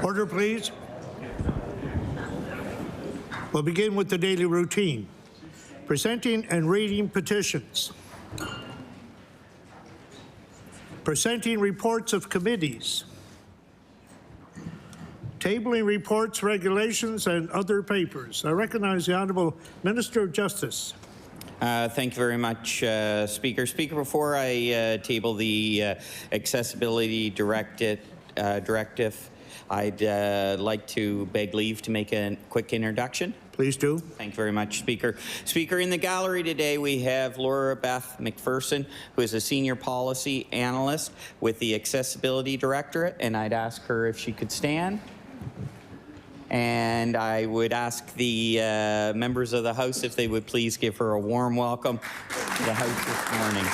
Order, please. We'll begin with the daily routine. Presenting and reading petitions. Presenting reports of committees. Tabling reports, regulations, and other papers. I recognize the Honourable Minister of Justice. Thank you very much, Speaker. Speaker, before I table the accessibility directive, I'd like to beg leave to make a quick introduction. Please do. Thank you very much, Speaker. Speaker, in the gallery today we have Laura Beth McPherson, who is a Senior Policy Analyst with the Accessibility Directorate, and I'd ask her if she could stand. And I would ask the members of the House if they would please give her a warm welcome to the House this morning.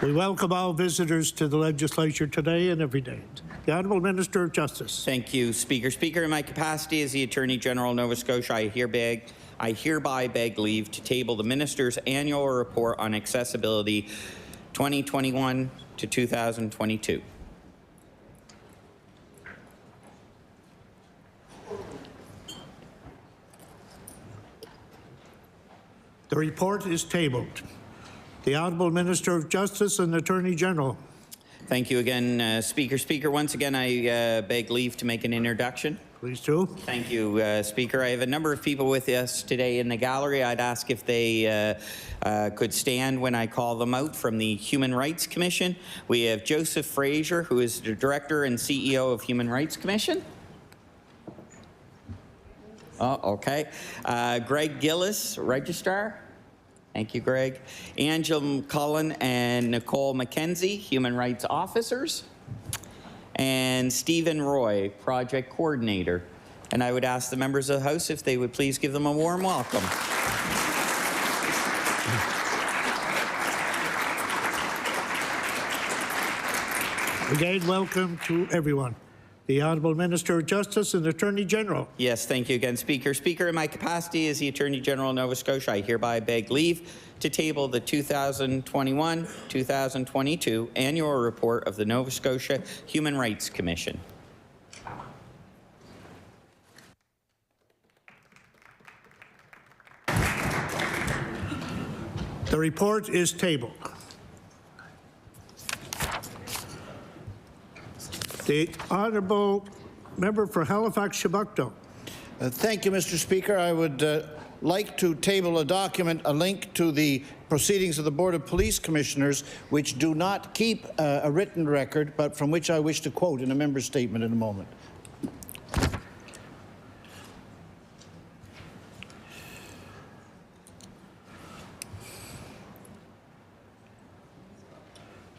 We welcome all visitors to the legislature today and every day. The Honourable Minister of Justice. Thank you, Speaker. Speaker, in my capacity as the Attorney General of Nova Scotia, I hereby beg leave to table the Minister's annual report on accessibility 2021 to 2022. The report is tabled. The Honourable Minister of Justice and Attorney General. Thank you again, Speaker. Speaker, once again, I beg leave to make an introduction. Please do. Thank you, Speaker. I have a number of people with us today in the gallery. I'd ask if they could stand when I call them out. From the Human Rights Commission, we have Joseph Fraser, who is the Director and CEO of Human Rights Commission. Oh, okay. Greg Gillis, Registrar. Thank you, Greg. Angela Cullen and Nicole McKenzie, Human Rights Officers. And Stephen Roy, Project Coordinator. And I would ask the members of the House if they would please give them a warm welcome. Again, welcome to everyone. The Honourable Minister of Justice and Attorney General. Yes, thank you again, Speaker. Speaker, in my capacity as the Attorney General of Nova Scotia, I hereby beg leave to table the 2021-2022 annual report of the Nova Scotia Human Rights Commission. The report is tabled. The Honourable Member for Halifax-Chebucto. Thank you, Mr. Speaker. I would like to table a document, a link to the proceedings of the Board of Police Commissioners, which do not keep a written record, but from which I wish to quote in a member's statement in a moment.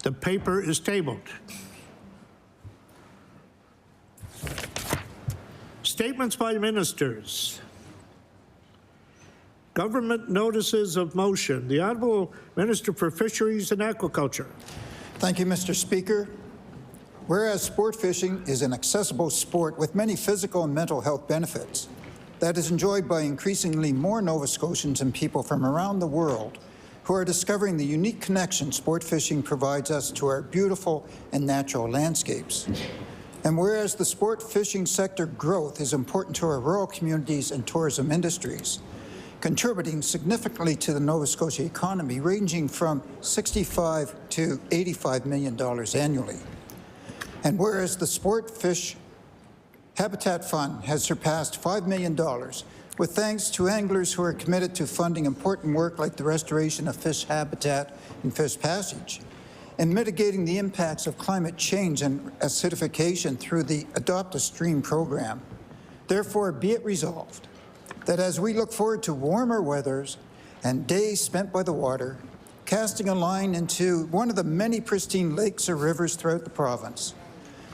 The paper is tabled. Statements by ministers. Government notices of motion. The Honourable Minister for Fisheries and Aquaculture. Thank you, Mr. Speaker. Whereas sport fishing is an accessible sport with many physical and mental health benefits that is enjoyed by increasingly more Nova Scotians and people from around the world who are discovering the unique connection sport fishing provides us to our beautiful and natural landscapes. And whereas the sport fishing sector growth is important to our rural communities and tourism industries, contributing significantly to the Nova Scotia economy, ranging from $65 to $85 million annually. And whereas the Sport Fish Habitat Fund has surpassed $5 million, with thanks to anglers who are committed to funding important work like the restoration of fish habitat and fish passage, and mitigating the impacts of climate change and acidification through the Adopt a Stream program. Therefore, be it resolved that as we look forward to warmer weathers and days spent by the water, casting a line into one of the many pristine lakes or rivers throughout the province,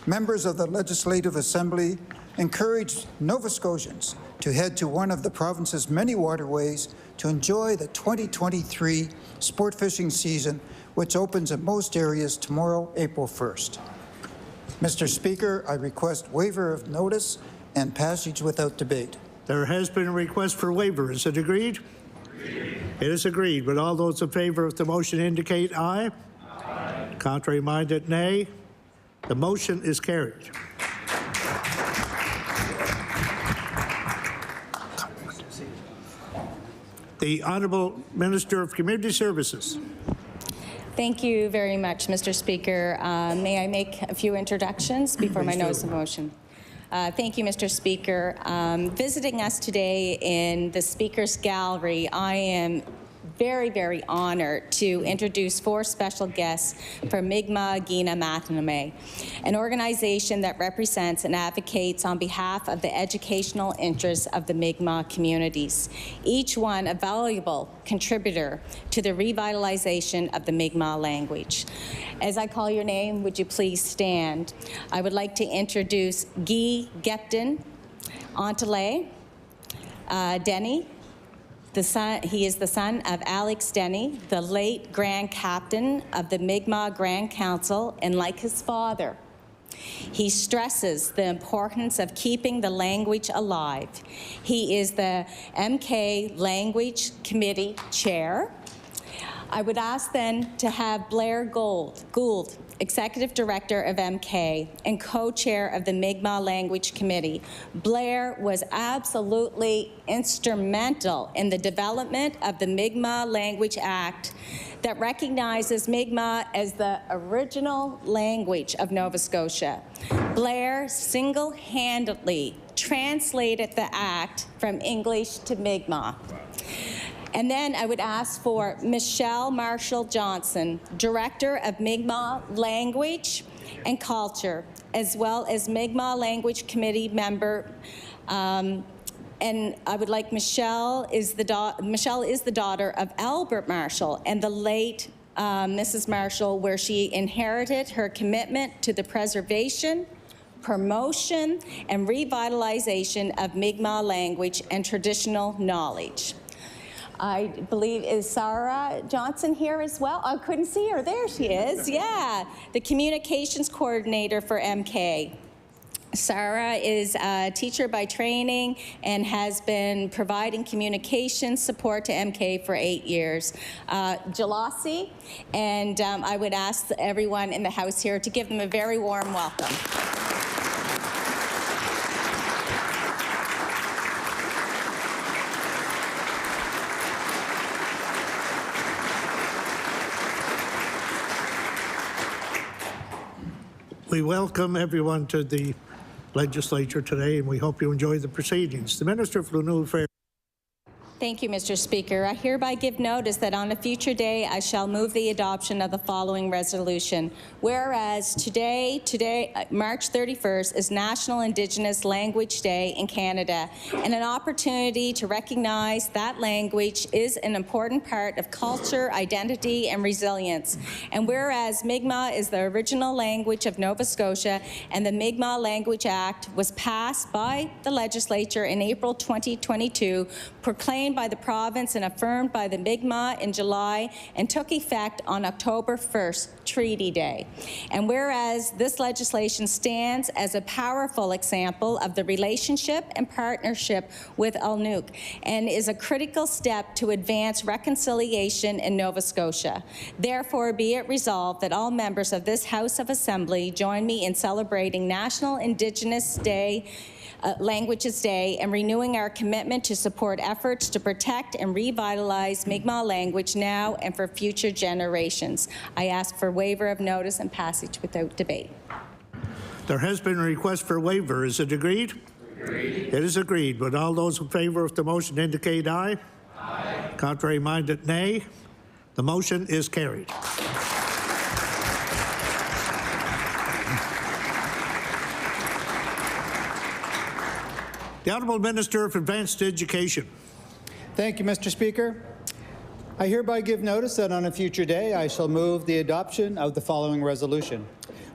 members of the Legislative Assembly encourage Nova Scotians to head to one of the province's many waterways to enjoy the 2023 sport fishing season, which opens in most areas tomorrow, April 1st. Mr. Speaker, I request waiver of notice and passage without debate. There has been a request for waiver. Is it agreed? Agreed. It is agreed. Would all those in favour of the motion indicate aye? Aye. Contrary minded, nay. The motion is carried. The Honourable Minister of Community Services. Thank you very much, Mr. Speaker. May I make a few introductions before my notice of motion? Thank you, Mr. Speaker. Visiting us today in the Speaker's Gallery, I am very, very honored to introduce 4 special guests from Mi'kmaq Gina Mataname, an organization that represents and advocates on behalf of the educational interests of the Mi'kmaq communities, each one a valuable contributor to the revitalization of the Mi'kmaq language. As I call your name, would you please stand? I would like to introduce Guy Gepton Antale, Denny. He is the son of Alex Denny, the late Grand Captain of the Mi'kmaq Grand Council, and like his father, he stresses the importance of keeping the language alive. He is the MK Language Committee Chair. I would ask then to have Blair Gould, Executive Director of MK and co-chair of the Mi'kmaq Language Committee. Blair was absolutely instrumental in the development of the Mi'kmaq Language Act that recognizes Mi'kmaq as the original language of Nova Scotia. Blair single-handedly translated the act from English to Mi'kmaq. And then I would ask for Michelle Marshall-Johnson, Director of Mi'kmaq Language and Culture, as well as Mi'kmaq Language Committee member. And I would like Michelle is the daughter of Albert Marshall and the late Mrs. Marshall, where she inherited her commitment to the preservation, promotion, and revitalization of Mi'kmaq language and traditional knowledge. I believe, is Sarah Johnson here as well? I couldn't see her. There she is. Yeah, the communications coordinator for MK. Sarah is a teacher by training and has been providing communication support to MK for 8 years. Jalasi, and I would ask everyone in the house here to give them a very warm welcome. We welcome everyone to the legislature today, and we hope you enjoy the proceedings. The Minister for Renewal Affairs. Thank you, Mr. Speaker. I hereby give notice that on a future day I shall move the adoption of the following resolution. Whereas today, March 31st, is National Indigenous Language Day in Canada, and an opportunity to recognize that language is an important part of culture, identity, and resilience. And whereas Mi'kmaq is the original language of Nova Scotia, and the Mi'kmaq Language Act was passed by the legislature in April 2022, proclaimed by the province and affirmed by the Mi'kmaq in July, and took effect on October 1st, Treaty Day. And whereas this legislation stands as a powerful example of the relationship and partnership with Alnuk, and is a critical step to advance reconciliation in Nova Scotia. Therefore, be it resolved that all members of this House of Assembly join me in celebrating National Indigenous Day, Languages Day, and renewing our commitment to support efforts to protect and revitalize Mi'kmaq language now and for future generations. I ask for waiver of notice and passage without debate. There has been a request for waiver. Is it agreed? Agreed. It is agreed. Would all those in favor of the motion indicate aye? Aye. Contrary minded, nay. The motion is carried. The Honourable Minister of Advanced Education. Thank you, Mr. Speaker. I hereby give notice that on a future day I shall move the adoption of the following resolution.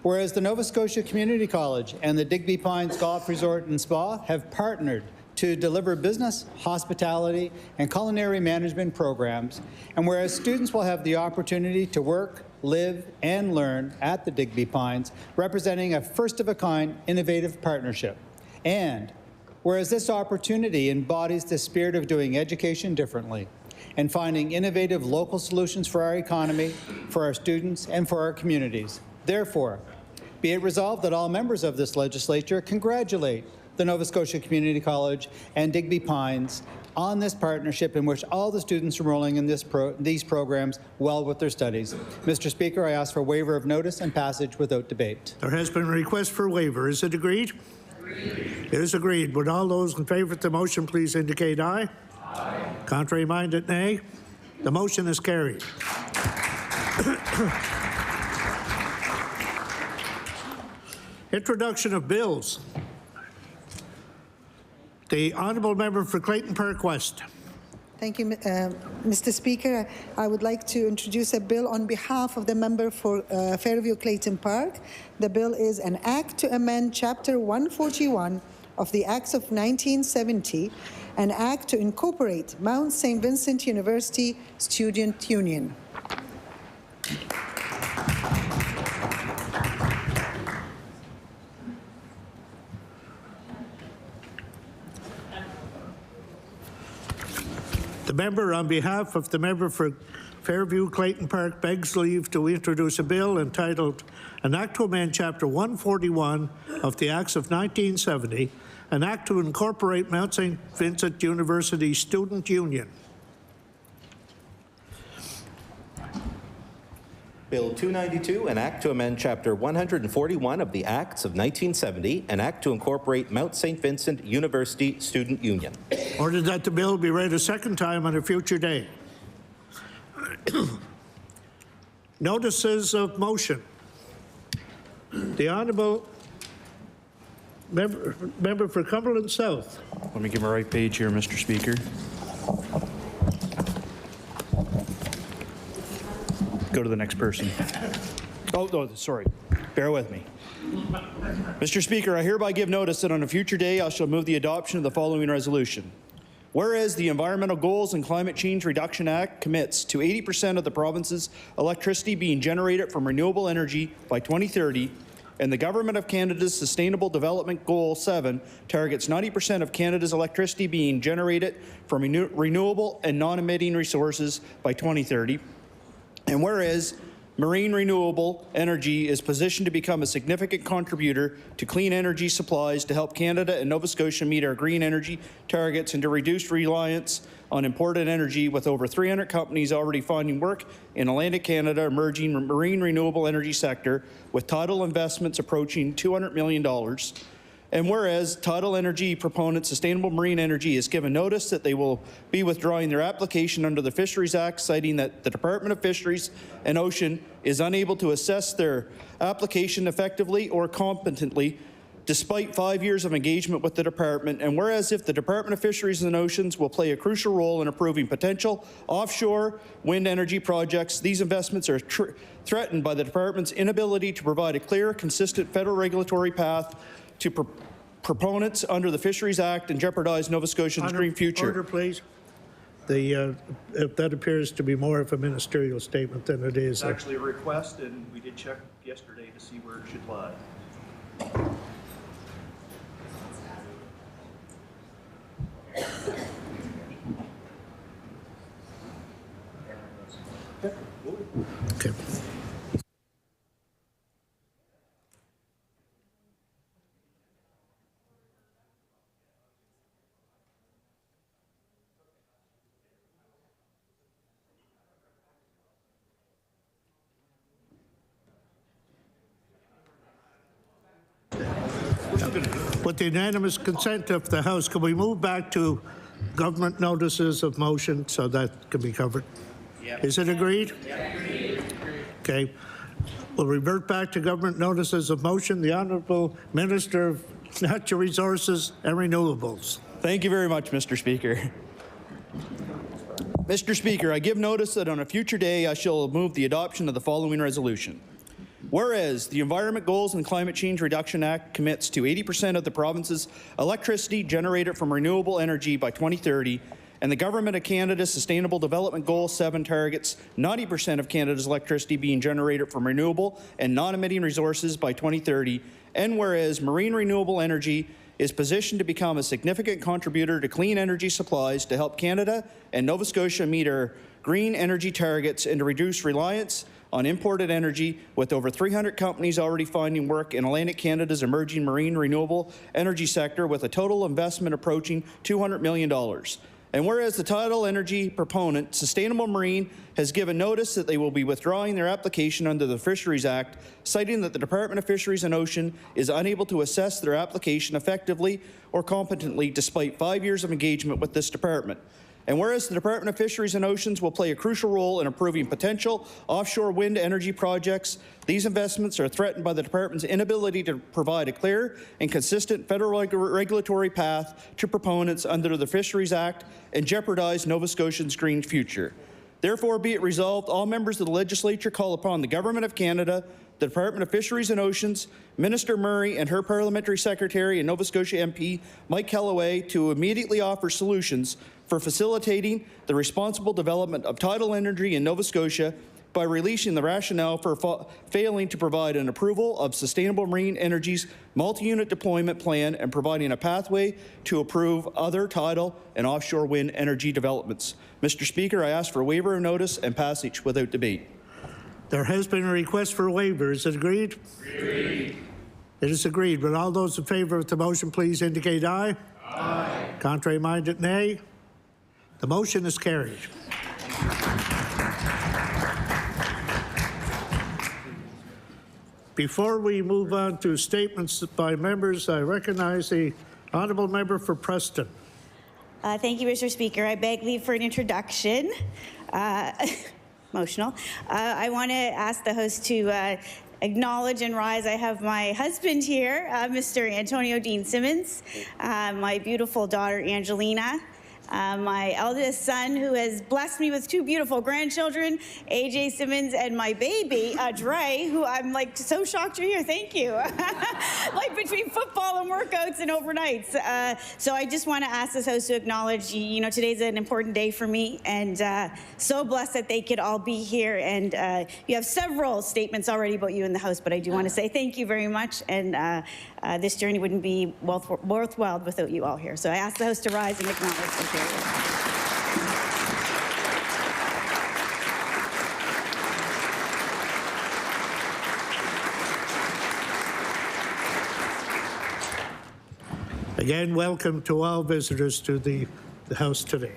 Whereas the Nova Scotia Community College and the Digby Pines Golf Resort and Spa have partnered to deliver business, hospitality, and culinary management programs, and whereas students will have the opportunity to work, live, and learn at the Digby Pines, representing a first-of-a-kind innovative partnership, and whereas this opportunity embodies the spirit of doing education differently, and finding innovative local solutions for our economy, for our students, and for our communities. Therefore, be it resolved that all members of this legislature congratulate the Nova Scotia Community College and Digby Pines on this partnership in which all the students enrolling in these programs well with their studies. Mr. Speaker, I ask for waiver of notice and passage without debate. There has been a request for waiver. Is it agreed? It is agreed. Would all those in favor of the motion please indicate aye? Aye. Contrary minded, nay. The motion is carried. Introduction of bills. The Honourable Member for Clayton Park West. Thank you, Mr. Speaker. I would like to introduce a bill on behalf of the member for Fairview Clayton Park. The bill is an act to amend Chapter 141 of the Acts of 1970, an act to incorporate Mount St. Vincent University Student Union. The member, on behalf of the member for Fairview Clayton Park, begs leave to introduce a bill entitled An Act to Amend Chapter 141 of the Acts of 1970, an act to incorporate Mount St. Vincent University Student Union. Bill 292, an act to amend Chapter 141 of the Acts of 1970, an act to incorporate Mount St. Vincent University Student Union. Ordered that the bill be read a second time on a future day. Notices of motion. The Honourable member for Cumberland South. Let me get my right page here, Mr. Speaker. Go to the next person. Oh, no, sorry. Bear with me. Mr. Speaker, I hereby give notice that on a future day I shall move the adoption of the following resolution. Whereas the Environmental Goals and Climate Change Reduction Act commits to 80% of the province's electricity being generated from renewable energy by 2030, and the Government of Canada's Sustainable Development Goal 7 targets 90% of Canada's electricity being generated from renewable and non-emitting resources by 2030, and whereas marine renewable energy is positioned to become a significant contributor to clean energy supplies to help Canada and Nova Scotia meet our green energy targets and to reduce reliance on imported energy, with over 300 companies already finding work in Atlantic Canada emerging marine renewable energy sector, with tidal investments approaching $200 million. And whereas Tidal Energy proponent Sustainable Marine Energy has given notice that they will be withdrawing their application under the Fisheries Act, citing that the Department of Fisheries and Ocean is unable to assess their application effectively or competently, despite 5 years of engagement with the department. And whereas if the Department of Fisheries and Oceans will play a crucial role in approving potential offshore wind energy projects, these investments are threatened by the department's inability to provide a clear, consistent federal regulatory path to proponents under the Fisheries Act and jeopardize Nova Scotians' green future. Order, please. That appears to be more of a ministerial statement than it is. It's actually a request, and we did check yesterday to see where it should lie. Okay. With the unanimous consent of the House, can we move back to government notices of motion so that can be covered? Yep. Is it agreed? Yeah. Okay. We'll revert back to government notices of motion. The Honourable Minister of Natural Resources and Renewables. Thank you very much, Mr. Speaker. Mr. Speaker, I give notice that on a future day I shall move the adoption of the following resolution. Whereas the Environment Goals and Climate Change Reduction Act commits to 80% of the province's electricity generated from renewable energy by 2030, and the Government of Canada's Sustainable Development Goal 7 targets 90% of Canada's electricity being generated from renewable and non-emitting resources by 2030, and whereas marine renewable energy is positioned to become a significant contributor to clean energy supplies to help Canada and Nova Scotia meet our green energy targets and to reduce reliance on imported energy, with over 300 companies already finding work in Atlantic Canada's emerging marine renewable energy sector, with a total investment approaching $200 million. And whereas the tidal energy proponent, Sustainable Marine, has given notice that they will be withdrawing their application under the Fisheries Act, citing that the Department of Fisheries and Ocean is unable to assess their application effectively or competently despite 5 years of engagement with this department. And whereas the Department of Fisheries and Oceans will play a crucial role in approving potential offshore wind energy projects, these investments are threatened by the department's inability to provide a clear and consistent federal regulatory path to proponents under the Fisheries Act and jeopardize Nova Scotians' green future. Therefore, be it resolved, all members of the legislature call upon the Government of Canada, the Department of Fisheries and Oceans, Minister Murray and her Parliamentary Secretary and Nova Scotia MP Mike Kellaway to immediately offer solutions for facilitating the responsible development of tidal energy in Nova Scotia by releasing the rationale for failing to provide an approval of Sustainable Marine Energy's multi-unit deployment plan and providing a pathway to approve other tidal and offshore wind energy developments. Mr. Speaker, I ask for a waiver of notice and passage without debate. There has been a request for a waiver. Is it agreed? Agreed. It is agreed. Would all those in favor of the motion please indicate aye? Aye. Contrary minded, nay. The motion is carried. Before we move on to statements by members, I recognize the honourable member for Preston. Thank you, Mr. Speaker. I beg leave for an introduction. Emotional. I want to ask the host to acknowledge and rise. I have my husband here, Mr. Antonio Dean Simmons, my beautiful daughter, Angelina, my eldest son, who has blessed me with two beautiful grandchildren, AJ Simmons, and my baby, Dre, who I'm like so shocked you're here. Thank you. Like between football and workouts and overnights. So I just want to ask this host to acknowledge, you know, today's an important day for me, and so blessed that they could all be here. And you have several statements already about you in the house, but I do want to say thank you very much. And this journey wouldn't be worthwhile without you all here. So I ask the host to rise and acknowledge the period. Again, welcome to all visitors to the House today.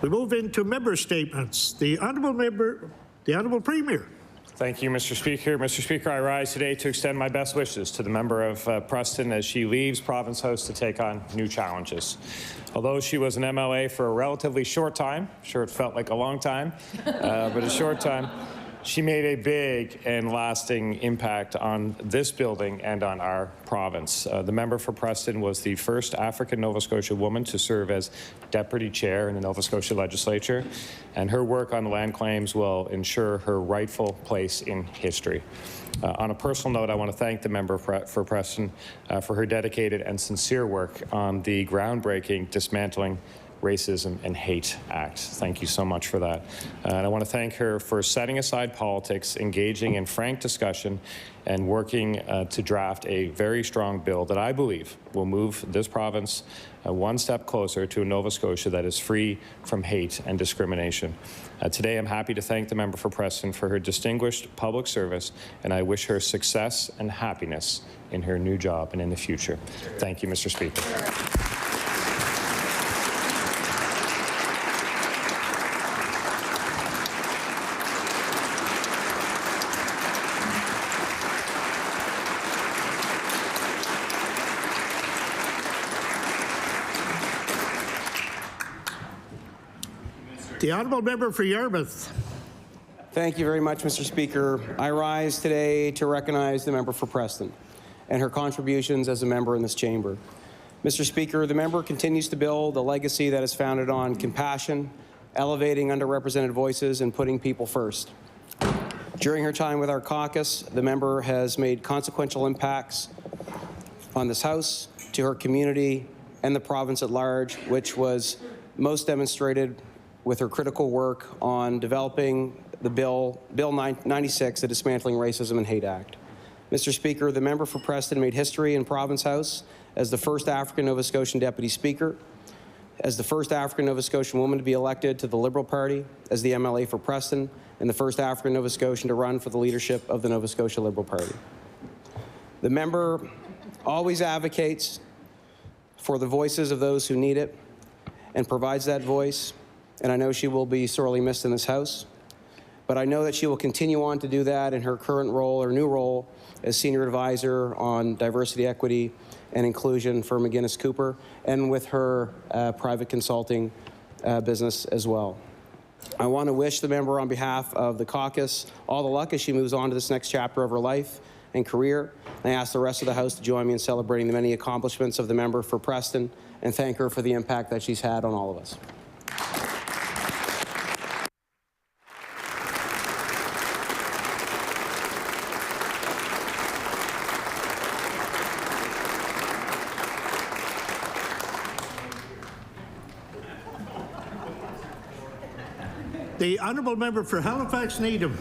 We move into member statements. The Honourable Premier. Thank you, Mr. Speaker. Mr. Speaker, I rise today to extend my best wishes to the member of Preston as she leaves Province House to take on new challenges. Although she was an MLA for a relatively short time, I'm sure it felt like a long time, but a short time, she made a big and lasting impact on this building and on our province. The member for Preston was the first African Nova Scotia woman to serve as deputy chair in the Nova Scotia legislature, and her work on land claims will ensure her rightful place in history. On a personal note, I want to thank the member for Preston for her dedicated and sincere work on the groundbreaking Dismantling Racism and Hate Act. Thank you so much for that. And I want to thank her for setting aside politics, engaging in frank discussion, and working to draft a very strong bill that I believe will move this province one step closer to a Nova Scotia that is free from hate and discrimination. Today, I'm happy to thank the member for Preston for her distinguished public service, and I wish her success and happiness in her new job and in the future. Thank you, Mr. Speaker. The Honourable Member for Yarmouth. Thank you very much, Mr. Speaker. I rise today to recognize the member for Preston and her contributions as a member in this chamber. Mr. Speaker, the member continues to build a legacy that is founded on compassion, elevating underrepresented voices, and putting people first. During her time with our caucus, the member has made consequential impacts on this House, to her community, and the province at large, which was most demonstrated with her critical work on developing the Bill 96, the Dismantling Racism and Hate Act. Mr. Speaker, the member for Preston made history in Province House as the first African Nova Scotian Deputy Speaker, as the first African Nova Scotian woman to be elected to the Liberal Party, as the MLA for Preston, and the first African Nova Scotian to run for the leadership of the Nova Scotia Liberal Party. The member always advocates for the voices of those who need it and provides that voice, and I know she will be sorely missed in this House. But I know that she will continue on to do that in her current role or new role as Senior Advisor on Diversity, Equity, and Inclusion for McGuinness Cooper, and with her private consulting business as well. I want to wish the member on behalf of the caucus all the luck as she moves on to this next chapter of her life and career. I ask the rest of the House to join me in celebrating the many accomplishments of the member for Preston and thank her for the impact that she's had on all of us. The honourable member for Halifax Needham.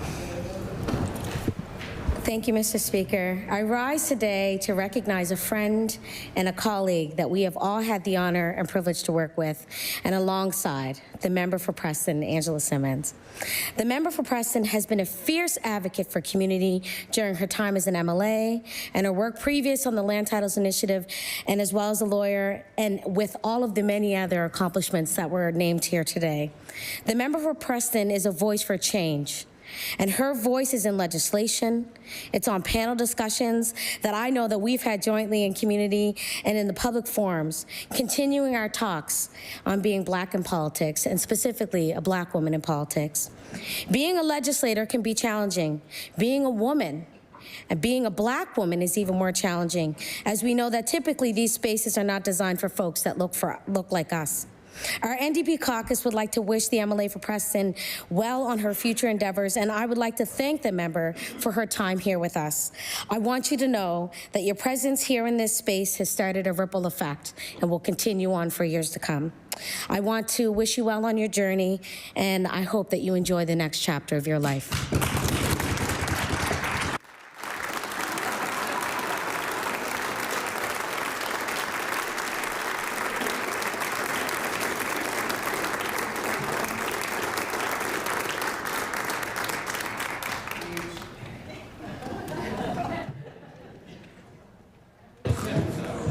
Thank you, Mr. Speaker. I rise today to recognize a friend and a colleague that we have all had the honor and privilege to work with, and alongside the member for Preston, Angela Simmons. The member for Preston has been a fierce advocate for community during her time as an MLA and her work previous on the Land Titles Initiative, and as well as a lawyer, and with all of the many other accomplishments that were named here today. The member for Preston is a voice for change. And her voice is in legislation. It's on panel discussions that I know that we've had jointly in community and in the public forums, continuing our talks on being Black in politics, and specifically a Black woman in politics. Being a legislator can be challenging. Being a woman and being a Black woman is even more challenging, as we know that typically these spaces are not designed for folks that look like us. Our NDP caucus would like to wish the MLA for Preston well on her future endeavors, and I would like to thank the member for her time here with us. I want you to know that your presence here in this space has started a ripple effect and will continue on for years to come. I want to wish you well on your journey, and I hope that you enjoy the next chapter of your life.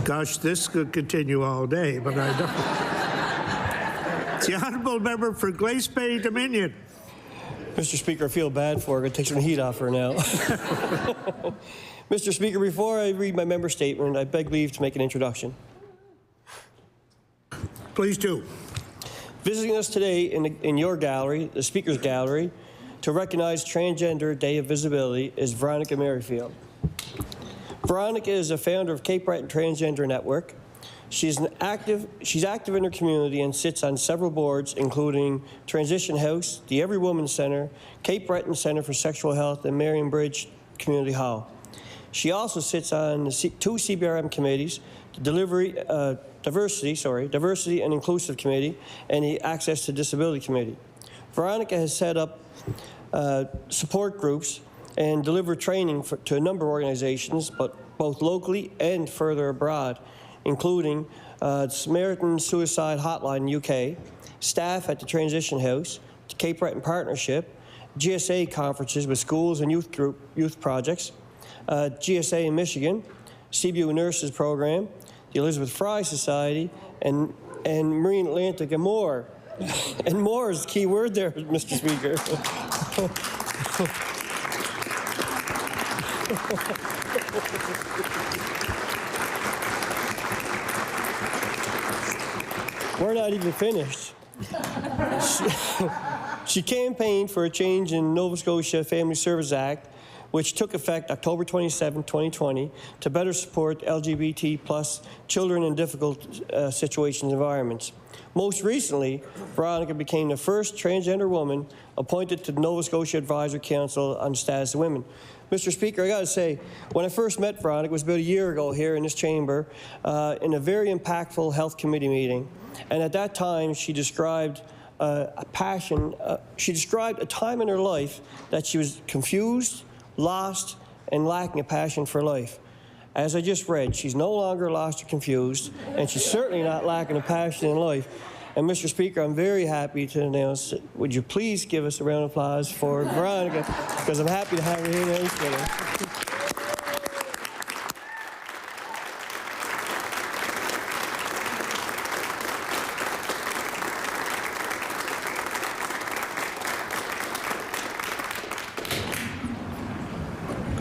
Gosh, this could continue all day, but I don't. The honourable member for Glace Bay Dominion. Mr. Speaker, I feel bad for her. I'm going to take some heat off her now. Mr. Speaker, before I read my member statement, I beg leave to make an introduction. Please do. Visiting us today in your gallery, the Speaker's Gallery, to recognize Transgender Day of Visibility is Veronica Merrifield. Veronica is a founder of Cape Breton Transgender Network. She's active in her community and sits on several boards, including Transition House, the Every Woman Center, Cape Breton Center for Sexual Health, and Marion Bridge Community Hall. She also sits on two CBRM committees, the Diversity and Inclusive Committee, and the Access to Disability Committee. Veronica has set up support groups and deliver training to a number of organizations, but both locally and further abroad, including Samaritan Suicide Hotline UK, staff at the Transition House, the Cape Breton Partnership, GSA conferences with schools and youth projects, GSA in Michigan, CBU Nurses Program, the Elizabeth Fry Society, and Marine Atlantic, and more. And more is the key word there, Mr. Speaker. We're not even finished. She campaigned for a change in Nova Scotia Family Service Act, which took effect October 27, 2020, to better support LGBT+ children in difficult situations and environments. Most recently, Veronica became the first transgender woman appointed to the Nova Scotia Advisory Council on the Status of Women. Mr. Speaker, I got to say, when I first met Veronica, it was about a year ago here in this chamber, in a very impactful health committee meeting. And at that time, she described she described a time in her life that she was confused, lost, and lacking a passion for life. As I just read, she's no longer lost or confused, and she's certainly not lacking a passion in life. And Mr. Speaker, I'm very happy to announce that, would you please give us a round of applause for Veronica, because I'm happy to have her here today.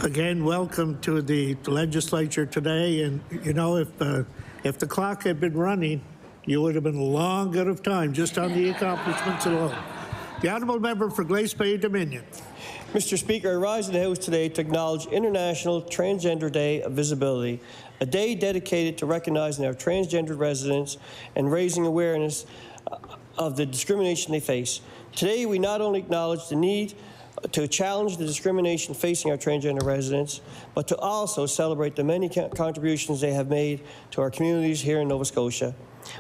Again, welcome to the legislature today. And you know, if the clock had been running, you would have been long out of time just on the accomplishments alone. The honourable member for Glace Bay Dominion. Mr. Speaker, I rise in the House today to acknowledge International Transgender Day of Visibility, a day dedicated to recognizing our transgendered residents and raising awareness of the discrimination they face. Today, we not only acknowledge the need to challenge the discrimination facing our transgender residents, but to also celebrate the many contributions they have made to our communities here in Nova Scotia.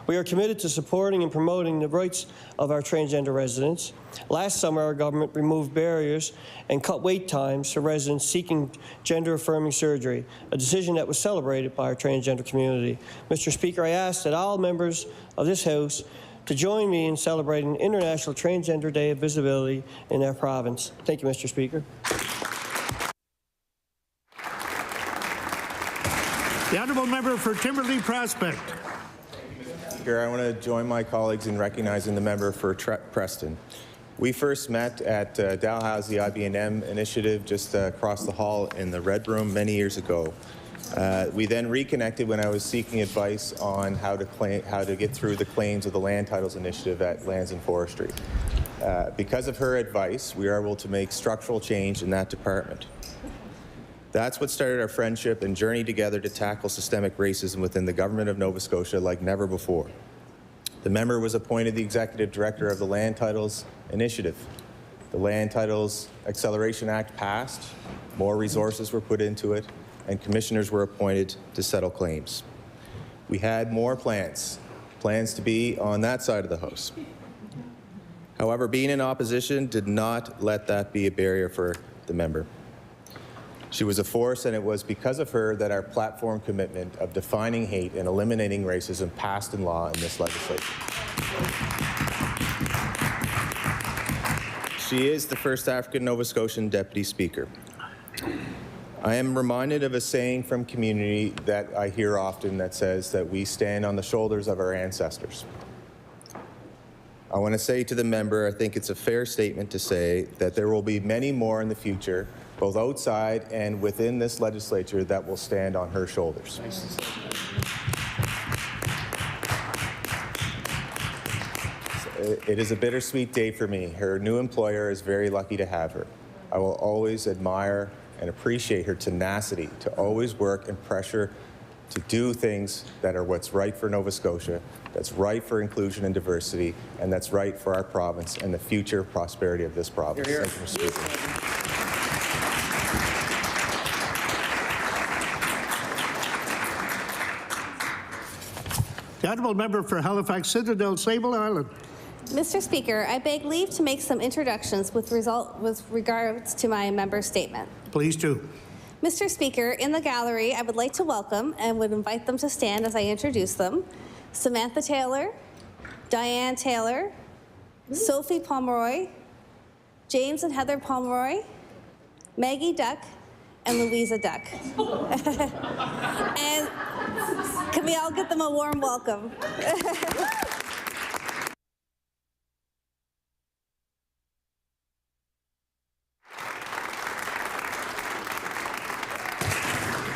We are committed to supporting and promoting the rights of our transgender residents. Last summer, our government removed barriers and cut wait times for residents seeking gender-affirming surgery, a decision that was celebrated by our transgender community. Mr. Speaker, I ask that all members of this House to join me in celebrating International Transgender Day of Visibility in our province. Thank you, Mr. Speaker. The honourable member for Timberlea Prospect. Speaker, I want to join my colleagues in recognizing the member for Preston. We first met at Dalhousie IB&M initiative just across the hall in the Red Room many years ago. We then reconnected when I was seeking advice on how to get through the claims of the Land Titles Initiative at Lands and Forestry. Because of her advice, we are able to make structural change in that department. That's what started our friendship and journey together to tackle systemic racism within the government of Nova Scotia like never before. The member was appointed the Executive Director of the Land Titles Initiative. The Land Titles Acceleration Act passed, more resources were put into it, and commissioners were appointed to settle claims. We had more plans to be on that side of the House. However, being in opposition did not let that be a barrier for the member. She was a force, and it was because of her that our platform commitment of defining hate and eliminating racism passed in law in this legislature. She is the first African Nova Scotian Deputy Speaker. I am reminded of a saying from community that I hear often that says that we stand on the shoulders of our ancestors. I want to say to the member, I think it's a fair statement to say that there will be many more in the future, both outside and within this legislature, that will stand on her shoulders. It is a bittersweet day for me. Her new employer is very lucky to have her. I will always admire and appreciate her tenacity to always work and pressure to do things that are what's right for Nova Scotia, that's right for inclusion and diversity, and that's right for our province and the future prosperity of this province. Thank you, Mr. Speaker. The honourable member for Halifax Citadel, Sable Island. Mr. Speaker, I beg leave to make some introductions with regards to my member statement. Please do. Mr. Speaker, in the gallery, I would like to welcome and would invite them to stand as I introduce them. Samantha Taylor, Diane Taylor, Sophie Pomeroy, James and Heather Pomeroy, Maggie Duck, and Louisa Duck. And can we all get them a warm welcome?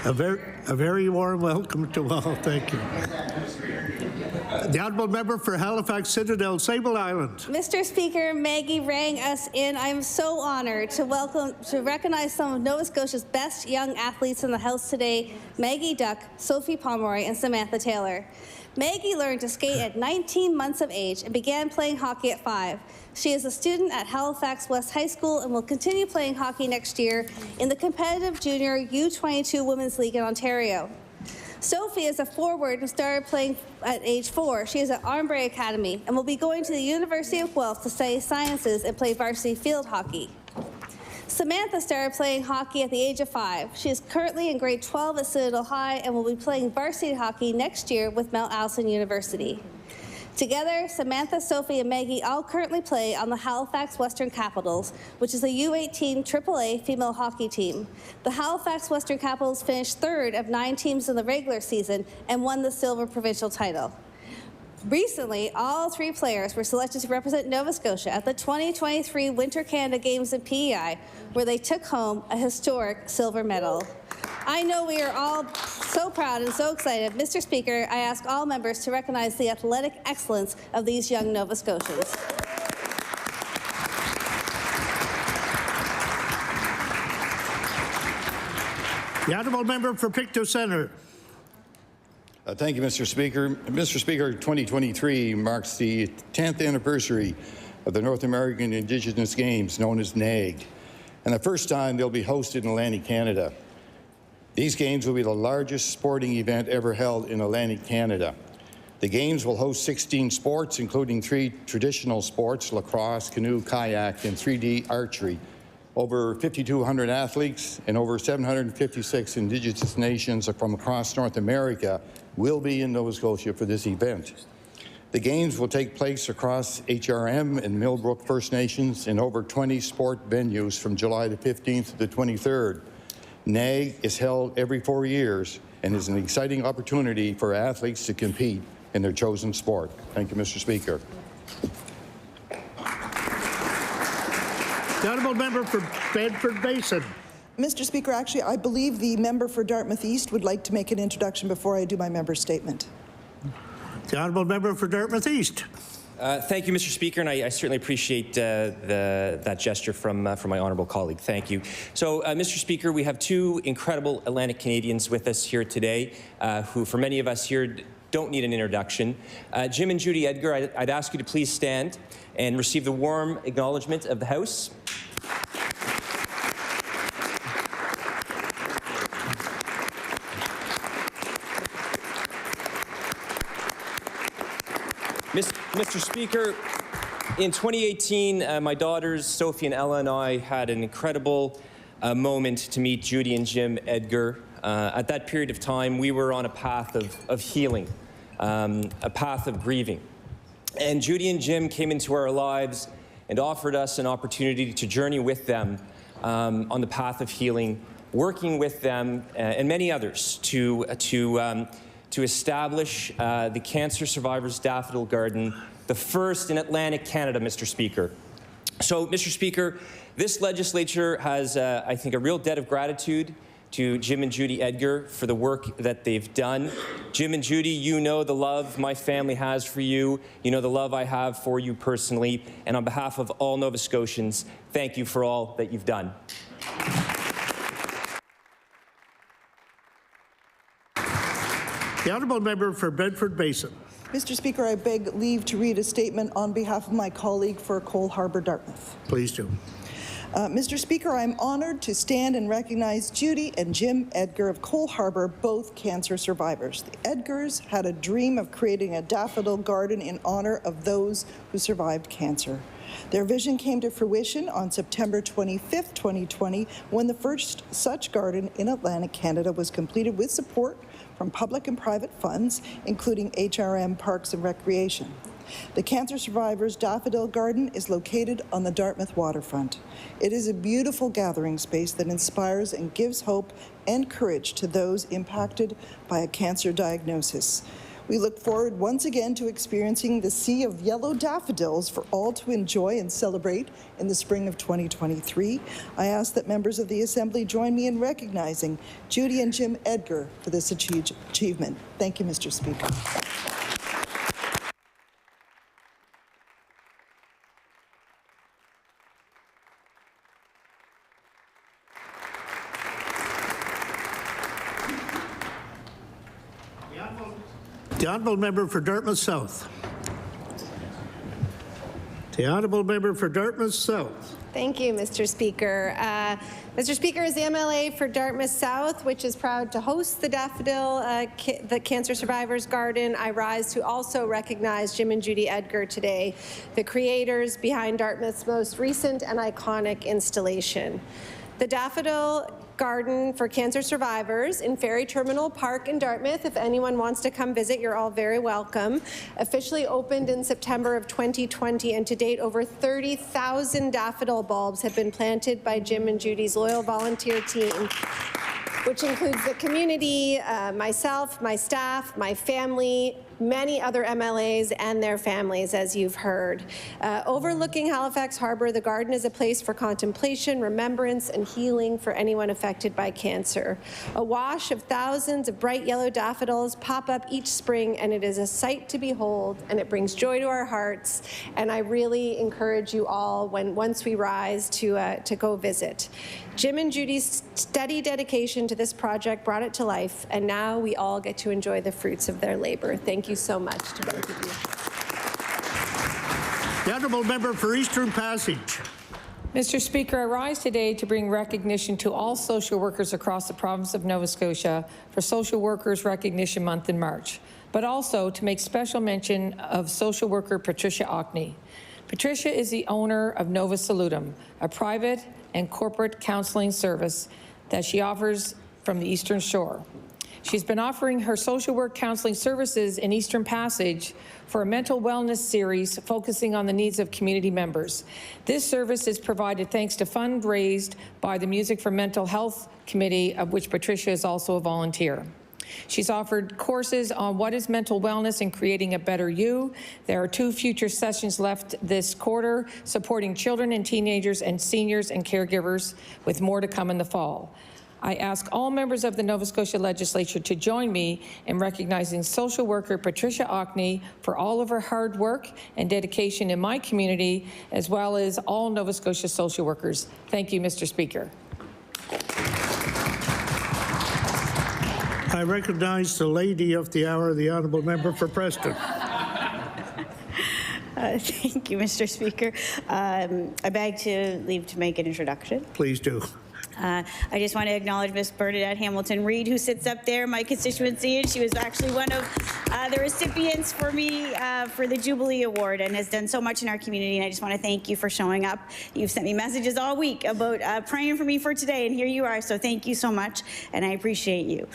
A very warm welcome to all. Thank you. The honourable member for Halifax Citadel, Sable Island. Mr. Speaker, Maggie rang us in. I am so honored to recognize some of Nova Scotia's best young athletes in the House today, Maggie Duck, Sophie Pomeroy, and Samantha Taylor. Maggie learned to skate at 19 months of age and began playing hockey at 5. She is a student at Halifax West High School and will continue playing hockey next year in the competitive junior U22 Women's League in Ontario. Sophie is a forward and started playing at age 4. She is at Armbray Academy and will be going to the University of Guelph to study sciences and play varsity field hockey. Samantha started playing hockey at the age of 5. She is currently in grade 12 at Citadel High and will be playing varsity hockey next year with Mount Allison University. Together, Samantha, Sophie, and Maggie all currently play on the Halifax Western Capitals, which is a U18 AAA female hockey team. The Halifax Western Capitals finished 3rd of 9 teams in the regular season and won the silver provincial title. Recently, all 3 players were selected to represent Nova Scotia at the 2023 Winter Canada Games in PEI, where they took home a historic silver medal. I know we are all so proud and so excited. Mr. Speaker, I ask all members to recognize the athletic excellence of these young Nova Scotians. The honourable member for Pictou Centre. Thank you, Mr. Speaker. Mr. Speaker, 2023 marks the 10th anniversary of the North American Indigenous Games, known as NAG, and the first time they'll be hosted in Atlantic Canada. These games will be the largest sporting event ever held in Atlantic Canada. The games will host 16 sports, including 3 traditional sports, lacrosse, canoe, kayak, and 3D archery. Over 5,200 athletes and over 756 Indigenous nations from across North America will be in Nova Scotia for this event. The games will take place across HRM and Millbrook First Nations in over 20 sport venues from July the 15th to the 23rd. NAG is held every 4 years and is an exciting opportunity for athletes to compete in their chosen sport. Thank you, Mr. Speaker. The honourable member for Bedford Basin. Mr. Speaker, actually, I believe the member for Dartmouth East would like to make an introduction before I do my member statement. The honourable member for Dartmouth East. Thank you, Mr. Speaker, and I certainly appreciate that gesture from my honourable colleague. Thank you. So, Mr. Speaker, we have 2 incredible Atlantic Canadians with us here today, who, for many of us here, don't need an introduction. Jim and Judy Edgar, I'd ask you to please stand and receive the warm acknowledgement of the House. Mr. Speaker, in 2018, my daughters, Sophie and Ella, and I had an incredible moment to meet Judy and Jim Edgar. At that period of time, we were on a path of healing, a path of grieving. And Judy and Jim came into our lives and offered us an opportunity to journey with them on the path of healing, working with them and many others to establish the Cancer Survivors Daffodil Garden, the first in Atlantic Canada, Mr. Speaker. So, Mr. Speaker, this legislature has, I think, a real debt of gratitude to Jim and Judy Edgar for the work that they've done. Jim and Judy, you know the love my family has for you. You know the love I have for you personally. And on behalf of all Nova Scotians, thank you for all that you've done. The honourable member for Bedford Basin. Mr. Speaker, I beg leave to read a statement on behalf of my colleague for Cole Harbour, Dartmouth. Please do. Mr. Speaker, I'm honoured to stand and recognize Judy and Jim Edgar of Cole Harbour, both cancer survivors. The Edgars had a dream of creating a daffodil garden in honour of those who survived cancer. Their vision came to fruition on September 25th, 2020, when the first such garden in Atlantic Canada was completed with support from public and private funds, including HRM Parks and Recreation. The Cancer Survivors Daffodil Garden is located on the Dartmouth waterfront. It is a beautiful gathering space that inspires and gives hope and courage to those impacted by a cancer diagnosis. We look forward once again to experiencing the sea of yellow daffodils for all to enjoy and celebrate in the spring of 2023. I ask that members of the Assembly join me in recognizing Judy and Jim Edgar for this achievement. Thank you, Mr. Speaker. The honourable member for Dartmouth South. The honourable member for Dartmouth South. Thank you, Mr. Speaker. Mr. Speaker, as the MLA for Dartmouth South, which is proud to host the Daffodil, the Cancer Survivors Garden, I rise to also recognize Jim and Judy Edgar today, the creators behind Dartmouth's most recent and iconic installation. The Daffodil Garden for Cancer Survivors in Ferry Terminal Park in Dartmouth. If anyone wants to come visit, you're all very welcome. Officially opened in September of 2020, and to date, over 30,000 daffodil bulbs have been planted by Jim and Judy's loyal volunteer team, which includes the community, myself, my staff, my family, many other MLAs and their families, as you've heard. Overlooking Halifax Harbour, the garden is a place for contemplation, remembrance, and healing for anyone affected by cancer. A wash of thousands of bright yellow daffodils pop up each spring, and it is a sight to behold, and it brings joy to our hearts. And I really encourage you all, once we rise, to go visit. Jim and Judy's steady dedication to this project brought it to life, and now we all get to enjoy the fruits of their labor. Thank you so much to both of you. The honourable member for Eastern Passage. Mr. Speaker, I rise today to bring recognition to all social workers across the province of Nova Scotia for Social Workers Recognition Month in March, but also to make special mention of social worker Patricia Ockney. Patricia is the owner of Nova Salutum, a private and corporate counseling service that she offers from the Eastern Shore. She's been offering her social work counseling services in Eastern Passage for a mental wellness series focusing on the needs of community members. This service is provided thanks to funds raised by the Music for Mental Health Committee, of which Patricia is also a volunteer. She's offered courses on what is mental wellness and creating a better you. There are 2 future sessions left this quarter, supporting children and teenagers and seniors and caregivers, with more to come in the fall. I ask all members of the Nova Scotia Legislature to join me in recognizing social worker Patricia Ockney for all of her hard work and dedication in my community, as well as all Nova Scotia social workers. Thank you, Mr. Speaker. I recognize the lady of the hour, the honourable member for Preston. Thank you, Mr. Speaker. I beg to leave to make an introduction. Please do. I just want to acknowledge Miss Bernadette Hamilton-Reid, who sits up there, my constituency, and she was actually one of the recipients for me for the Jubilee Award and has done so much in our community, and I just want to thank you for showing up. You've sent me messages all week about praying for me for today, and here you are, so thank you so much, and I appreciate you.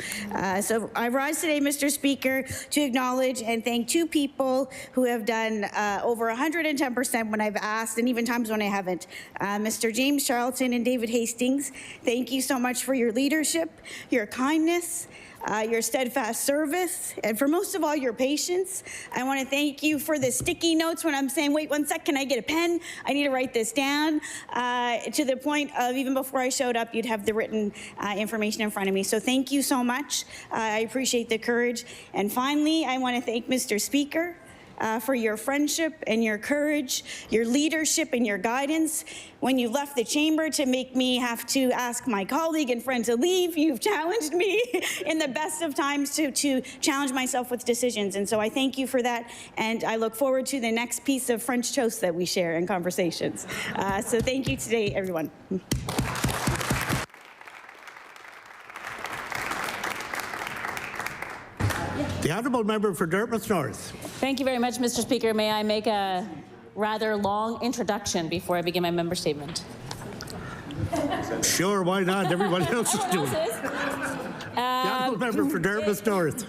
So I rise today, Mr. Speaker, to acknowledge and thank 2 people who have done over 110% when I've asked, and even times when I haven't. Mr. James Charlton and David Hastings, thank you so much for your leadership, your kindness, your steadfast service, and for most of all, your patience. I want to thank you for the sticky notes when I'm saying, wait 1 sec, can I get a pen? I need to write this down. To the point of even before I showed up, you'd have the written information in front of me. So thank you so much. I appreciate the courage. And finally, I want to thank Mr. Speaker for your friendship and your courage, your leadership and your guidance. When you left the chamber to make me have to ask my colleague and friend to leave, you've challenged me in the best of times to challenge myself with decisions. And so I thank you for that. And I look forward to the next piece of French toast that we share in conversations. So thank you today, everyone. The honourable member for Dartmouth North. Thank you very much, Mr. Speaker. May I make a rather long introduction before I begin my member statement? Sure, why not? Everyone else is doing it. The honourable member for Dartmouth North.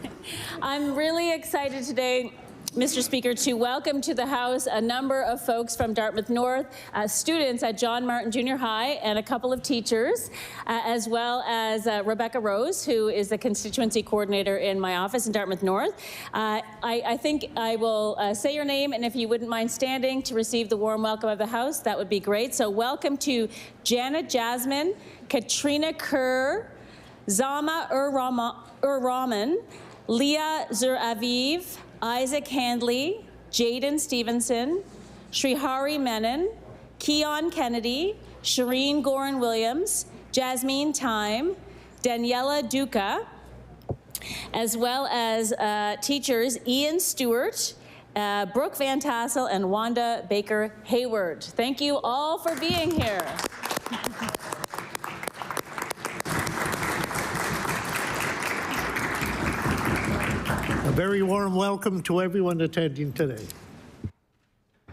I'm really excited today, Mr. Speaker, to welcome to the House a number of folks from Dartmouth North, students at John Martin Junior High, and a couple of teachers, as well as Rebecca Rose, who is the constituency coordinator in my office in Dartmouth North. I think I will say your name, and if you wouldn't mind standing to receive the warm welcome of the House, that would be great. So welcome to Janet Jasmine, Katrina Kerr, Zama Ur-Rahman, Leah Zur-Aviv, Isaac Handley, Jaden Stevenson, Srihari Menon, Keon Kennedy, Shireen Gorin-Williams, Jasmine Time, Daniela Duca, as well as teachers Ian Stewart, Brooke Van Tassel and Wanda Baker Hayward. Thank you all for being here. A very warm welcome to everyone attending today.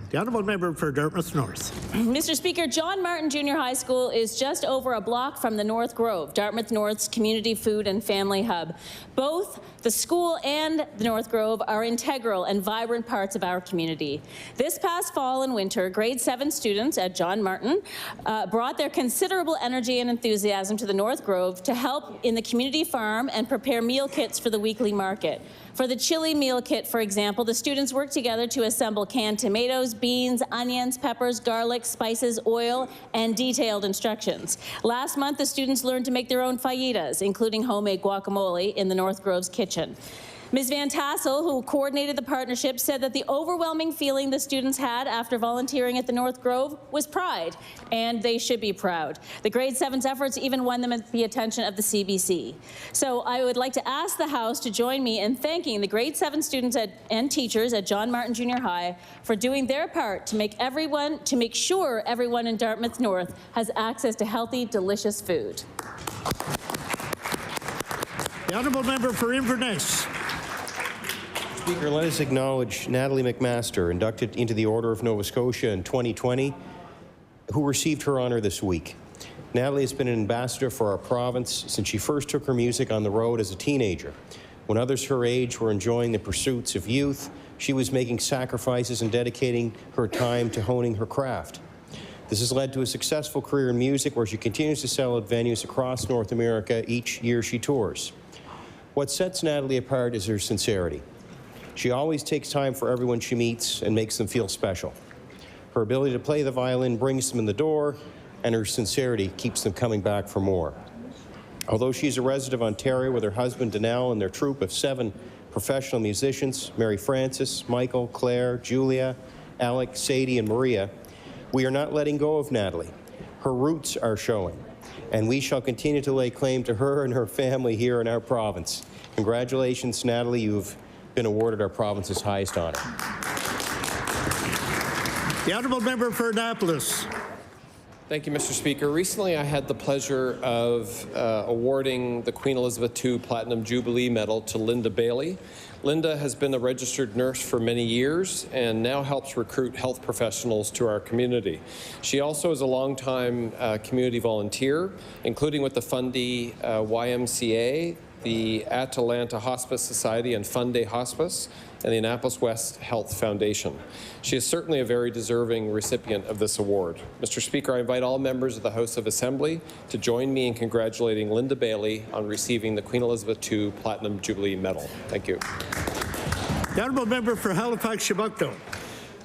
The Honourable Member for Dartmouth North. Mr. Speaker, John Martin Junior High School is just over a block from the North Grove, Dartmouth North's community food and family hub. Both the school and the North Grove are integral and vibrant parts of our community. This past fall and winter, grade 7 students at John Martin brought their considerable energy and enthusiasm to the North Grove to help in the community farm and prepare meal kits for the weekly market. For the chili meal kit, for example, the students worked together to assemble canned tomatoes, beans, onions, peppers, garlic, spices, oil, and detailed instructions. Last month, the students learned to make their own fajitas, including homemade guacamole, in the North Grove's kitchen. Ms. Van Tassel, who coordinated the partnership, said that the overwhelming feeling the students had after volunteering at the North Grove was pride, and they should be proud. The grade 7's efforts even won them the attention of the CBC. So I would like to ask the House to join me in thanking the grade 7 students and teachers at John Martin Junior High for doing their part to make sure everyone in Dartmouth North has access to healthy, delicious food. The Honourable Member for Inverness. Speaker, let us acknowledge Natalie McMaster, inducted into the Order of Nova Scotia in 2020, who received her honour this week. Natalie has been an ambassador for our province since she first took her music on the road as a teenager. When others her age were enjoying the pursuits of youth, she was making sacrifices and dedicating her time to honing her craft. This has led to a successful career in music, where she continues to sell at venues across North America each year she tours. What sets Natalie apart is her sincerity. She always takes time for everyone she meets and makes them feel special. Her ability to play the violin brings them in the door, and her sincerity keeps them coming back for more. Although she's a resident of Ontario with her husband Danelle and their troupe of 7 professional musicians, Mary Frances, Michael, Claire, Julia, Alec, Sadie, and Maria, we are not letting go of Natalie. Her roots are showing, and we shall continue to lay claim to her and her family here in our province. Congratulations, Natalie. You've been awarded our province's highest honor. The Honourable Member for Annapolis. Thank you, Mr. Speaker. Recently, I had the pleasure of awarding the Queen Elizabeth II Platinum Jubilee Medal to Linda Bailey. Linda has been a registered nurse for many years and now helps recruit health professionals to our community. She also is a longtime community volunteer, including with the Fundy YMCA, the Atalanta Hospice Society and Funday Hospice, and the Annapolis West Health Foundation. She is certainly a very deserving recipient of this award. Mr. Speaker, I invite all members of the House of Assembly to join me in congratulating Linda Bailey on receiving the Queen Elizabeth II Platinum Jubilee Medal. Thank you. The Honourable Member for Halifax-Chebucto.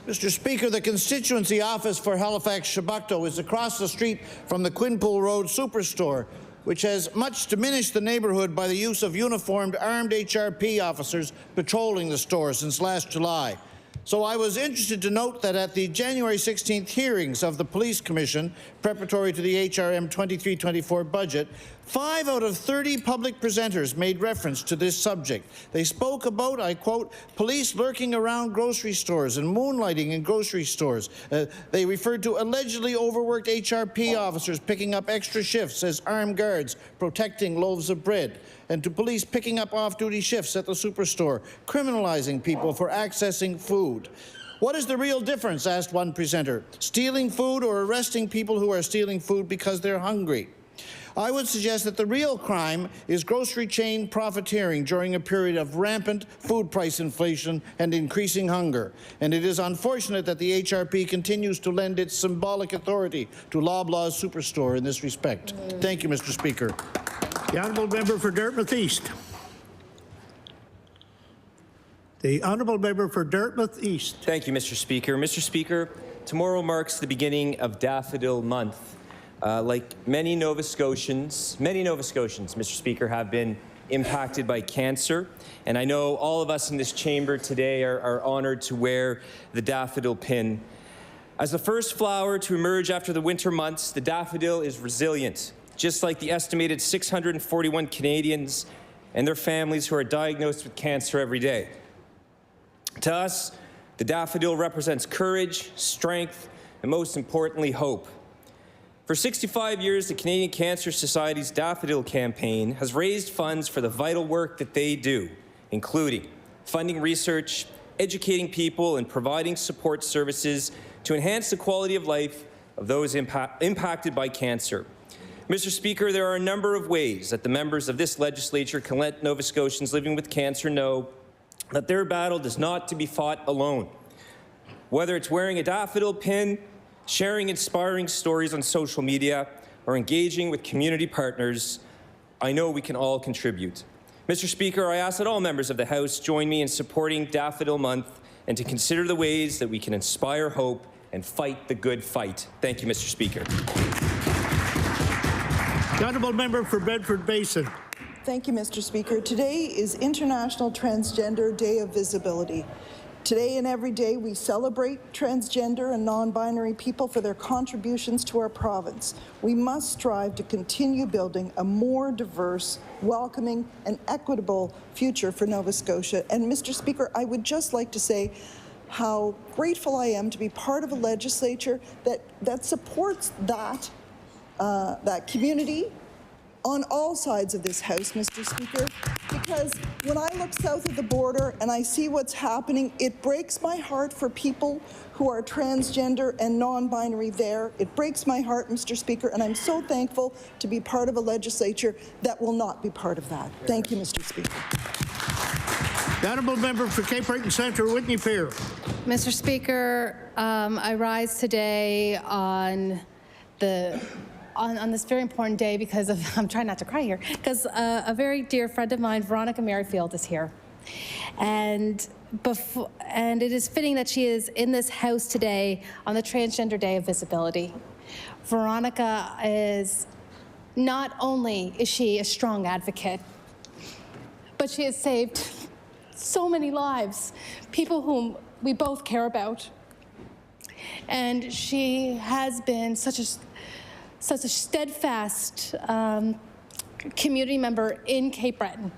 Mr. Speaker, the constituency office for Halifax-Chebucto is across the street from the Quinpool Road Superstore, which has much diminished the neighbourhood by the use of uniformed armed HRP officers patrolling the store since last July. So I was interested to note that at the January 16th hearings of the Police Commission, preparatory to the HRM 23-24 budget, 5 out of 30 public presenters made reference to this subject. They spoke about, I quote, police lurking around grocery stores and moonlighting in grocery stores. They referred to allegedly overworked HRP officers picking up extra shifts as armed guards protecting loaves of bread, and to police picking up off-duty shifts at the superstore, criminalizing people for accessing food. What is the real difference, asked one presenter, stealing food or arresting people who are stealing food because they're hungry? I would suggest that the real crime is grocery chain profiteering during a period of rampant food price inflation and increasing hunger. And it is unfortunate that the HRP continues to lend its symbolic authority to Loblaws Superstore in this respect. Thank you, Mr. Speaker. The Honourable Member for Dartmouth East. The Honourable Member for Dartmouth East. Thank you, Mr. Speaker. Mr. Speaker, tomorrow marks the beginning of Daffodil Month. Like many Nova Scotians, Mr. Speaker, have been impacted by cancer. And I know all of us in this chamber today are honored to wear the daffodil pin. As the first flower to emerge after the winter months, the daffodil is resilient, just like the estimated 641 Canadians and their families who are diagnosed with cancer every day. To us, The daffodil represents courage, strength, and most importantly, hope. For 65 years, the Canadian Cancer Society's Daffodil Campaign has raised funds for the vital work that they do, including funding research, educating people, and providing support services to enhance the quality of life of those impacted by cancer. Mr. Speaker, there are a number of ways that the members of this legislature can let Nova Scotians living with cancer know that their battle is not to be fought alone. Whether it's wearing a daffodil pin, sharing inspiring stories on social media, or engaging with community partners, I know we can all contribute. Mr. Speaker, I ask that all members of the House join me in supporting Daffodil Month and to consider the ways that we can inspire hope and fight the good fight. Thank you, Mr. Speaker. The honourable member for Bedford Basin. Thank you, Mr. Speaker. Today is International Transgender Day of Visibility. Today and every day we celebrate transgender and non-binary people for their contributions to our province. We must strive to continue building a more diverse, welcoming and equitable future for Nova Scotia. And Mr. Speaker, I would just like to say how grateful I am to be part of a legislature that supports that community on all sides of this House, Mr. Speaker, because when I look south of the border and I see what's happening, it breaks my heart for people who are transgender and non-binary there. It breaks my heart, Mr. Speaker, and I'm so thankful to be part of a legislature that will not be part of that. Thank you, Mr. Speaker. The honourable member for Cape Breton Centre, Whitney Fair. Mr. Speaker, I rise today on this very important day because of, I'm trying not to cry here, because a very dear friend of mine, Veronica Merrifield, is here. And it is fitting that she is in this House today on the Transgender Day of Visibility. Veronica is, not only is she a strong advocate, but she has saved so many lives, people whom we both care about. And she has been such a steadfast community member in Cape Breton.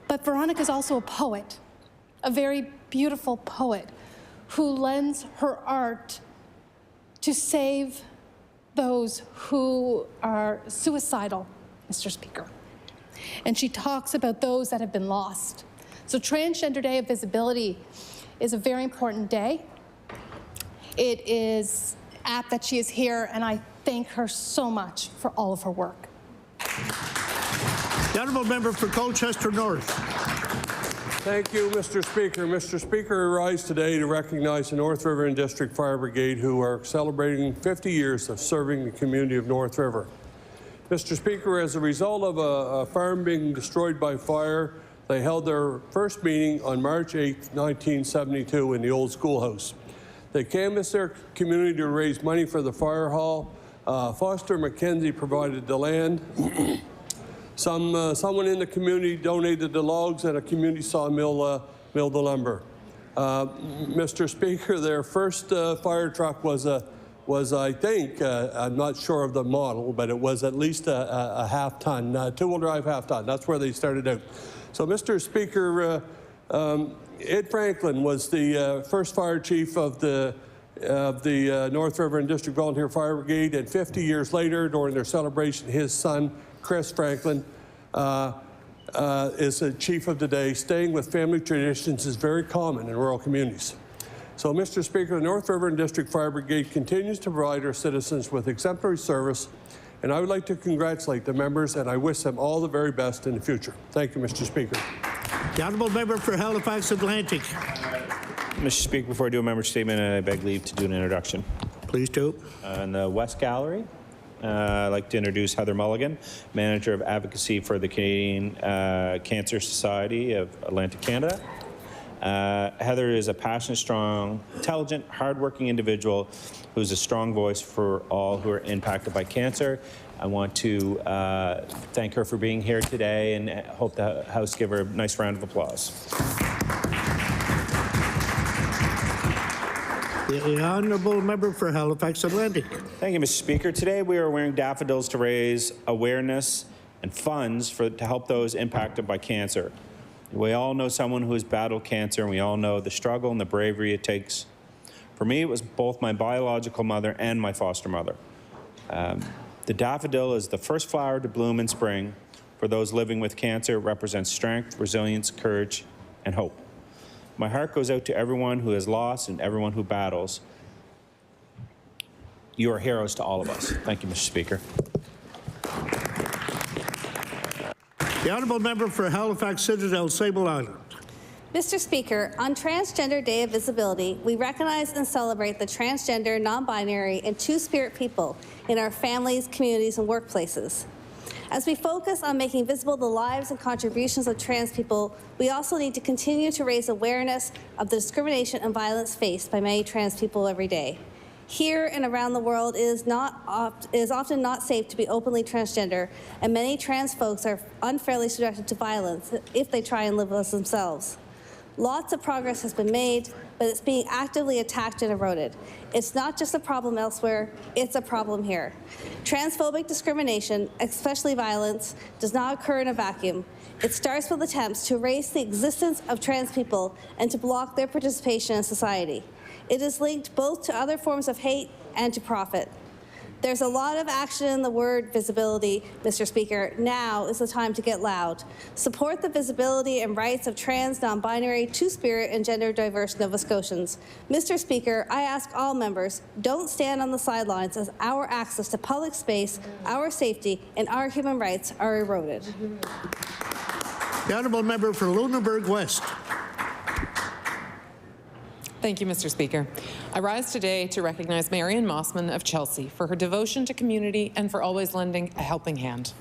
But Veronica is also a poet, a very beautiful poet who lends her art to save those who are suicidal, Mr. Speaker. And she talks about those that have been lost. So Transgender Day of Visibility is a very important day. It is apt that she is here, and I thank her so much for all of her work. The honourable member for Colchester North. Thank you, Mr. Speaker. Mr. Speaker, I rise today to recognize the North River and District Fire Brigade, who are celebrating 50 years of serving the community of North River. Mr. Speaker, as a result of a farm being destroyed by fire, they held their first meeting on March 8, 1972 in the old schoolhouse. They canvassed their community to raise money for the fire hall. Foster McKenzie provided the land. Someone in the community donated the logs, and a community sawmill milled the lumber. Mr. Speaker, their first fire truck was I think, I'm not sure of the model, but it was at least a half-ton, two-wheel drive half-ton. That's where they started out. So, Mr. Speaker, Ed Franklin was the first fire chief of the North River and District Volunteer Fire Brigade, and 50 years later, during their celebration, his son, Chris Franklin, is the chief of the day. Staying with family traditions is very common in rural communities. So, Mr. Speaker, the North River and District Fire Brigade continues to provide our citizens with exemplary service, and I would like to congratulate the members, and I wish them all the very best in the future. Thank you, Mr. Speaker. The honourable member for Halifax Atlantic. Mr. Speaker, before I do a member statement, I beg leave to do an introduction. Please do. In the West Gallery, I'd like to introduce Heather Mulligan, Manager of Advocacy for the Canadian Cancer Society of Atlantic Canada. Heather is a passionate, strong, intelligent, hardworking individual who's a strong voice for all who are impacted by cancer. I want to thank her for being here today, and hope the House give her a nice round of applause. The honourable member for Halifax Atlantic. Thank you, Mr. Speaker. Today we are wearing daffodils to raise awareness and funds to help those impacted by cancer. We all know someone who has battled cancer, and we all know the struggle and the bravery it takes. For me, it was both my biological mother and my foster mother. The daffodil is the first flower to bloom in spring. For those living with cancer, it represents strength, resilience, courage, and hope. My heart goes out to everyone who has lost and everyone who battles. You are heroes to all of us. Thank you, Mr. Speaker. The honourable member for Halifax Citadel, Sable Island. Mr. Speaker, on Transgender Day of Visibility, we recognize and celebrate the transgender, non-binary, and two-spirit people in our families, communities, and workplaces. As we focus on making visible the lives and contributions of trans people, we also need to continue to raise awareness of the discrimination and violence faced by many trans people every day. Here and around the world, it is often not safe to be openly transgender, and many trans folks are unfairly subjected to violence if they try and live as themselves. Lots of progress has been made, but it's being actively attacked and eroded. It's not just a problem elsewhere, it's a problem here. Transphobic discrimination, especially violence, does not occur in a vacuum. It starts with attempts to erase the existence of trans people and to block their participation in society. It is linked both to other forms of hate and to profit. There's a lot of action in the word visibility, Mr. Speaker. Now is the time to get loud. Support the visibility and rights of trans, non-binary, two-spirit, and gender-diverse Nova Scotians. Mr. Speaker, I ask all members, don't stand on the sidelines as our access to public space, our safety, and our human rights are eroded. The honourable member for Lunenburg West. Thank you, Mr. Speaker. I rise today to recognize Marion Mossman of Chelsea for her devotion to community and for always lending a helping hand.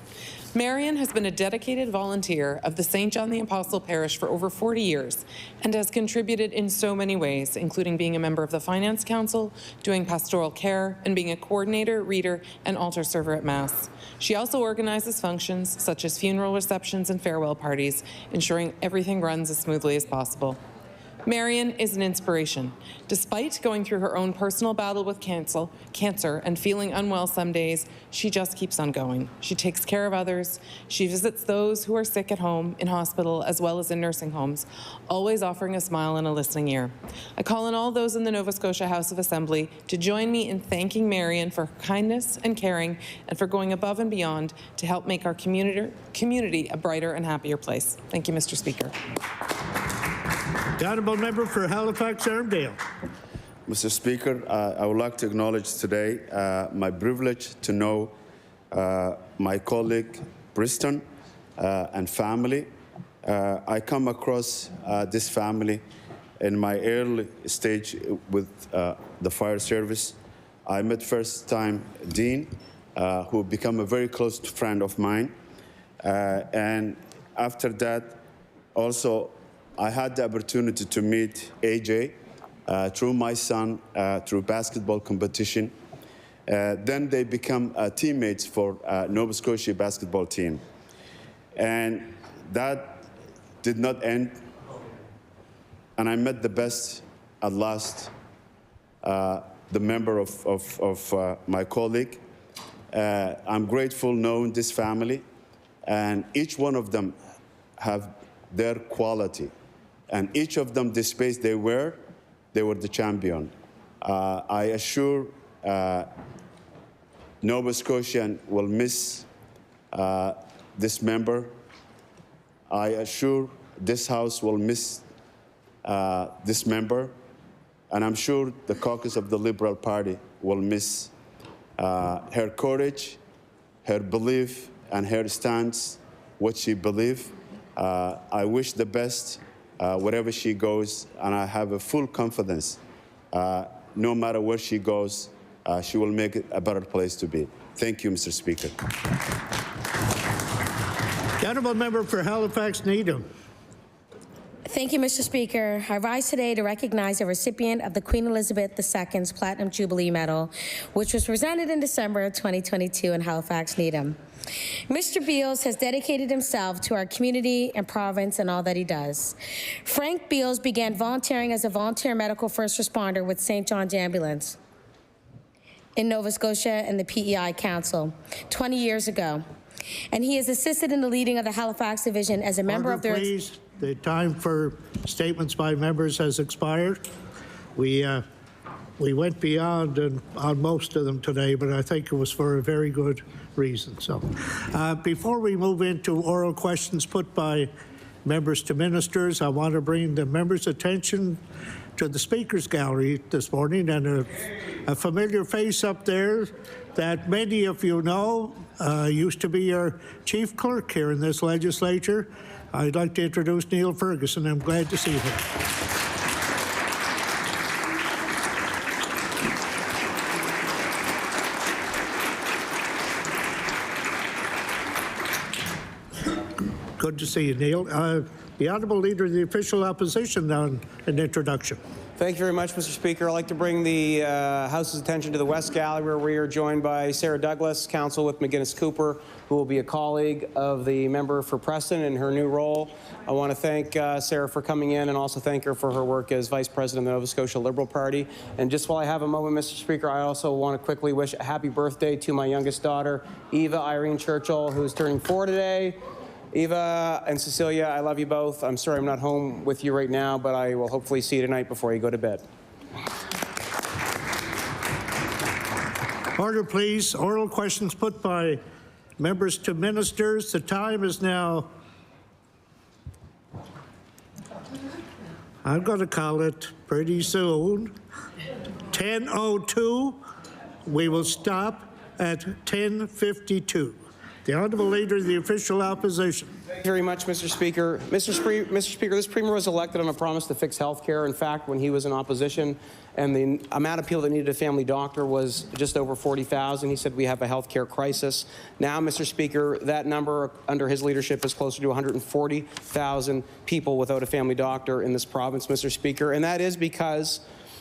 Marion has been a dedicated volunteer of the St. John the Apostle Parish for over 40 years and has contributed in so many ways, including being a member of the Finance Council, doing pastoral care, and being a coordinator, reader, and altar server at Mass. She also organizes functions such as funeral receptions and farewell parties, ensuring everything runs as smoothly as possible. Marion is an inspiration. Despite going through her own personal battle with cancer and feeling unwell some days, she just keeps on going. She takes care of others. She visits those who are sick at home, in hospital, as well as in nursing homes, always offering a smile and a listening ear. I call on all those in the Nova Scotia House of Assembly to join me in thanking Marion for her kindness and caring and for going above and beyond to help make our community a brighter and happier place. Thank you, Mr. Speaker. The honourable member for Halifax Armdale. Mr. Speaker, I would like to acknowledge today my privilege to know my colleague Preston and family. I come across this family in my early stage with the fire service. I met first time Dean, who became a very close friend of mine. And after that, also, I had the opportunity to meet AJ through my son, through basketball competition. Then they become teammates for Nova Scotia basketball team. And that did not end. And I met the best at last, the member of my colleague. I'm grateful knowing this family. And each one of them have their quality. And each of them, the space they were the champion. I assure Nova Scotian will miss this member. I assure this House will miss this member. And I'm sure the caucus of the Liberal Party will miss her courage, her belief, and her stance, what she believes. I wish the best wherever she goes, and I have a full confidence no matter where she goes, she will make it a better place to be. Thank you, Mr. Speaker. The honourable member for Halifax Needham. Thank you, Mr. Speaker. I rise today to recognize a recipient of the Queen Elizabeth II's Platinum Jubilee Medal, which was presented in December of 2022 in Halifax Needham. Mr. Beals has dedicated himself to our community and province and all that he does. Frank Beals began volunteering as a volunteer medical first responder with St. John's Ambulance in Nova Scotia and the PEI Council 20 years ago. and he has assisted in the leading of the Halifax Division as a member of their... Please, the time for statements by members has expired. We went beyond on most of them today, but I think it was for a very good reason. So before we move into oral questions put by members to ministers, I want to bring the members' attention to the Speaker's Gallery this morning, and a familiar face up there that many of you know used to be our chief clerk here in this legislature. I'd like to introduce Neil Ferguson. I'm glad to see him. Good to see you, Neil. The Honourable Leader of the Official Opposition on an introduction. Thank you very much, Mr. Speaker. I'd like to bring the House's attention to the West Gallery, where we are joined by Sarah Douglas, counsel with McGuinness Cooper, who will be a colleague of the member for Preston in her new role. I want to thank Sarah for coming in and also thank her for her work as Vice President of the Nova Scotia Liberal Party. And just while I have a moment, Mr. Speaker, I also want to quickly wish a happy birthday to my youngest daughter, Eva Irene Churchill, who is turning 4 today. Eva and Cecilia, I love you both. I'm sorry I'm not home with you right now, but I will hopefully see you tonight before you go to bed. Order, please. Oral questions put by members to ministers. The time is now, I'm going to call it pretty soon, 10:02. We will stop at 10:52. The Honourable Leader of the Official Opposition. Thank you very much, Mr. Speaker. Mr. Speaker, this Premier was elected on a promise to fix health care. In fact, when he was in opposition and the amount of people that needed a family doctor was just over 40,000, he said we have a health care crisis. Now, Mr. Speaker, that number under his leadership is closer to 140,000 people without a family doctor in this province, Mr. Speaker, and that is because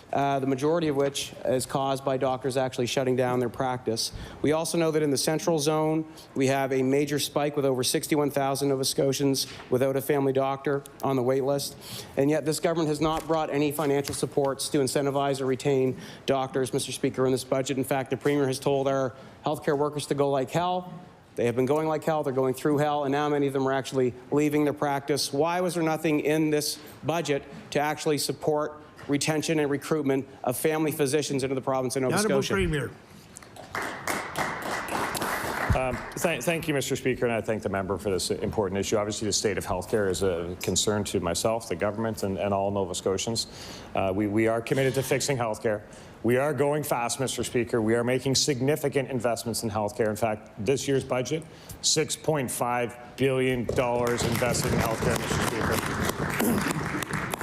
the majority of which is caused by doctors actually shutting down their practice. We also know that in the Central Zone, we have a major spike with over 61,000 Nova Scotians without a family doctor on the wait list. And yet this government has not brought any financial supports to incentivize or retain doctors, Mr. Speaker, in this budget. In fact, the Premier has told our healthcare workers to go like hell. They have been going like hell, they're going through hell, and now many of them are actually leaving their practice. Why was there nothing in this budget to actually support retention and recruitment of family physicians into the province of Nova Scotia? Premier. Thank you, Mr. Speaker, and I thank the member for this important issue. Obviously, the state of healthcare is a concern to myself, the government, and all Nova Scotians. We are committed to fixing healthcare. We are going fast, Mr. Speaker. We are making significant investments in healthcare. In fact, this year's budget, $6.5 billion invested in healthcare, Mr. Speaker.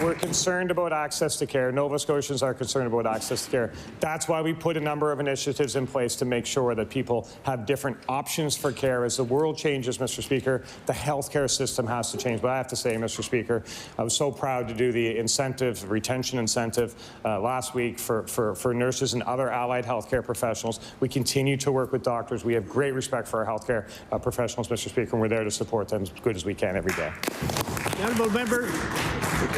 We're concerned about access to care. Nova Scotians are concerned about access to care. That's why we put a number of initiatives in place to make sure that people have different options for care. As the world changes, Mr. Speaker, the healthcare system has to change. But I have to say, Mr. Speaker, I was so proud to do the incentive, retention incentive last week for nurses and other allied healthcare professionals. We continue to work with doctors. We have great respect for our healthcare professionals, Mr. Speaker, and we're there to support them as good as we can every day. The honourable member,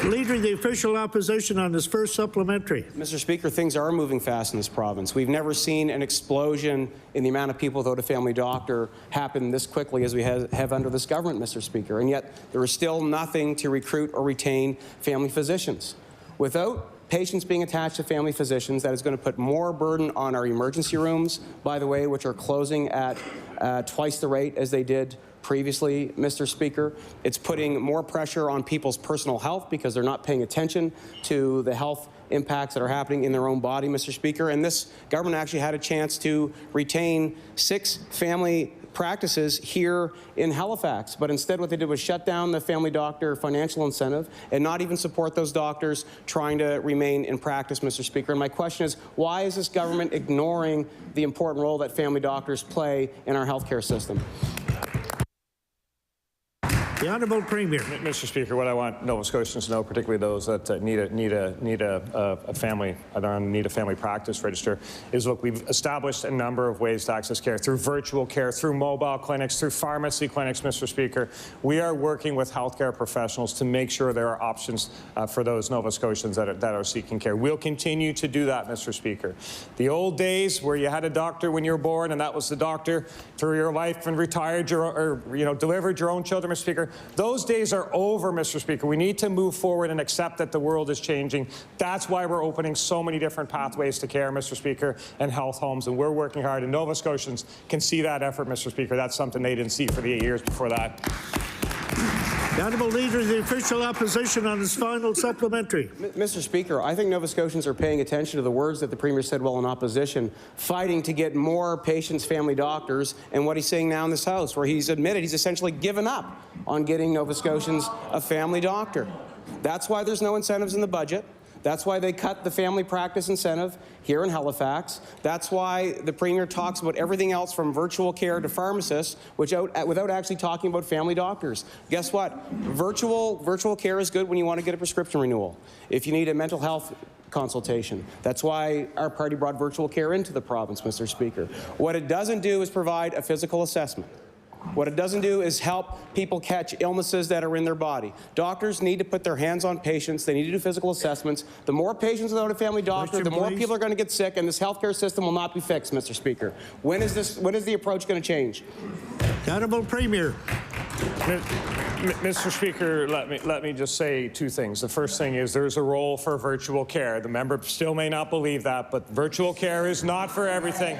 Leader of the Official Opposition on his first supplementary. Mr. Speaker, things are moving fast in this province. We've never seen an explosion in the amount of people without a family doctor happen this quickly as we have under this government, Mr. Speaker, and yet there is still nothing to recruit or retain family physicians. Without patients being attached to family physicians, that is going to put more burden on our emergency rooms, by the way, which are closing at twice the rate as they did previously, Mr. Speaker. It's putting more pressure on people's personal health because they're not paying attention to the health impacts that are happening in their own body, Mr. Speaker. And this government actually had a chance to retain 6 family practices here in Halifax. But instead what they did was shut down the family doctor financial incentive and not even support those doctors trying to remain in practice, Mr. Speaker. And my question is, why is this government ignoring the important role that family doctors play in our healthcare system? The Honourable Premier. Mr. Speaker, what I want Nova Scotians to know, particularly those that need a family practice register, is look, we've established a number of ways to access care through virtual care, through mobile clinics, through pharmacy clinics, Mr. Speaker. We are working with healthcare professionals to make sure there are options for those Nova Scotians that are seeking care. We'll continue to do that, Mr. Speaker. The old days where you had a doctor when you were born and that was the doctor through your life and retired or delivered your own children, Mr. Speaker, those days are over, Mr. Speaker. We need to move forward and accept that the world is changing. That's why we're opening so many different pathways to care, Mr. Speaker, and health homes, and we're working hard, and Nova Scotians can see that effort, Mr. Speaker. That's something they didn't see for the 8 years before that. The Honourable Leader of the Official Opposition on his final supplementary. Mr. Speaker, I think Nova Scotians are paying attention to the words that the Premier said while in opposition, fighting to get more patients, family doctors, and what he's saying now in this House, where he's admitted he's essentially given up on getting Nova Scotians a family doctor. That's why there's no incentives in the budget. That's why they cut the family practice incentive here in Halifax. That's why the Premier talks about everything else from virtual care to pharmacists without actually talking about family doctors. Guess what? Virtual care is good when you want to get a prescription renewal. If you need a mental health consultation. That's why our party brought virtual care into the province, Mr. Speaker. What it doesn't do is provide a physical assessment. What it doesn't do is help people catch illnesses that are in their body. Doctors need to put their hands on patients. They need to do physical assessments. The more patients without a family doctor, the more people are going to get sick, and this healthcare system will not be fixed, Mr. Speaker. When is the approach going to change? The Honourable Premier. Mr. Speaker, let me just say two things. The first thing is there's a role for virtual care. The member still may not believe that, but virtual care is not for everything.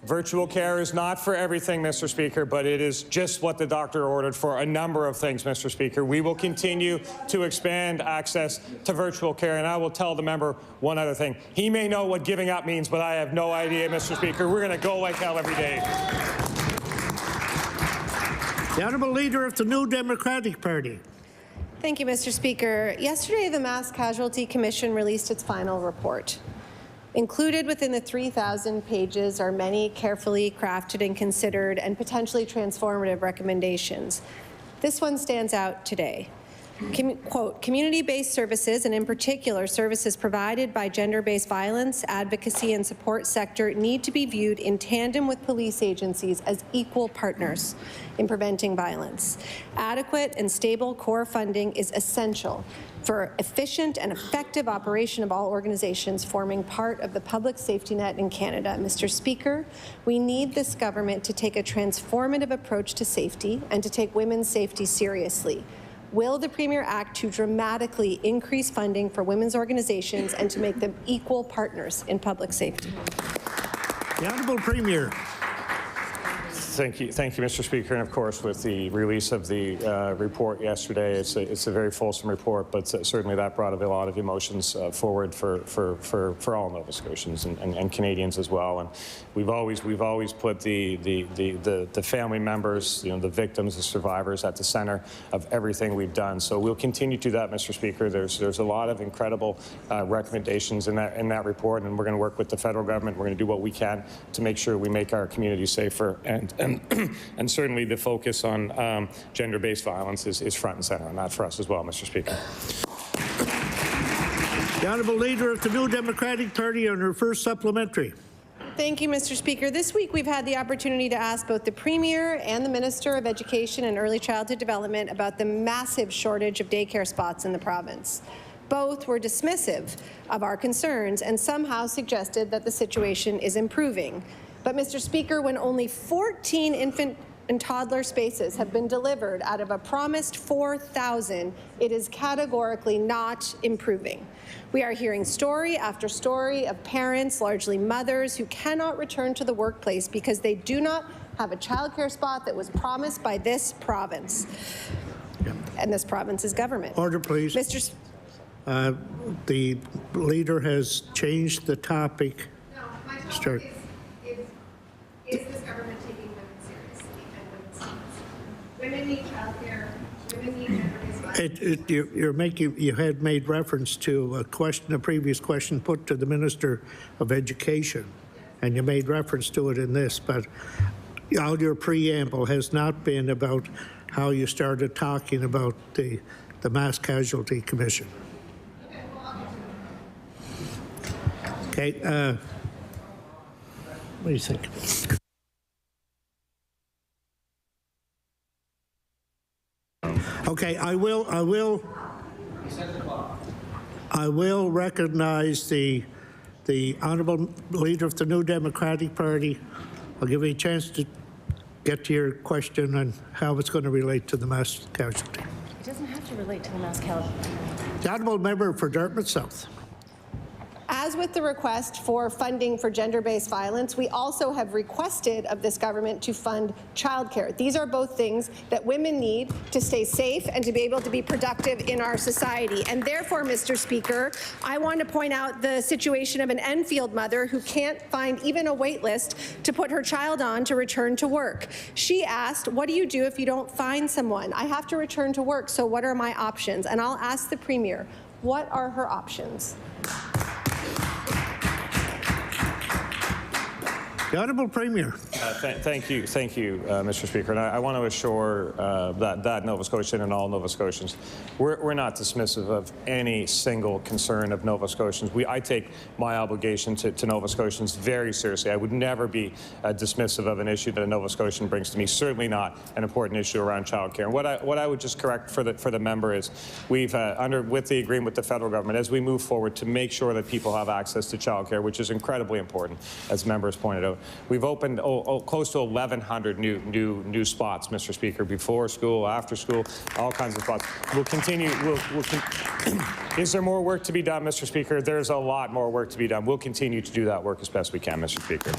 Virtual care is not for everything, Mr. Speaker, but it is just what the doctor ordered for a number of things, Mr. Speaker. We will continue to expand access to virtual care, and I will tell the member one other thing. He may know what giving up means, but I have no idea, Mr. Speaker. We're going to go like hell every day. The Honourable Leader of the New Democratic Party. Thank you, Mr. Speaker. Yesterday, the Mass Casualty Commission released its final report. Included within the 3,000 pages are many carefully crafted and considered and potentially transformative recommendations. This one stands out today. Quote, community-based services, and in particular services provided by gender-based violence, advocacy, and support sector need to be viewed in tandem with police agencies as equal partners in preventing violence. Adequate and stable core funding is essential for efficient and effective operation of all organizations forming part of the public safety net in Canada. Mr. Speaker, we need this government to take a transformative approach to safety and to take women's safety seriously. Will the Premier act to dramatically increase funding for women's organizations and to make them equal partners in public safety? The Honourable Premier. Thank you, Mr. Speaker. And of course, with the release of the report yesterday, it's a very fulsome report, but certainly that brought a lot of emotions forward for all Nova Scotians and Canadians as well. And we've always put the family members, the victims, the survivors at the center of everything we've done. So we'll continue to do that, Mr. Speaker. There's a lot of incredible recommendations in that report, and we're going to work with the federal government. We're going to do what we can to make sure we make our communities safer, and certainly the focus on gender-based violence is front and center on that for us as well, Mr. Speaker. The Honourable Leader of the New Democratic Party on her first supplementary. Thank you, Mr. Speaker. This week we've had the opportunity to ask both the Premier and the Minister of Education and Early Childhood Development about the massive shortage of daycare spots in the province. Both were dismissive of our concerns and somehow suggested that the situation is improving. But, Mr. Speaker, when only 14 infant and toddler spaces have been delivered out of a promised 4,000, it is categorically not improving. We are hearing story after story of parents, largely mothers, who cannot return to the workplace because they do not have a childcare spot that was promised by this province. And this province's government. Order, please. The Leader has changed the topic. No, my topic is this government taking women seriously and women's needs? Women need childcare. Women need gender-based violence. You had made reference to a previous question put to the Minister of Education, and you made reference to it in this, but all your preamble has not been about how you started talking about the Mass Casualty Commission. Okay, what do you think? Okay, I will recognize the honourable leader of the New Democratic Party. I'll give you a chance to get to your question and how it's going to relate to the mass casualty. It doesn't have to relate to the mass casualty. The honourable member for Dartmouth South. As with the request for funding for gender-based violence, we also have requested of this government to fund childcare. These are both things that women need to stay safe and to be able to be productive in our society. And therefore, Mr. Speaker, I want to point out the situation of an Enfield mother who can't find even a wait list to put her child on to return to work. She asked, what do you do if you don't find someone? I have to return to work, so what are my options? And I'll ask the Premier, what are her options? The Honourable Premier. Thank you, Mr. Speaker. And I want to assure that Nova Scotian and all Nova Scotians, we're not dismissive of any single concern of Nova Scotians. I take my obligation to Nova Scotians very seriously. I would never be dismissive of an issue that a Nova Scotian brings to me. Certainly not an important issue around childcare. And what I would just correct for the member is we've with the agreement with the federal government as we move forward to make sure that people have access to childcare, which is incredibly important, as members pointed out. We've opened close to 1,100 new spots, Mr. Speaker, before school, after school, all kinds of spots. We'll continue. Is there more work to be done, Mr. Speaker? There's a lot more work to be done. We'll continue to do that work as best we can, Mr. Speaker.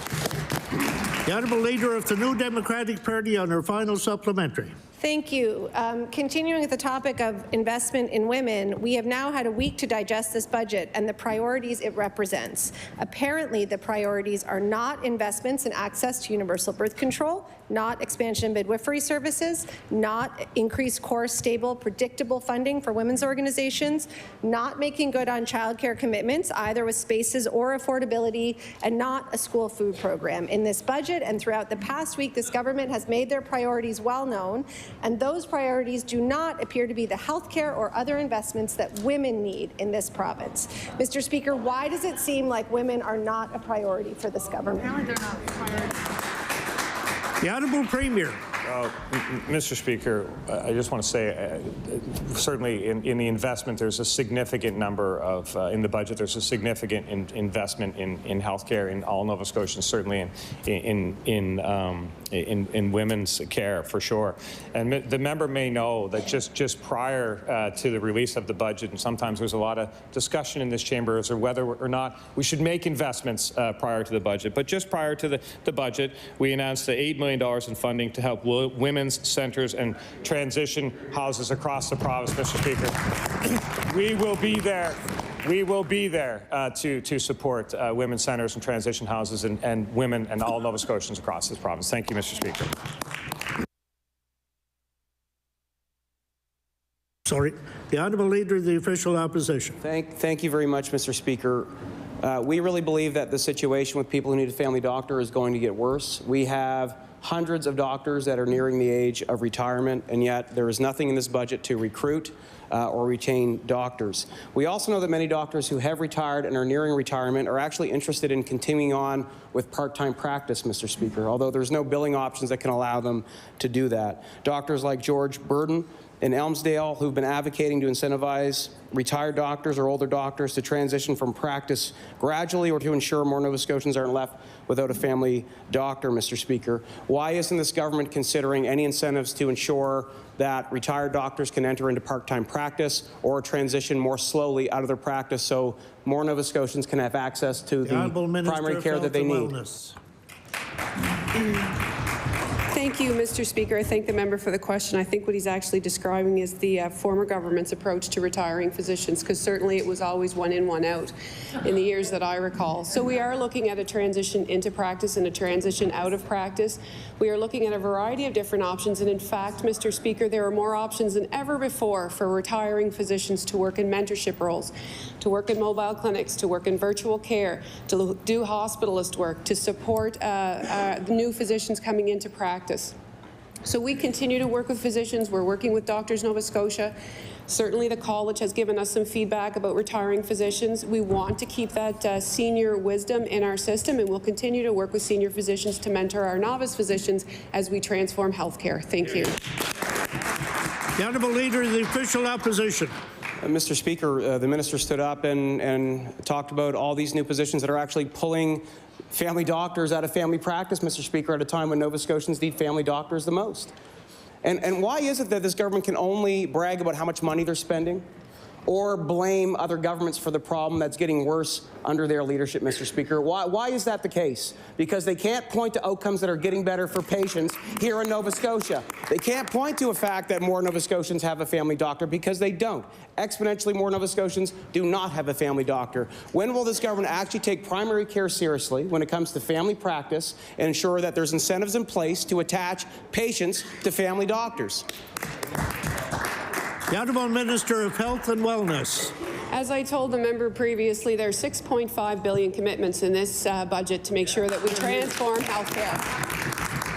The Honourable Leader of the New Democratic Party on her final supplementary. Thank you. Continuing with the topic of investment in women, we have now had a week to digest this budget and the priorities it represents. Apparently, the priorities are not investments in access to universal birth control, not expansion of midwifery services, not increased core, stable, predictable funding for women's organizations, not making good on childcare commitments, either with spaces or affordability, and not a school food program. In this budget and throughout the past week, this government has made their priorities well known, and those priorities do not appear to be the healthcare or other investments that women need in this province. Mr. Speaker, why does it seem like women are not a priority for this government? The Honourable Premier. Mr. Speaker, I just want to say, certainly in the investment, there's a significant number of, in the budget, there's a significant investment in healthcare in all Nova Scotians, certainly in women's care, for sure. And the member may know that just prior to the release of the budget, and sometimes there's a lot of discussion in this chamber as to whether or not we should make investments prior to the budget. But just prior to the budget, we announced $8 million in funding to help women's centres and transition houses across the province, Mr. Speaker. We will be there. We will be there to support women's centres and transition houses and women and all Nova Scotians across this province. Thank you, Mr. Speaker. Sorry. The Honourable Leader of the Official Opposition. Thank you very much, Mr. Speaker. We really believe that the situation with people who need a family doctor is going to get worse. We have hundreds of doctors that are nearing the age of retirement, and yet there is nothing in this budget to recruit or retain doctors. We also know that many doctors who have retired and are nearing retirement are actually interested in continuing on with part-time practice, Mr. Speaker, although there's no billing options that can allow them to do that. Doctors like George Burden in Elmsdale, who've been advocating to incentivize retired doctors or older doctors to transition from practice gradually or to ensure more Nova Scotians aren't left without a family doctor, Mr. Speaker. Why isn't this government considering any incentives to ensure that retired doctors can enter into part-time practice or transition more slowly out of their practice so more Nova Scotians can have access to the primary care that they need? Thank you, Mr. Speaker. I thank the member for the question. I think what he's actually describing is the former government's approach to retiring physicians, because certainly it was always one in, one out in the years that I recall. So we are looking at a transition into practice and a transition out of practice. We are looking at a variety of different options, and in fact, Mr. Speaker, there are more options than ever before for retiring physicians to work in mentorship roles, to work in mobile clinics, to work in virtual care, to do hospitalist work, to support new physicians coming into practice. So we continue to work with physicians. We're working with Doctors Nova Scotia. Certainly the college has given us some feedback about retiring physicians. We want to keep that senior wisdom in our system, and we'll continue to work with senior physicians to mentor our novice physicians as we transform healthcare. Thank you. The Honourable Leader of the Official Opposition. Mr. Speaker, the minister stood up and talked about all these new positions that are actually pulling family doctors out of family practice, Mr. Speaker, at a time when Nova Scotians need family doctors the most. And why is it that this government can only brag about how much money they're spending or blame other governments for the problem that's getting worse under their leadership, Mr. Speaker? Why is that the case? Because they can't point to outcomes that are getting better for patients here in Nova Scotia. They can't point to a fact that more Nova Scotians have a family doctor, because they don't. Exponentially more Nova Scotians do not have a family doctor. When will this government actually take primary care seriously when it comes to family practice and ensure that there's incentives in place to attach patients to family doctors? The Honourable Minister of Health and Wellness. As I told the member previously, there are $6.5 billion commitments in this budget to make sure that we transform healthcare.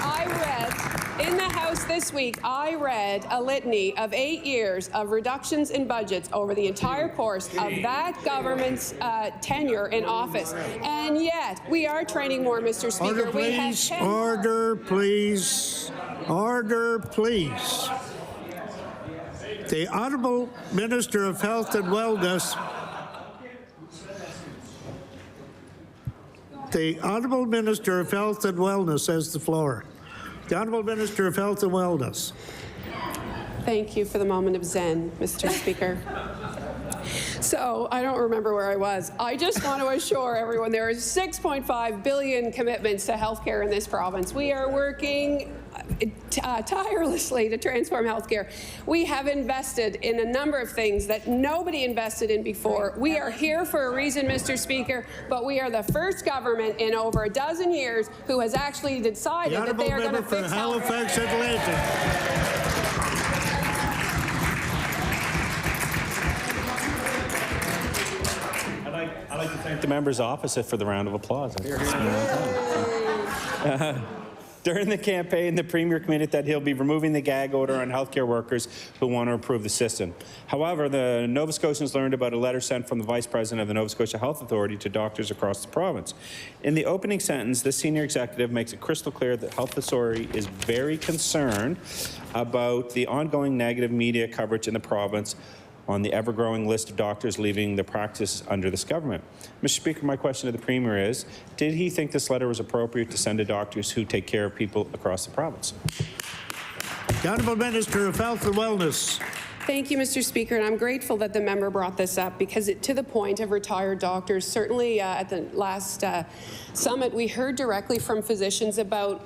I read in the House this week, I read a litany of 8 years of reductions in budgets over the entire course of that government's tenure in office. And yet, we are training more, Mr. Speaker. Order, please. Order, please. Order, please. The Honourable Minister of Health and Wellness. The Honourable Minister of Health and Wellness has the floor. The Honourable Minister of Health and Wellness. Thank you for the moment of Zen, Mr. Speaker. So I don't remember where I was. I just want to assure everyone there is $6.5 billion commitments to healthcare in this province. We are working tirelessly to transform healthcare. We have invested in a number of things that nobody invested in before. We are here for a reason, Mr. Speaker, but we are the first government in over a dozen years who has actually decided that they are going to fix Halifax Atlantic. I'd like to thank the member's opposite for the round of applause. During the campaign, the Premier committed that he'll be removing the gag order on healthcare workers who want to improve the system. However, the Nova Scotians learned about a letter sent from the Vice President of the Nova Scotia Health Authority to doctors across the province. In the opening sentence, this senior executive makes it crystal clear that Health Authority is very concerned about the ongoing negative media coverage in the province on the ever-growing list of doctors leaving the practice under this government. Mr. Speaker, my question to the Premier is, did he think this letter was appropriate to send to doctors who take care of people across the province? The Honourable Minister of Health and Wellness. Thank you, Mr. Speaker, and I'm grateful that the member brought this up, because to the point of retired doctors, certainly at the last summit, we heard directly from physicians about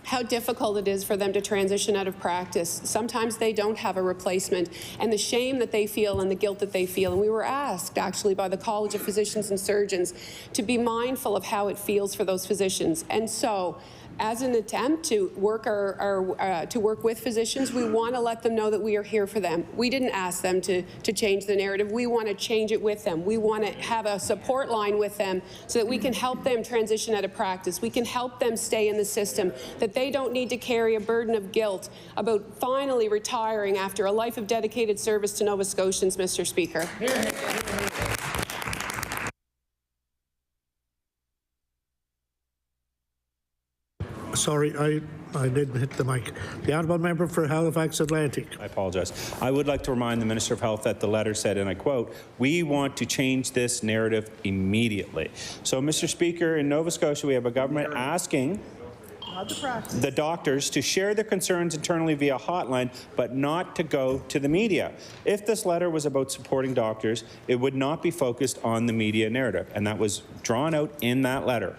how difficult it is for them to transition out of practice. Sometimes they don't have a replacement, and the shame that they feel and the guilt that they feel. And we were asked, actually, by the College of Physicians and Surgeons to be mindful of how it feels for those physicians. And so, as an attempt to work work with physicians, we want to let them know that we are here for them. We didn't ask them to change the narrative. We want to change it with them. We want to have a support line with them so that we can help them transition out of practice. We can help them stay in the system, that they don't need to carry a burden of guilt about finally retiring after a life of dedicated service to Nova Scotians, Mr. Speaker. Sorry, I didn't hit the mic. The Honourable Member for Halifax Atlantic. I apologize. I would like to remind the Minister of Health that the letter said, and I quote, "We want to change this narrative immediately." So, Mr. Speaker, in Nova Scotia, we have a government asking the doctors to share their concerns internally via hotline, but not to go to the media. If this letter was about supporting doctors, it would not be focused on the media narrative, and that was drawn out in that letter.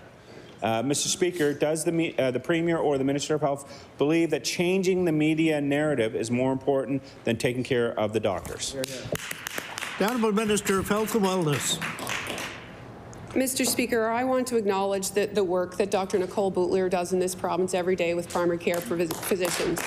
Mr. Speaker, does the Premier or the Minister of Health believe that changing the media narrative is more important than taking care of the doctors? The Honourable Minister of Health and Wellness. Mr. Speaker, I want to acknowledge the work that Dr. Nicole Boutlier does in this province every day with primary care physicians.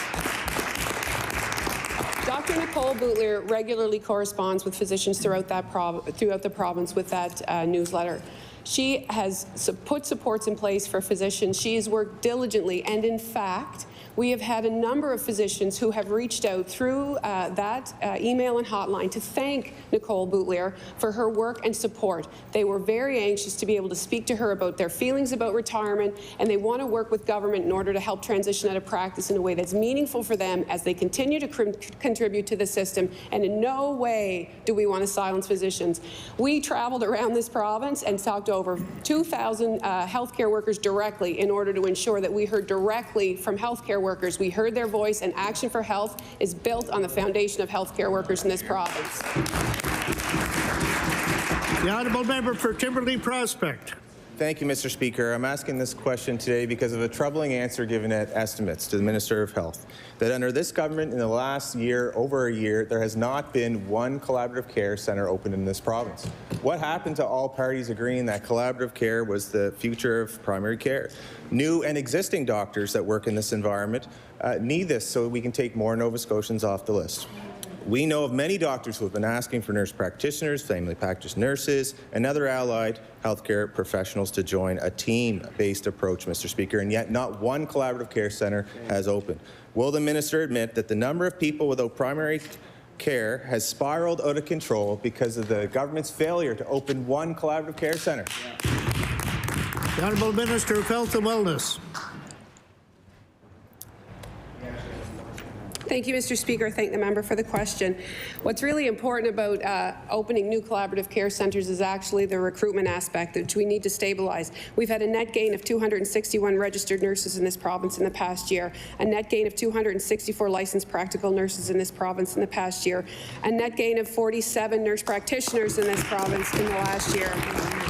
Dr. Nicole Boutlier regularly corresponds with physicians throughout the province with that newsletter. She has put supports in place for physicians. She has worked diligently, and in fact, We have had a number of physicians who have reached out through that email and hotline to thank Nicole Boutlier for her work and support. They were very anxious to be able to speak to her about their feelings about retirement, and they want to work with government in order to help transition out of practice in a way that's meaningful for them as they continue to contribute to the system. And in no way do we want to silence physicians. We traveled around this province and talked to over 2,000 healthcare workers directly in order to ensure that we heard directly from healthcare workers. We heard their voice, and Action for Health is built on the foundation of healthcare workers in this province. The honourable member for Timberley Prospect. Thank you, Mr. Speaker. I'm asking this question today because of a troubling answer given at estimates to the Minister of Health, that under this government in the last year, over a year, there has not been one collaborative care centre open in this province. What happened to all parties agreeing that collaborative care was the future of primary care? New and existing doctors that work in this environment need this so we can take more Nova Scotians off the list. We know of many doctors who have been asking for nurse practitioners, family practice nurses, and other allied healthcare professionals to join a team-based approach, Mr. Speaker, and yet not one collaborative care centre has opened. Will the minister admit that the number of people without primary care has spiraled out of control because of the government's failure to open one collaborative care centre? The Honourable Minister of Health and Wellness. Thank you, Mr. Speaker. I thank the member for the question. What's really important about opening new collaborative care centres is actually the recruitment aspect, which we need to stabilize. We've had a net gain of 261 registered nurses in this province in the past year, a net gain of 264 licensed practical nurses in this province in the past year, a net gain of 47 nurse practitioners in this province in the last year.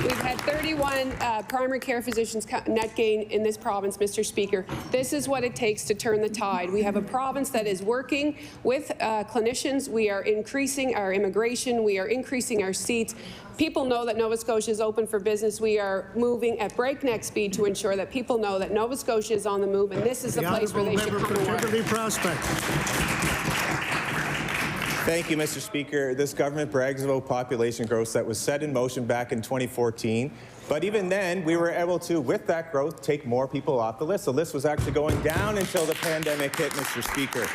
We've had 31 primary care physicians net gain in this province, Mr. Speaker. This is what it takes to turn the tide. We have a province that is working with clinicians. We are increasing our immigration. We are increasing our seats. People know that Nova Scotia is open for business. We are moving at breakneck speed to ensure that people know that Nova Scotia is on the move, and this is the place where they should come to work. Thank you, Mr. Speaker. This government brags about population growth that was set in motion back in 2014. But even then, we were able to, with that growth, take more people off the list. The list was actually going down until the pandemic hit, Mr. Speaker.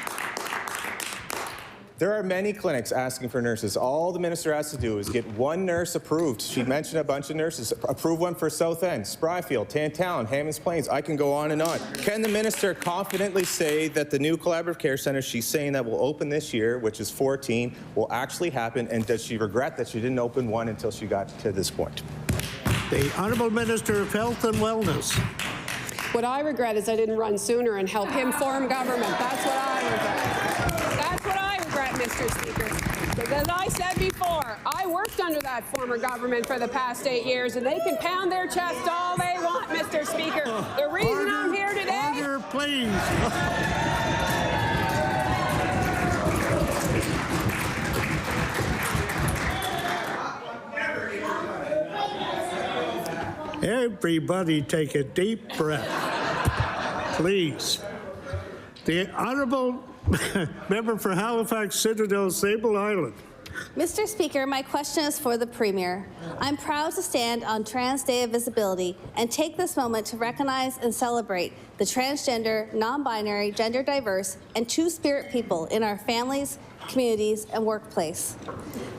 There are many clinics asking for nurses. All the minister has to do is get one nurse approved. She mentioned a bunch of nurses. Approve one for South End, Spryfield, Tantallon, Hammonds Plains. I can go on and on. Can the minister confidently say that the new collaborative care centers she's saying that will open this year, which is 14, will actually happen? And does she regret that she didn't open one until she got to this point? The Honourable Minister of Health and Wellness. What I regret is I didn't run sooner and help him form government. That's what I regret. That's what I regret, Mr. Speaker. Because I said before, I worked under that former government for the past 8 years, and they can pound their chest all they want, Mr. Speaker. The reason I'm here today... Order, please. Everybody take a deep breath, please. The Honourable Member for Halifax Citadel Sable Island. Mr. Speaker, my question is for the Premier. I'm proud to stand on Trans Day of Visibility and take this moment to recognize and celebrate the transgender, non-binary, gender diverse, and two-spirit people in our families, communities, and workplace.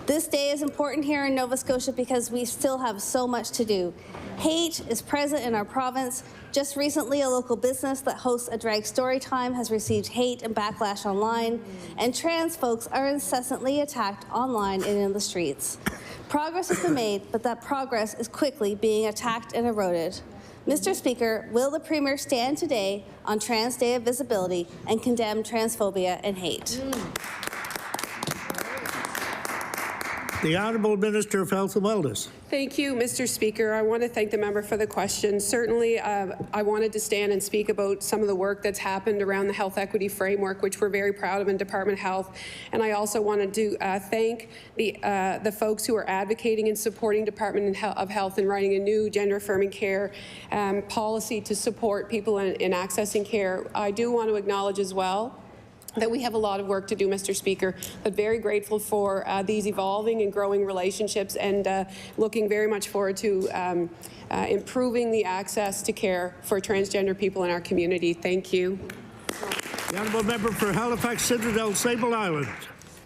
This day is important here in Nova Scotia because we still have so much to do. Hate is present in our province. Just recently, a local business that hosts a drag story time has received hate and backlash online, and trans folks are incessantly attacked online and in the streets. Progress has been made, but that progress is quickly being attacked and eroded. Mr. Speaker, will the Premier stand today on Trans Day of Visibility and condemn transphobia and hate? The Honourable Minister of Health and Wellness. Thank you, Mr. Speaker. I want to thank the member for the question. Certainly, I wanted to stand and speak about some of the work that's happened around the health equity framework, which we're very proud of in Department of Health. And I also wanted to thank the folks who are advocating and supporting Department of Health in writing a new gender-affirming care policy to support people in accessing care. I do want to acknowledge as well that we have a lot of work to do, Mr. Speaker, but very grateful for these evolving and growing relationships, and looking very much forward to improving the access to care for transgender people in our community. Thank you. The honourable member for Halifax Citadel Sable Island.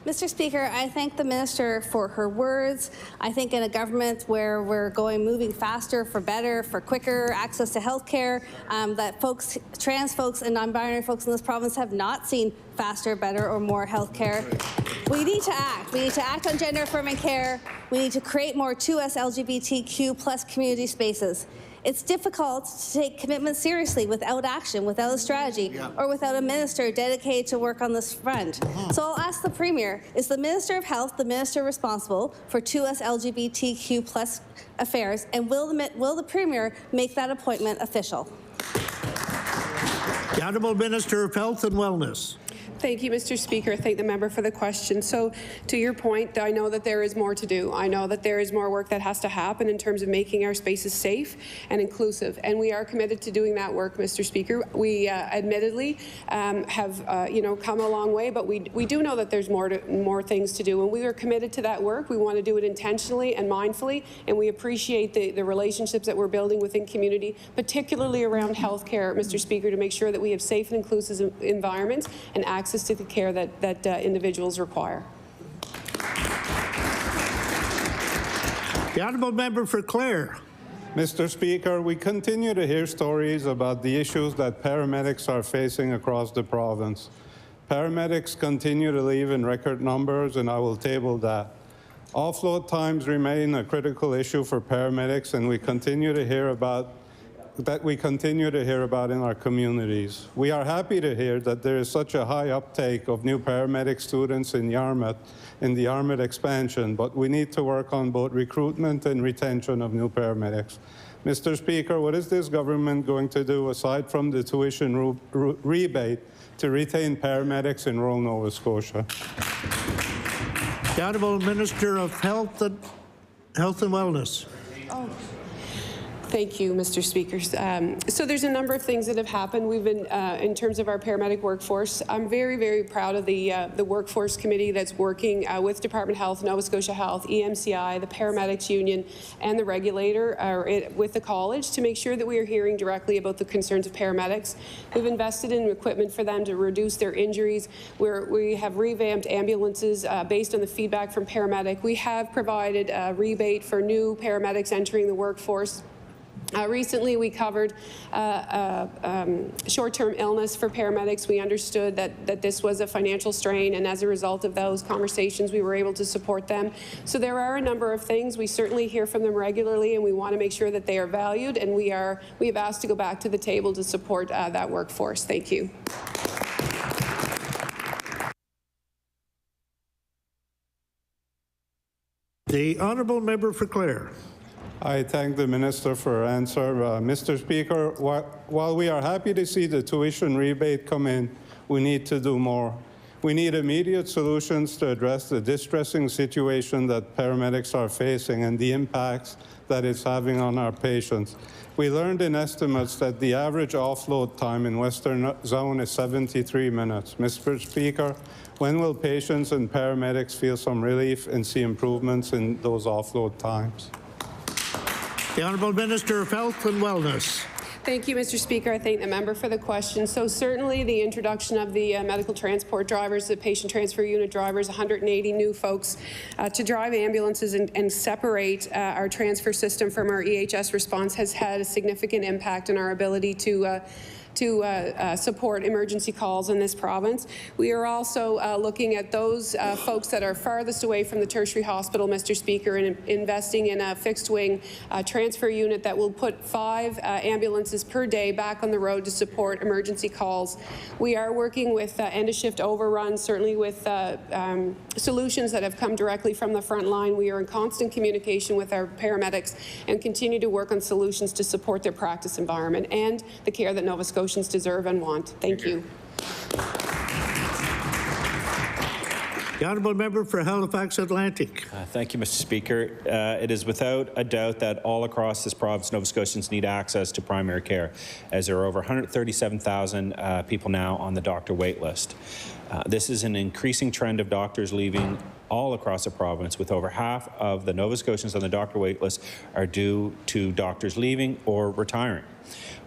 Mr. Speaker, I thank the minister for her words. I think in a government where we're moving faster, for better, for quicker access to health care, that folks, trans folks and non-binary folks in this province have not seen faster, better, or more health care. We need to act. We need to act on gender-affirming care. We need to create more 2S LGBTQ+ community spaces. It's difficult to take commitments seriously without action, without a strategy, or without a minister dedicated to work on this front. So I'll ask the Premier, is the Minister of Health the minister responsible for 2S LGBTQ+ affairs, and will the Premier make that appointment official? The Honourable Minister of Health and Wellness. Thank you, Mr. Speaker. I thank the member for the question. So, to your point, I know that there is more to do. I know that there is more work that has to happen in terms of making our spaces safe and inclusive, and we are committed to doing that work, Mr. Speaker. We admittedly have come a long way, but we do know that there's more things to do, and we are committed to that work. We want to do it intentionally and mindfully, and we appreciate the relationships that we're building within community, particularly around healthcare, Mr. Speaker, to make sure that we have safe and inclusive environments and access to the care that individuals require. The honourable member for Clare. Mr. Speaker, we continue to hear stories about the issues that paramedics are facing across the province. Paramedics continue to leave in record numbers, and I will table that. Offload times remain a critical issue for paramedics, and we continue to hear about in our communities. We are happy to hear that there is such a high uptake of new paramedic students in Yarmouth in the Yarmouth expansion, but we need to work on both recruitment and retention of new paramedics. Mr. Speaker, what is this government going to do aside from the tuition rebate to retain paramedics in rural Nova Scotia? The Honourable Minister of Health and Wellness. Thank you, Mr. Speaker. So there's a number of things that have happened. We've been, in terms of our paramedic workforce, I'm very, very proud of the workforce committee that's working with Department of Health, Nova Scotia Health, EMCI, the Paramedics Union, and the regulator with the college to make sure that we are hearing directly about the concerns of paramedics. We've invested in equipment for them to reduce their injuries. We have revamped ambulances based on the feedback from paramedic. We have provided a rebate for new paramedics entering the workforce. Recently, we covered short-term illness for paramedics. We understood that this was a financial strain, and as a result of those conversations, we were able to support them. So there are a number of things. We certainly hear from them regularly, and we want to make sure that they are valued, and we have asked to go back to the table to support that workforce. Thank you. The honourable member for Clare. I thank the minister for her answer. Mr. Speaker, while we are happy to see the tuition rebate come in, we need to do more. We need immediate solutions to address the distressing situation that paramedics are facing and the impacts that it's having on our patients. We learned in estimates that the average offload time in Western Zone is 73 minutes. Mr. Speaker, when will patients and paramedics feel some relief and see improvements in those offload times? The Honourable Minister of Health and Wellness. Thank you, Mr. Speaker. I thank the member for the question. So certainly the introduction of the medical transport drivers, the patient transfer unit drivers, 180 new folks to drive ambulances and separate our transfer system from our EHS response has had a significant impact on our ability to support emergency calls in this province. We are also looking at those folks that are farthest away from the tertiary hospital, Mr. Speaker, and investing in a fixed-wing transfer unit that will put 5 ambulances per day back on the road to support emergency calls. We are working with end-of-shift overruns, certainly with solutions that have come directly from the front line. We are in constant communication with our paramedics and continue to work on solutions to support their practice environment and the care that Nova Scotians deserve and want. Thank you. The honourable member for Halifax Atlantic. Thank you, Mr. Speaker. It is without a doubt that all across this province, Nova Scotians need access to primary care, as there are over 137,000 people now on the doctor wait list. This is an increasing trend of doctors leaving all across the province, with over half of the Nova Scotians on the doctor wait list are due to doctors leaving or retiring.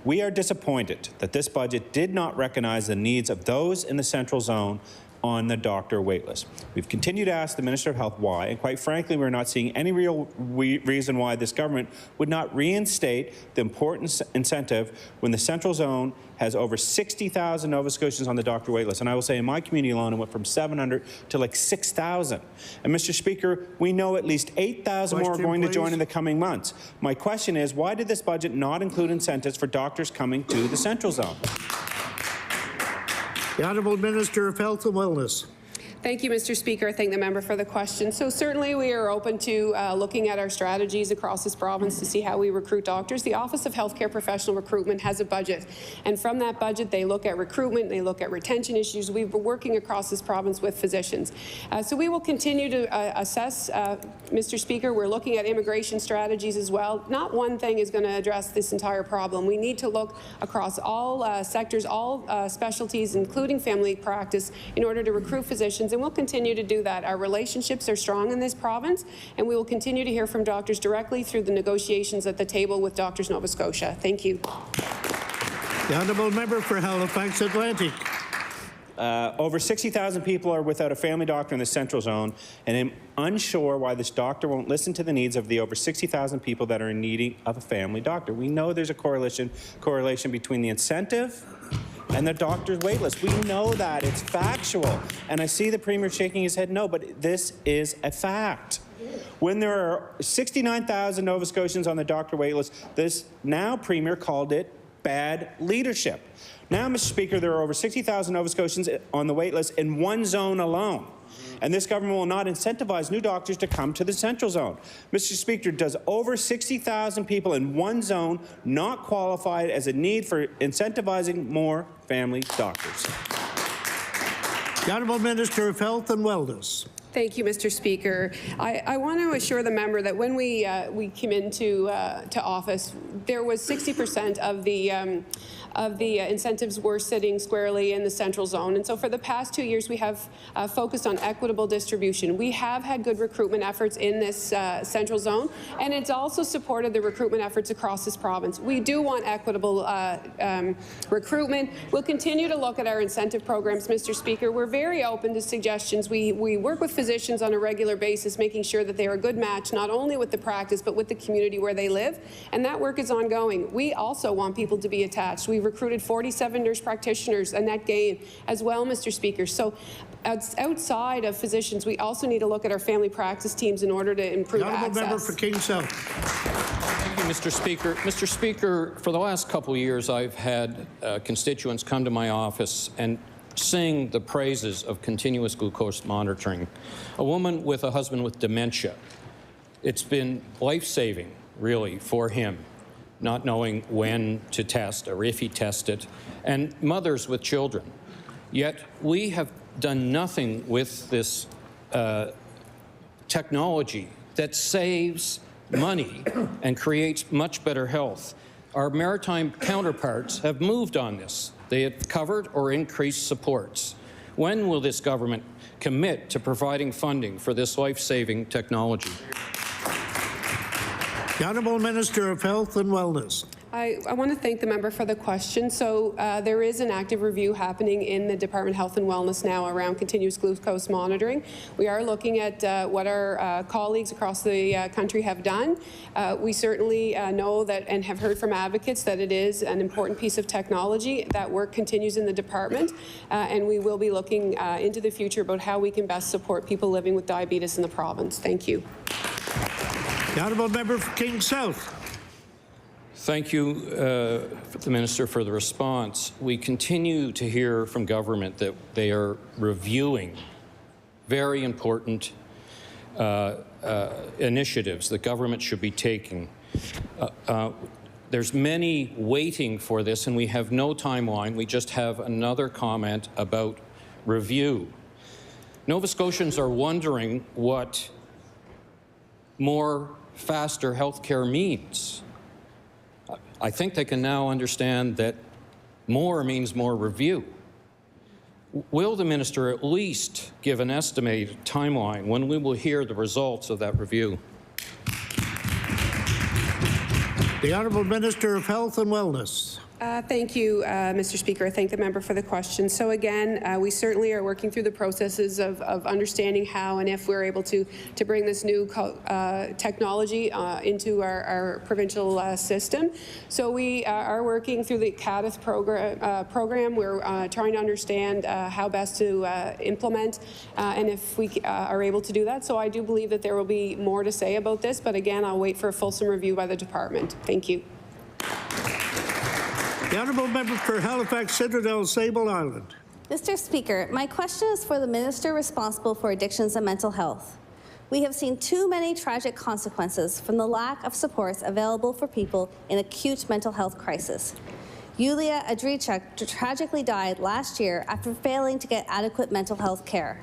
We are disappointed that this budget did not recognize the needs of those in the Central Zone on the doctor waitlist. We've continued to ask the Minister of Health why, and quite frankly, we're not seeing any real reason why this government would not reinstate the important incentive when the Central Zone has over 60,000 Nova Scotians on the doctor waitlist. And I will say in my community alone, it went from 700 to like 6,000. And Mr. Speaker, we know at least 8,000 more are going to join in the coming months. My question is, why did this budget not include incentives for doctors coming to the Central Zone? The Honourable Minister of Health and Wellness. Thank you, Mr. Speaker. I thank the member for the question. So certainly we are open to looking at our strategies across this province to see how we recruit doctors. The Office of Healthcare Professional Recruitment has a budget, and from that budget they look at recruitment, they look at retention issues. We've been working across this province with physicians. So we will continue to assess, Mr. Speaker. We're looking at immigration strategies as well. Not one thing is going to address this entire problem. We need to look across all sectors, all specialties, including family practice, in order to recruit physicians. And we'll continue to do that. Our relationships are strong in this province, and we will continue to hear from doctors directly through the negotiations at the table with Doctors Nova Scotia. Thank you. The honourable member for Halifax Atlantic. Over 60,000 people are without a family doctor in the Central Zone, and I'm unsure why this doctor won't listen to the needs of the over 60,000 people that are in need of a family doctor. We know there's a correlation between the incentive and the doctor's waitlist. We know that. It's factual. And I see the Premier shaking his head no, but this is a fact. When there are 69,000 Nova Scotians on the doctor waitlist, this now Premier called it bad leadership. Now, Mr. Speaker, there are over 60,000 Nova Scotians on the waitlist in one zone alone. And this government will not incentivize new doctors to come to the Central Zone. Mr. Speaker, does over 60,000 people in one zone not qualify as a need for incentivizing more family doctors? The Honourable Minister of Health and Wellness. Thank you, Mr. Speaker. I want to assure the member that when we came into to office, there was 60% of the incentives were sitting squarely in the Central Zone. And so for the past 2 years, we have focused on equitable distribution. We have had good recruitment efforts in this Central Zone, and it's also supported the recruitment efforts across this province. We do want equitable recruitment. We'll continue to look at our incentive programs, Mr. Speaker. We're very open to suggestions. We work with physicians on a regular basis, making sure that they are a good match, not only with the practice, but with the community where they live. And that work is ongoing. We also want people to be attached. We recruited 47 nurse practitioners, a net gain as well, Mr. Speaker. So outside of physicians, we also need to look at our family practice teams in order to improve access. Honourable member for King South. Thank you, Mr. Speaker. Mr. Speaker, for the last couple of years, I've had constituents come to my office and sing the praises of continuous glucose monitoring. A woman with a husband with dementia. It's been life-saving, really, for him, not knowing when to test or if he tested, and mothers with children. Yet we have done nothing with this technology that saves money and creates much better health. Our maritime counterparts have moved on this. They have covered or increased supports. When will this government commit to providing funding for this life-saving technology? The Honourable Minister of Health and Wellness. I want to thank the member for the question. So there is an active review happening in the Department of Health and Wellness now around continuous glucose monitoring. We are looking at what our colleagues across the country have done. We certainly know that and have heard from advocates that it is an important piece of technology. That work continues in the department, and we will be looking into the future about how we can best support people living with diabetes in the province. Thank you. The Honourable member for King South. Thank you, the Minister, for the response. We continue to hear from government that they are reviewing very important initiatives that government should be taking. There's many waiting for this, and we have no timeline. We just have another comment about review. Nova Scotians are wondering what more, faster healthcare means. I think they can now understand that more means more review. Will the minister at least give an estimated timeline when we will hear the results of that review? The Honourable Minister of Health and Wellness. Thank you, Mr. Speaker. I thank the member for the question. So again, we certainly are working through the processes of understanding how and if we're able to bring this new technology into our provincial system. So we are working through the CADIS program. We're trying to understand how best to implement and if we are able to do that. So I do believe that there will be more to say about this, but again, I'll wait for a fulsome review by the department. Thank you. The Honourable Member for Halifax Citadel Sable Island. Mr. Speaker, my question is for the Minister responsible for addictions and mental health. We have seen too many tragic consequences from the lack of supports available for people in acute mental health crisis. Yulia Adrichuk tragically died last year after failing to get adequate mental health care.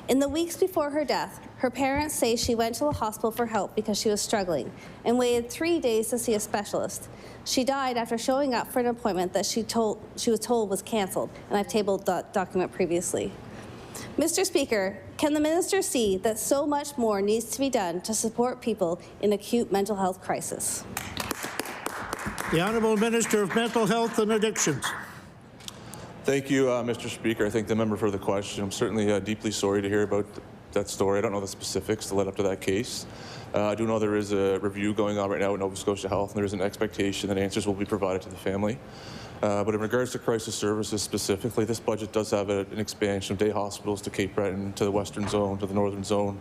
In the weeks before her death, her parents say she went to the hospital for help because she was struggling and waited 3 days to see a specialist. She died after showing up for an appointment that she was told was canceled, and I've tabled that document previously. Mr. Speaker, can the minister see that so much more needs to be done to support people in acute mental health crisis? The Honourable Minister of Mental Health and Addictions. Thank you, Mr. Speaker. I thank the member for the question. I'm certainly deeply sorry to hear about that story. I don't know the specifics that led up to that case. I do know there is a review going on right now at Nova Scotia Health, and there is an expectation that answers will be provided to the family. But in regards to crisis services specifically, this budget does have an expansion of day hospitals to Cape Breton, to the Western Zone, to the Northern Zone.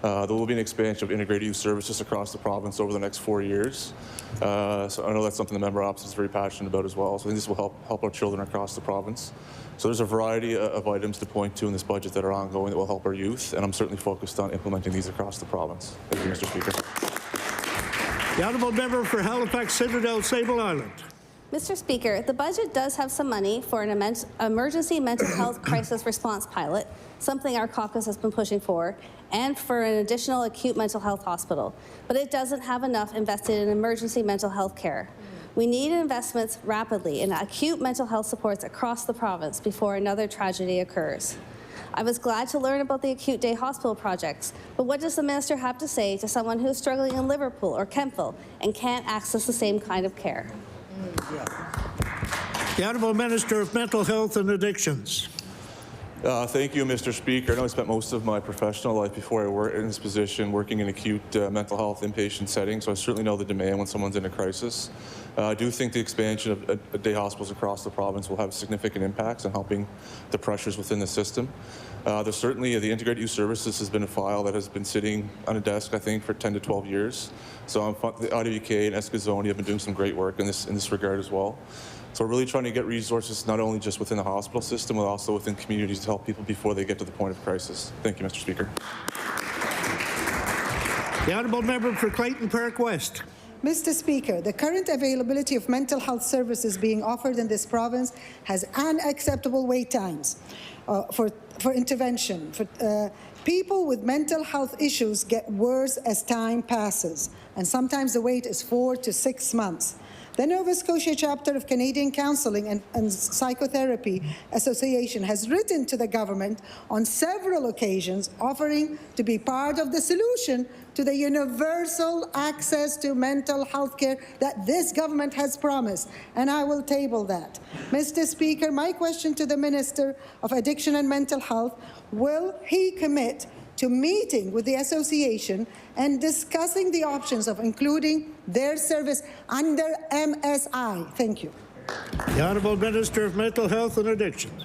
There will be an expansion of integrated youth services across the province over the next 4 years. So I know that's something the member opposite is very passionate about as well. So I think this will help our children across the province. So there's a variety of items to point to in this budget that are ongoing that will help our youth, and I'm certainly focused on implementing these across the province. Thank you, Mr. Speaker. The Honourable Member for Halifax Citadel Sable Island. Mr. Speaker, the budget does have some money for an emergency mental health crisis response pilot, something our caucus has been pushing for, and for an additional acute mental health hospital. But it doesn't have enough invested in emergency mental health care. We need investments rapidly in acute mental health supports across the province before another tragedy occurs. I was glad to learn about the acute day hospital projects, but what does the minister have to say to someone who is struggling in Liverpool or Kemptville and can't access the same kind of care? The Honourable Minister of Mental Health and Addictions. Thank you, Mr. Speaker. I know I spent most of my professional life before I worked in this position working in acute mental health inpatient settings, so I certainly know the demand when someone's in a crisis. I do think the expansion of day hospitals across the province will have significant impacts on helping the pressures within the system. There's certainly the integrated youth services has been a file that has been sitting on a desk, I think, for 10 to 12 years. So the IWK and Escazoni have been doing some great work in this regard as well. So we're really trying to get resources not only just within the hospital system, but also within communities to help people before they get to the point of crisis. Thank you, Mr. Speaker. The Honourable Member for Clayton Park West. Mr. Speaker, the current availability of mental health services being offered in this province has unacceptable wait times for intervention. People with mental health issues get worse as time passes, and sometimes the wait is 4 to 6 months. The Nova Scotia chapter of Canadian Counselling and Psychotherapy Association has written to the government on several occasions offering to be part of the solution to the universal access to mental health care that this government has promised, and I will table that. Mr. Speaker, my question to the Minister of Addiction and Mental Health, will he commit to meeting with the association and discussing the options of including their service under MSI? Thank you. The Honourable Minister of Mental Health and Addictions.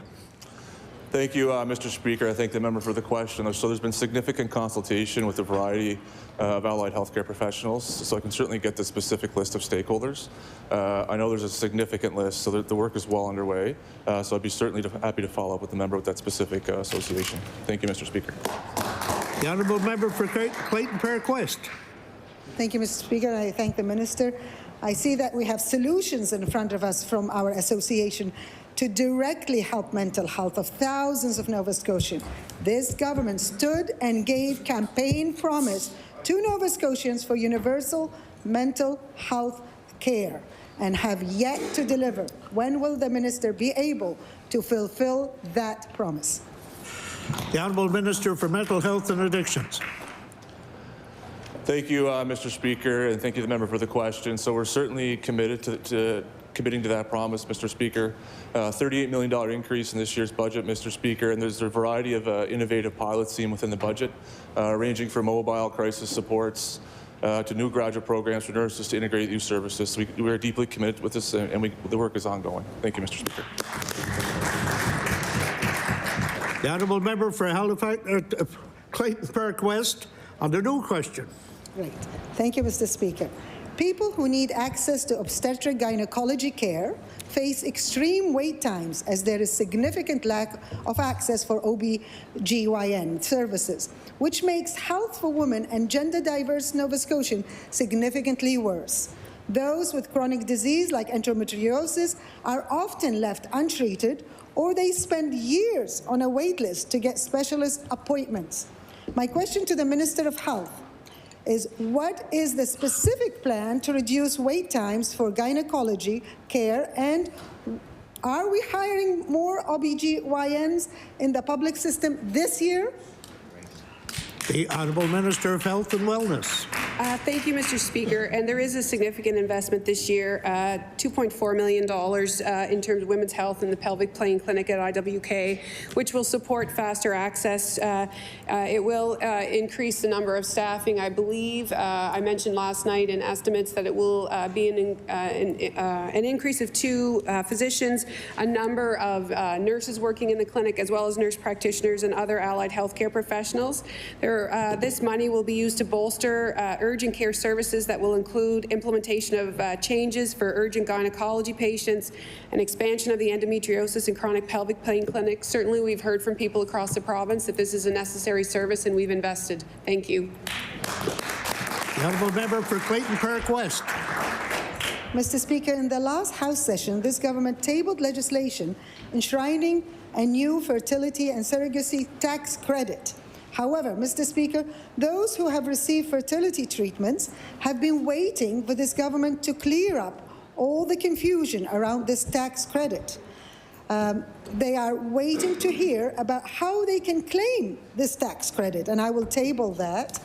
Thank you, Mr. Speaker. I thank the member for the question. So there's been significant consultation with a variety of allied healthcare professionals, so I can certainly get the specific list of stakeholders. I know there's a significant list, so the work is well underway. So I'd be certainly happy to follow up with the member with that specific association. Thank you, Mr. Speaker. The Honourable Member for Clayton Park West. Thank you, Mr. Speaker. I thank the Minister. I see that we have solutions in front of us from our association. to directly help mental health of thousands of Nova Scotians. This government stood and gave campaign promise to Nova Scotians for universal mental health care and have yet to deliver. When will the minister be able to fulfill that promise? The Honourable Minister for Mental Health and Addictions. Thank you, Mr. Speaker, and thank you, the member, for the question. So we're certainly committed to committing to that promise, Mr. Speaker. $38 million increase in this year's budget, Mr. Speaker, and there's a variety of innovative pilots seen within the budget, ranging from mobile crisis supports to new graduate programs for nurses to integrate youth services. So we are deeply committed with this, and the work is ongoing. Thank you, Mr. Speaker. The Honourable Member for Halifax, Clayton Park West, on the new question. Great. Thank you, Mr. Speaker. People who need access to obstetric gynecology care face extreme wait times as there is significant lack of access for OB/GYN services, which makes health for women and gender-diverse Nova Scotians significantly worse. Those with chronic disease like endometriosis are often left untreated, or they spend years on a wait list to get specialist appointments. My question to the Minister of Health is, what is the specific plan to reduce wait times for gynecology care, and are we hiring more OB/GYNs in the public system this year? The Honourable Minister of Health and Wellness. Thank you, Mr. Speaker. And there is a significant investment this year, $2.4 million in terms of women's health in the pelvic plane clinic at IWK, which will support faster access. It will increase the number of staffing. I believe I mentioned last night in estimates that it will be an increase of 2 physicians, a number of nurses working in the clinic, as well as nurse practitioners and other allied healthcare professionals. This money will be used to bolster urgent care services that will include implementation of changes for urgent gynecology patients and expansion of the endometriosis and chronic pelvic pain clinics. Certainly, we've heard from people across the province that this is a necessary service, and we've invested. Thank you. The Honourable Member for Clayton Park West. Mr. Speaker, in the last House session, this government tabled legislation enshrining a new fertility and surrogacy tax credit. However, Mr. Speaker, those who have received fertility treatments have been waiting for this government to clear up all the confusion around this tax credit. They are waiting to hear about how they can claim this tax credit, and I will table that.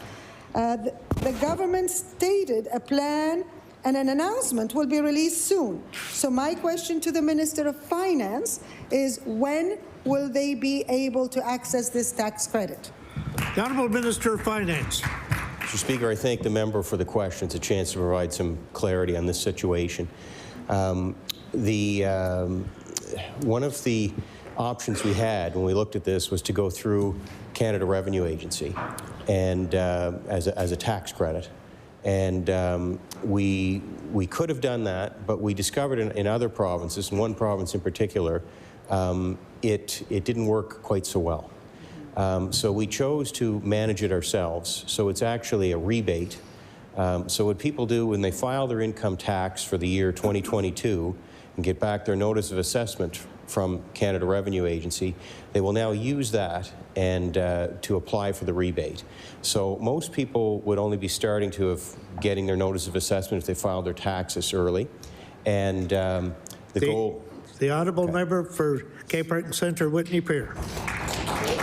The government stated a plan and an announcement will be released soon. So my question to the Minister of Finance is, when will they be able to access this tax credit? The Honourable Minister of Finance. Mr. Speaker, I thank the member for the question. It's a chance to provide some clarity on this situation. One of the options we had when we looked at this was to go through Canada Revenue Agency and as a tax credit. And we could have done that, but we discovered in other provinces, in one province in particular, it didn't work quite so well. So we chose to manage it ourselves. So it's actually a rebate. So what people do when they file their income tax for the year 2022 and get back their notice of assessment from Canada Revenue Agency, they will now use that and to apply for the rebate. So most people would only be starting to have getting their notice of assessment if they filed their taxes early. And the goal... The Honourable Member for Cape Breton Centre, Whitney Pier.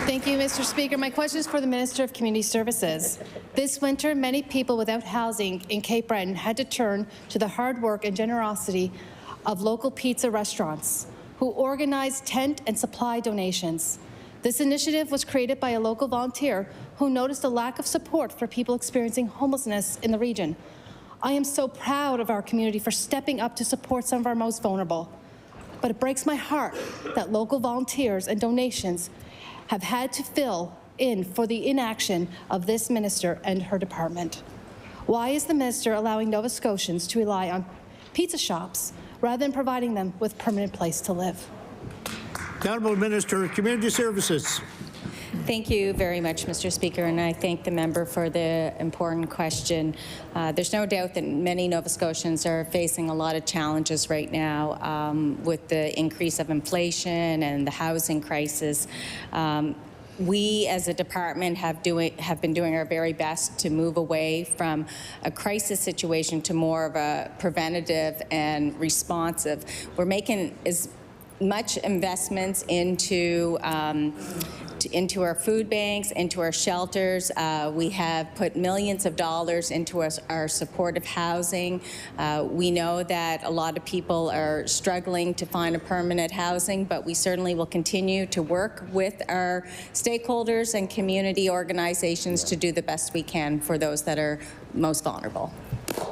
Thank you, Mr. Speaker. My question is for the Minister of Community Services. This winter, many people without housing in Cape Breton had to turn to the hard work and generosity of local pizza restaurants who organized tent and supply donations. This initiative was created by a local volunteer who noticed a lack of support for people experiencing homelessness in the region. I am so proud of our community for stepping up to support some of our most vulnerable. But it breaks my heart that local volunteers and donations have had to fill in for the inaction of this minister and her department. Why is the minister allowing Nova Scotians to rely on pizza shops rather than providing them with a permanent place to live? The Honourable Minister of Community Services. Thank you very much, Mr. Speaker, and I thank the member for the important question. There's no doubt that many Nova Scotians are facing a lot of challenges right now with the increase of inflation and the housing crisis. We, as a department, have been doing our very best to move away from a crisis situation to more of a preventative and responsive. We're making as much investments into our food banks, into our shelters. We have put millions of dollars into our supportive housing. We know that a lot of people are struggling to find a permanent housing, but we certainly will continue to work with our stakeholders and community organizations to do the best we can for those that are most vulnerable.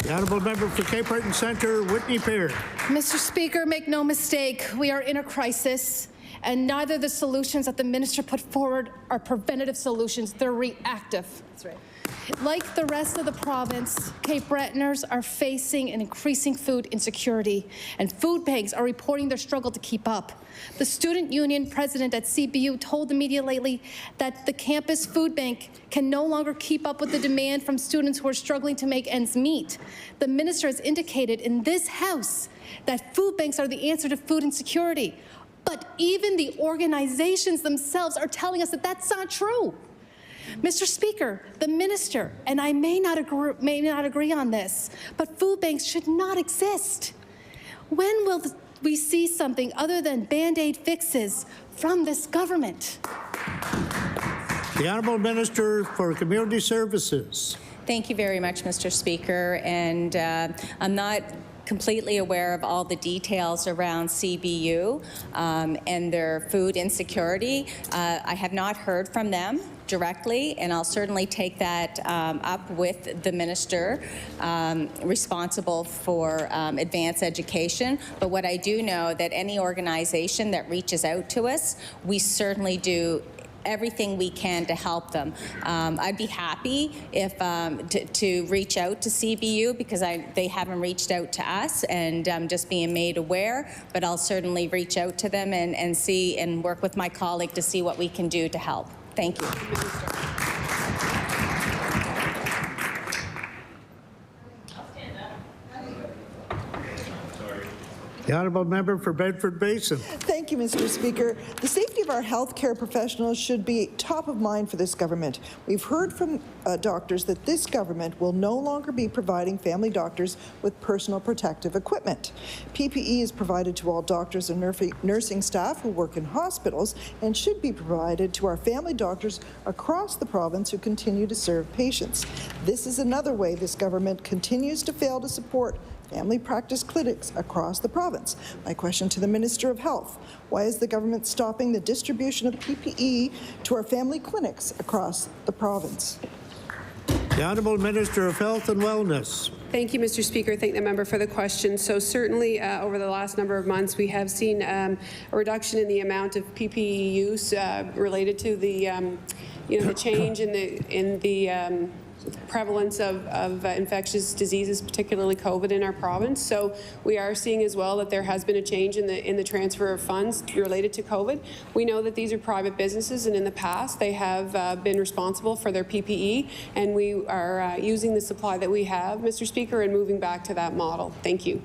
The honourable member for Cape Breton Centre, Whitney Pearce. Mr. Speaker, make no mistake, we are in a crisis, and neither the solutions that the minister put forward are preventative solutions, they're reactive. That's right. Like the rest of the province, Cape Bretoners are facing an increasing food insecurity, and food banks are reporting their struggle to keep up. The student union president at CBU told the media lately that the campus food bank can no longer keep up with the demand from students who are struggling to make ends meet. The minister has indicated in this House that food banks are the answer to food insecurity. But even the organizations themselves are telling us that that's not true. Mr. Speaker, the minister, and I may not agree on this, but food banks should not exist. When will we see something other than Band-Aid fixes from this government? The Honourable Minister for Community Services. Thank you very much, Mr. Speaker. And I'm not completely aware of all the details around CBU and their food insecurity. I have not heard from them directly, and I'll certainly take that up with the minister responsible for advanced education. But what I do know that any organization that reaches out to us, we certainly do everything we can to help them. I'd be happy if to reach out to CBU because they haven't reached out to us, and I'm just being made aware, but I'll certainly reach out to them and see and work with my colleague to see what we can do to help. Thank you. The honourable member for Bedford Basin. Thank you, Mr. Speaker. The safety of our healthcare professionals should be top of mind for this government. We've heard from doctors that this government will no longer be providing family doctors with personal protective equipment. PPE is provided to all doctors and nursing staff who work in hospitals and should be provided to our family doctors across the province who continue to serve patients. This is another way this government continues to fail to support family practice clinics across the province. My question to the Minister of Health: why is the government stopping the distribution of PPE to our family clinics across the province? The Honourable Minister of Health and Wellness. Thank you, Mr. Speaker. Thank the member for the question. So certainly over the last number of months, we have seen a reduction in the amount of PPE use related to the, the change in the prevalence of infectious diseases, particularly COVID, in our province. So we are seeing as well that there has been a change in the transfer of funds related to COVID. We know that these are private businesses, and in the past they have been responsible for their PPE, and we are using the supply that we have, Mr. Speaker, and moving back to that model. Thank you.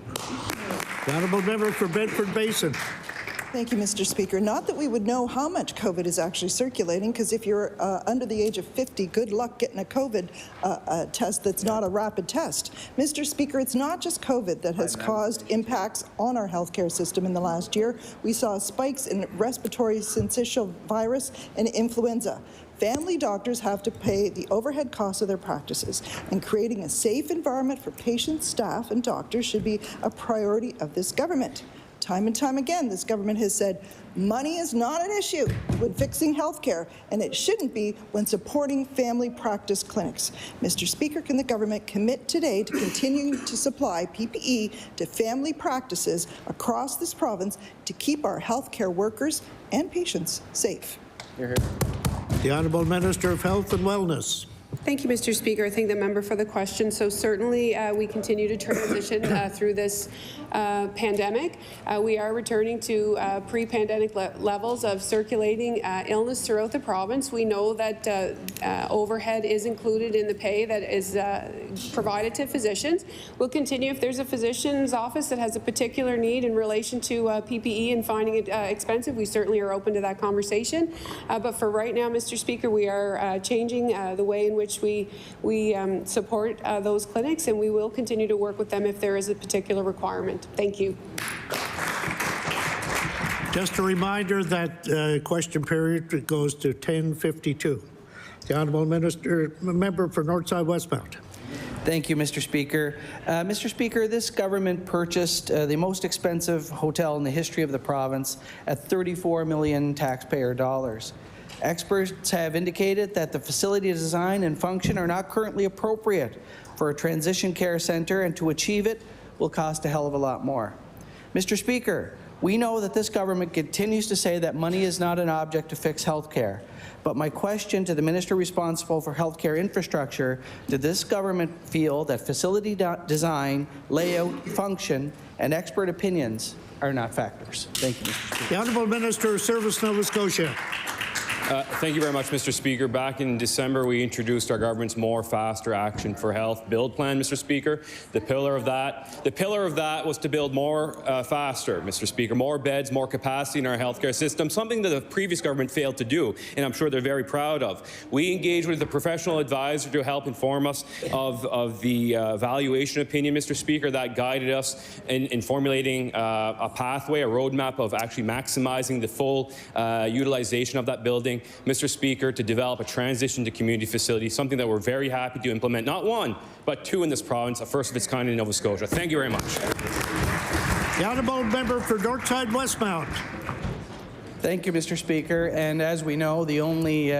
The honourable member for Bedford Basin. Thank you, Mr. Speaker. Not that we would know how much COVID is actually circulating, because if you're under the age of 50, good luck getting a COVID test that's not a rapid test. Mr. Speaker, it's not just COVID that has caused impacts on our healthcare system in the last year. We saw spikes in respiratory syncytial virus and influenza. Family doctors have to pay the overhead costs of their practices, and creating a safe environment for patients, staff, and doctors should be a priority of this government. Time and time again, this government has said money is not an issue when fixing health care, and it shouldn't be when supporting family practice clinics. Mr. Speaker, can the government commit today to continuing to supply PPE to family practices across this province to keep our health care workers and patients safe? The Honourable Minister of Health and Wellness. Thank you, Mr. Speaker. I thank the member for the question. So certainly we continue to transition through this pandemic. We are returning to pre-pandemic levels of circulating illness throughout the province. We know that overhead is included in the pay that is provided to physicians. We'll continue if there's a physician's office that has a particular need in relation to PPE and finding it expensive. We certainly are open to that conversation. But for right now, Mr. Speaker, we are changing the way in which we support those clinics, and we will continue to work with them if there is a particular requirement. Thank you. Just a reminder that question period goes to 10:52. The Honourable Member for Northside Westmount. Thank you, Mr. Speaker. Mr. Speaker, this government purchased the most expensive hotel in the history of the province at $34 million taxpayer dollars. Experts have indicated that the facility design and function are not currently appropriate for a transition care centre, and to achieve it will cost a hell of a lot more. Mr. Speaker, we know that this government continues to say that money is not an object to fix health care. But my question to the minister responsible for healthcare infrastructure, did this government feel that facility design, layout, function, and expert opinions are not factors? Thank you, Mr. Speaker. The Honourable Minister of Service, Nova Scotia. Thank you very much, Mr. Speaker. Back in December, we introduced our government's More Faster Action for Health build plan, Mr. Speaker. The pillar of that was to build more faster, Mr. Speaker, more beds, more capacity in our healthcare system, something that the previous government failed to do, and I'm sure they're very proud of. We engaged with a professional advisor to help inform us of the valuation opinion, Mr. Speaker, that guided us in formulating a pathway, a roadmap of actually maximizing the full utilization of that building, Mr. Speaker, to develop a transition to community facility, something that we're very happy to implement, not one, but two in this province, a first of its kind in Nova Scotia. Thank you very much. The Honourable Member for Northside Westmount. Thank you, Mr. Speaker. And as we know, the only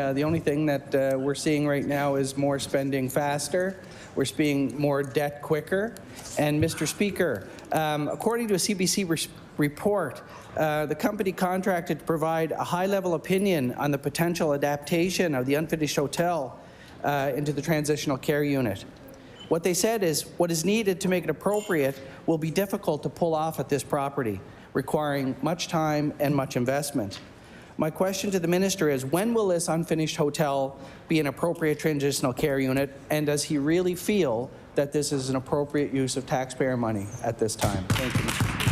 thing that we're seeing right now is more spending faster. We're seeing more debt quicker. And Mr. Speaker, according to a CBC report, the company contracted to provide a high-level opinion on the potential adaptation of the unfinished hotel into the transitional care unit. What they said is what is needed to make it appropriate will be difficult to pull off at this property, requiring much time and much investment. My question to the minister is, when will this unfinished hotel be an appropriate transitional care unit, and does he really feel that this is an appropriate use of taxpayer money at this time? Thank you, Mr. Speaker.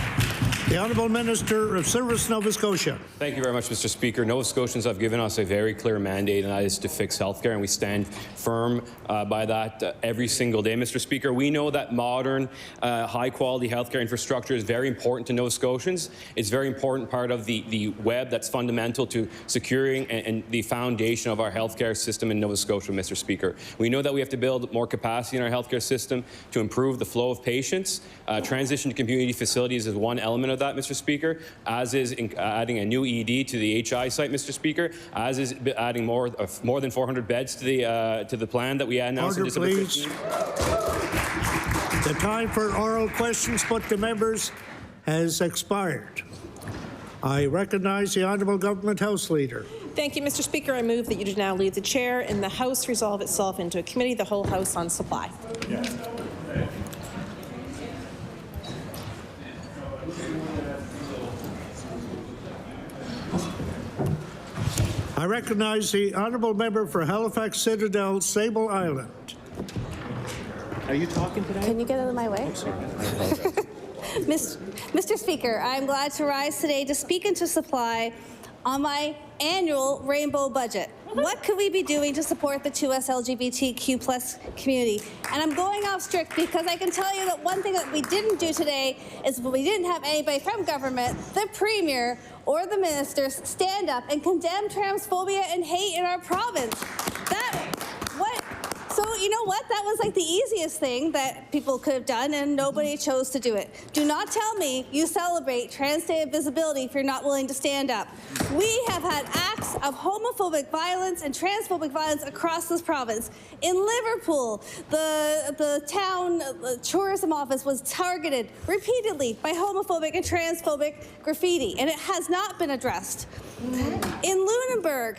The Honourable Minister of Service, Nova Scotia. Thank you very much, Mr. Speaker. Nova Scotians have given us a very clear mandate, and that is to fix healthcare, and we stand firm by that every single day, Mr. Speaker. We know that modern, high-quality healthcare infrastructure is very important to Nova Scotians. It's a very important part of the web that's fundamental to securing and the foundation of our healthcare system in Nova Scotia, Mr. Speaker. We know that we have to build more capacity in our healthcare system to improve the flow of patients. Transition to community facilities is one element of that, Mr. Speaker, as is adding a new ED to the HI site, Mr. Speaker, as is adding more than 400 beds to the plan that we announced in December 15. The time for oral questions put to members has expired. I recognize the Honourable Government House Leader. Thank you, Mr. Speaker. I move that you do now leave the chair and the House resolve itself into a committee, the whole House on supply. Yeah. I recognize the Honourable Member for Halifax Citadel, Sable Island. Are you talking today? Can you get out of my way? Mr. Speaker, I'm glad to rise today to speak into supply on my annual rainbow budget. What could we be doing to support the 2S LGBTQ+ community? And I'm going off strict because I can tell you that one thing that we didn't do today is we didn't have anybody from government, the Premier, or the ministers stand up and condemn transphobia and hate in our province. So you know what? That was like the easiest thing that people could have done, and nobody chose to do it. Do not tell me you celebrate Trans Day of Visibility if you're not willing to stand up. We have had acts of homophobic violence and transphobic violence across this province. In Liverpool, the town tourism office was targeted repeatedly by homophobic and transphobic graffiti, and it has not been addressed. In Lunenburg,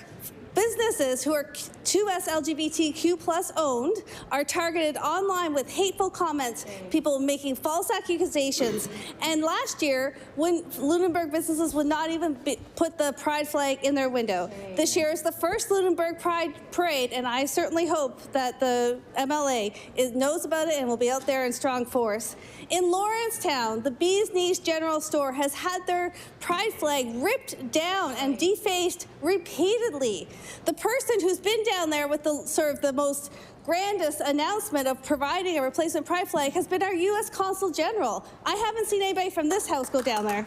Businesses who are 2S LGBTQ plus owned are targeted online with hateful comments, people making false accusations. And last year, when Lunenburg businesses would not even put the pride flag in their window. This year is the first Lunenburg Pride Parade, and I certainly hope that the MLA knows about it and will be out there in strong force. In Lawrencetown, the Bee's Knees General Store has had their pride flag ripped down and defaced repeatedly. The person who's been down there with the sort of the most grandest announcement of providing a replacement pride flag has been our U.S. Consul General. I haven't seen anybody from this house go down there.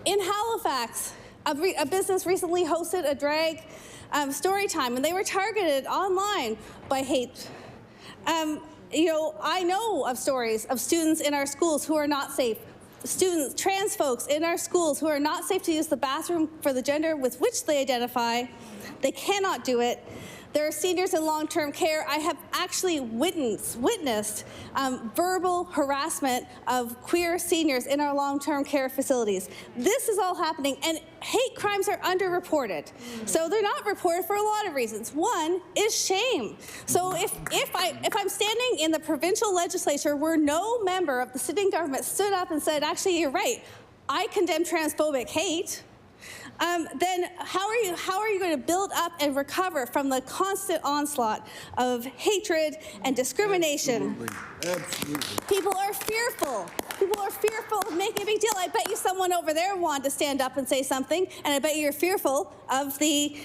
In Halifax, a business recently hosted a drag story time, and they were targeted online by hate. You know, I know of stories of students in our schools who are not safe. Students, trans folks in our schools who are not safe to use the bathroom for the gender with which they identify. They cannot do it. There are seniors in long-term care. I have actually witnessed verbal harassment of queer seniors in our long-term care facilities. This is all happening, and hate crimes are underreported. So they're not reported for a lot of reasons. One is shame. So if I'm standing in the provincial legislature where no member of the sitting government stood up and said, actually, you're right, I condemn transphobic hate, then how are you going to build up and recover from the constant onslaught of hatred and discrimination? Absolutely. People are fearful. People are fearful of making a big deal. I bet you someone over there wanted to stand up and say something, and I bet you're fearful of the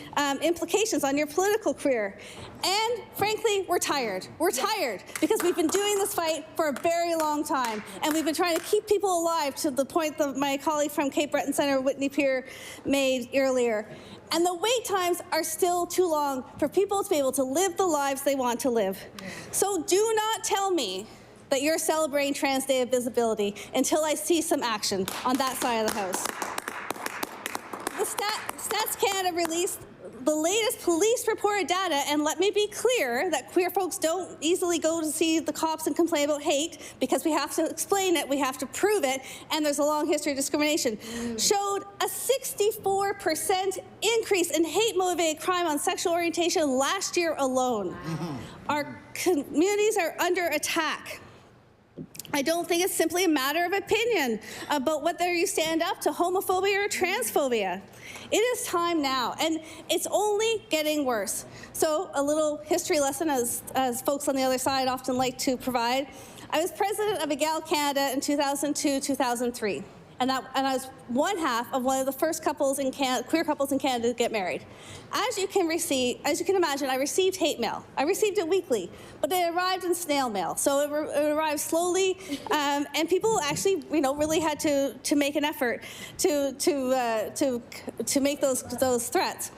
implications on your political career. And frankly, we're tired. We're tired because we've been doing this fight for a very long time, and we've been trying to keep people alive to the point that my colleague from Cape Breton Centre, Whitney Peer, made earlier. And the wait times are still too long for people to be able to live the lives they want to live. So do not tell me that you're celebrating Trans Day of Visibility until I see some action on that side of the house. The Stats Canada released the latest police reported data, and let me be clear that queer folks don't easily go to see the cops and complain about hate because we have to explain it, we have to prove it, and there's a long history of discrimination, showed a 64% increase in hate-motivated crime on sexual orientation last year alone. Our communities are under attack. I don't think it's simply a matter of opinion about whether you stand up to homophobia or transphobia. It is time now, and it's only getting worse. So a little history lesson, as folks on the other side often like to provide. I was president of Egal Canada in 2002-2003. And I was one half of one of the first couples in queer couples in Canada to get married. As you can imagine, I received hate mail. I received it weekly, but it arrived in snail mail, so it arrived slowly, and people actually, really had to make an effort to make those threats.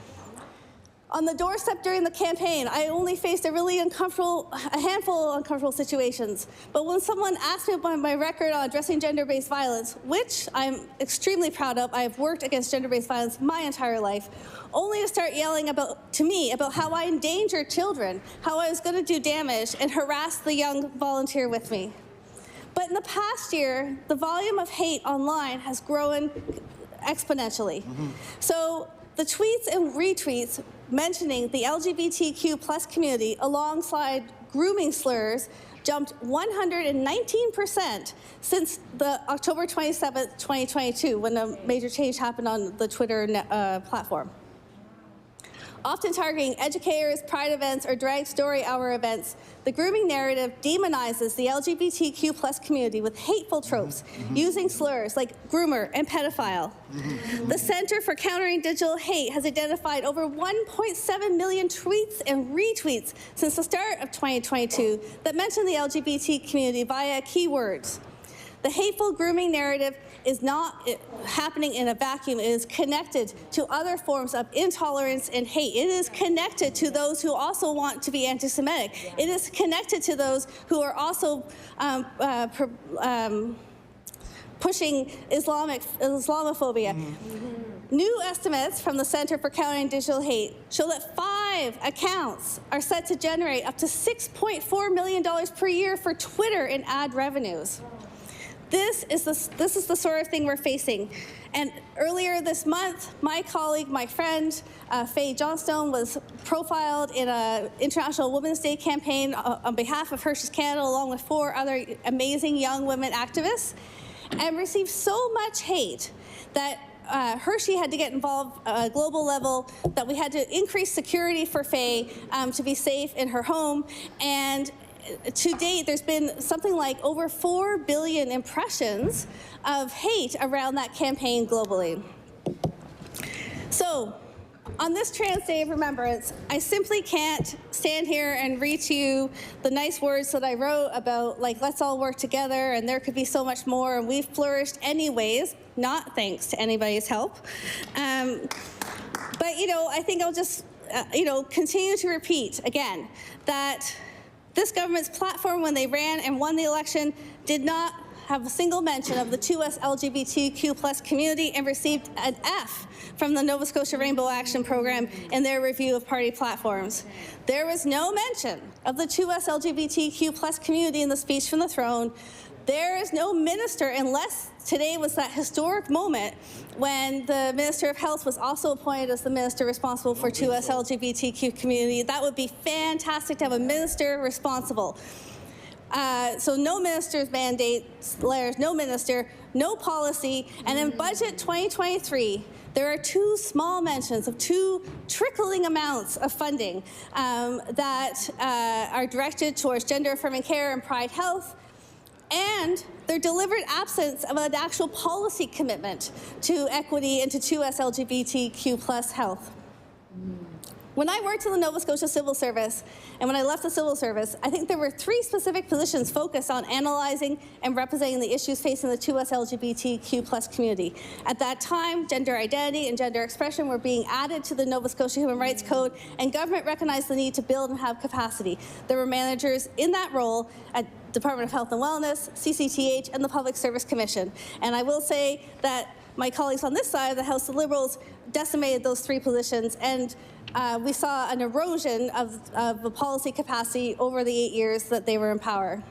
On the doorstep during the campaign, I only faced a handful of uncomfortable situations. But when someone asked me about my record on addressing gender-based violence, which I'm extremely proud of, I have worked against gender-based violence my entire life, only to start yelling to me about how I endangered children, how I was going to do damage and harass the young volunteer with me. But in the past year, the volume of hate online has grown exponentially. So the tweets and retweets mentioning the LGBTQ plus community alongside grooming slurs jumped 119% since the October 27th, 2022, when a major change happened on the Twitter platform. Often targeting educators, pride events, or drag story hour events, the grooming narrative demonizes the LGBTQ plus community with hateful tropes, using slurs like groomer and pedophile. The Center for Countering Digital Hate has identified over 1.7 million tweets and retweets since the start of 2022 that mention the LGBT community via keywords. The hateful grooming narrative is not happening in a vacuum. It is connected to other forms of intolerance and hate. It is connected to those who also want to be anti-Semitic. It is connected to those who are also pushing Islamophobia. New estimates from the Center for Countering Digital Hate show that 5 accounts are set to generate up to $6.4 million per year for Twitter in ad revenues. This is the sort of thing we're facing. And earlier this month, my colleague, my friend, Faye Johnstone, was profiled in an International Women's Day campaign on behalf of Hershey's Canada, along with 4 other amazing young women activists, and received so much hate that Hershey had to get involved at a global level, that we had to increase security for Faye to be safe in her home. And to date, there's been something like over 4 billion impressions of hate around that campaign globally. So, on this Trans Day of Remembrance, I simply can't stand here and read to you the nice words that I wrote about, like, let's all work together and there could be so much more, and we've flourished anyways, not thanks to anybody's help. But, you know, I think I'll just, continue to repeat again that this government's platform, when they ran and won the election, did not have a single mention of the 2S LGBTQ+ community, and received an F from the Nova Scotia Rainbow Action Program in their review of party platforms. There was no mention of the 2S LGBTQ+ community in the speech from the throne. There is no minister, unless today was that historic moment when the Minister of Health was also appointed as the minister responsible for 2S LGBTQ community. That would be fantastic to have a minister responsible. So no minister's mandates, no minister, no policy, and in budget 2023, there are 2 small mentions of 2 trickling amounts of funding that are directed towards gender-affirming care and Pride Health, and their deliberate absence of an actual policy commitment to equity and to 2S LGBTQ+ health. When I worked in the Nova Scotia Civil Service, and when I left the Civil Service, I think there were 3 specific positions focused on analyzing and representing the issues facing the 2S LGBTQ+ community. At that time, gender identity and gender expression were being added to the Nova Scotia Human Rights Code, and government recognized the need to build and have capacity. There were managers in that role at Department of Health and Wellness, CCTH, and the Public Service Commission. And I will say that my colleagues on this side of the House, the Liberals, decimated those 3 positions, and we saw an erosion of the policy capacity over the 8 years that they were in power.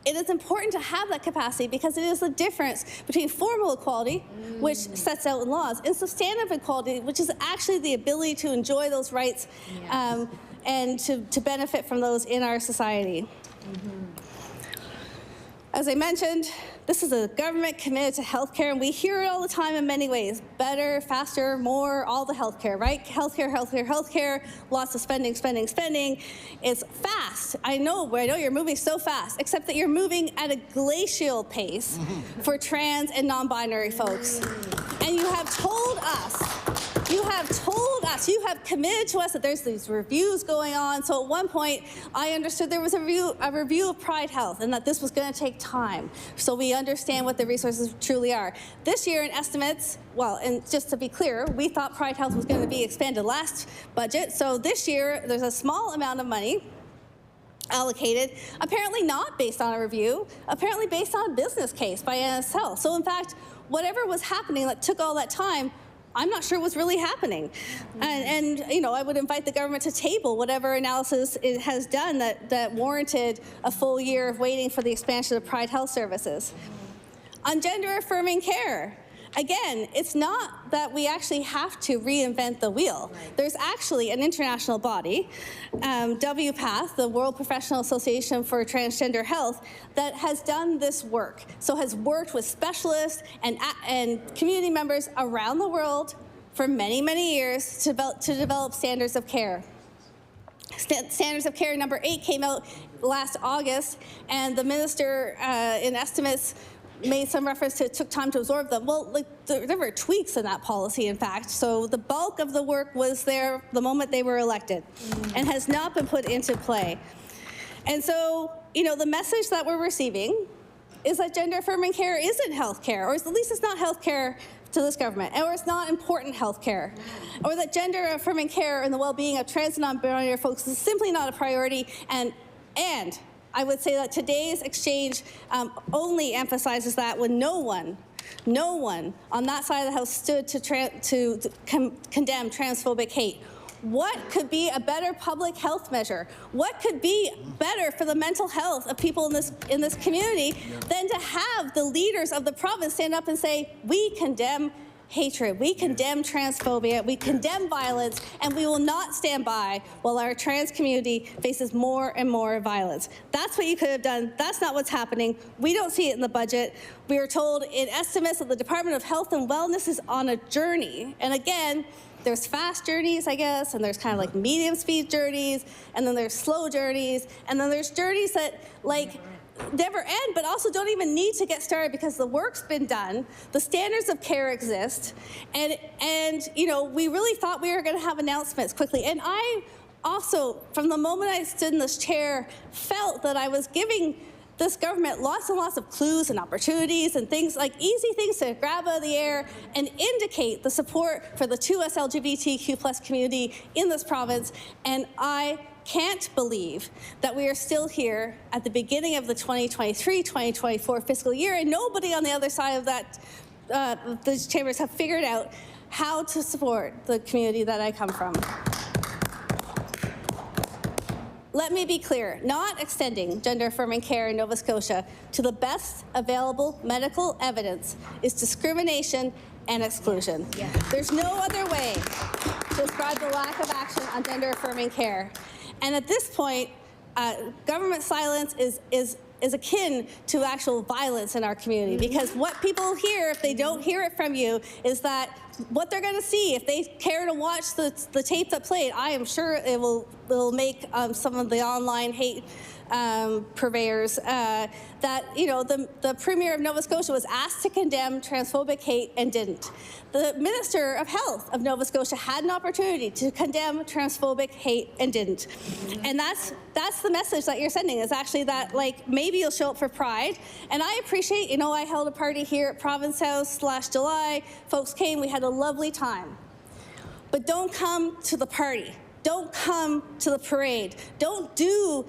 It is important to have that capacity because it is the difference between formal equality, which sets out in laws, and substantive equality, which is actually the ability to enjoy those rights and to benefit from those in our society. As I mentioned, this is a government committed to healthcare, and we hear it all the time in many ways. Better, faster, more, all the healthcare, right? Healthcare, healthcare, healthcare, lots of spending, spending, spending. It's fast. I know you're moving so fast, except that you're moving at a glacial pace for trans and non-binary folks. And you have told us, you have committed to us that there's these reviews going on. So at one point, I understood there was a review of Pride Health and that this was going to take time. So we understand what the resources truly are. This year in estimates, well, and just to be clear, we thought Pride Health was going to be expanded last budget. So this year, there's a small amount of money allocated, apparently not based on a review, apparently based on a business case by NS Health. So in fact, whatever was happening that took all that time, I'm not sure what's really happening. And I would invite the government to table whatever analysis it has done that warranted a full year of waiting for the expansion of Pride Health Services. On gender-affirming care, again, it's not that we actually have to reinvent the wheel. There's actually an international body, WPATH, the World Professional Association for Transgender Health, that has done this work. So has worked with specialists and community members around the world for many, many years to develop standards of care. Standards of care number 8 came out last August, and the minister in estimates made some reference to it took time to absorb them. Well, there were tweaks in that policy, in fact. So the bulk of the work was there the moment they were elected and has not been put into play. And so, the message that we're receiving is that gender-affirming care isn't health care, or at least it's not health care to this government, or it's not important health care, or that gender-affirming care and the well-being of trans and non-binary folks is simply not a priority, and I would say that today's exchange only emphasizes that when no one on that side of the House stood to condemn transphobic hate. what could be a better public health measure? What could be better for the mental health of people in this community than to have the leaders of the province stand up and say, we condemn hatred, we condemn transphobia, we condemn violence, and we will not stand by while our trans community faces more and more violence. That's what you could have done. That's not what's happening. We don't see it in the budget. We are told in estimates that the Department of Health and Wellness is on a journey. And again, there's fast journeys, I guess, and there's kind of like medium speed journeys, and then there's slow journeys, and then there's journeys that like never end, but also don't even need to get started because the work's been done, the standards of care exist, and you know, we really thought we were going to have announcements quickly. And I also, from the moment I stood in this chair, felt that I was giving this government lots and lots of clues and opportunities and things like easy things to grab out of the air and indicate the support for the 2S LGBTQ+ community in this province. And I can't believe that we are still here at the beginning of the 2023-2024 fiscal year, and nobody on the other side of that, those chambers have figured out how to support the community that I come from. Let me be clear, not extending gender-affirming care in Nova Scotia to the best available medical evidence is discrimination and exclusion. Yeah. There's no other way to describe the lack of action on gender-affirming care. And at this point, government silence is akin to actual violence in our community, because what people hear if they don't hear it from you is that what they're going to see if they care to watch the tape that played. I am sure it will make some of the online hate purveyors that, you know, the Premier of Nova Scotia was asked to condemn transphobic hate and didn't. The Minister of Health of Nova Scotia had an opportunity to condemn transphobic hate and didn't. And that's the message that you're sending, is actually that, like, maybe you'll show up for Pride. And I appreciate, you know, I held a party here at Province House last July. Folks came, we had a lovely time. But don't come to the party. Don't come to the parade. Don't do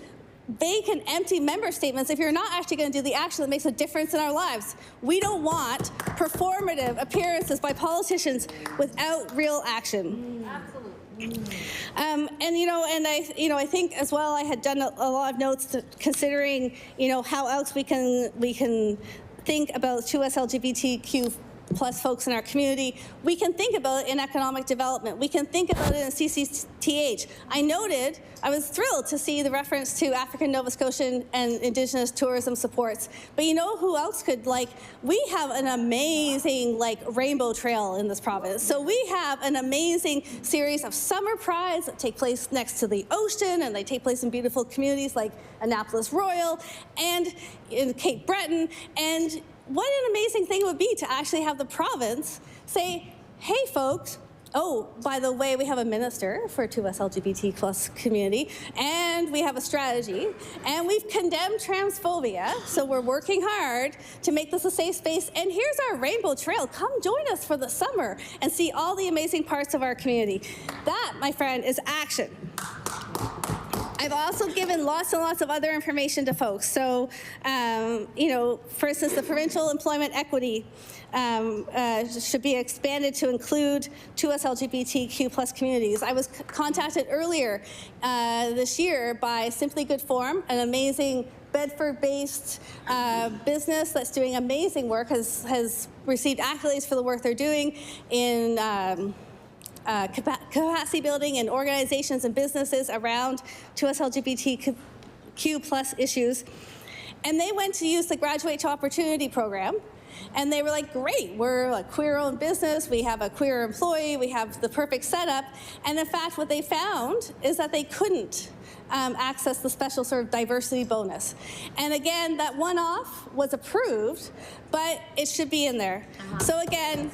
vacant, empty member statements if you're not actually going to do the action that makes a difference in our lives. We don't want performative appearances by politicians without real action. Absolutely. I think as well, I had done a lot of notes considering, you know, how else we can think about 2S LGBTQ+ folks in our community. We can think about it in economic development. We can think about it in CCTH. I was thrilled to see the reference to African Nova Scotian and Indigenous tourism supports. But you know who else could, we have an amazing, rainbow trail in this province. So we have an amazing series of summer prides that take place next to the ocean, and they take place in beautiful communities like Annapolis Royal and in Cape Breton. And what an amazing thing it would be to actually have the province say, hey, folks, oh, by the way, we have a minister for 2S LGBT+ community, and we have a strategy, and we've condemned transphobia, so we're working hard to make this a safe space, and here's our rainbow trail. Come join us for the summer and see all the amazing parts of our community. That, my friend, is action. I've also given lots and lots of other information to folks. So, for instance, the provincial employment equity should be expanded to include 2S LGBTQ+ communities. I was contacted earlier this year by Simply Good Form, an amazing Bedford-based business that's doing amazing work, has received accolades for the work they're doing in capacity building in organizations and businesses around 2S LGBTQ+ issues. And they went to use the Graduate to Opportunity program. And they were like, great, we're a queer-owned business, we have a queer employee, we have the perfect setup. And in fact, what they found is that they couldn't access the special sort of diversity bonus. And again, that one-off was approved, but it should be in there. So again,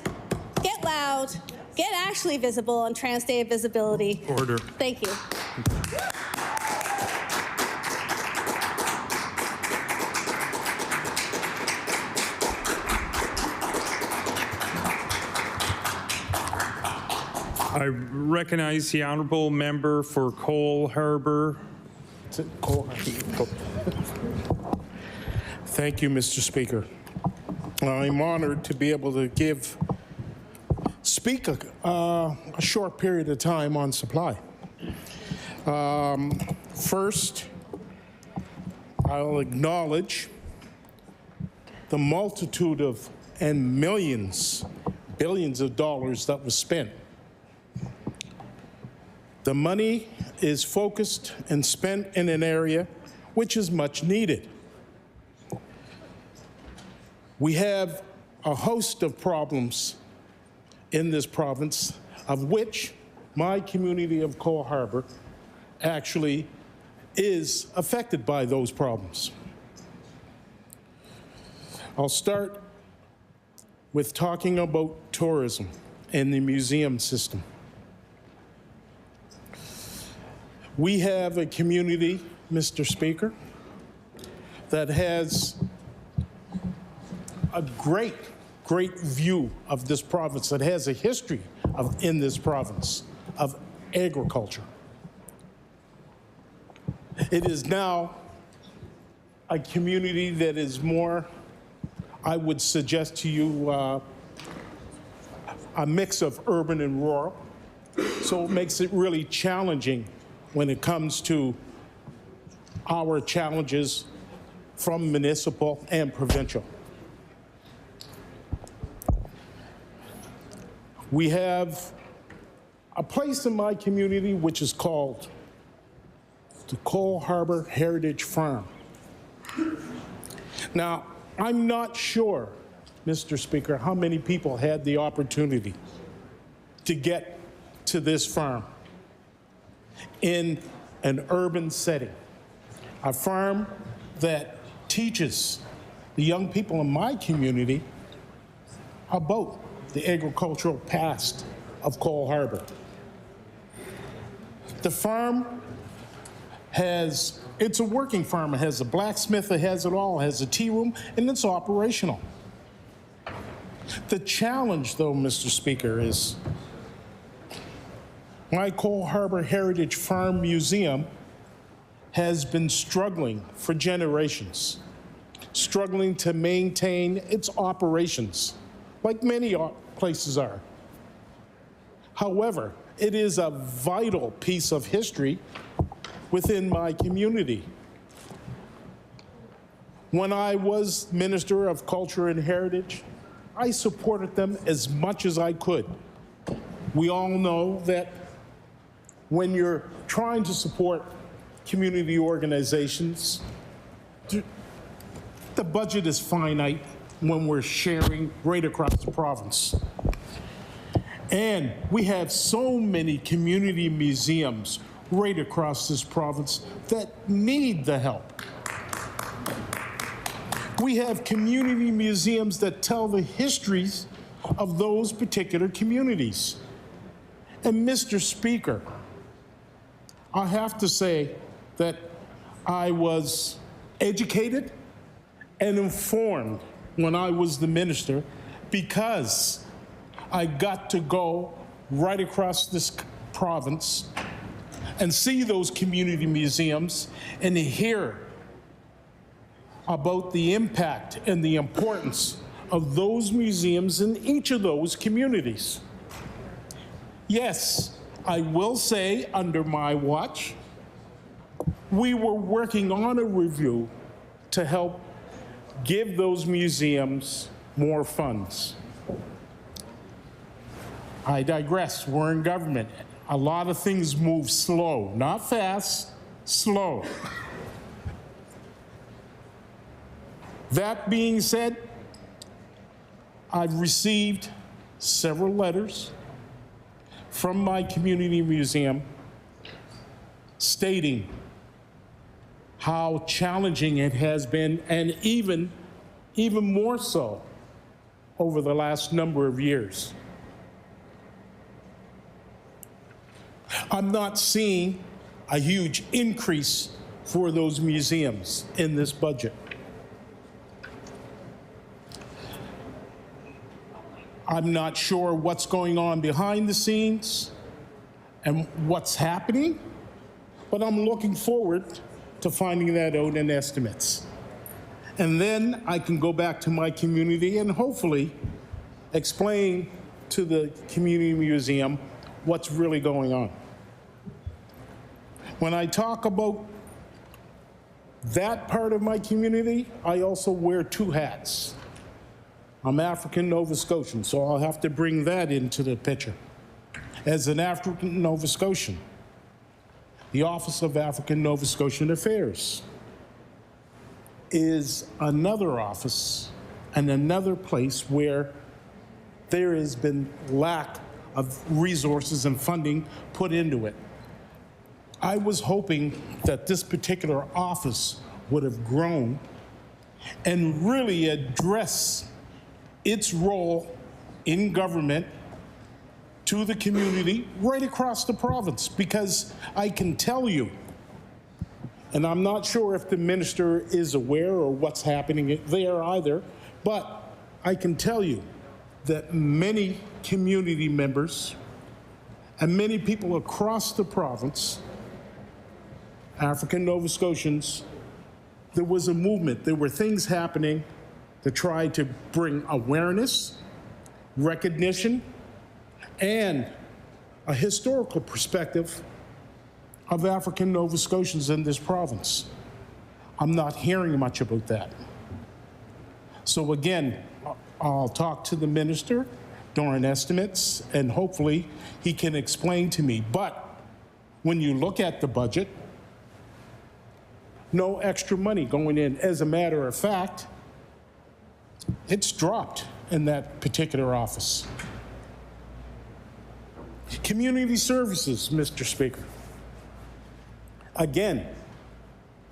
get loud, get actually visible on Trans Day of Visibility. Order. Thank you. I recognize the honourable member for Cole Harbour. Thank you, Mr. Speaker. I'm honoured to be able to speak a short period of time on supply. First, I'll acknowledge the multitude of and millions, billions of dollars that was spent. The money is focused and spent in an area which is much needed. We have a host of problems in this province, of which my community of Cole Harbour actually is affected by those problems. I'll start with talking about tourism and the museum system. We have a community, Mr. Speaker, that has a great view of this province, that has a history in this province of agriculture. It is now a community that is more, I would suggest to you, a mix of urban and rural. So it makes it really challenging when it comes to our challenges from municipal and provincial. We have a place in my community which is called the Cole Harbour Heritage Farm. Now, I'm not sure, Mr. Speaker, how many people had the opportunity to get to this farm in an urban setting, a farm that teaches the young people in my community about the agricultural past of Cole Harbour. The farm it's a working farm. It has a blacksmith, it has it all, it has a tea room, and it's operational. The challenge, though, Mr. Speaker, is my Cole Harbour Heritage Farm Museum has been struggling for generations, struggling to maintain its operations, like many places are. However, it is a vital piece of history within my community. When I was Minister of Culture and Heritage, I supported them as much as I could. We all know that when you're trying to support community organizations, the budget is finite when we're sharing right across the province. And we have so many community museums right across this province that need the help. We have community museums that tell the histories of those particular communities. And Mr. Speaker, I have to say that I was educated and informed when I was the minister because I got to go right across this province and see those community museums and hear about the impact and the importance of those museums in each of those communities. Yes, I will say under my watch, we were working on a review to help give those museums more funds. I digress, we're in government. A lot of things move slow, not fast, slow. That being said, I've received several letters from my community museum stating how challenging it has been, and even more so over the last number of years. I'm not seeing a huge increase for those museums in this budget. I'm not sure what's going on behind the scenes and what's happening, but I'm looking forward to finding that out in estimates. And then I can go back to my community and hopefully explain to the community museum what's really going on. When I talk about that part of my community, I also wear two hats. I'm African Nova Scotian, so I'll have to bring that into the picture. As an African Nova Scotian, the Office of African Nova Scotian Affairs is another office and another place where there has been lack of resources and funding put into it. I was hoping that this particular office would have grown and really address its role in government to the community right across the province, because I can tell you, and I'm not sure if the minister is aware or what's happening there either, but I can tell you that many community members and many people across the province, African Nova Scotians, there was a movement, there were things happening to try to bring awareness, recognition, and a historical perspective of African Nova Scotians in this province. I'm not hearing much about that. So again, I'll talk to the minister during estimates, and hopefully he can explain to me. But when you look at the budget, no extra money going in. As a matter of fact, it's dropped in that particular office. Community services, Mr. Speaker. Again,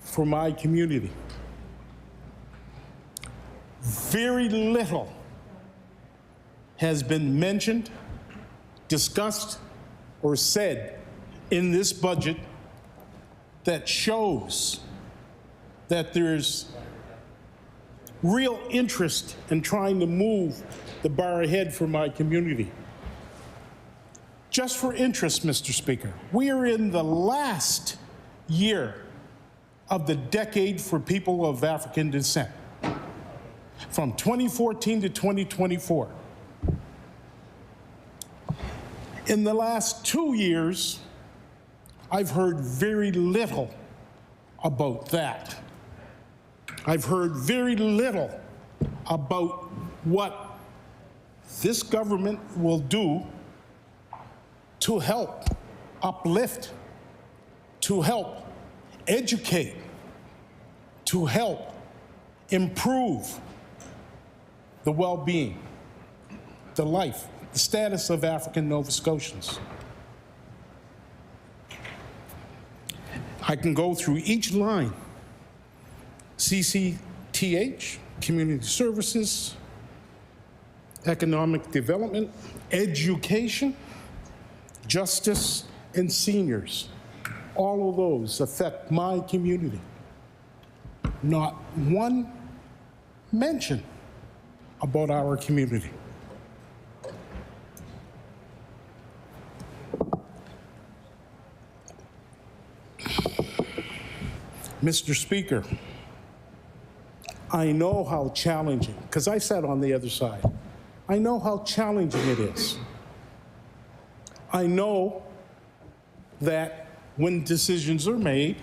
for my community, very little has been mentioned, discussed, or said in this budget that shows that there's real interest in trying to move the bar ahead for my community. Just for interest, Mr. Speaker, we are in the last year of the decade for people of African descent, from 2014 to 2024. In the last 2 years, I've heard very little about that. I've heard very little about what this government will do to help uplift, to help educate, to help improve the well-being, the life, the status of African Nova Scotians. I can go through each line. CCTH, Community Services, Economic Development, Education, Justice, and Seniors. All of those affect my community. Not one mention about our community. Mr. Speaker, I know how challenging, because I sat on the other side, I know how challenging it is. I know that when decisions are made,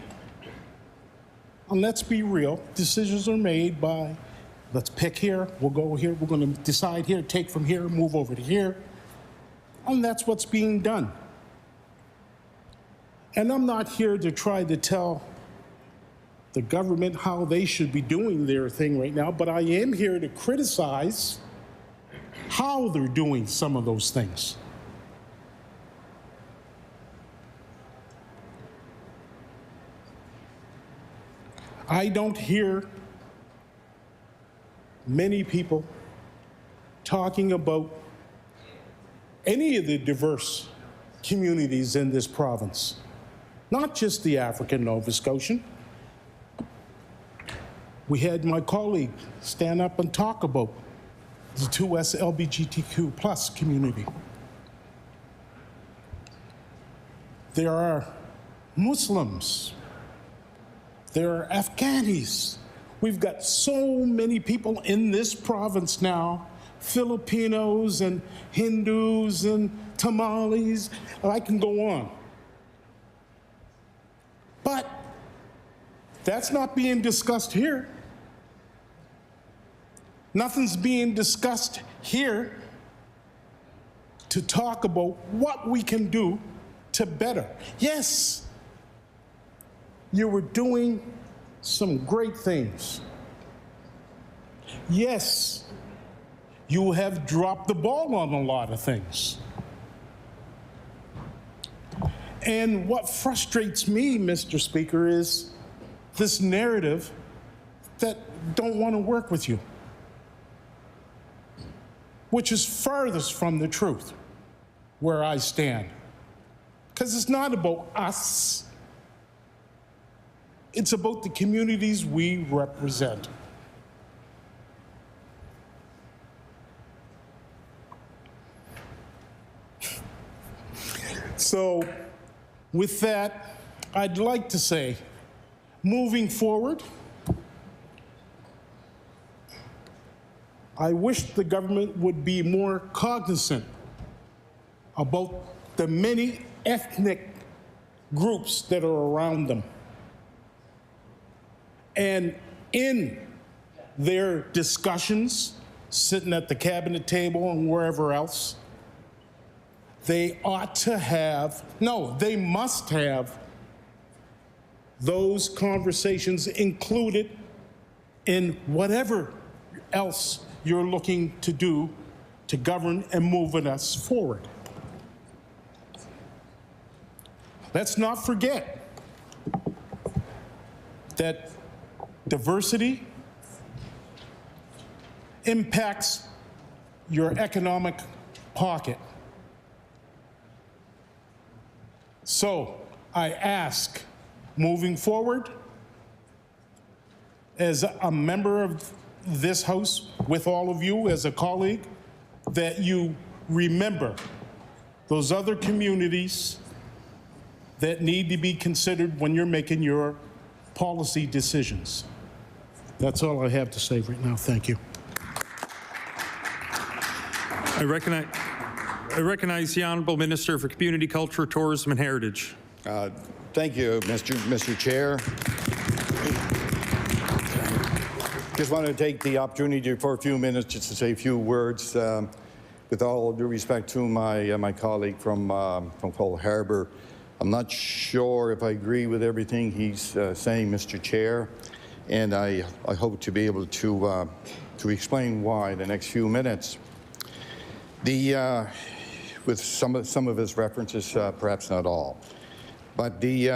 and let's be real, decisions are made by, let's pick here, we'll go here, we're going to decide here, take from here, move over to here, and that's what's being done. And I'm not here to try to tell the government how they should be doing their thing right now, but I am here to criticize how they're doing some of those things. I don't hear many people talking about any of the diverse communities in this province, not just the African Nova Scotian. We had my colleague stand up and talk about the 2S LGBTQ plus community. There are Muslims. There are Afghanis. We've got so many people in this province now, Filipinos and Hindus and Tamales, I can go on. But that's not being discussed here. Nothing's being discussed here to talk about what we can do to better. Yes, you were doing some great things. Yes, you have dropped the ball on a lot of things. And what frustrates me, Mr. Speaker, is this narrative that don't want to work with you, which is furthest from the truth where I stand. Because it's not about us. It's about the communities we represent. So, with that, I'd like to say, moving forward, I wish the government would be more cognizant about the many ethnic groups that are around them. And in their discussions, sitting at the cabinet table and wherever else, they ought to have, no, they must have those conversations included in whatever else you're looking to do to govern and moving us forward. Let's not forget that diversity impacts your economic pocket. So I ask, moving forward, as a member of this House, with all of you, as a colleague, that you remember those other communities that need to be considered when you're making your policy decisions. That's all I have to say right now. Thank you. I recognize the Honourable Minister for Community, Culture, Tourism and Heritage. Thank you, Mr. Chair. Just want to take the opportunity for a few minutes just to say a few words. With all due respect to my colleague from Cole Harbour, I'm not sure if I agree with everything he's saying, Mr. Chair, and I hope to be able to explain why in the next few minutes. With some of his references, perhaps not all, but the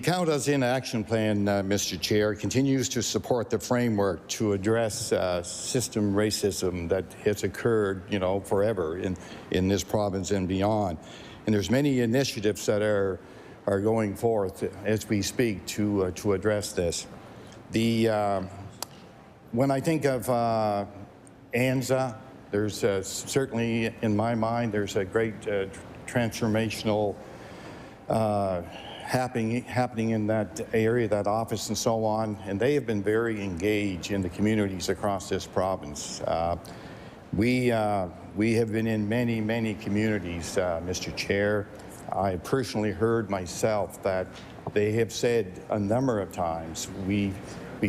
Count Us In action plan, Mr. Chair, continues to support the framework to address system racism that has occurred, forever in this province and beyond. And there's many initiatives that are going forth as we speak to address this. When I think of ANZA, there's certainly, in my mind, there's a great transformational happening in that area, that office and so on, and they have been very engaged in the communities across this province. We have been in many communities, Mr. Chair. I personally heard myself that they have said a number of times, we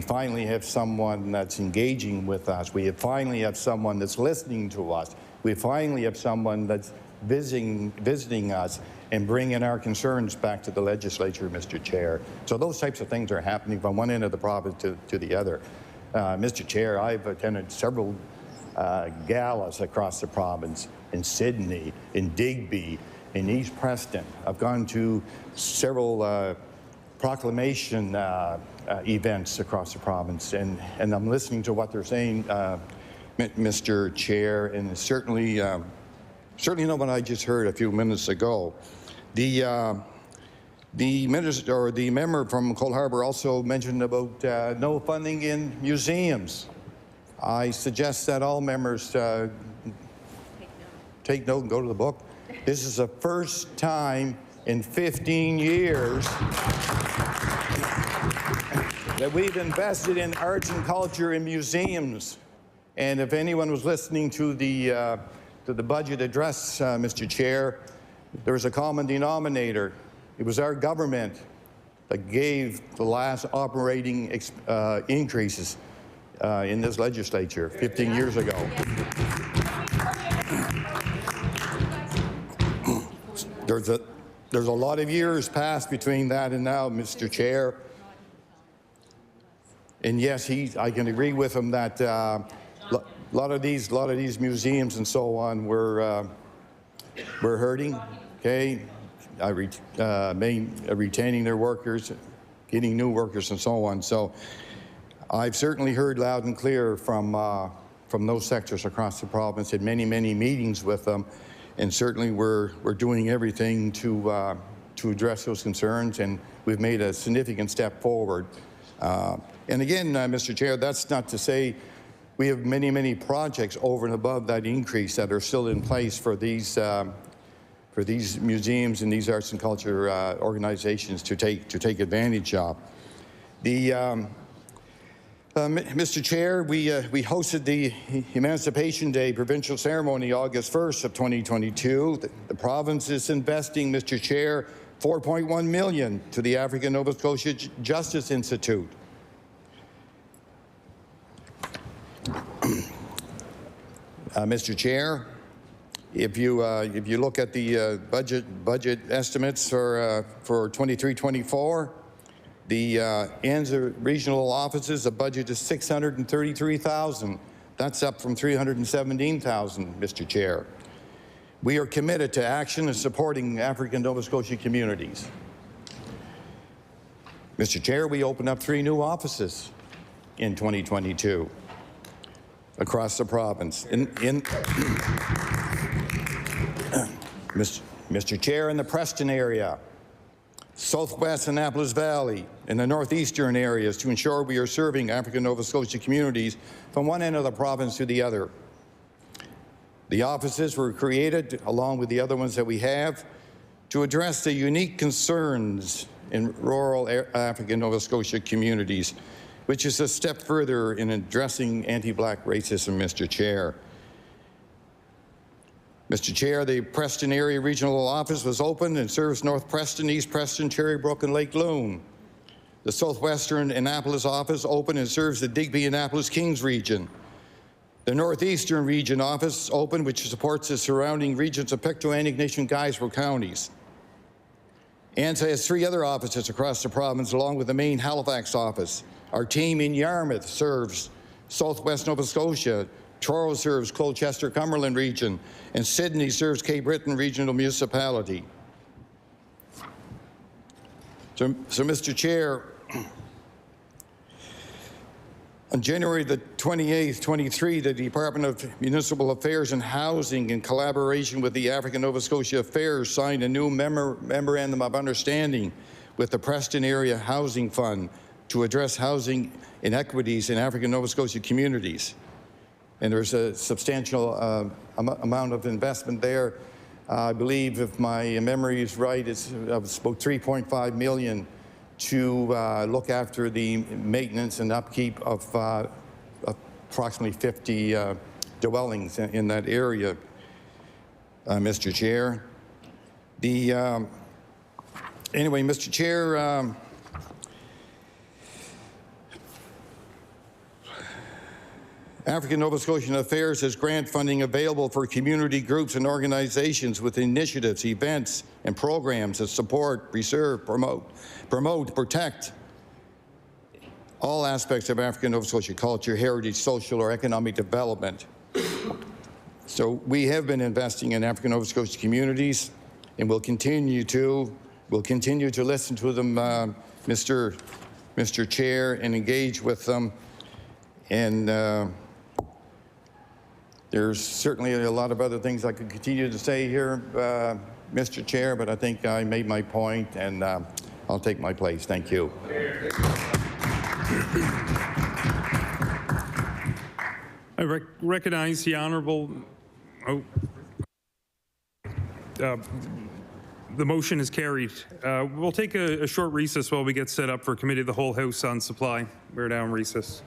finally have someone that's engaging with us. We finally have someone that's listening to us. We finally have someone that's visiting us and bringing our concerns back to the legislature, Mr. Chair. So those types of things are happening from one end of the province to the other. Mr. Chair, I've attended several galas across the province, in Sydney, in Digby, in East Preston. I've gone to several proclamation events across the province, and I'm listening to what they're saying, Mr. Chair, and certainly not what I just heard a few minutes ago. The minister or the member from Cole Harbour also mentioned about no funding in museums. I suggest that all members take note and go to the book. This is the first time in 15 years that we've invested in arts and culture in museums. And if anyone was listening to the budget address, Mr. Chair, there was a common denominator. It was our government that gave the last operating increases in this legislature 15 years ago. There's a lot of years passed between that and now, Mr. Chair. And yes, I can agree with him that a lot of these museums and so on were hurting. Okay, retaining their workers, getting new workers, and so on. So I've certainly heard loud and clear from those sectors across the province in many meetings with them, and certainly we're doing everything to address those concerns, and we've made a significant step forward. And again, Mr. Chair, that's not to say we have many projects over and above that increase that are still in place for these museums and these arts and culture organizations to take advantage of. Mr. Chair, we hosted the Emancipation Day provincial ceremony August 1st of 2022. The province is investing, Mr. Chair, $4.1 million to the African Nova Scotia Justice Institute. Mr. Chair, if you look at the budget estimates for 23-24, the ANZA regional offices, the budget is $633,000. That's up from $317,000, Mr. Chair. We are committed to action and supporting African Nova Scotia communities. Mr. Chair, we opened up 3 new offices in 2022 across the province. Mr. Chair, in the Preston area, Southwest Annapolis Valley, and the northeastern areas to ensure we are serving African Nova Scotia communities from one end of the province to the other. The offices were created, along with the other ones that we have, to address the unique concerns in rural African Nova Scotia communities, which is a step further in addressing anti-black racism, Mr. Chair. Mr. Chair, the Preston Area Regional Office was opened and serves North Preston, East Preston, Cherrybrook, and Lake Loon. The Southwestern Annapolis office opened and serves the Digby, Annapolis, Kings region. The Northeastern Region office opened, which supports the surrounding regions of Pictou, Antigonish, and Guysborough counties. ANZA has 3 other offices across the province, along with the main Halifax office. Our team in Yarmouth serves Southwest Nova Scotia. Truro serves Colchester-Cumberland region, and Sydney serves Cape Breton Regional Municipality. So Mr. Chair, on January the 28th, 23, the Department of Municipal Affairs and Housing, in collaboration with the African Nova Scotia Affairs, signed a new memorandum of understanding with the Preston Area Housing Fund to address housing inequities in African Nova Scotia communities. And there's a substantial amount of investment there. I believe, if my memory is right, it's about $3.5 million to look after the maintenance and upkeep of approximately 50 dwellings in that area, Mr. Chair. Anyway, Mr. Chair, African Nova Scotian Affairs has grant funding available for community groups and organizations with initiatives, events, and programs that support, preserve, promote, protect all aspects of African Nova Scotia culture, heritage, social, or economic development. So we have been investing in African Nova Scotia communities, and we'll continue to. We'll continue to listen to them, Mr. Chair, and engage with them. And there's certainly a lot of other things I could continue to say here, Mr. Chair, but I think I made my point, and I'll take my place. Thank you. I recognize the Honourable. The motion is carried. We'll take a short recess while we get set up for Committee of the Whole House on Supply. We're now in recess.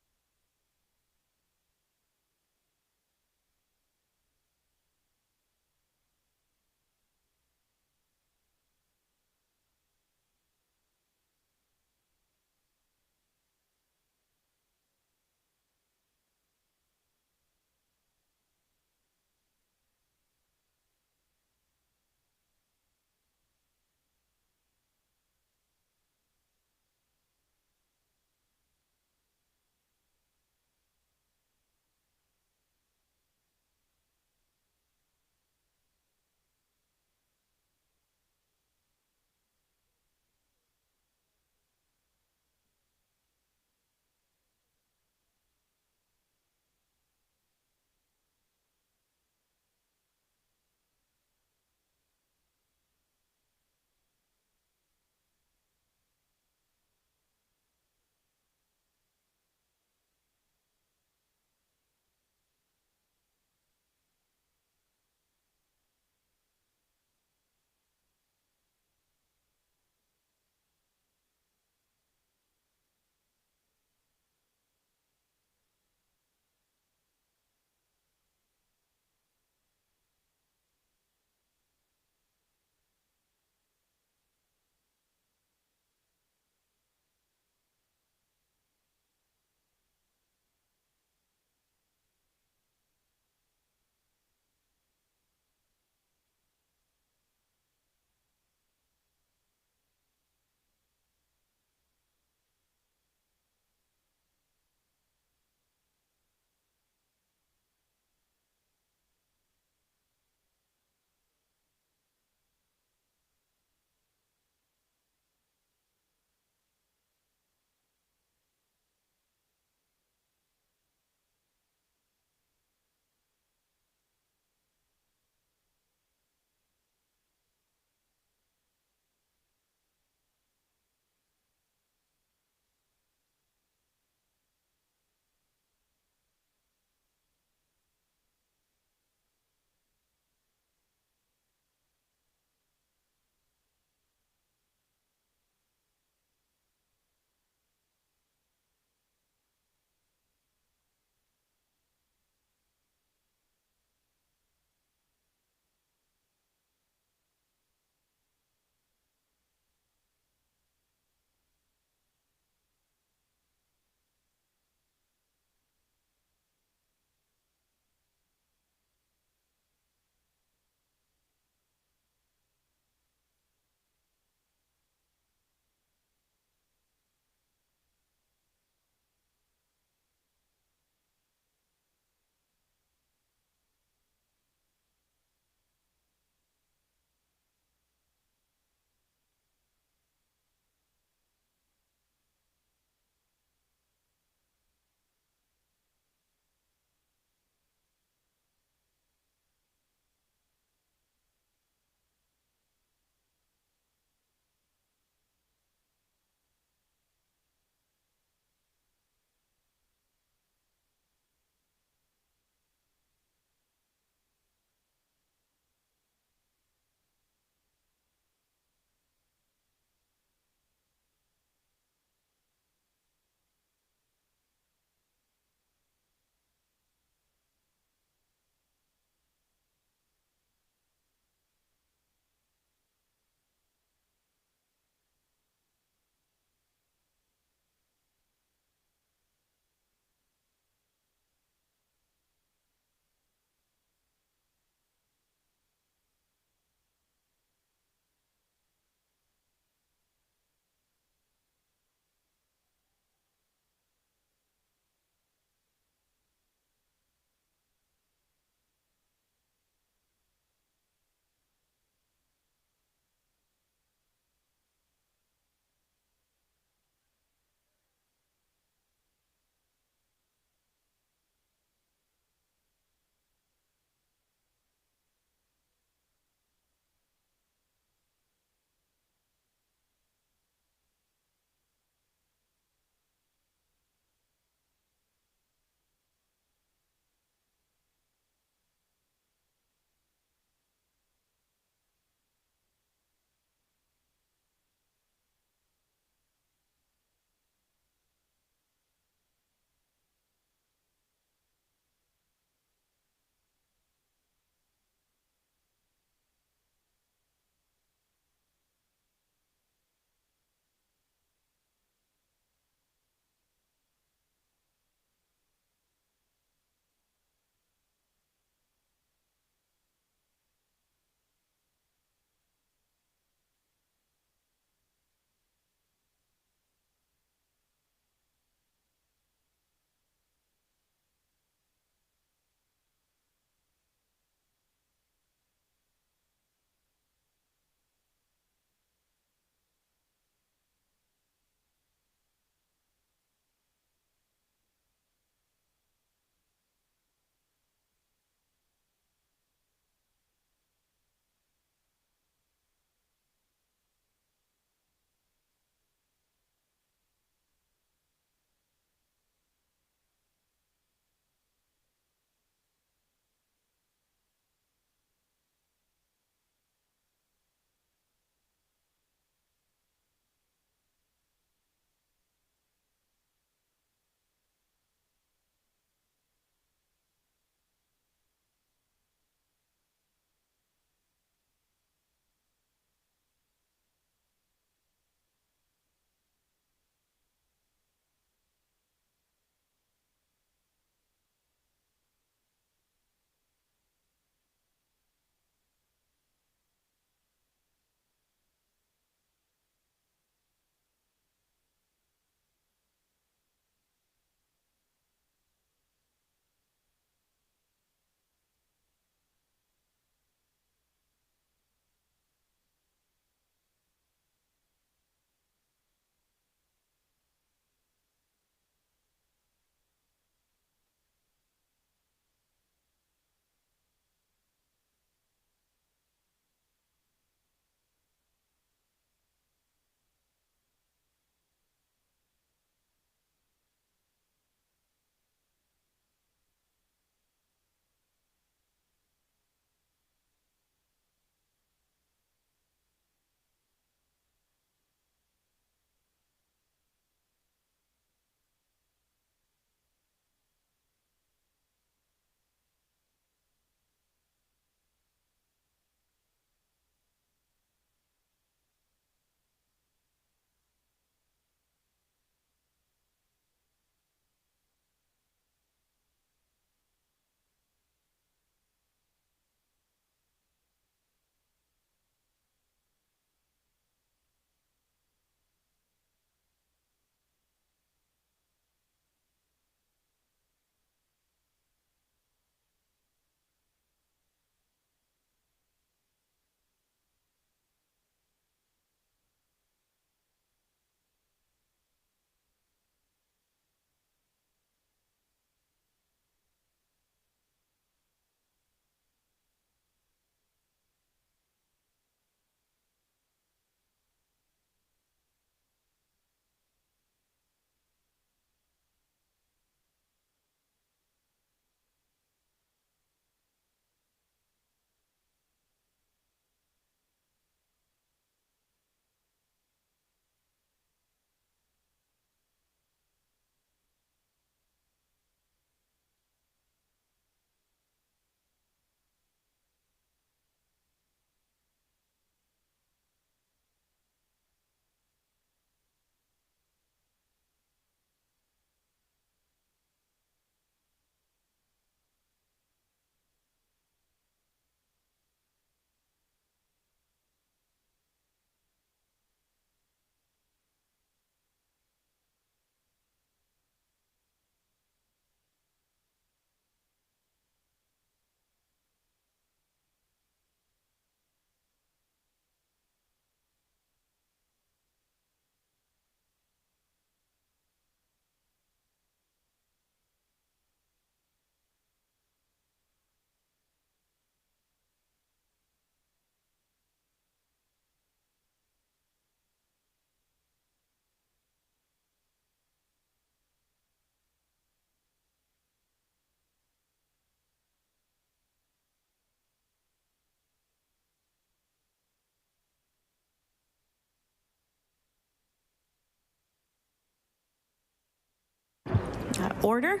Order.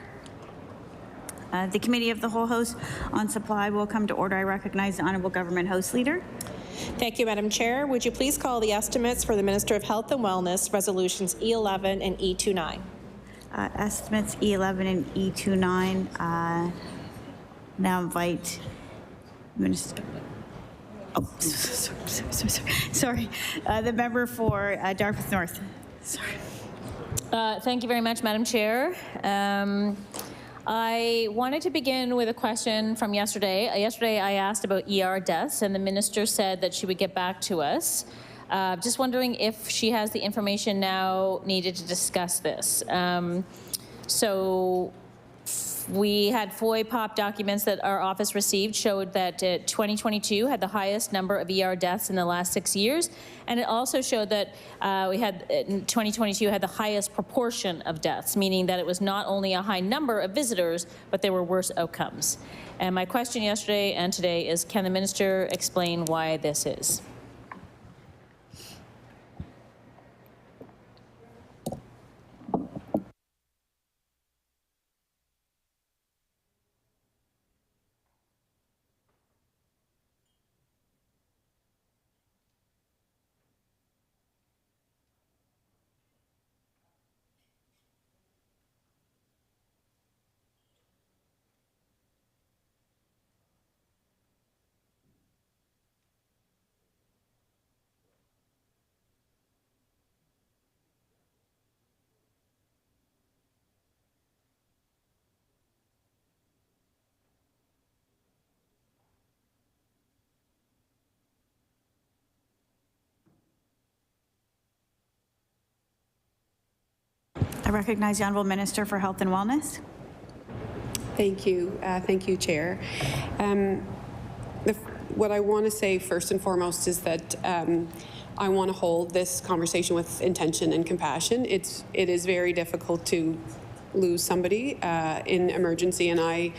The Committee of the Whole House on Supply will come to order. I recognize the Honourable Government House Leader. Thank you, Madam Chair. Would you please call the estimates for the Minister of Health and Wellness, Resolutions E11 and E29? Estimates E11 and E29. Now invite Minister. Oh, sorry. The member for Dartmouth North. Sorry. Thank you very much, Madam Chair. I wanted to begin with a question from yesterday. Yesterday I asked about ER deaths, and the minister said that she would get back to us. Just wondering if she has the information now needed to discuss this. So we had FOIPOP documents that our office received showed that 2022 had the highest number of ER deaths in the last 6 years, and it also showed that we had in 2022 had the highest proportion of deaths, meaning that it was not only a high number of visitors, but there were worse outcomes. And my question yesterday and today is, can the minister explain why this is? I recognize the Honourable Minister for Health and Wellness. Thank you. Thank you, Chair. What I want to say first and foremost is that I want to hold this conversation with intention and compassion. It is very difficult to lose somebody in emergency, and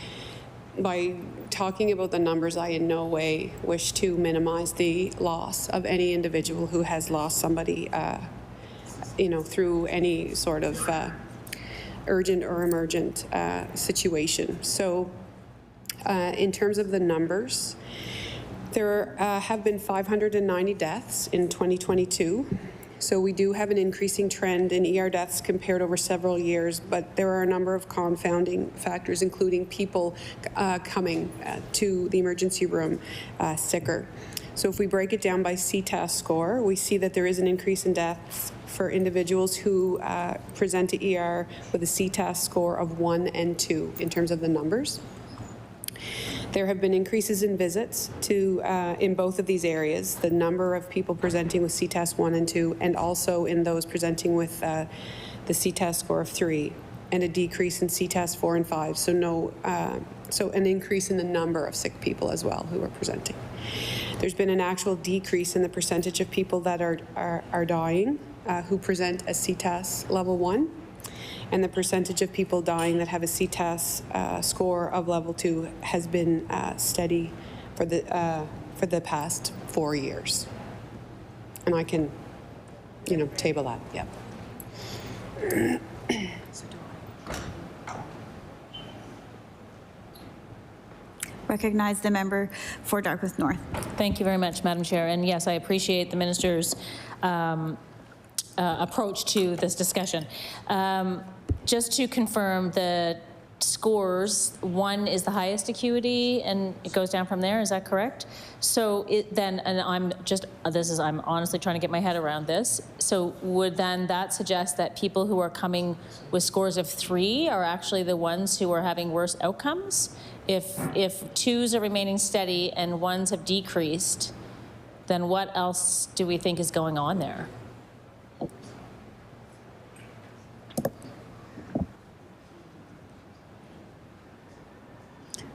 by talking about the numbers, I in no way wish to minimize the loss of any individual who has lost somebody through any sort of urgent or emergent situation. So in terms of the numbers, there have been 590 deaths in 2022. So we do have an increasing trend in ER deaths compared over several years, but there are a number of confounding factors, including people coming to the emergency room sicker. So if we break it down by CTAS score, we see that there is an increase in deaths for individuals who present to ER with a CTAS score of 1 and 2 in terms of the numbers. There have been increases in visits in both of these areas, the number of people presenting with CTAS 1 and 2, and also in those presenting with the CTAS score of 3, and a decrease in CTAS 4 and 5. So an increase in the number of sick people as well who are presenting. There's been an actual decrease in the percentage of people that are dying who present a CTAS level 1, and the percentage of people dying that have a CTAS score of level 2 has been steady for the past 4 years. And I can, table that. Yep. Recognize the member for Dartmouth North. Thank you very much, Madam Chair. And yes, I appreciate the minister's approach to this discussion. Just to confirm, the scores, 1 is the highest acuity, and it goes down from there. Is that correct? So I'm honestly trying to get my head around this. So would then that suggest that people who are coming with scores of 3 are actually the ones who are having worse outcomes? If 2s are remaining steady and 1s have decreased, then what else do we think is going on there?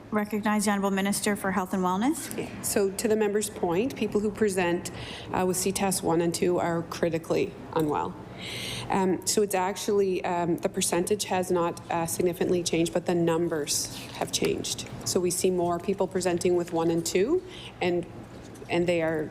Recognize the Honourable Minister for Health and Wellness. Okay. So to the member's point, people who present with CTAS 1 and 2 are critically unwell. So it's actually, the percentage has not significantly changed, but the numbers have changed. So we see more people presenting with 1 and 2, and and they are,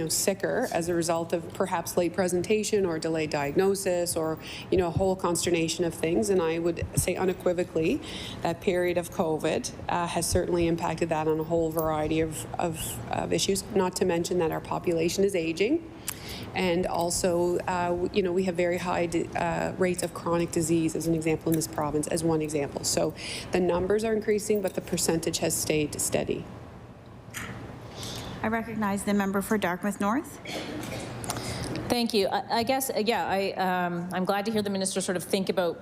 sicker as a result of perhaps late presentation or delayed diagnosis or, a whole consternation of things. And I would say unequivocally that period of COVID has certainly impacted that on a whole variety of issues, not to mention that our population is aging. And also, we have very high rates of chronic disease, as an example, in this province, as one example. So the numbers are increasing, but the percentage has stayed steady. I recognize the member for Dartmouth North. Thank you. I guess, I'm glad to hear the minister sort of think about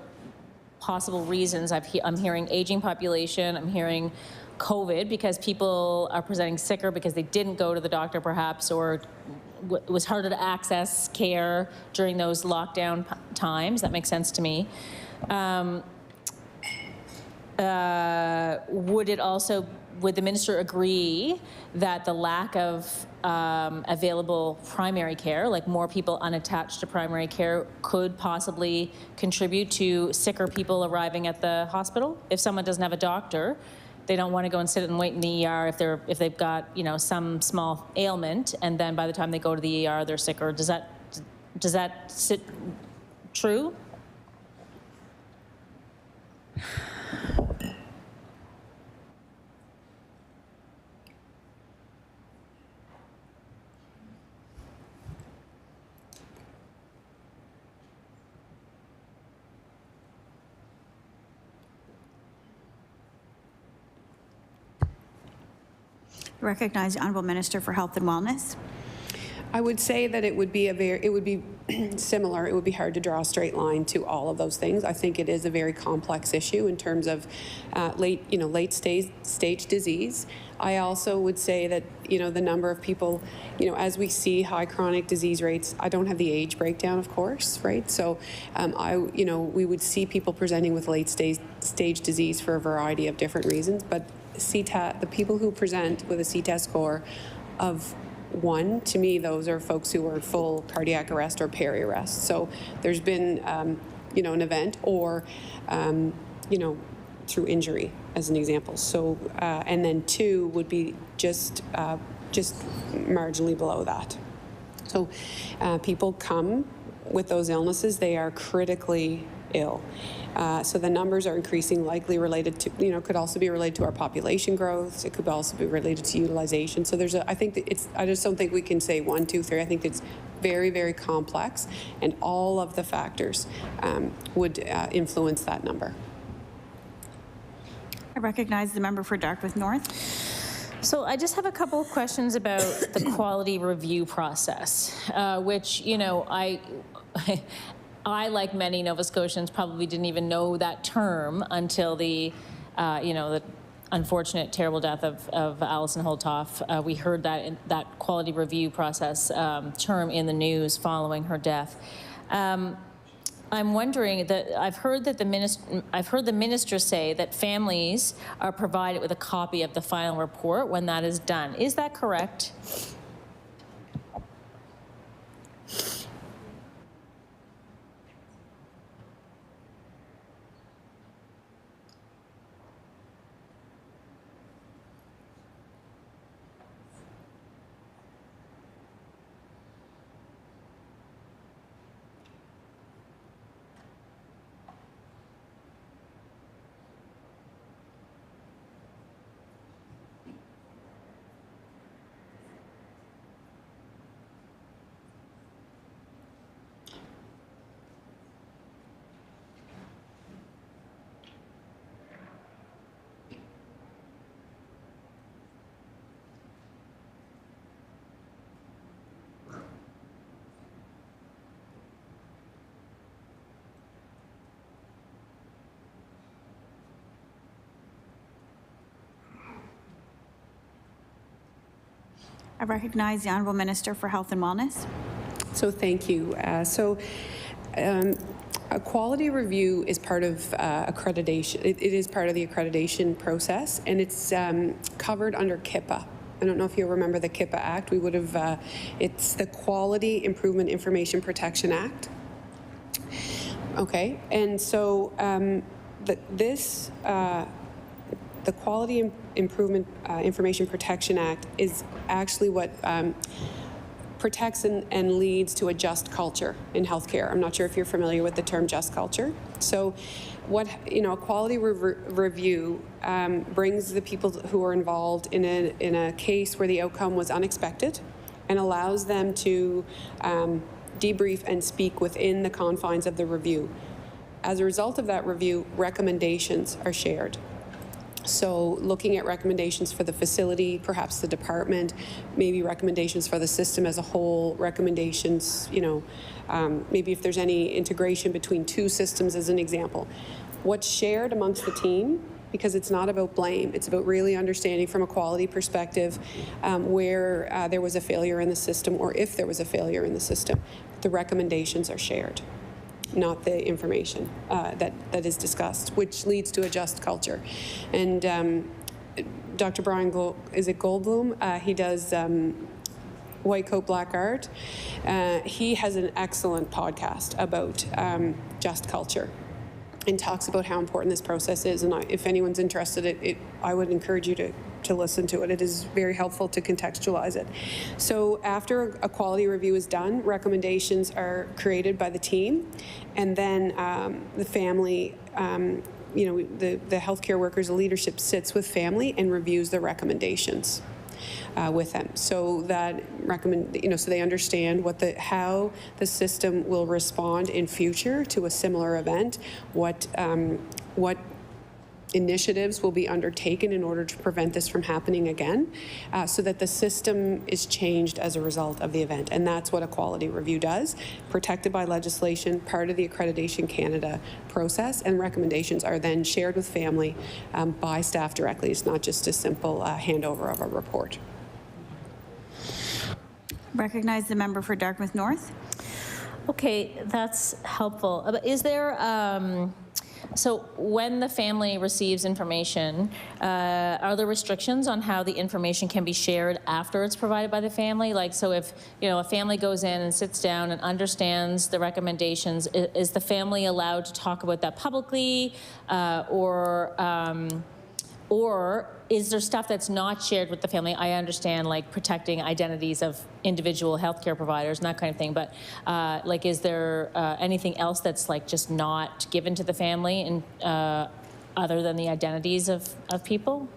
possible reasons. I'm hearing aging population. I'm hearing COVID, because people are presenting sicker because they didn't go to the doctor perhaps, or it was harder to access care during those lockdown times. That makes sense to me. Would the minister agree that the lack of available primary care, like more people unattached to primary care, could possibly contribute to sicker people arriving at the hospital? If someone doesn't have a doctor, they don't want to go and sit and wait in the ER if they've got some small ailment, and then by the time they go to the ER they're sicker. Does that sit true? Recognize the Honourable Minister for Health and Wellness. I would say that it would be similar. It would be hard to draw a straight line to all of those things. I think it is a very complex issue in terms of late stage disease. I also would say that the number of people, as we see high chronic disease rates, I don't have the age breakdown, of course, right? So we would see people presenting with late stage disease for a variety of different reasons, but the people who present with a CTEST score of 1, to me, those are folks who are full cardiac arrest or peri-arrest. So there's been, an event or, through injury, as an example. So, and then 2 would be just marginally below that. So people come with those illnesses, they are critically ill. So the numbers are increasing, likely related to, could also be related to our population growth. It could also be related to utilization. So I think that I just don't think we can say 1, 2, 3. I think it's very, very complex, and all of the factors would influence that number. I recognize the member for Dartmouth North. So I just have a couple of questions about the quality review process, which, I, like many Nova Scotians, probably didn't even know that term until the unfortunate, terrible death of Alison Holtoff. We heard that quality review process term in the news following her death. I'm wondering that I've heard the minister say that families are provided with a copy of the final report when that is done. Is that correct? I recognize the Honourable Minister for Health and Wellness. So thank you. A quality review is part of accreditation. It is part of the accreditation process, and it's covered under KIPA. I don't know if you remember the KIPA Act. We would have, it's the Quality Improvement Information Protection Act. Okay, and so the Quality Improvement Information Protection Act is actually what protects and leads to a just culture in healthcare. I'm not sure if you're familiar with the term just culture. So what, a quality review brings the people who are involved in a case where the outcome was unexpected and allows them to debrief and speak within the confines of the review. As a result of that review, recommendations are shared. So looking at recommendations for the facility, perhaps the department, maybe recommendations for the system as a whole, recommendations, maybe if there's any integration between two systems as an example. What's shared amongst the team, because it's not about blame, it's about really understanding from a quality perspective where there was a failure in the system or if there was a failure in the system. The recommendations are shared, not the information that is discussed, which leads to a just culture. And Dr. Brian Goldblum, he does White Coat Black Art. He has an excellent podcast about just culture and talks about how important this process is. And if anyone's interested, I would encourage you to listen to it. It is very helpful to contextualize it. So after a quality review is done, recommendations are created by the team, and then the family, the healthcare workers, the leadership sits with family and reviews the recommendations with them, so that so they understand how the system will respond in future to a similar event, what initiatives will be undertaken in order to prevent this from happening again, so that the system is changed as a result of the event. And that's what a quality review does, protected by legislation, part of the Accreditation Canada process, and recommendations are then shared with family by staff directly. It's not just a simple handover of a report. Recognize the member for Dartmouth North. Okay, that's helpful. But is there, so when the family receives information, are there restrictions on how the information can be shared after it's provided by the family? Like, so if, a family goes in and sits down and understands the recommendations, is the family allowed to talk about that publicly, or is there stuff that's not shared with the family? I understand, like, protecting identities of individual healthcare providers and that kind of thing, but is there anything else that's just not given to the family and other than the identities of people?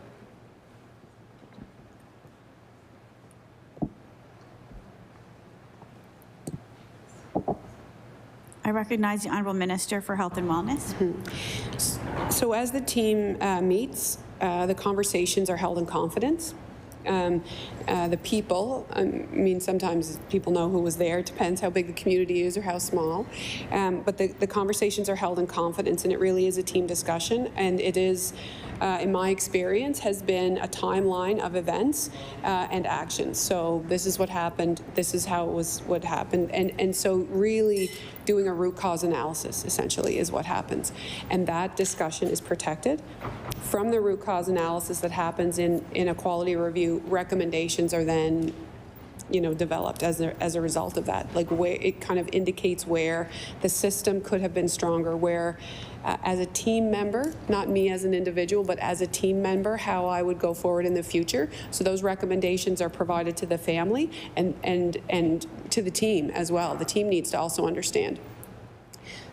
I recognize the Honourable Minister for Health and Wellness. So as the team meets, the conversations are held in confidence. The people, sometimes people know who was there. It depends how big the community is or how small. But the conversations are held in confidence, and it really is a team discussion. And it is, in my experience, has been a timeline of events and actions. So this is what happened. This is how it was what happened. And so really doing a root cause analysis, essentially, is what happens. And that discussion is protected. From the root cause analysis that happens in a quality review, recommendations are then developed as a result of that. Like, where it kind of indicates where the system could have been stronger, where as a team member, not me as an individual, but as a team member, how I would go forward in the future. So those recommendations are provided to the family and to the team as well. The team needs to also understand.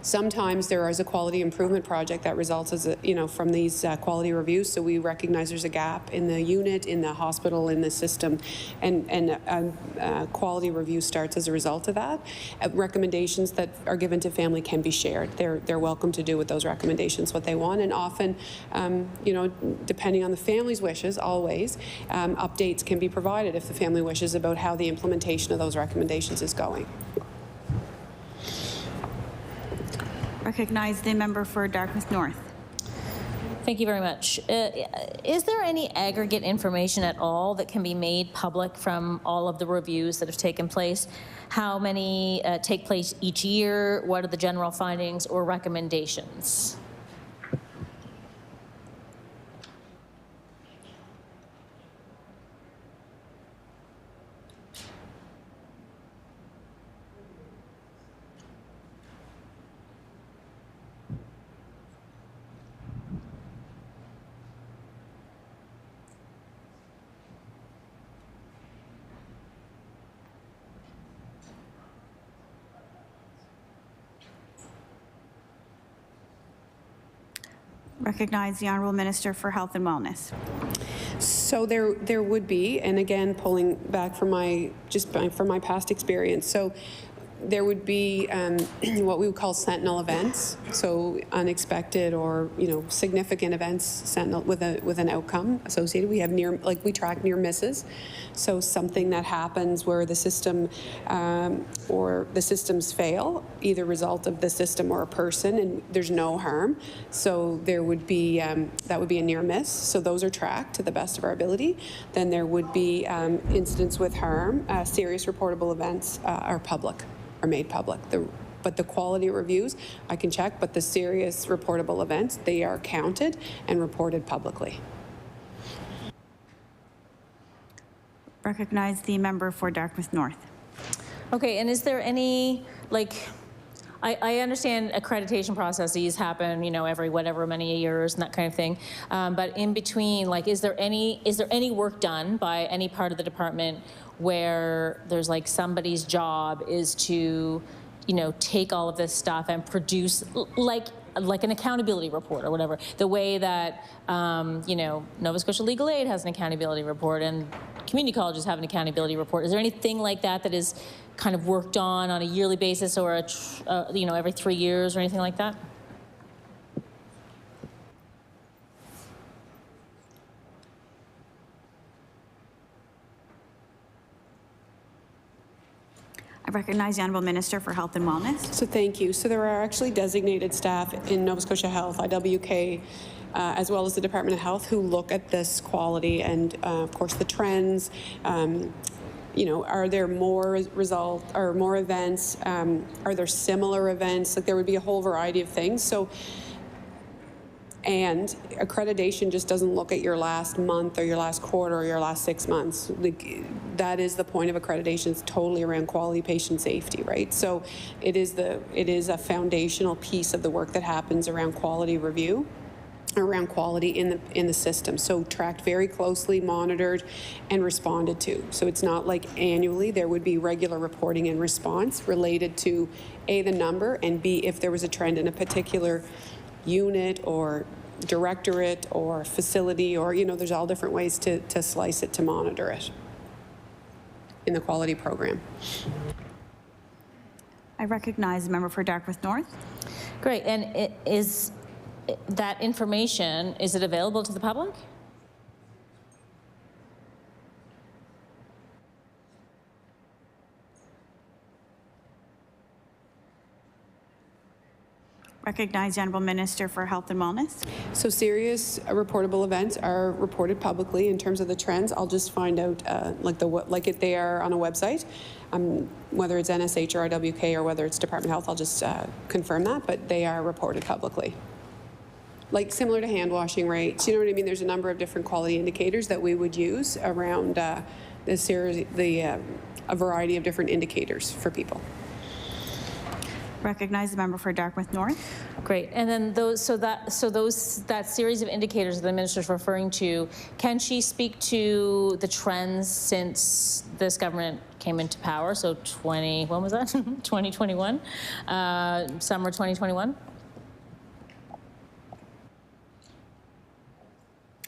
Sometimes there is a quality improvement project that results from these quality reviews. So we recognize there's a gap in the unit, in the hospital, in the system, and a quality review starts as a result of that. Recommendations that are given to family can be shared. They're welcome to do with those recommendations what they want, and often, depending on the family's wishes, always updates can be provided if the family wishes about how the implementation of those recommendations is going. Recognize the member for Dartmouth North. Thank you very much. Is there any aggregate information at all that can be made public from all of the reviews that have taken place? How many take place each year? What are the general findings or recommendations? Recognize the Honourable Minister for Health and Wellness. So there would be, and again, pulling back from from my past experience. So there would be what we would call sentinel events, so unexpected or significant events sentinel with an outcome associated. We have we track near misses, so something that happens where the system or the systems fail, either result of the system or a person, and there's no harm. So there would be that would be a near miss. So those are tracked to the best of our ability. Then there would be incidents with harm. Serious reportable events are made public. But the quality reviews, I can check, but the serious reportable events, they are counted and reported publicly. Recognize the member for Dartmouth North. Okay, and is there any, I understand accreditation processes happen, every whatever many years and that kind of thing. But in between, is there any work done by any part of the department where there's somebody's job is to, take all of this stuff and produce like an accountability report or whatever, the way that, Nova Scotia Legal Aid has an accountability report and community colleges have an accountability report. Is there anything like that that is kind of worked on a yearly basis or, every 3 years or anything like that? I recognize the Honourable Minister for Health and Wellness. So thank you. So there are actually designated staff in Nova Scotia Health, IWK, as well as the Department of Health, who look at this quality and, of course, the trends. Are there more more events? Are there similar events? There would be a whole variety of things. So. And accreditation just doesn't look at your last month or your last quarter or your last 6 months. That is the point of accreditation. It's totally around quality, patient safety, right? So it is a foundational piece of the work that happens around quality review, around quality in the system. So tracked very closely, monitored, and responded to. So it's not like annually. There would be regular reporting and response related to A, the number, and B, if there was a trend in a particular unit or directorate or facility, or there's all different ways to slice it, to monitor it in the quality program. I recognize the member for Dartmouth North. Great, and is that information, is it available to the public? Recognize the Honourable Minister for Health and Wellness. So serious reportable events are reported publicly. In terms of the trends, I'll just find out if they are on a website, whether it's NSH or IWK or whether it's Department of Health, I'll just confirm that, but they are reported publicly. Similar to hand washing rates, you know what I mean? There's a number of different quality indicators that we would use around a variety of different indicators for people. Recognize the member for Dartmouth North. Great, and then that series of indicators that the minister's referring to, can she speak to the trends since this government came into power? So when was that? 2021, summer 2021.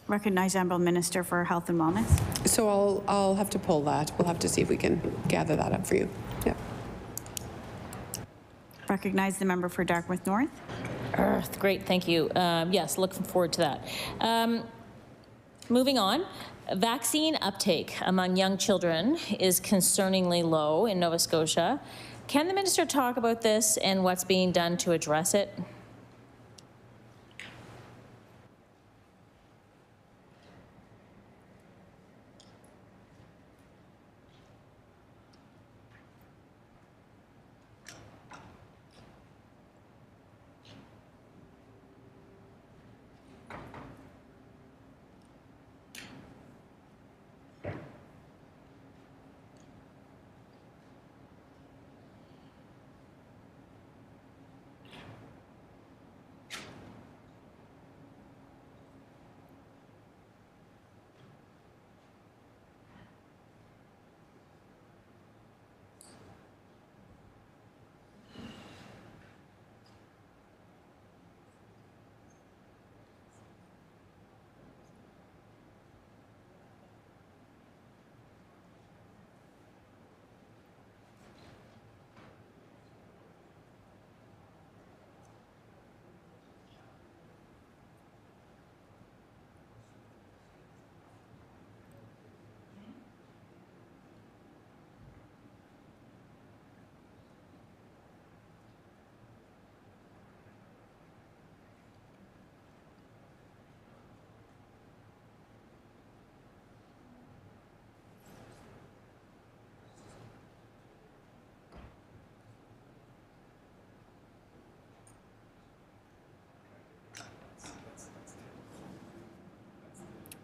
Recognize the Honourable Minister for Health and Wellness. So I'll have to pull that. We'll have to see if we can gather that up for you. Yeah. Recognize the member for Dartmouth North. Great, thank you. Yes, looking forward to that. Moving on, vaccine uptake among young children is concerningly low in Nova Scotia. Can the minister talk about this and what's being done to address it?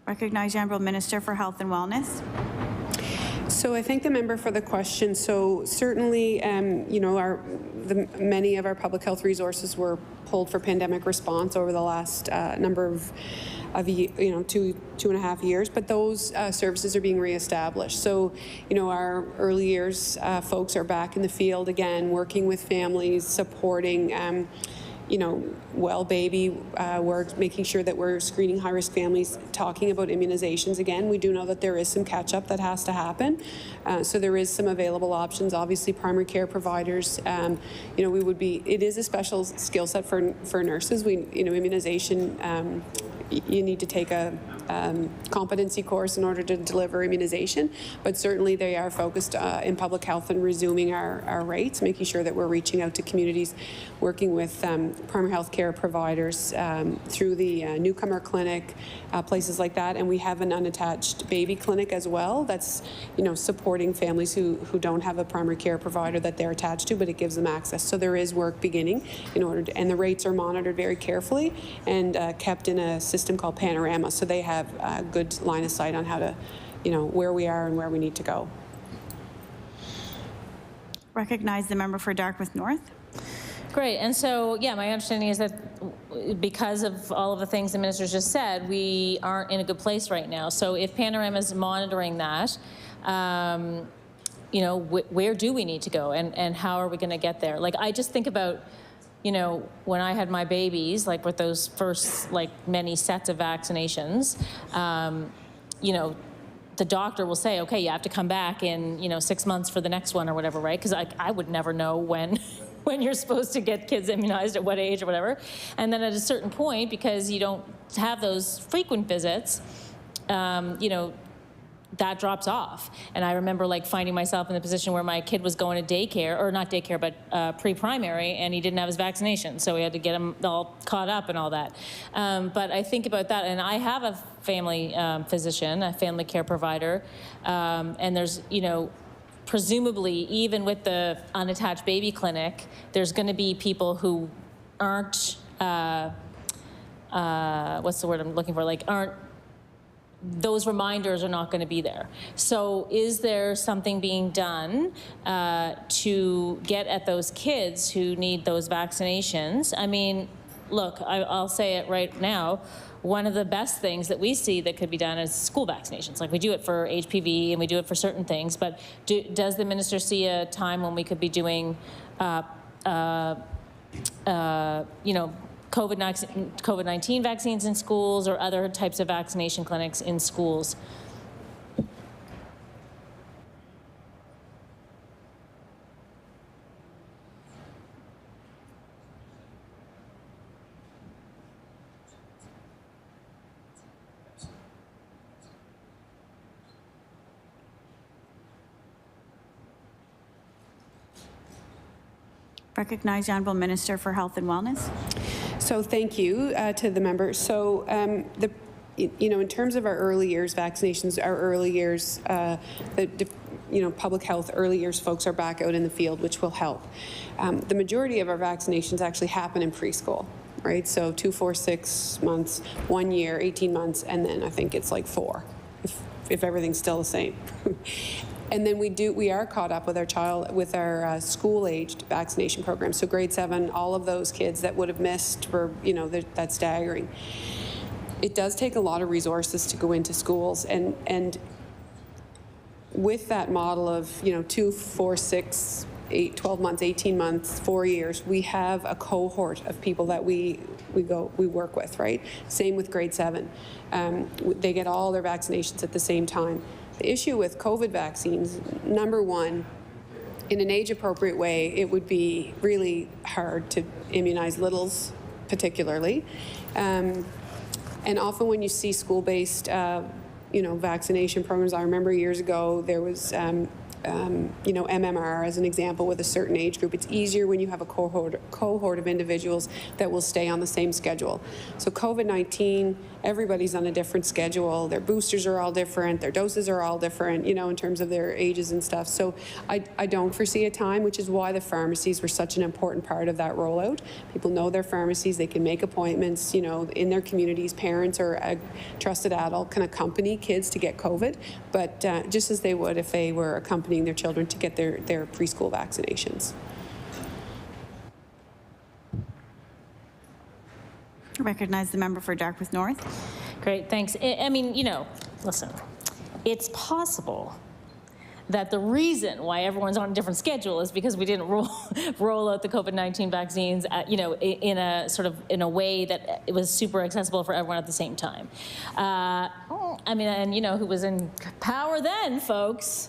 Recognize the Honourable Minister for Health and Wellness. So I thank the member for the question. So certainly, you know, many of our public health resources were pulled for pandemic response over the last number of you know, two and a half years, but those services are being reestablished. So, you know, our early years folks are back in the field again, working with families, supporting you know, well baby work, making sure that we're screening high-risk families, talking about immunizations. Again, we do know that there is some catch-up that has to happen. So there is some available options. Obviously, primary care providers, you know, it is a special skill set for nurses. You know, immunization, you need to take a competency course in order to deliver immunization, but certainly they are focused in public health and resuming our rates, making sure that we're reaching out to communities, working with primary health care providers through the newcomer clinic, places like that. And we have an unattached baby clinic as well that's, you know, supporting families who don't have a primary care provider that they're attached to, but it gives them access. So there is work beginning in order to, and the rates are monitored very carefully and kept in a system called Panorama. So they have a good line of sight on how to, you know, where we are and where we need to go. Recognize the member for Dartmouth North. Great. And so, yeah, my understanding is that because of all of the things the minister just said, we aren't in a good place right now. So if Panorama is monitoring that, you know, where do we need to go and how are we going to get there? Like, I just think about, you know, when I had my babies, like with those first, like, many sets of vaccinations, you know, the doctor will say, okay, you have to come back in, you know, 6 months for the next one or whatever, right? Because I would never know when you're supposed to get kids immunized, at what age or whatever. And then at a certain point, because you don't have those frequent visits, you know, that drops off. And I remember like finding myself in the position where my kid was going to daycare, or not daycare, but pre-primary, and he didn't have his vaccination. So we had to get him all caught up and all that. But I think about that, and I have a family physician, a family care provider, and there's, you know, presumably even with the unattached baby clinic, there's going to be people who aren't, what's the word I'm looking for, like those reminders are not going to be there. So is there something being done to get at those kids who need those vaccinations? I mean, look, I'll say it right now. One of the best things that we see that could be done is school vaccinations. Like, we do it for HPV and we do it for certain things, but does the minister see a time when we could be doing, you know, COVID-19 vaccines in schools or other types of vaccination clinics in schools? Recognize the Honourable Minister for Health and Wellness. So thank you to the member. So you know, in terms of our early years vaccinations, our early years, you know, public health early years folks are back out in the field, which will help. The majority of our vaccinations actually happen in preschool, right? So 2, 4, 6 months, 1 year, 18 months, and then I think it's like 4, if everything's still the same. And then we are caught up with our school-aged vaccination program. So grade 7, all of those kids that would have missed were, you know, that's staggering. It does take a lot of resources to go into schools, and with that model of, you know, 2, 4, 6, 8, 12 months, 18 months, 4 years, we have a cohort of people that we work with, right? Same with grade 7. They get all their vaccinations at the same time. The issue with COVID vaccines, number one, in an age-appropriate way, it would be really hard to immunize littles, particularly. And often when you see school-based, you know, vaccination programs, I remember years ago there was MMR as an example with a certain age group. It's easier when you have a cohort of individuals that will stay on the same schedule. So COVID-19, everybody's on a different schedule. Their boosters are all different. Their doses are all different, in terms of their ages and stuff. So I don't foresee a time, which is why the pharmacies were such an important part of that rollout. People know their pharmacies. They can make appointments, in their communities. Parents or a trusted adult can accompany kids to get COVID, but just as they would if they were accompanying their children to get their preschool vaccinations. I recognize the member for Dartmouth North. Great, thanks. I mean, listen, it's possible that the reason why everyone's on a different schedule is because we didn't roll out the COVID-19 vaccines, in a way that it was super accessible for everyone at the same time. Who was in power then, folks?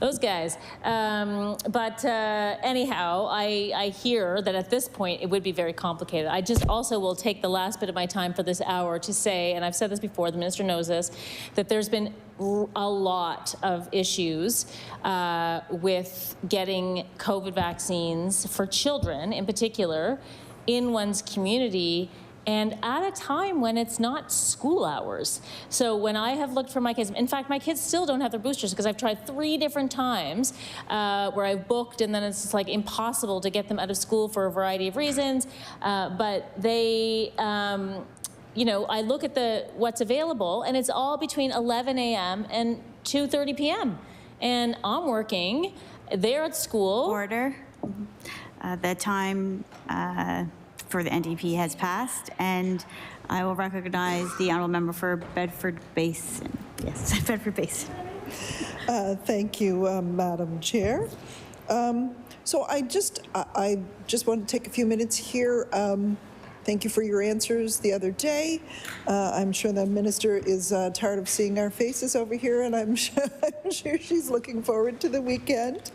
Those guys. Anyhow, I hear that at this point it would be very complicated. I just also will take the last bit of my time for this hour to say, and I've said this before, the minister knows this, that there's been a lot of issues with getting COVID vaccines for children in particular in one's community, and at a time when it's not school hours. So when I have looked for my kids, in fact, my kids still don't have their boosters because I've tried 3 different times where I've booked and then it's just like impossible to get them out of school for a variety of reasons. But they, I look at what's available and it's all between 11 a.m. and 2:30 p.m. And I'm working, they're at school. Order. The time for the NDP has passed, and I will recognize the honourable member for Bedford Basin. Yes, Bedford Basin. Thank you, Madam Chair. So I just want to take a few minutes here. Thank you for your answers the other day. I'm sure the minister is tired of seeing our faces over here, and I'm sure she's looking forward to the weekend.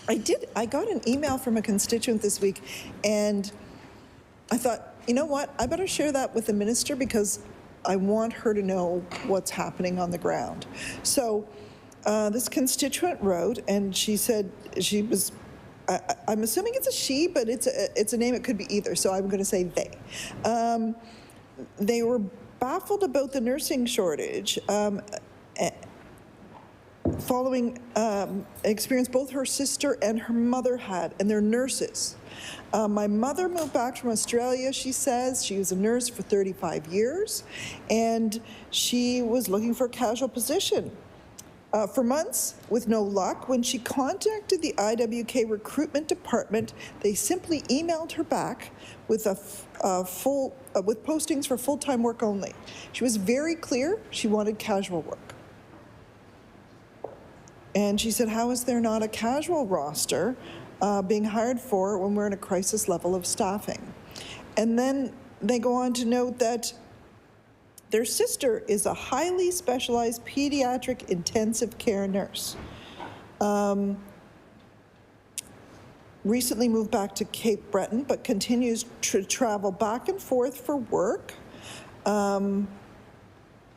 I got an email from a constituent this week, and I thought, you know what, I better share that with the minister because I want her to know what's happening on the ground. So this constituent wrote, and she said she was, I'm assuming it's a she, but it's a name, it could be either, so I'm going to say they. They were baffled about the nursing shortage. Following experience both her sister and her mother had, and they're nurses. My mother moved back from Australia, she says. She was a nurse for 35 years, and she was looking for a casual position. For months, with no luck, when she contacted the IWK recruitment department, they simply emailed her back with with postings for full-time work only. She was very clear she wanted casual work. And she said, how is there not a casual roster being hired for when we're in a crisis level of staffing? And then they go on to note that their sister is a highly specialized pediatric intensive care nurse. Recently moved back to Cape Breton, but continues to travel back and forth for work.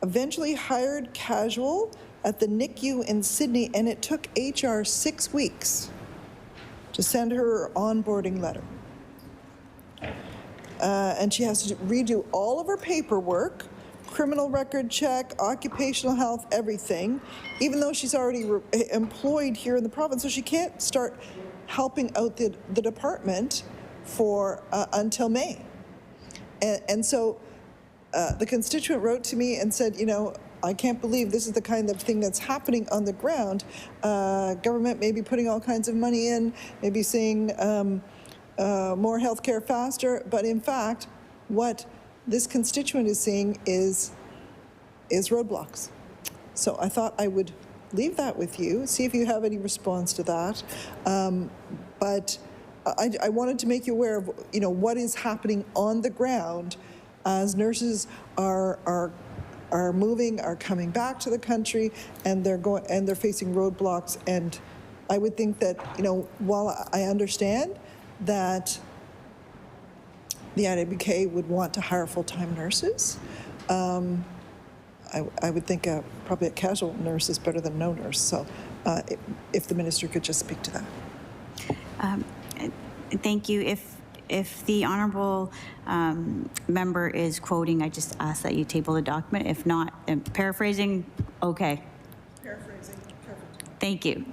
Eventually hired casual at the NICU in Sydney, and it took HR 6 weeks to send her her onboarding letter. And she has to redo all of her paperwork, criminal record check, occupational health, everything, even though she's already employed here in the province, so she can't start helping out the department for until May. And so the constituent wrote to me and said, I can't believe this is the kind of thing that's happening on the ground. Government may be putting all kinds of money in, maybe saying more health care faster, but in fact, what this constituent is seeing is roadblocks. So I thought I would leave that with you, see if you have any response to that. But I wanted to make you aware of what is happening on the ground as nurses are moving, are coming back to the country, and they're facing roadblocks. And I would think that, while I understand that the IWK would want to hire full-time nurses, I would think probably a casual nurse is better than no nurse. So if the minister could just speak to that. Thank you. If the honourable member is quoting, I just ask that you table the document. If not, paraphrasing, okay. Paraphrasing, perfect. Thank you.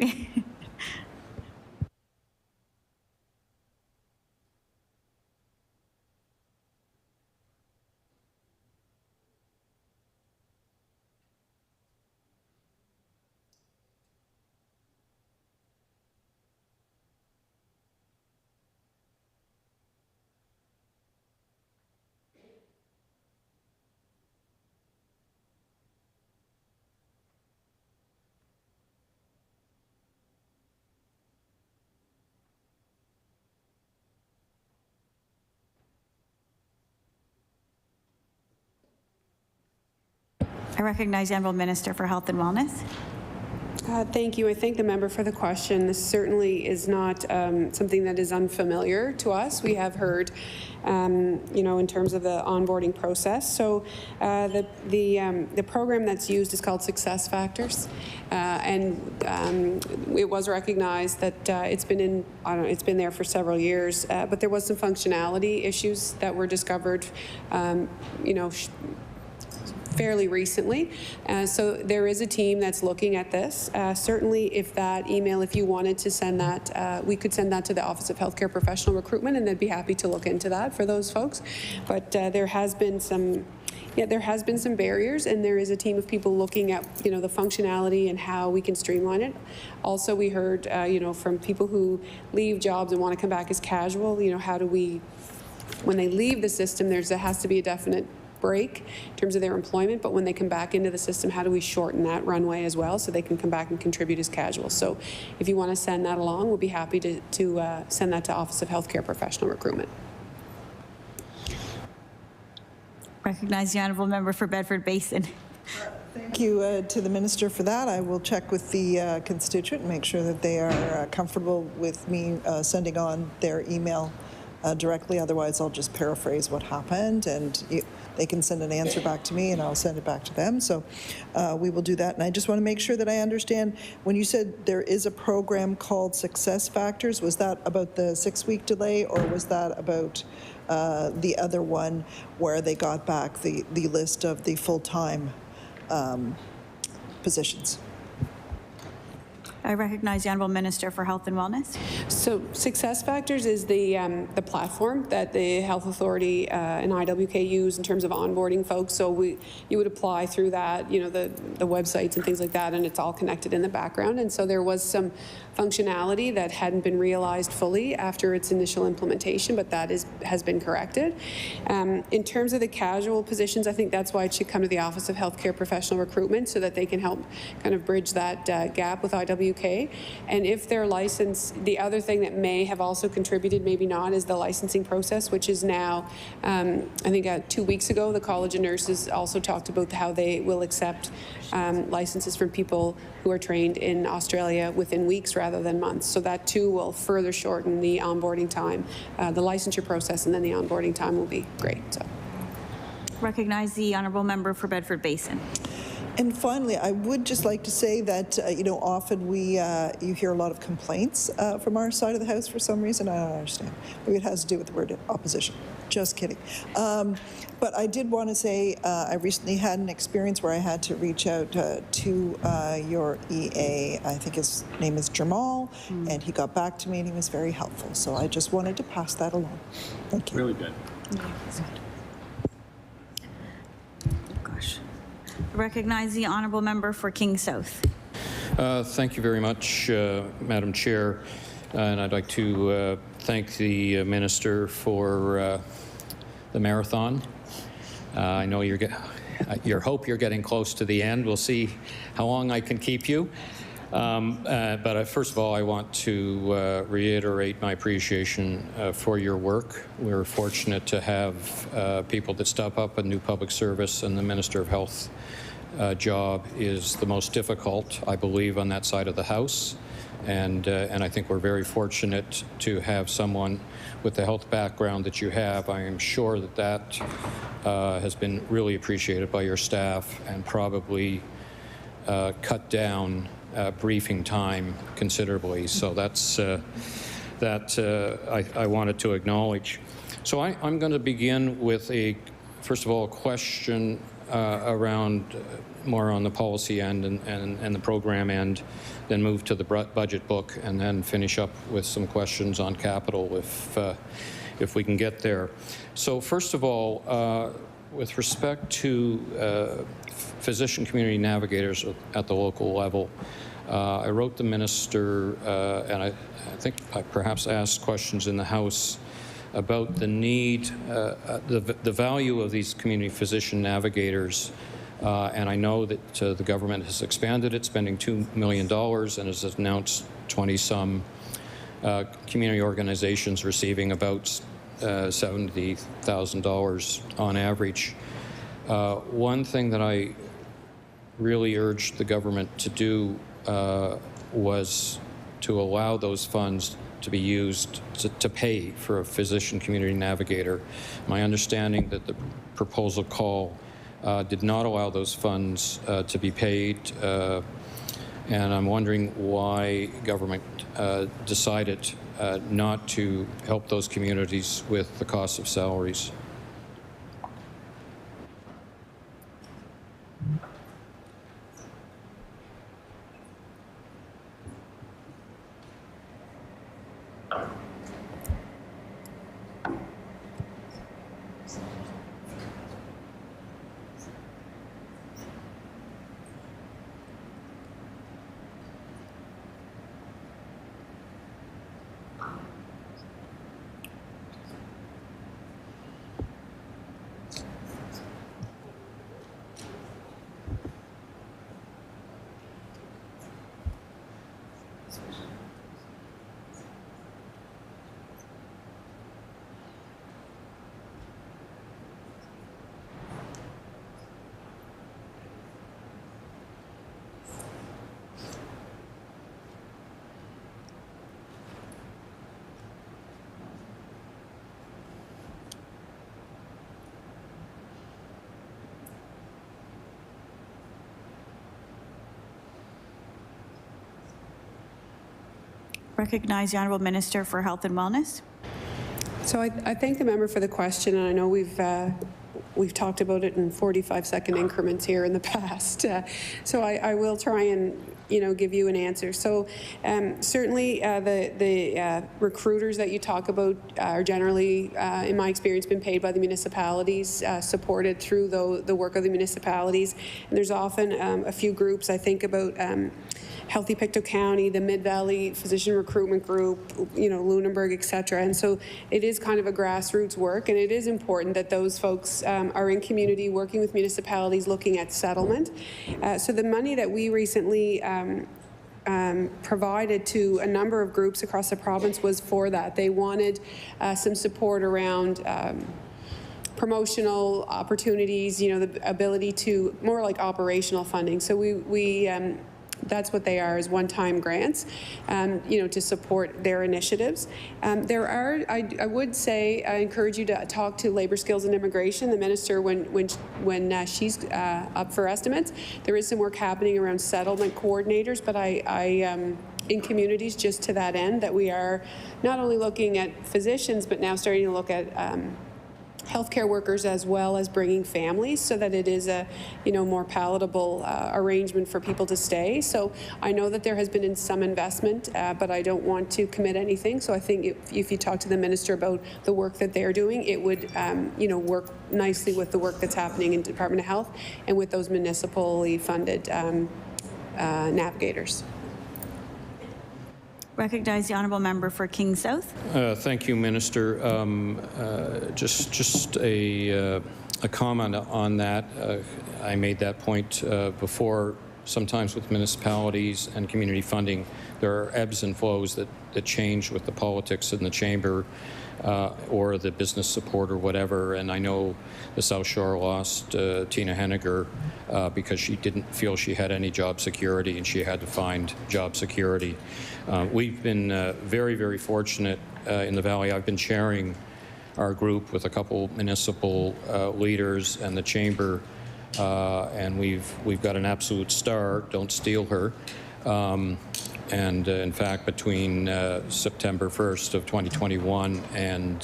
I recognize the Honourable Minister for Health and Wellness. Thank you. I thank the member for the question. This certainly is not something that is unfamiliar to us. We have heard, you know, in terms of the onboarding process. So the program that's used is called Success Factors, and it was recognized that it's been it's been there for several years, but there was some functionality issues that were discovered, you know, fairly recently. So there is a team that's looking at this. Certainly if that email, if you wanted to send that, we could send that to the Office of Healthcare Professional Recruitment, and they'd be happy to look into that for those folks. But there has been some barriers, and there is a team of people looking at, you know, the functionality and how we can streamline it. Also, we heard, you know, from people who leave jobs and want to come back as casual, you know, how do we, when they leave the system, there has to be a definite break in terms of their employment, but when they come back into the system, how do we shorten that runway as well so they can come back and contribute as casual? So if you want to send that along, we'll be happy to send that to Office of Healthcare Professional Recruitment. Recognize the Honourable Member for Bedford Basin. Thank you to the minister for that. I will check with the constituent and make sure that they are comfortable with me sending on their email directly. Otherwise, I'll just paraphrase what happened, and they can send an answer back to me, and I'll send it back to them. So we will do that. And I just want to make sure that I understand, when you said there is a program called Success Factors, was that about the 6-week delay, or was that about the other one where they got back the list of the full-time positions? I recognize the Honourable Minister for Health and Wellness. So Success Factors is the platform that the Health Authority and IWK use in terms of onboarding folks. So you would apply through that, you know, the websites and things like that, and it's all connected in the background. And so there was some functionality that hadn't been realized fully after its initial implementation, but that has been corrected. In terms of the casual positions, I think that's why it should come to the Office of Healthcare Professional Recruitment, so that they can help kind of bridge that gap with IWK. And if they're licensed, the other thing that may have also contributed, maybe not, is the licensing process, which is now, I think 2 weeks ago, the College of Nurses also talked about how they will accept licenses from people who are trained in Australia within weeks rather than months. So that too will further shorten the onboarding time. The licensure process and then the onboarding time will be great. So. Recognize the Honourable Member for Bedford Basin. And finally, I would just like to say that, you know, often you hear a lot of complaints from our side of the House for some reason. I don't understand. Maybe it has to do with the word opposition. Just kidding. But I did want to say I recently had an experience where I had to reach out to your EA. I think his name is Jamal, and he got back to me and he was very helpful. So I just wanted to pass that along. Thank you. Really good. Gosh. Recognize the Honourable Member for King South. Thank you very much, Madam Chair. And I'd like to thank the Minister for the marathon. I know you hope you're getting close to the end. We'll see how long I can keep you. But first of all, I want to reiterate my appreciation for your work. We're fortunate to have people that step up in new public service, and the Minister of Health job is the most difficult, I believe, on that side of the House. And I think we're very fortunate to have someone with the health background that you have. I am sure that that has been really appreciated by your staff and probably cut down briefing time considerably. So that's I wanted to acknowledge. So I'm going to begin with first of all, a question around more on the policy end and the program end, then move to the budget book, and then finish up with some questions on capital if we can get there. So first of all, with respect to physician community navigators at the local level, I wrote the minister, and I think I perhaps asked questions in the House about the need, the value of these community physician navigators. And I know that the government has expanded it, spending $2 million, and has announced 20-some community organizations receiving about $70,000 on average. One thing that I really urged the government to do was to allow those funds to be used to pay for a physician community navigator. My understanding that the proposal call did not allow those funds to be paid, and I'm wondering why government decided not to help those communities with the cost of salaries. Recognize the Honourable Minister for Health and Wellness. So I thank the member for the question, and I know we've talked about it in 45-second increments here in the past. So I will try and give you an answer. So certainly the recruiters that you talk about are generally, in my experience, been paid by the municipalities, supported through the work of the municipalities. And there's often a few groups. I think about Healthy Pictou County, the Mid-Valley Physician Recruitment Group, Lunenburg, et cetera. And so it is kind of a grassroots work, and it is important that those folks are in community working with municipalities looking at settlement. So the money that we recently provided to a number of groups across the province was for that. They wanted some support around promotional opportunities, the ability to, more like operational funding. So we that's what they are, is one-time grants, to support their initiatives. There are, I would say, I encourage you to talk to Labour Skills and Immigration, the minister, when she's up for estimates. There is some work happening around settlement coordinators, but in communities just to that end, that we are not only looking at physicians, but now starting to look at healthcare workers as well as bringing families, so that it is a more palatable arrangement for people to stay. So I know that there has been some investment, but I don't want to commit anything. So I think if you talk to the minister about the work that they're doing, it would work nicely with the work that's happening in Department of Health and with those municipally funded navigators. Recognize the Honourable Member for King South. Thank you, Minister. Just a comment on that. I made that point before sometimes with municipalities and community funding, there are ebbs and flows that change with the politics in the chamber or the business support or whatever. And I know the South Shore lost Tina Henniger because she didn't feel she had any job security and she had to find job security. We've been very, very fortunate in the Valley. I've been chairing our group with a couple municipal leaders and the chamber, and we've got an absolute star. Don't steal her. And in fact, between September 1st of 2021 and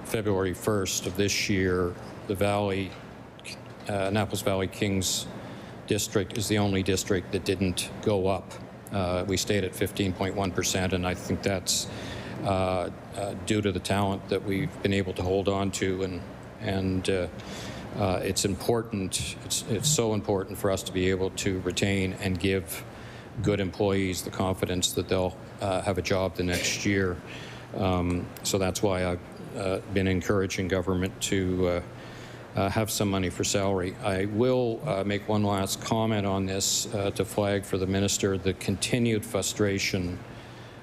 February 1st of this year, the Valley, Annapolis Valley Kings district is the only district that didn't go up. We stayed at 15.1%, and I think that's due to the talent that we've been able to hold on to, and it's important. It's so important for us to be able to retain and give good employees the confidence that they'll have a job the next year. So that's why I've been encouraging government to have some money for salary. I will make one last comment on this to flag for the minister the continued frustration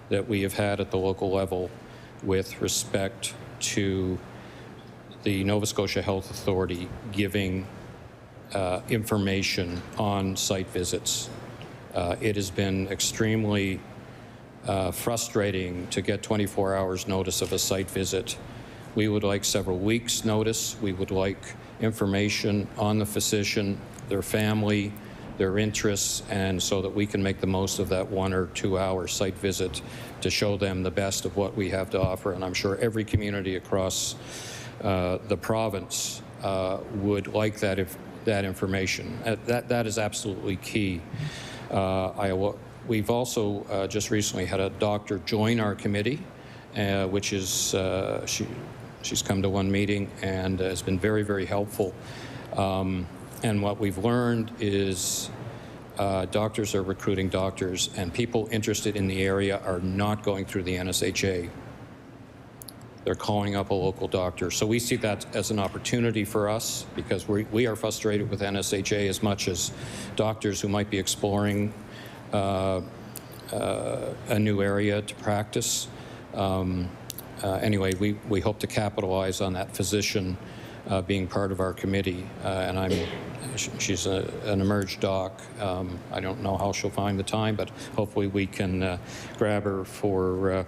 that we have had at the local level with respect to the Nova Scotia Health Authority giving information on site visits. It has been extremely frustrating to get 24 hours notice of a site visit. We would like several weeks notice. We would like information on the physician, their family, their interests, and so that we can make the most of that 1 or 2 hour site visit to show them the best of what we have to offer. And I'm sure every community across the province would like that information. That is absolutely key. We've also just recently had a doctor join our committee, which is she's come to one meeting and has been very, very helpful. And what we've learned is doctors are recruiting doctors, and people interested in the area are not going through the NSHA. They're calling up a local doctor. So we see that as an opportunity for us, because we are frustrated with NSHA as much as doctors who might be exploring a new area to practice. Anyway, we hope to capitalize on that physician being part of our committee, and she's an emerged doc. I don't know how she'll find the time, but hopefully we can grab her for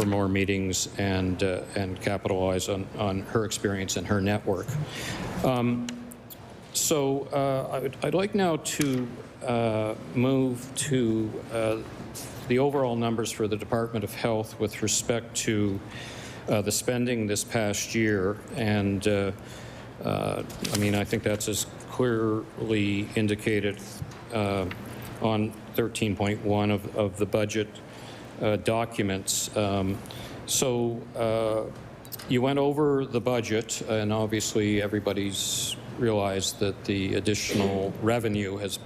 more meetings and capitalize on her experience and her network. So I'd like now to move to the overall numbers for the Department of Health with respect to the spending this past year, and I mean, I think that's as clearly indicated on 13.1 of the budget documents. So you went over the budget, and obviously everybody's realized that the additional revenue has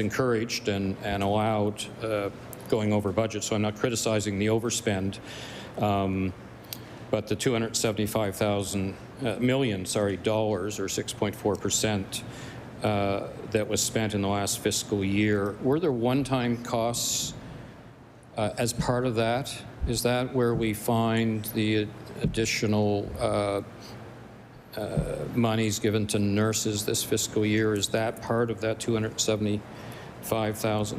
encouraged and allowed going over budget. So I'm not criticizing the overspend. But the $275 million, dollars, or 6.4%, that was spent in the last fiscal year, were there one-time costs as part of that? Is that where we find the additional monies given to nurses this fiscal year? Is that part of that $275,000?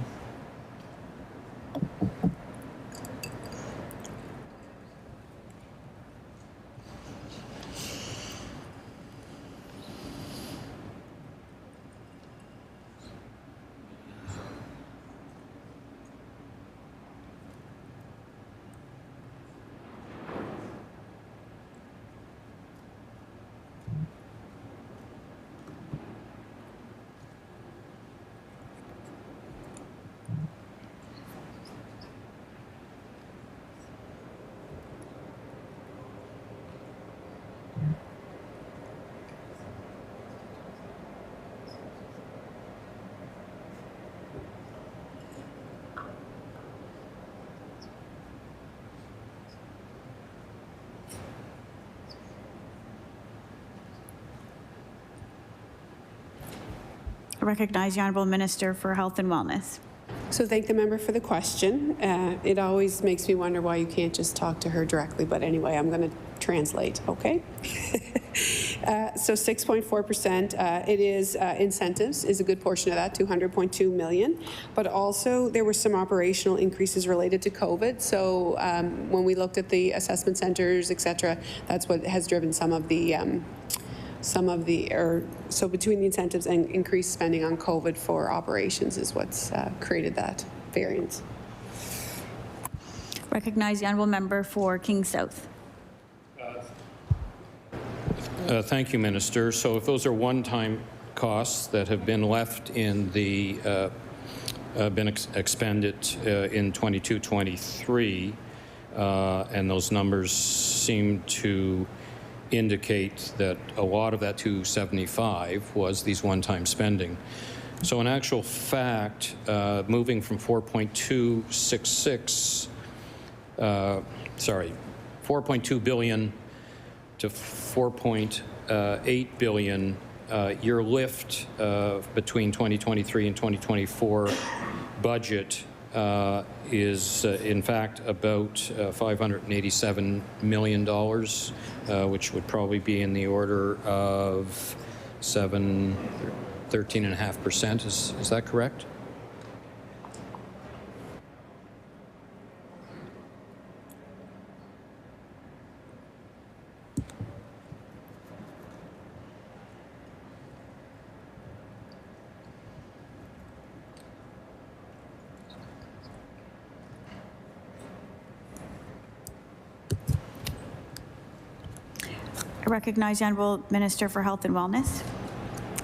I recognize the Honourable Minister for Health and Wellness. So thank the member for the question. It always makes me wonder why you can't just talk to her directly, but anyway, I'm going to translate, okay? So 6.4%, it is incentives is a good portion of that, 200.2 million, but also there were some operational increases related to COVID. So when we looked at the assessment centers, et cetera, that's what has driven some of the so between the incentives and increased spending on COVID for operations is what's created that variance. Recognize the Honourable Member for King South. Thank you, Minister. So if those are one-time costs that have been left in the expended in 22-23, and those numbers seem to indicate that a lot of that 275 was these one-time spending. So in actual fact, moving from 4.2 billion to 4.8 billion, your lift between 2023 and 2024 budget is in fact about $587 million, which would probably be in the order of 13.5%. Is that correct? I recognize the Honourable Minister for Health and Wellness.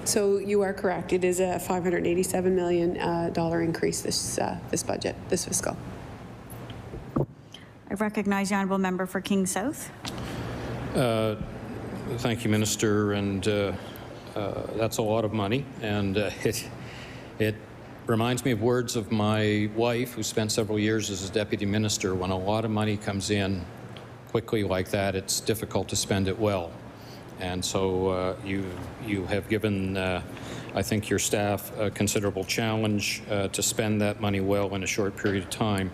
So you are correct. It is a $587 million increase this budget, this fiscal. I recognize the Honourable Member for King South. Thank you, Minister, and that's a lot of money, and it reminds me of words of my wife, who spent several years as a deputy minister. When a lot of money comes in quickly like that, it's difficult to spend it well. And so you have given, I think, your staff a considerable challenge to spend that money well in a short period of time.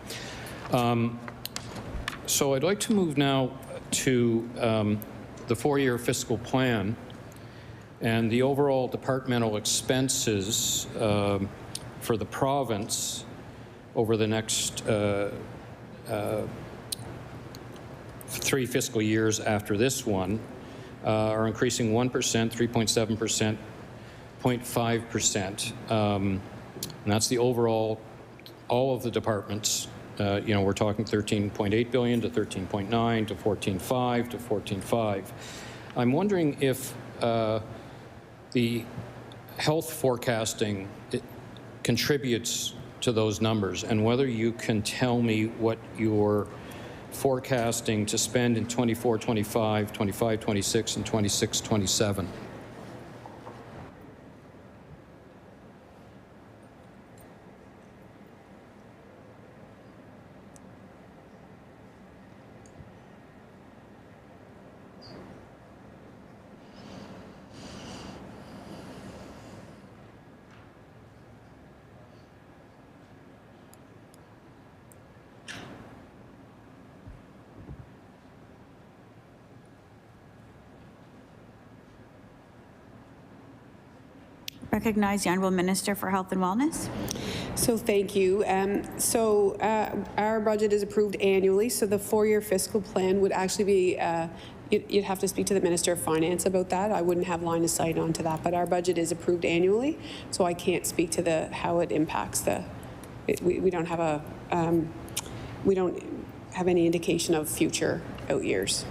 So I'd like to move now to the four-year fiscal plan and the overall departmental expenses for the province over the next 3 fiscal years after this one are increasing 1%, 3.7%, 0.5%. And that's the overall, all of the departments. We're talking 13.8 billion to 13.9 to 14.5 to 14.5. I'm wondering if the health forecasting contributes to those numbers, and whether you can tell me what your forecasting to spend in 24-25, 25-26, and 26-27. Recognize the Honourable Minister for Health and Wellness. So thank you. Our budget is approved annually, so the four-year fiscal plan would actually be, you'd have to speak to the Minister of Finance about that. I wouldn't have line of sight onto that, but our budget is approved annually, so I can't speak to how it impacts we don't have any indication of future out years.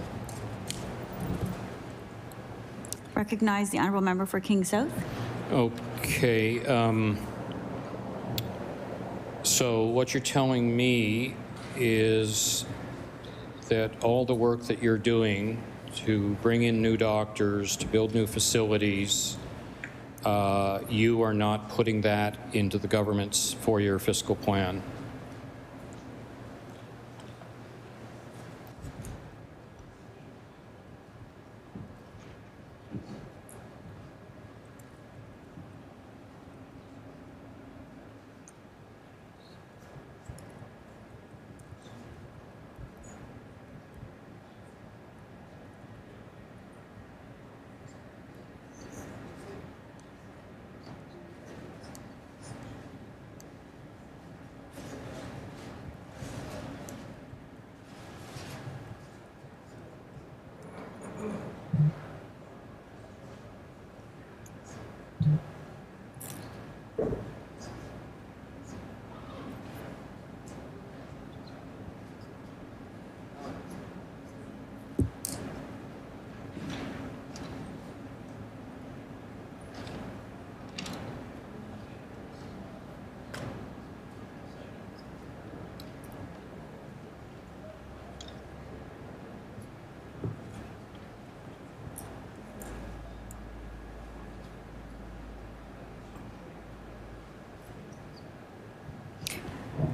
Recognize the Honourable Member for King South. Okay. So what you're telling me is that all the work that you're doing to bring in new doctors, to build new facilities, you are not putting that into the government's four-year fiscal plan.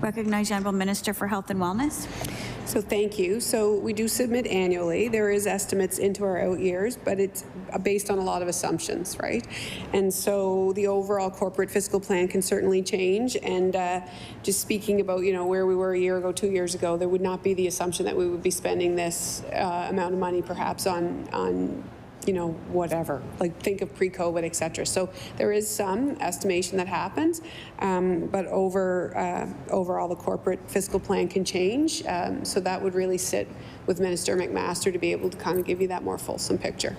Recognize the Honourable Minister for Health and Wellness. So thank you. So we do submit annually. There is estimates into our out years, but it's based on a lot of assumptions, right? And so the overall corporate fiscal plan can certainly change. And just speaking about, you know, where we were a year ago, 2 years ago, there would not be the assumption that we would be spending this amount of money perhaps on you know, whatever, like think of pre-COVID, et cetera. So there is some estimation that happens, but overall the corporate fiscal plan can change. So that would really sit with Minister McMaster to be able to kind of give you that more fulsome picture.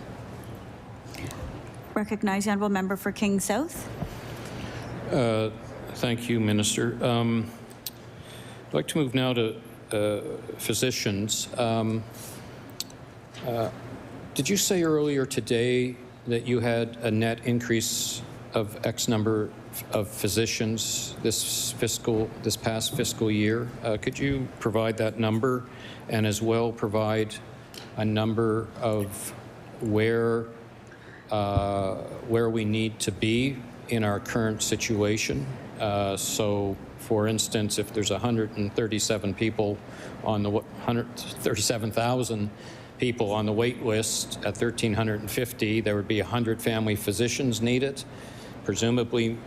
Recognize the Honourable Member for King South. Thank you, Minister. I'd like to move now to physicians. Did you say earlier today that you had a net increase of X number of physicians this past fiscal year? Could you provide that number and as well provide a number of where we need to be in our current situation? So, for instance, if there's 137 people on the 137,000 people on the wait list at 1,350, there would be 100 family physicians needed, presumably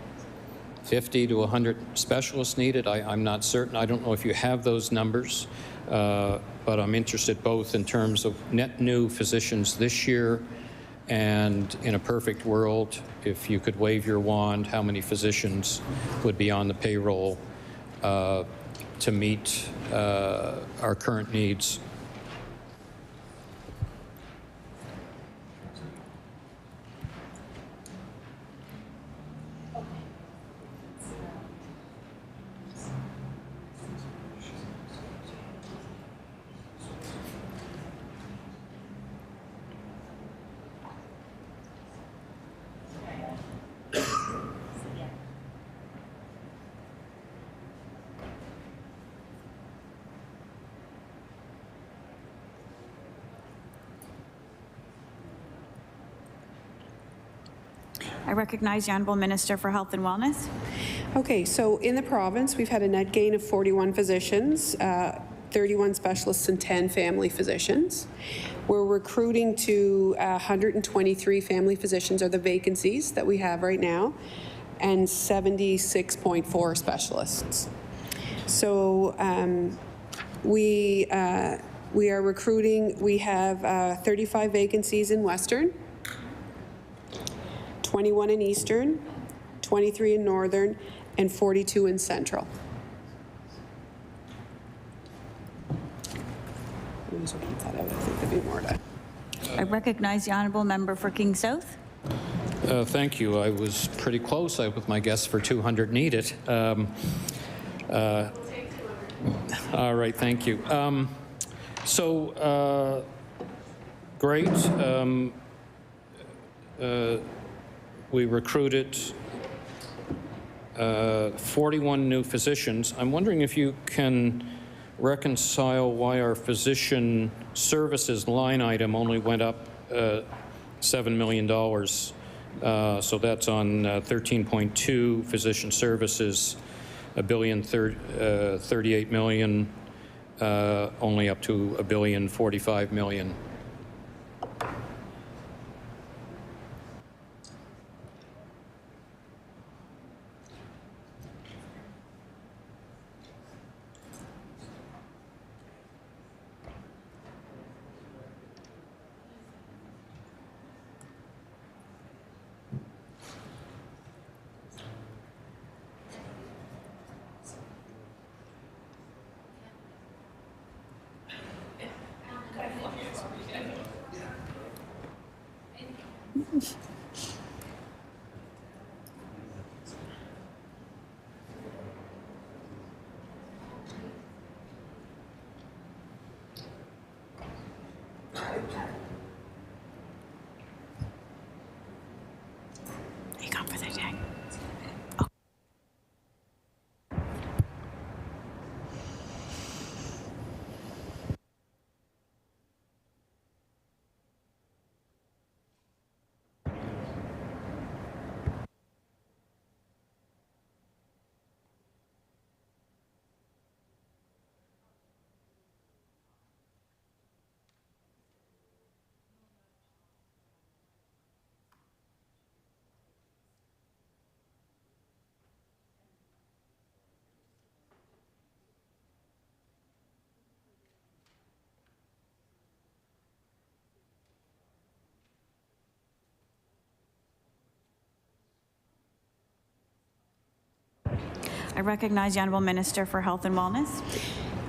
50 to 100 specialists needed. I'm not certain. I don't know if you have those numbers, but I'm interested both in terms of net new physicians this year and in a perfect world, if you could wave your wand, how many physicians would be on the payroll to meet our current needs. I recognize the Honourable Minister for Health and Wellness. Okay, so in the province, we've had a net gain of 41 physicians, 31 specialists and 10 family physicians. We're recruiting to 123 family physicians are the vacancies that we have right now, and 76.4 specialists. So we are recruiting, we have 35 vacancies in Western, 21 in Eastern, 23 in Northern, and 42 in Central. I recognize the Honourable Member for King South. Thank you. I was pretty close with my guess for 200 needed. All right, thank you. Great. We recruited 41 new physicians. I'm wondering if you can reconcile why our physician services line item only went up $7 million. So that's on 13.2 physician services, $1,038 million, only up to $1,045 million. gone for the day. I recognize the Honourable Minister for Health and Wellness.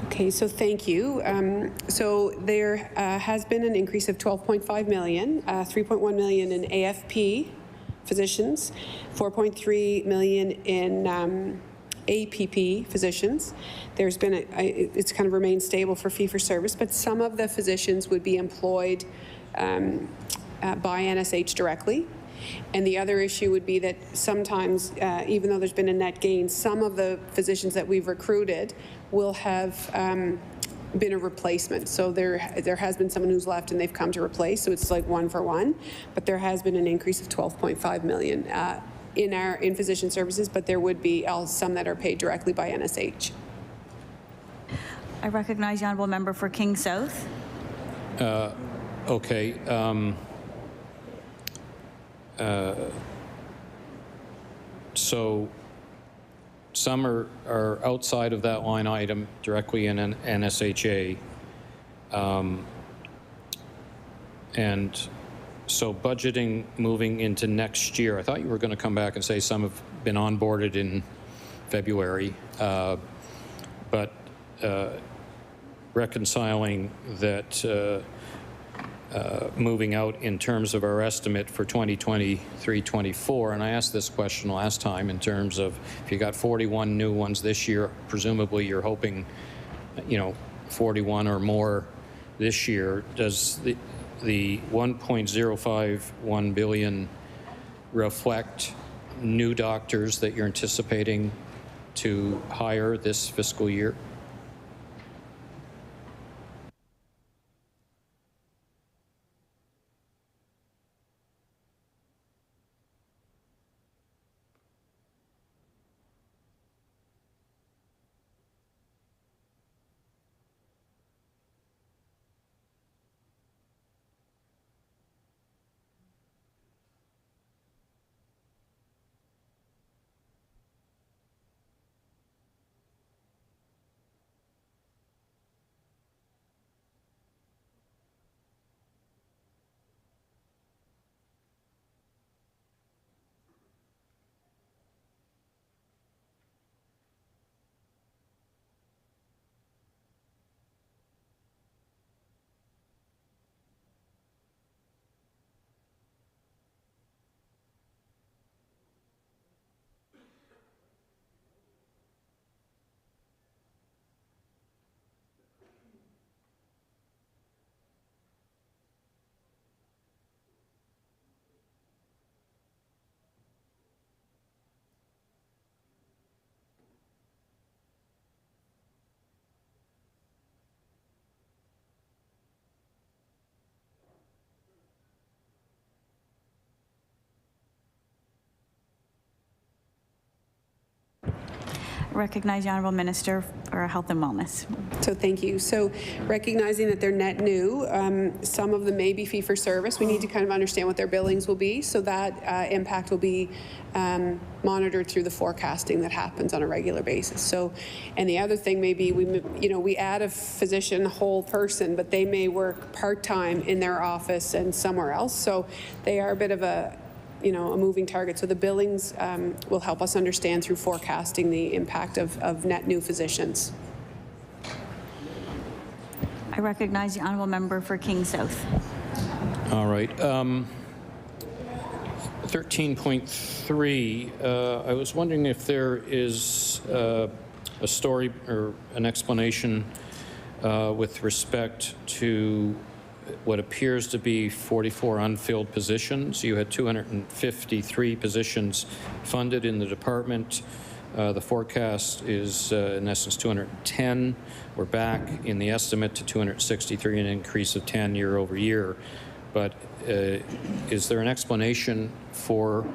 Okay, so thank you. So there has been an increase of 12.5 million, 3.1 million in AFP physicians, 4.3 million in APP physicians. There's been it's kind of remained stable for fee-for-service, but some of the physicians would be employed by NSH directly. And the other issue would be that sometimes, even though there's been a net gain, some of the physicians that we've recruited will have been a replacement. So there has been someone who's left and they've come to replace, so it's like 1 for 1. But there has been an increase of 12.5 million in physician services, but there would be some that are paid directly by NSH. I recognize the Honourable Member for King South. Okay. So some are outside of that line item directly in an NSHA. And so budgeting moving into next year, I thought you were going to come back and say some have been onboarded in February, but reconciling that moving out in terms of our estimate for 2023-24, and I asked this question last time in terms of if you got 41 new ones this year, presumably you're hoping, 41 or more this year. Does the 1.051 billion reflect new doctors that you're anticipating to hire this fiscal year? Recognize the Honourable Minister for Health and Wellness. So thank you. So recognizing that they're net new, some of them may be fee for service. We need to kind of understand what their billings will be, so that impact will be monitored through the forecasting that happens on a regular basis. So, and the other thing may be we add a physician, whole person, but they may work part-time in their office and somewhere else. So they are a bit of a moving target. So the billings will help us understand through forecasting the impact of net new physicians. I recognize the Honourable Member for King South. All right. 13.3, I was wondering if there is a story or an explanation with respect to what appears to be 44 unfilled positions. You had 253 positions funded in the department. The forecast is, in essence, 210. We're back in the estimate to 263, an increase of 10 year over year. But is there an explanation for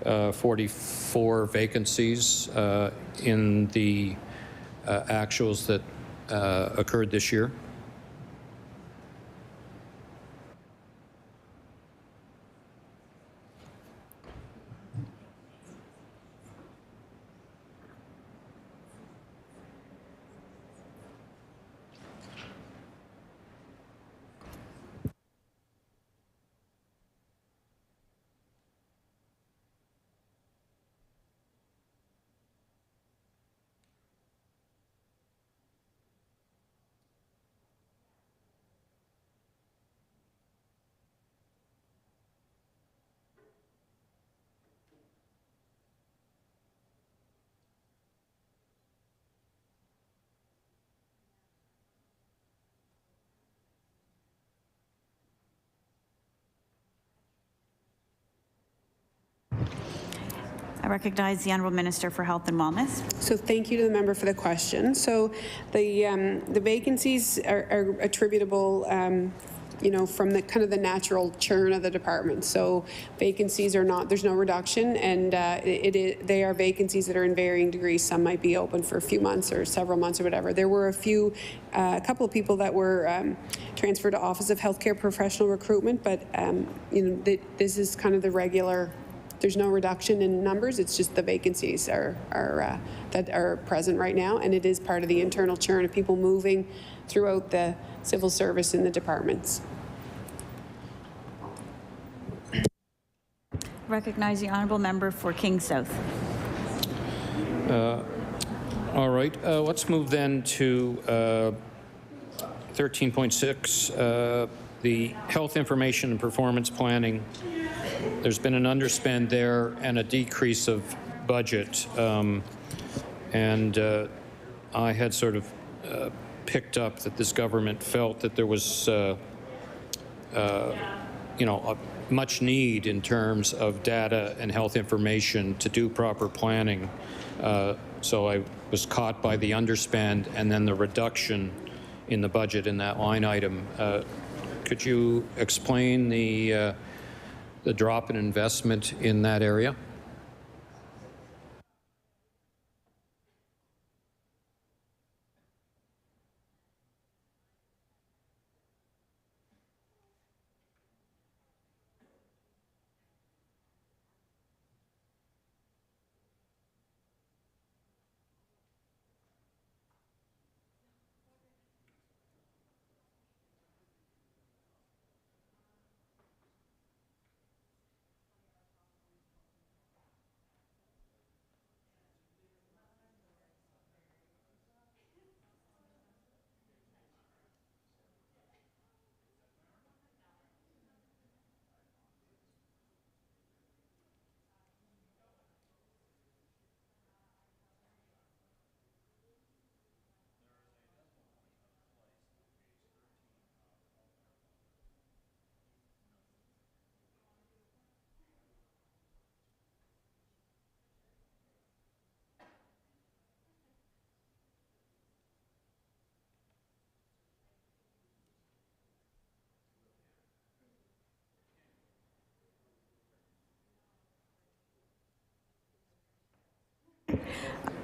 44 vacancies in the actuals that occurred this year? I recognize the Honourable Minister for Health and Wellness. So thank you to the member for the question. So the vacancies are attributable you know, from the kind of the natural churn of the department. So vacancies are not, there's no reduction, and they are vacancies that are in varying degrees. Some might be open for a few months or several months or whatever. There were a couple of people that were transferred to Office of Healthcare Professional Recruitment, but you know, this is kind of the regular. There's no reduction in numbers. It's just the vacancies that are present right now, and it is part of the internal churn of people moving throughout the civil service in the departments. Recognize the Honourable Member for King South. All right, let's move then to 13.6, the health information and performance planning. There's been an underspend there and a decrease of budget. I had sort of picked up that this government felt that there was, you know, much need in terms of data and health information to do proper planning. So I was caught by the underspend and then the reduction in the budget in that line item. Could you explain the drop in investment in that area?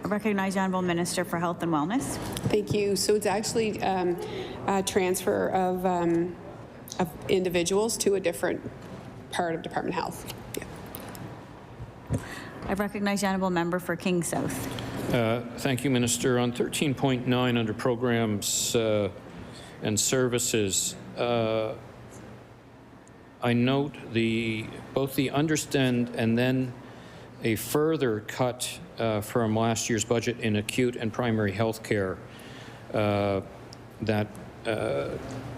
I recognize the Honourable Minister for Health and Wellness. Thank you. So it's actually a transfer of individuals to a different part of Department of Health. Yeah. I recognize the Honourable Member for King South. Thank you, Minister. On 13.9 under programs and services, I note both the underspend and then a further cut from last year's budget in acute and primary health care. That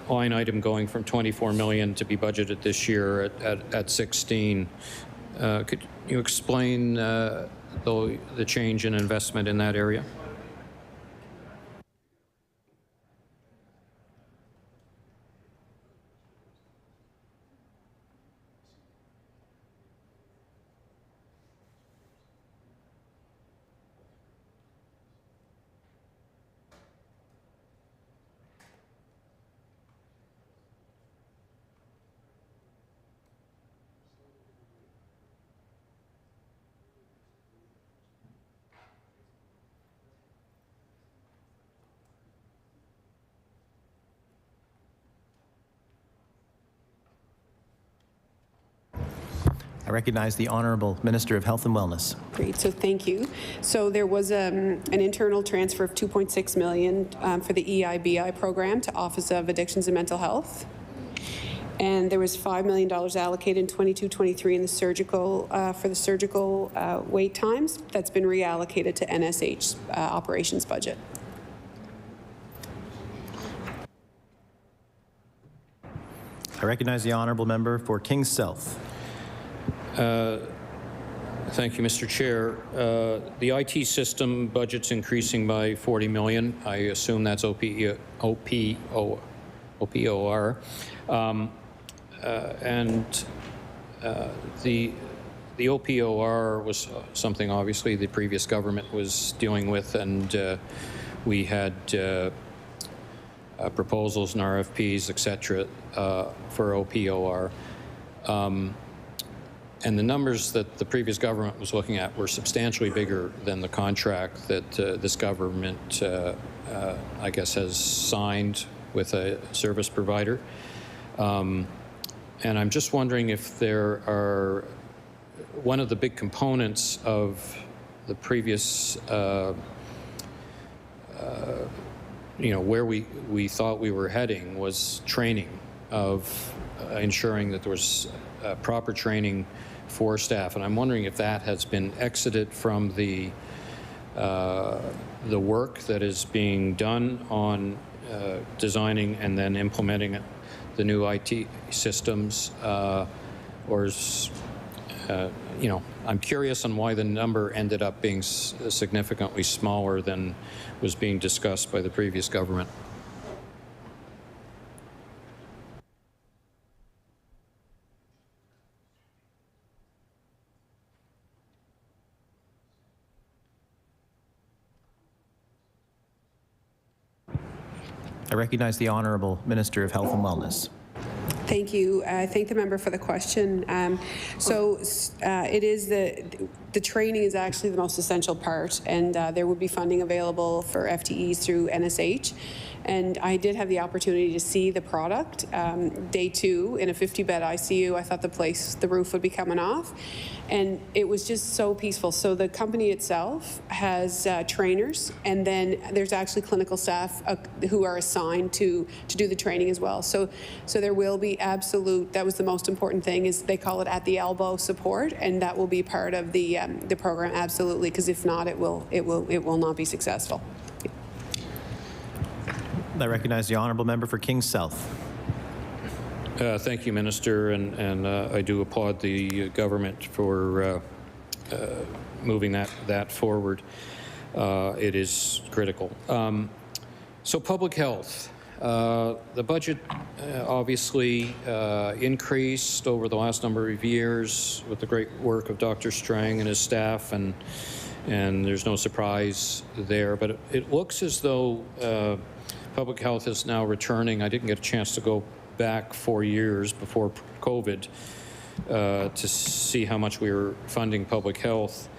line item going from 24 million to be budgeted this year at 16. Could you explain the change in investment in that area? I recognize the Honourable Minister of Health and Wellness. Great, so thank you. So there was an internal transfer of $2.6 million for the EIBI program to Office of Addictions and Mental Health. And there was $5 million allocated in 22-23 in the surgical, for the surgical wait times. That's been reallocated to NSH operations budget. I recognize the Honourable Member for Kings South. Thank you, Mr. Chair. The IT system budget's increasing by $40 million. I assume that's OPOR. The OPOR was something obviously the previous government was dealing with, and we had proposals and RFPs, etc., for OPOR. And the numbers that the previous government was looking at were substantially bigger than the contract that this government, I guess, has signed with a service provider. And I'm just wondering if there are, one of the big components of the previous, where we thought we were heading was training of ensuring that there was proper training for staff, and I'm wondering if that has been exited from the work that is being done on designing and then implementing the new IT systems, or is, I'm curious on why the number ended up being significantly smaller than was being discussed by the previous government. I recognize the Honourable Minister of Health and Wellness. Thank you. I thank the member for the question. It is the training is actually the most essential part, and there would be funding available for FTEs through NSH. And I did have the opportunity to see the product. Day 2 in a 50-bed ICU, I thought the roof would be coming off. And it was just so peaceful. So the company itself has trainers, and then there's actually clinical staff who are assigned to do the training as well. So there will be absolute, that was the most important thing, is they call it at the elbow support, and that will be part of the program, absolutely, because if not, it will not be successful. I recognize the Honourable Member for Kings South. Thank you, Minister, and I do applaud the government for moving that forward. It is critical. So public health. The budget obviously increased over the last number of years with the great work of Dr. Strang and his staff, and there's no surprise there. But it looks as though public health is now returning. I didn't get a chance to go back 4 years before COVID to see how much we were funding public health.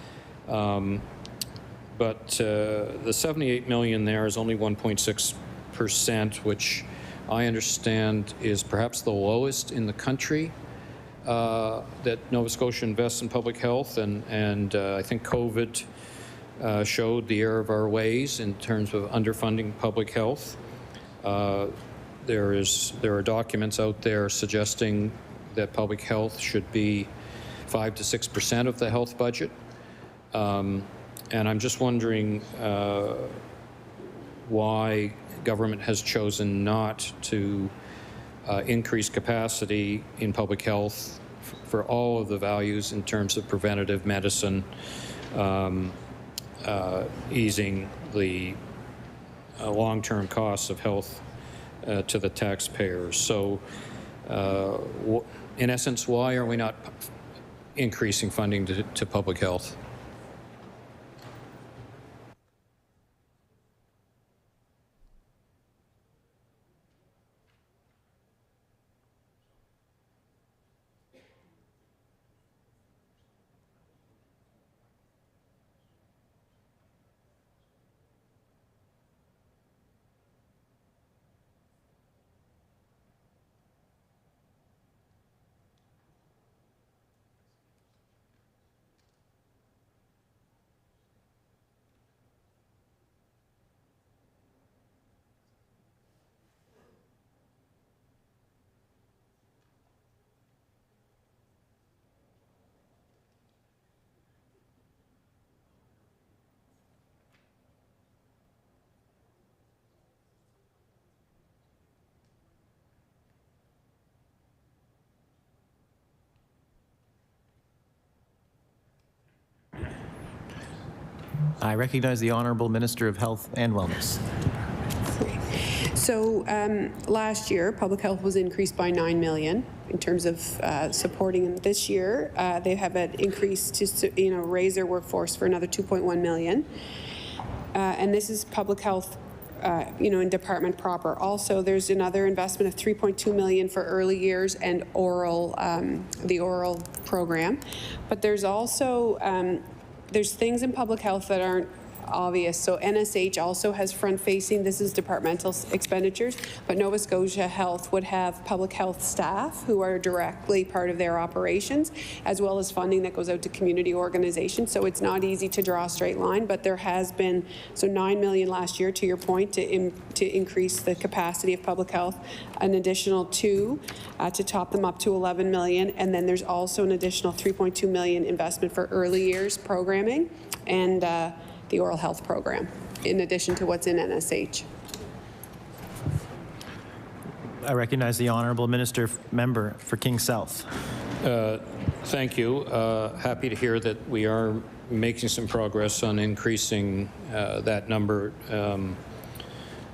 But the 78 million there is only 1.6%, which I understand is perhaps the lowest in the country that Nova Scotia invests in public health, and I think COVID showed the error of our ways in terms of underfunding public health. There are documents out there suggesting that public health should be 5 to 6% of the health budget, and I'm just wondering why government has chosen not to increase capacity in public health for all of the values in terms of preventative medicine, easing the long-term costs of health to the taxpayers. So, in essence, why are we not increasing funding to public health? I recognize the Honourable Minister of Health and Wellness. So last year, public health was increased by $9 million in terms of supporting them. This year, they have an increase to raise their workforce for another $2.1 million, and this is public health. In department proper. Also, there's another investment of $3.2 million for early years and oral, the oral program. But there's also there's things in public health that aren't obvious. So NSH also has front-facing, this is departmental expenditures, but Nova Scotia Health would have public health staff who are directly part of their operations, as well as funding that goes out to community organizations. So it's not easy to draw a straight line, but there has been, so $9 million last year, to your point, to increase the capacity of public health, an additional $2 to top them up to $11 million, and then there's also an additional $3.2 million investment for early years programming and the oral health program, in addition to what's in NSH. I recognize the Honourable Member for King South. Thank you. Happy to hear that we are making some progress on increasing that number.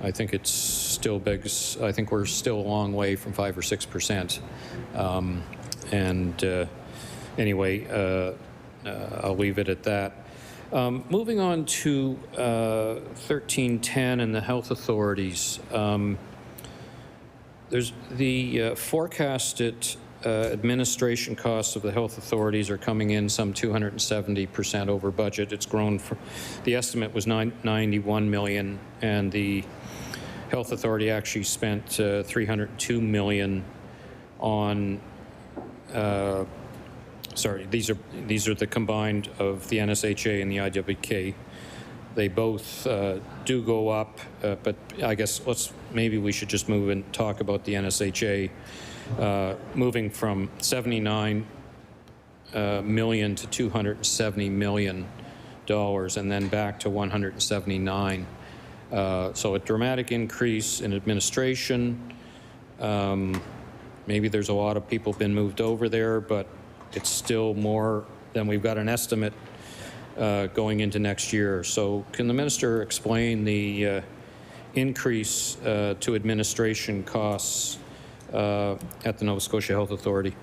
I think it's still big. I think we're still a long way from 5 or 6%. Anyway, I'll leave it at that. Moving on to 1310 and the health authorities. There's the forecasted administration costs of the health authorities are coming in some 270% over budget. It's grown. The estimate was $91 million, and the health authority actually spent $302 million on. Sorry, these are the combined of the NSHA and the IWK. They both do go up, but I guess maybe we should just move and talk about the NSHA moving from $79 million to $270 million, and then back to $179. So a dramatic increase in administration. Maybe there's a lot of people been moved over there, but it's still more than we've got an estimate going into next year. So can the minister explain the increase to administration costs at the Nova Scotia Health Authority?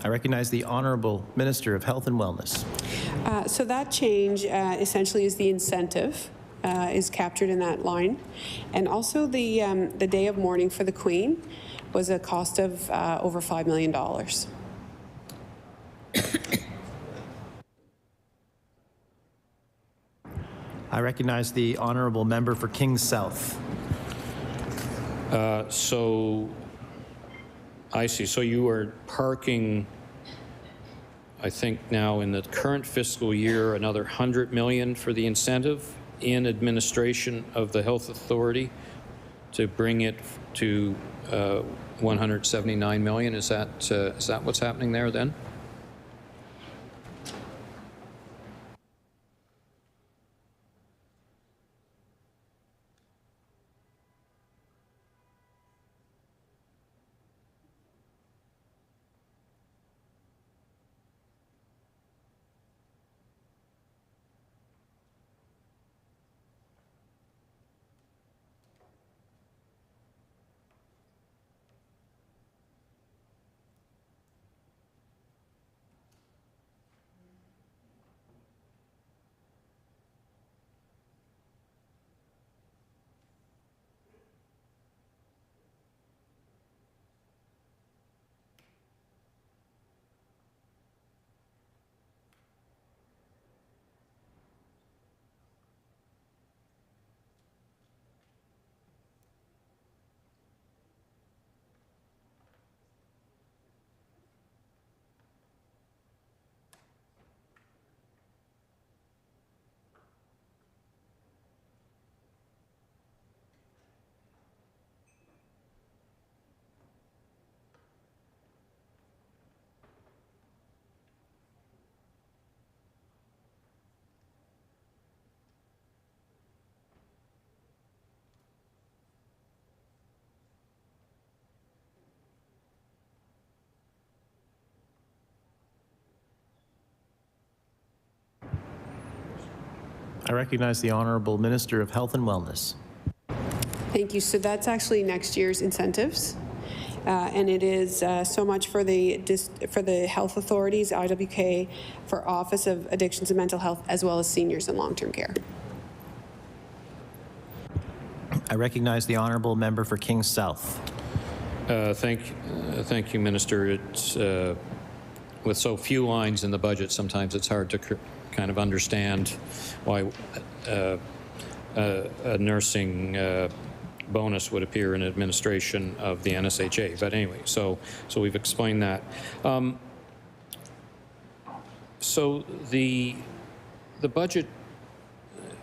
I recognize the Honourable Minister of Health and Wellness. So that change essentially is the incentive is captured in that line. And also the day of mourning for the Queen was a cost of over $5 million. I recognize the Honourable Member for King South. So I see. So you are parking, I think now in the current fiscal year, another $100 million for the incentive in administration of the health authority to bring it to $179 million. Is that what's happening there then? I recognize the Honourable Minister of Health and Wellness. Thank you. So that's actually next year's incentives. And it is so much for the health authorities, IWK, for Office of Addictions and Mental Health, as well as seniors and long-term care. I recognize the Honourable Member for Kings South. Thank you, Minister. It's with so few lines in the budget, sometimes it's hard to kind of understand why a nursing bonus would appear in administration of the NSHA. But anyway, so we've explained that. So the budget,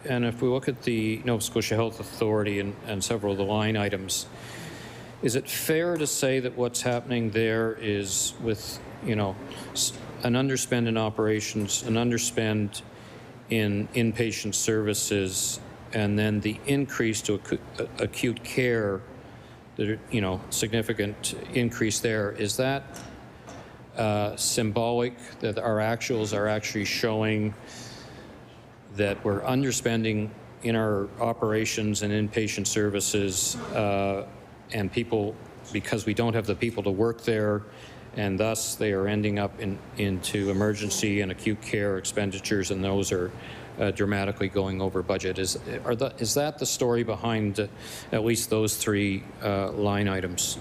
and if we look at the Nova Scotia Health Authority and several of the line items, is it fair to say that what's happening there is with, you know, an underspend in operations, an underspend in inpatient services, and then the increase to acute care, you know, significant increase there, is that symbolic, that our actuals are actually showing that we're underspending in our operations and inpatient services, and people, because we don't have the people to work there, and thus they are ending up into emergency and acute care expenditures, and those are dramatically going over budget. Is that the story behind at least those three line items?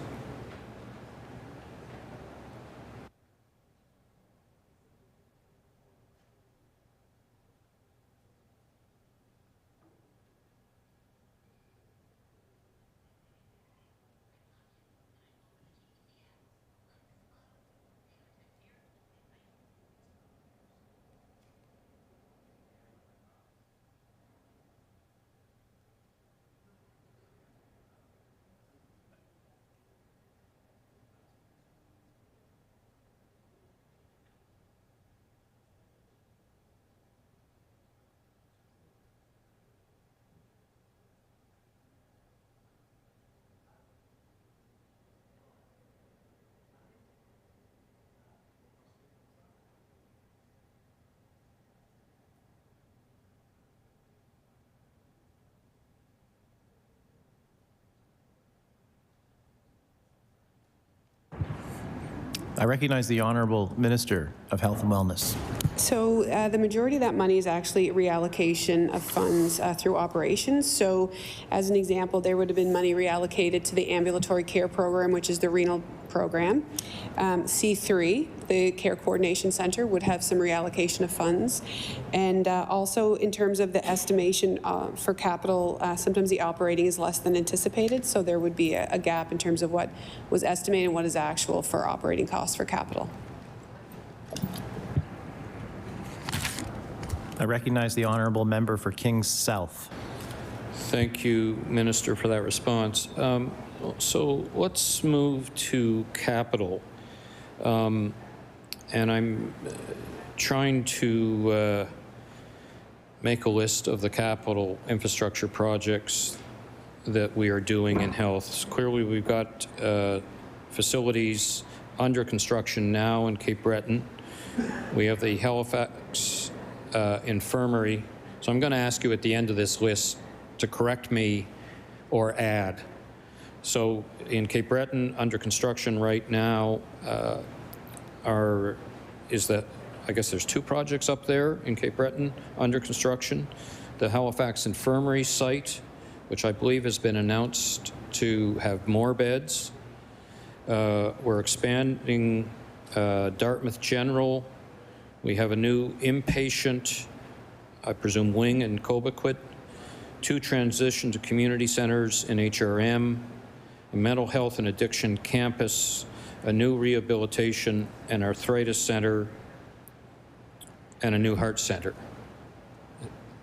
I recognize the Honourable Minister of Health and Wellness. So the majority of that money is actually reallocation of funds through operations. So as an example, there would have been money reallocated to the ambulatory care program, which is the renal program. C3, the Care Coordination Center, would have some reallocation of funds. And also in terms of the estimation for capital, sometimes the operating is less than anticipated. So there would be a gap in terms of what was estimated and what is actual for operating costs for capital. I recognize the Honourable Member for Kings South. Thank you, Minister, for that response. So let's move to capital. And I'm trying to make a list of the capital infrastructure projects that we are doing in health. Clearly, we've got facilities under construction now in Cape Breton. We have the Halifax infirmary. So I'm going to ask you at the end of this list to correct me or add. So in Cape Breton, under construction right now, I guess there's two projects up there in Cape Breton under construction. The Halifax infirmary site, which I believe has been announced to have more beds. We're expanding Dartmouth General. We have a new inpatient, I presume, wing in Cobequid, 2 transition to community centers in HRM, a mental health and addiction campus, a new rehabilitation and arthritis center, and a new heart center.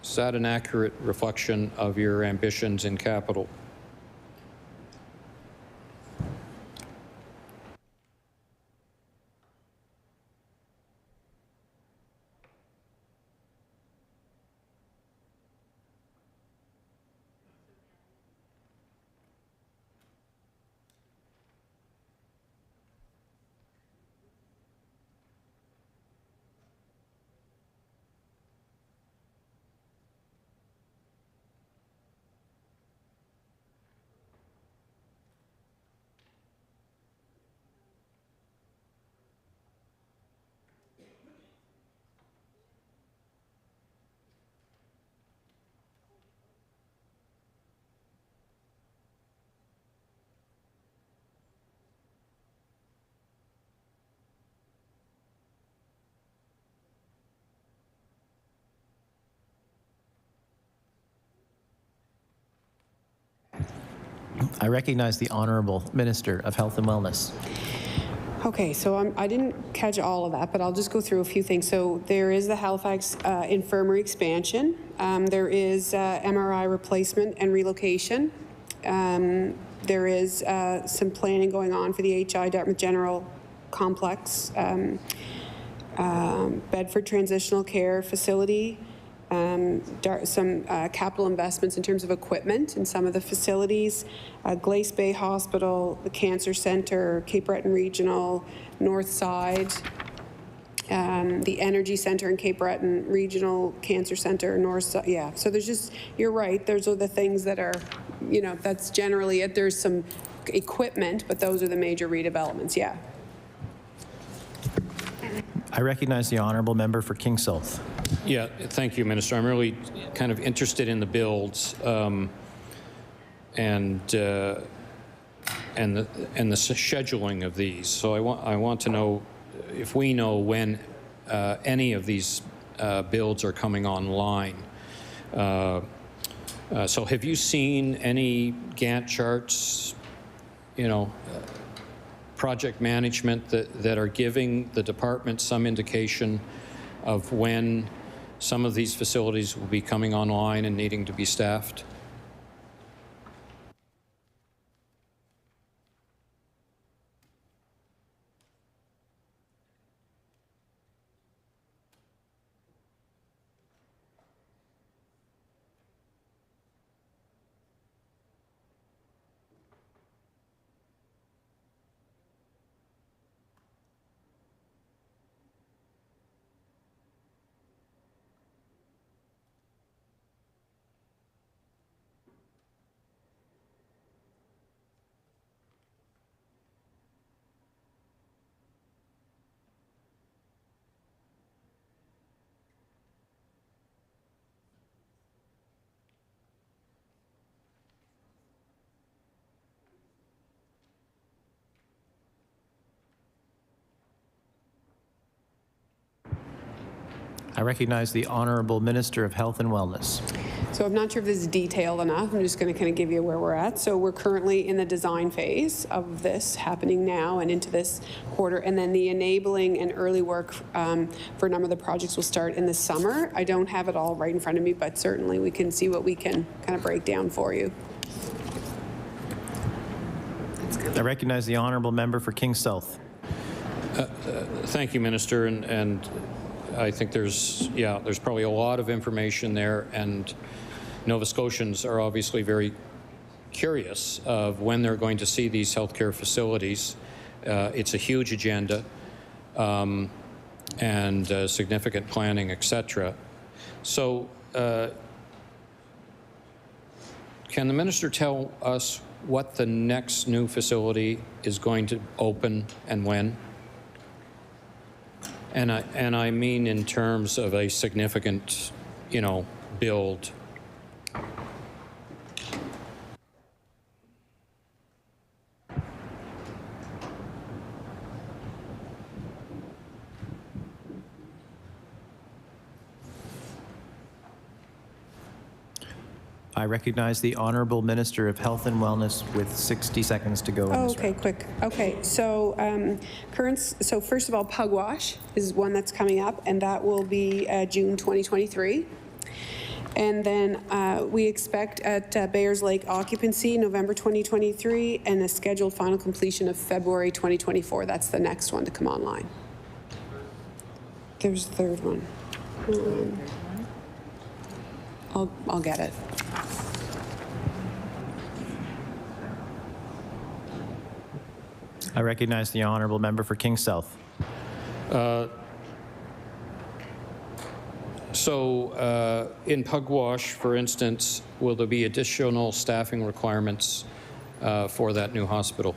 Is that an accurate reflection of your ambitions in capital? I recognize the Honourable Minister of Health and Wellness. Okay, so I didn't catch all of that, but I'll just go through a few things. So there is the Halifax Infirmary expansion. There is MRI replacement and relocation. There is some planning going on for the HI Dartmouth General Complex, Bedford Transitional Care Facility, some capital investments in terms of equipment in some of the facilities, Glace Bay Hospital, the Cancer Centre, Cape Breton Regional, North Side, the Energy Centre in Cape Breton, Regional Cancer Centre, North Side, yeah. So there's just, you're right, those are the things that are, you know, that's generally it. There's some equipment, but those are the major redevelopments, yeah. I recognize the Honourable Member for King South. Yeah, thank you, Minister. I'm really kind of interested in the builds and the scheduling of these. So I want to know if we know when any of these builds are coming online. So have you seen any Gantt charts, you know, project management that are giving the department some indication of when some of these facilities will be coming online and needing to be staffed? I recognize the Honourable Minister of Health and Wellness. So I'm not sure if this is detailed enough. I'm just going to kind of give you where we're at. So we're currently in the design phase of this happening now and into this quarter. And then the enabling and early work for a number of the projects will start in the summer. I don't have it all right in front of me, but certainly we can see what we can kind of break down for you. I recognize the Honourable Member for King South. Thank you, Minister, and I think there's probably a lot of information there, and Nova Scotians are obviously very curious of when they're going to see these healthcare facilities. It's a huge agenda and significant planning, etc. So can the Minister tell us what the next new facility is going to open and when? And I mean in terms of a significant, you know, build. I recognize the Honourable Minister of Health and Wellness with 60 seconds to go. Oh, okay, quick. Okay, so so first of all, Pugwash is one that's coming up, and that will be June 2023. And then we expect at Bayers Lake occupancy November 2023 and a scheduled final completion of February 2024. That's the next one to come online. There's a third one. I'll get it. I recognize the Honourable Member for King South. So in Pugwash, for instance, will there be additional staffing requirements for that new hospital?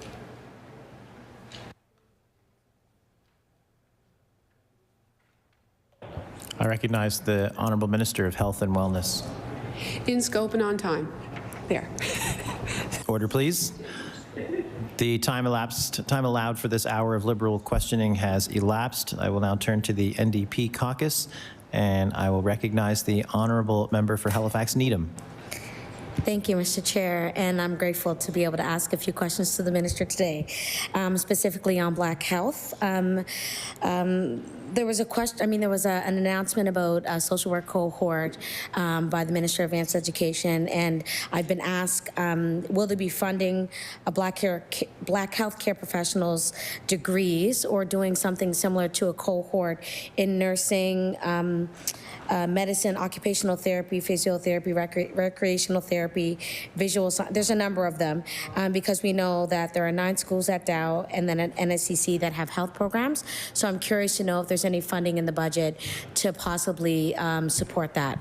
I recognize the Honourable Minister of Health and Wellness. In scope and on time. There. Order, please. The time allowed for this hour of Liberal questioning has elapsed. I will now turn to the NDP caucus, and I will recognize the Honourable Member for Halifax Needham. Thank you, Mr. Chair, and I'm grateful to be able to ask a few questions to the minister today, specifically on Black health. There was a question, there was an announcement about a social work cohort by the Minister of Advanced Education, and I've been asked, will there be funding Black health care professionals degrees or doing something similar to a cohort in nursing, medicine, occupational therapy, physiotherapy, recreational therapy, visual science. There's a number of them because we know that there are 9 schools at Dow and then at NSCC that have health programs. So I'm curious to know if there's any funding in the budget to possibly support that.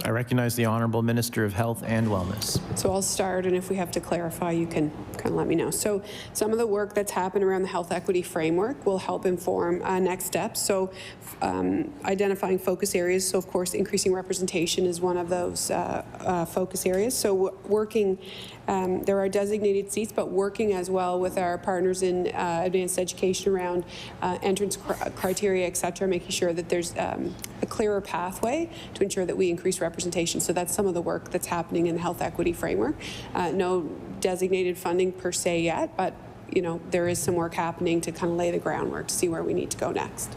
I recognize the Honourable Minister of Health and Wellness. So I'll start, and if we have to clarify, you can kind of let me know. So some of the work that's happened around the health equity framework will help inform next steps. So identifying focus areas. So of course, increasing representation is one of those focus areas. So working, there are designated seats, but working as well with our partners in advanced education around entrance criteria, et cetera, making sure that there's a clearer pathway to ensure that we increase representation. So that's some of the work that's happening in the health equity framework. No designated funding per se yet, but there is some work happening to kind of lay the groundwork to see where we need to go next.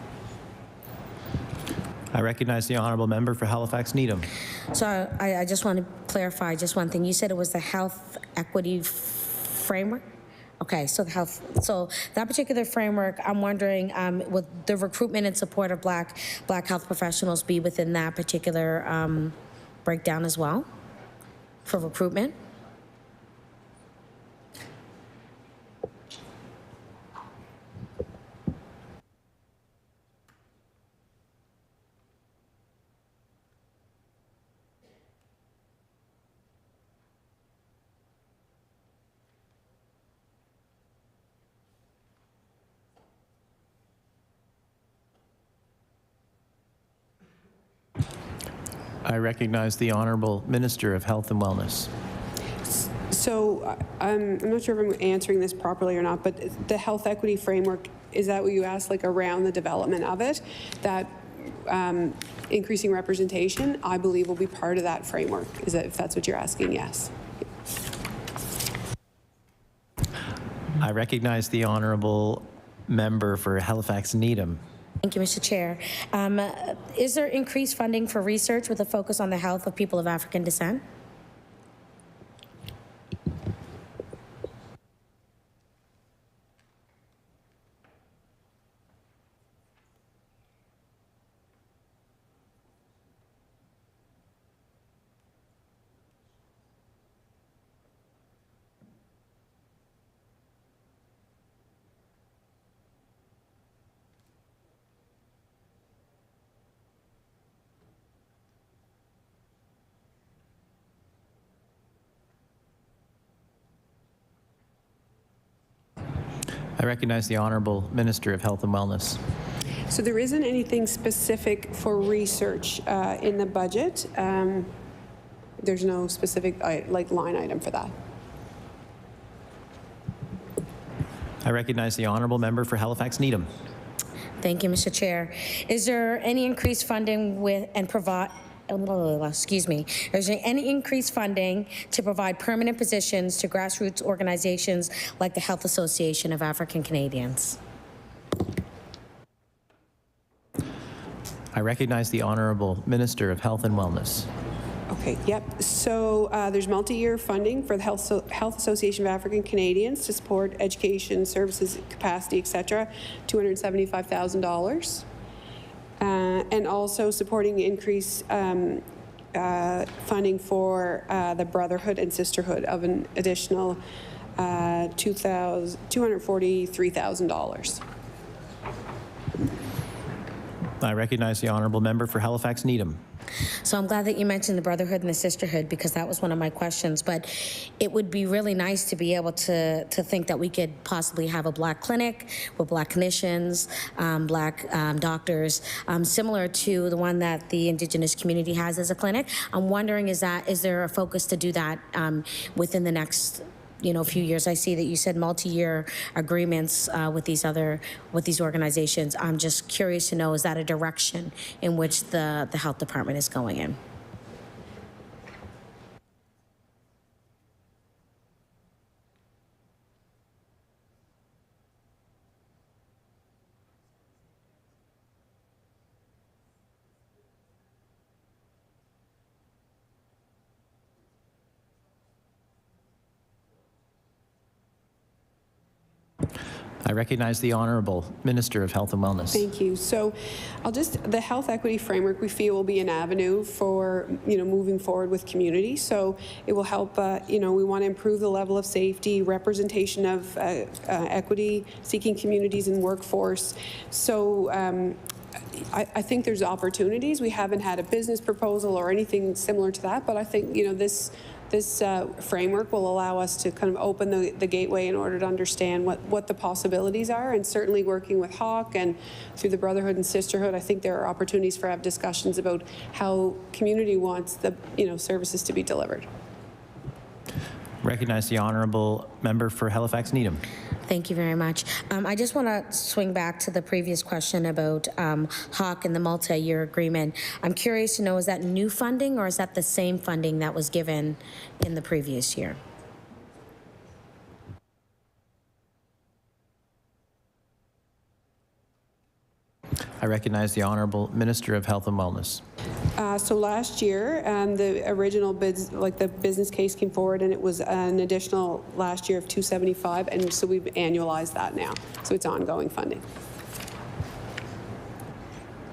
I recognize the Honourable Member for Halifax Needham. So I just want to clarify just one thing. You said it was the health equity framework? Okay, so that particular framework, I'm wondering, would the recruitment and support of Black health professionals be within that particular breakdown as well for recruitment? I recognize the Honourable Minister of Health and Wellness. So I'm not sure if I'm answering this properly or not, but the health equity framework, is that what you asked, like around the development of it? That increasing representation, I believe, will be part of that framework. Is that, if that's what you're asking? Yes. I recognize the Honourable Member for Halifax Needham. Thank you, Mr. Chair. Is there increased funding for research with a focus on the health of people of African descent? I recognize the Honourable Minister of Health and Wellness. So there isn't anything specific for research in the budget. There's no specific line item for that. I recognize the Honourable Member for Halifax Needham. Thank you, Mr. Chair. Is there any increased funding is there any increased funding to provide permanent positions to grassroots organizations like the Health Association of African Canadians? I recognize the Honourable Minister of Health and Wellness. Okay, yep. So there's multi-year funding for the Health Association of African Canadians to support education, services, capacity, et cetera, $275,000. And also supporting increased funding for the Brotherhood and Sisterhood of an additional $243,000. I recognize the honourable member for Halifax Needham. So I'm glad that you mentioned the brotherhood and the sisterhood, because that was one of my questions. But it would be really nice to be able to think that we could possibly have a Black clinic with Black clinicians, Black doctors, similar to the one that the Indigenous community has as a clinic. I'm wondering, is there a focus to do that within the next few years? I see that you said multi-year agreements with these organizations. I'm just curious to know, is that a direction in which the health department is going in? I recognize the Honourable Minister of Health and Wellness. Thank you. So the health equity framework we feel will be an avenue for, moving forward with community. So it will help, we want to improve the level of safety, representation of equity-seeking communities and workforce. So I think there's opportunities. We haven't had a business proposal or anything similar to that, but I think, this framework will allow us to kind of open the gateway in order to understand what the possibilities are. And certainly working with Hawk and through the Brotherhood and Sisterhood, I think there are opportunities for have discussions about how community wants the services to be delivered. Recognize the Honourable Member for Halifax Needham. Thank you very much. I just want to swing back to the previous question about Hawk and the multi-year agreement. I'm curious to know, is that new funding or is that the same funding that was given in the previous year? I recognize the Honourable Minister of Health and Wellness. So last year, the original bids, the business case came forward, and it was an additional last year of $275, and so we've annualized that now. So it's ongoing funding.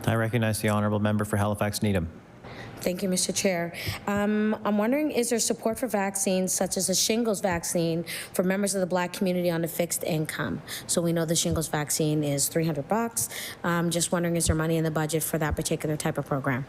I recognize the Honourable Member for Halifax Needham. Thank you, Mr. Chair. I'm wondering, is there support for vaccines such as a shingles vaccine for members of the Black community on a fixed income? So we know the shingles vaccine is $300. Just wondering, is there money in the budget for that particular type of program?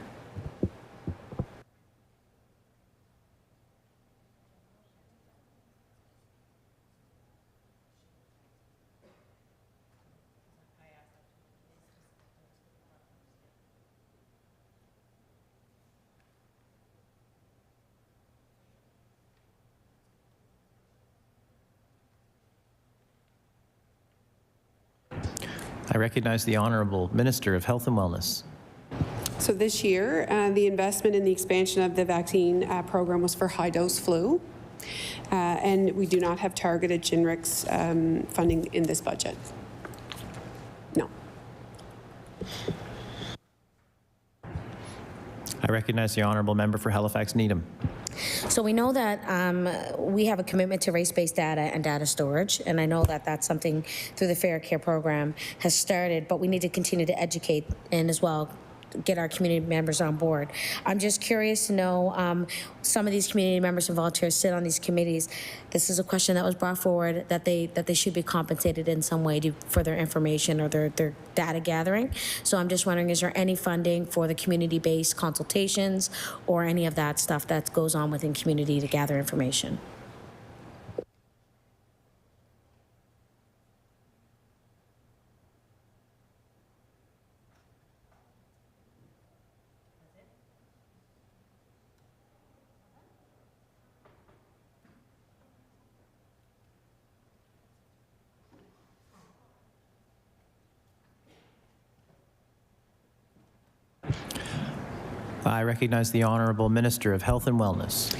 I recognize the Honourable Minister of Health and Wellness. So this year, the investment in the expansion of the vaccine program was for high-dose flu, and we do not have targeted Shingrix funding in this budget. No. I recognize the Honourable Member for Halifax Needham. So we know that we have a commitment to race-based data and data storage, and I know that that's something through the Fair Care program has started, but we need to continue to educate and as well get our community members on board. I'm just curious to know, some of these community members and volunteers sit on these committees. This is a question that was brought forward, that they should be compensated in some way for their information or their data gathering. So I'm just wondering, is there any funding for the community-based consultations or any of that stuff that goes on within community to gather information? I recognize the Honourable Minister of Health and Wellness.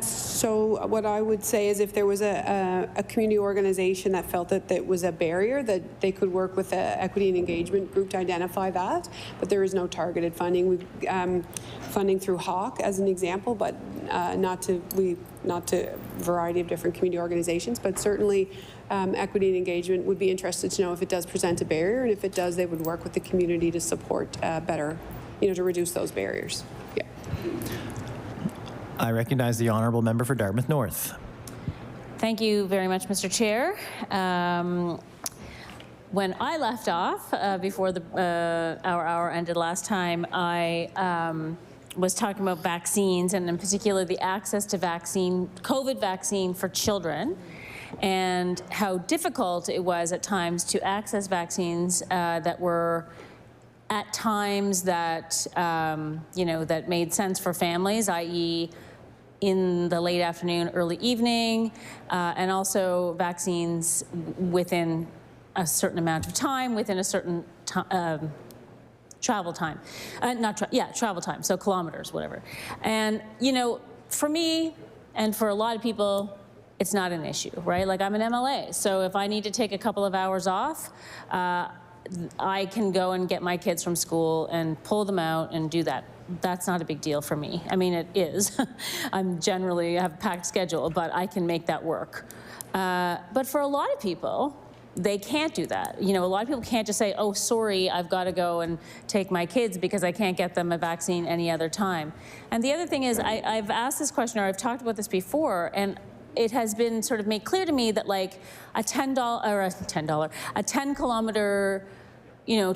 So what I would say is if there was a community organization that felt that that was a barrier, that they could work with an equity and engagement group to identify that, but there is no targeted funding. We funding through Hawk as an example, but not to a variety of different community organizations, but certainly equity and engagement would be interested to know if it does present a barrier, and if it does, they would work with the community to support better, to reduce those barriers. Yeah. I recognize the Honourable Member for Dartmouth North. Thank you very much, Mr. Chair. When I left off before our hour ended last time, I was talking about vaccines, and in particular the access to COVID vaccine for children, and how difficult it was at times to access vaccines that were at times that that made sense for families, i.e. in the late afternoon, early evening, and also vaccines within a certain amount of time, within a certain travel time. Travel time, so kilometers, whatever. And, for me and for a lot of people, it's not an issue, right? Like, I'm an MLA, so if I need to take a couple of hours off, I can go and get my kids from school and pull them out and do that. That's not a big deal for me. I mean, it is. I have a packed schedule, but I can make that work. But for a lot of people, they can't do that. A lot of people can't just say, oh, sorry, I've got to go and take my kids because I can't get them a vaccine any other time. And the other thing is, I've asked this question, or I've talked about this before, and it has been sort of made clear to me that like a 10 kilometer,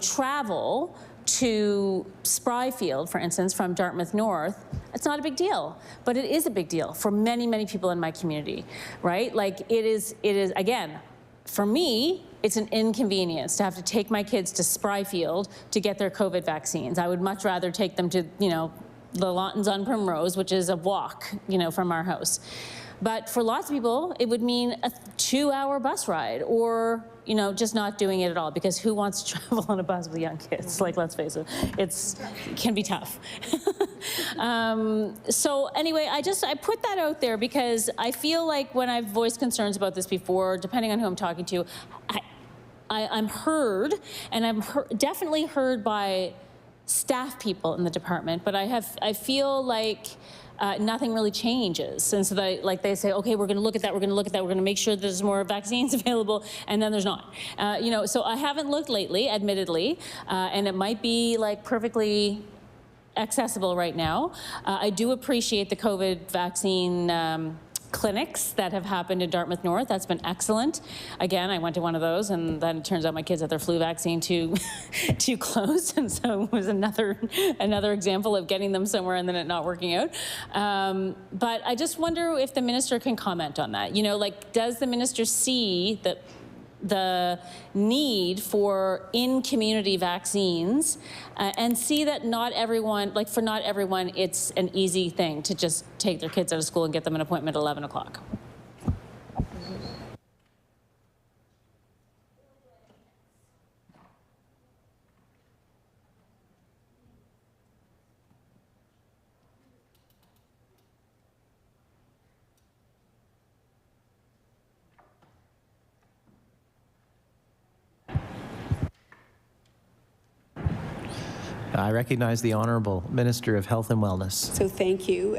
travel to Spryfield, for instance, from Dartmouth North, it's not a big deal, but it is a big deal for many, many people in my community, right? Like it is again, for me, it's an inconvenience to have to take my kids to Spryfield to get their COVID vaccines. I would much rather take them to, the Lawtons on Primrose, which is a walk, from our house. But for lots of people, it would mean a 2-hour bus ride, or, just not doing it at all, because who wants to travel on a bus with young kids? Like, let's face it, it can be tough. So anyway, I put that out there because I feel like when I've voiced concerns about this before, depending on who I'm talking to, I'm heard, and I'm definitely heard by staff people in the department, but I feel like nothing really changes. And so they say, okay, we're going to look at that, we're going to make sure there's more vaccines available, and then there's not. So I haven't looked lately, admittedly, and it might be like perfectly accessible right now. I do appreciate the COVID vaccine clinics that have happened in Dartmouth North. That's been excellent. Again, I went to one of those, and then it turns out my kids had their flu vaccine too close, and so it was another example of getting them somewhere and then it not working out. But I just wonder if the minister can comment on that. Does the minister see that the need for in-community vaccines and see that for not everyone, it's an easy thing to just take their kids out of school and get them an appointment at 11 o'clock. I recognize the Honourable Minister of Health and Wellness. So thank you.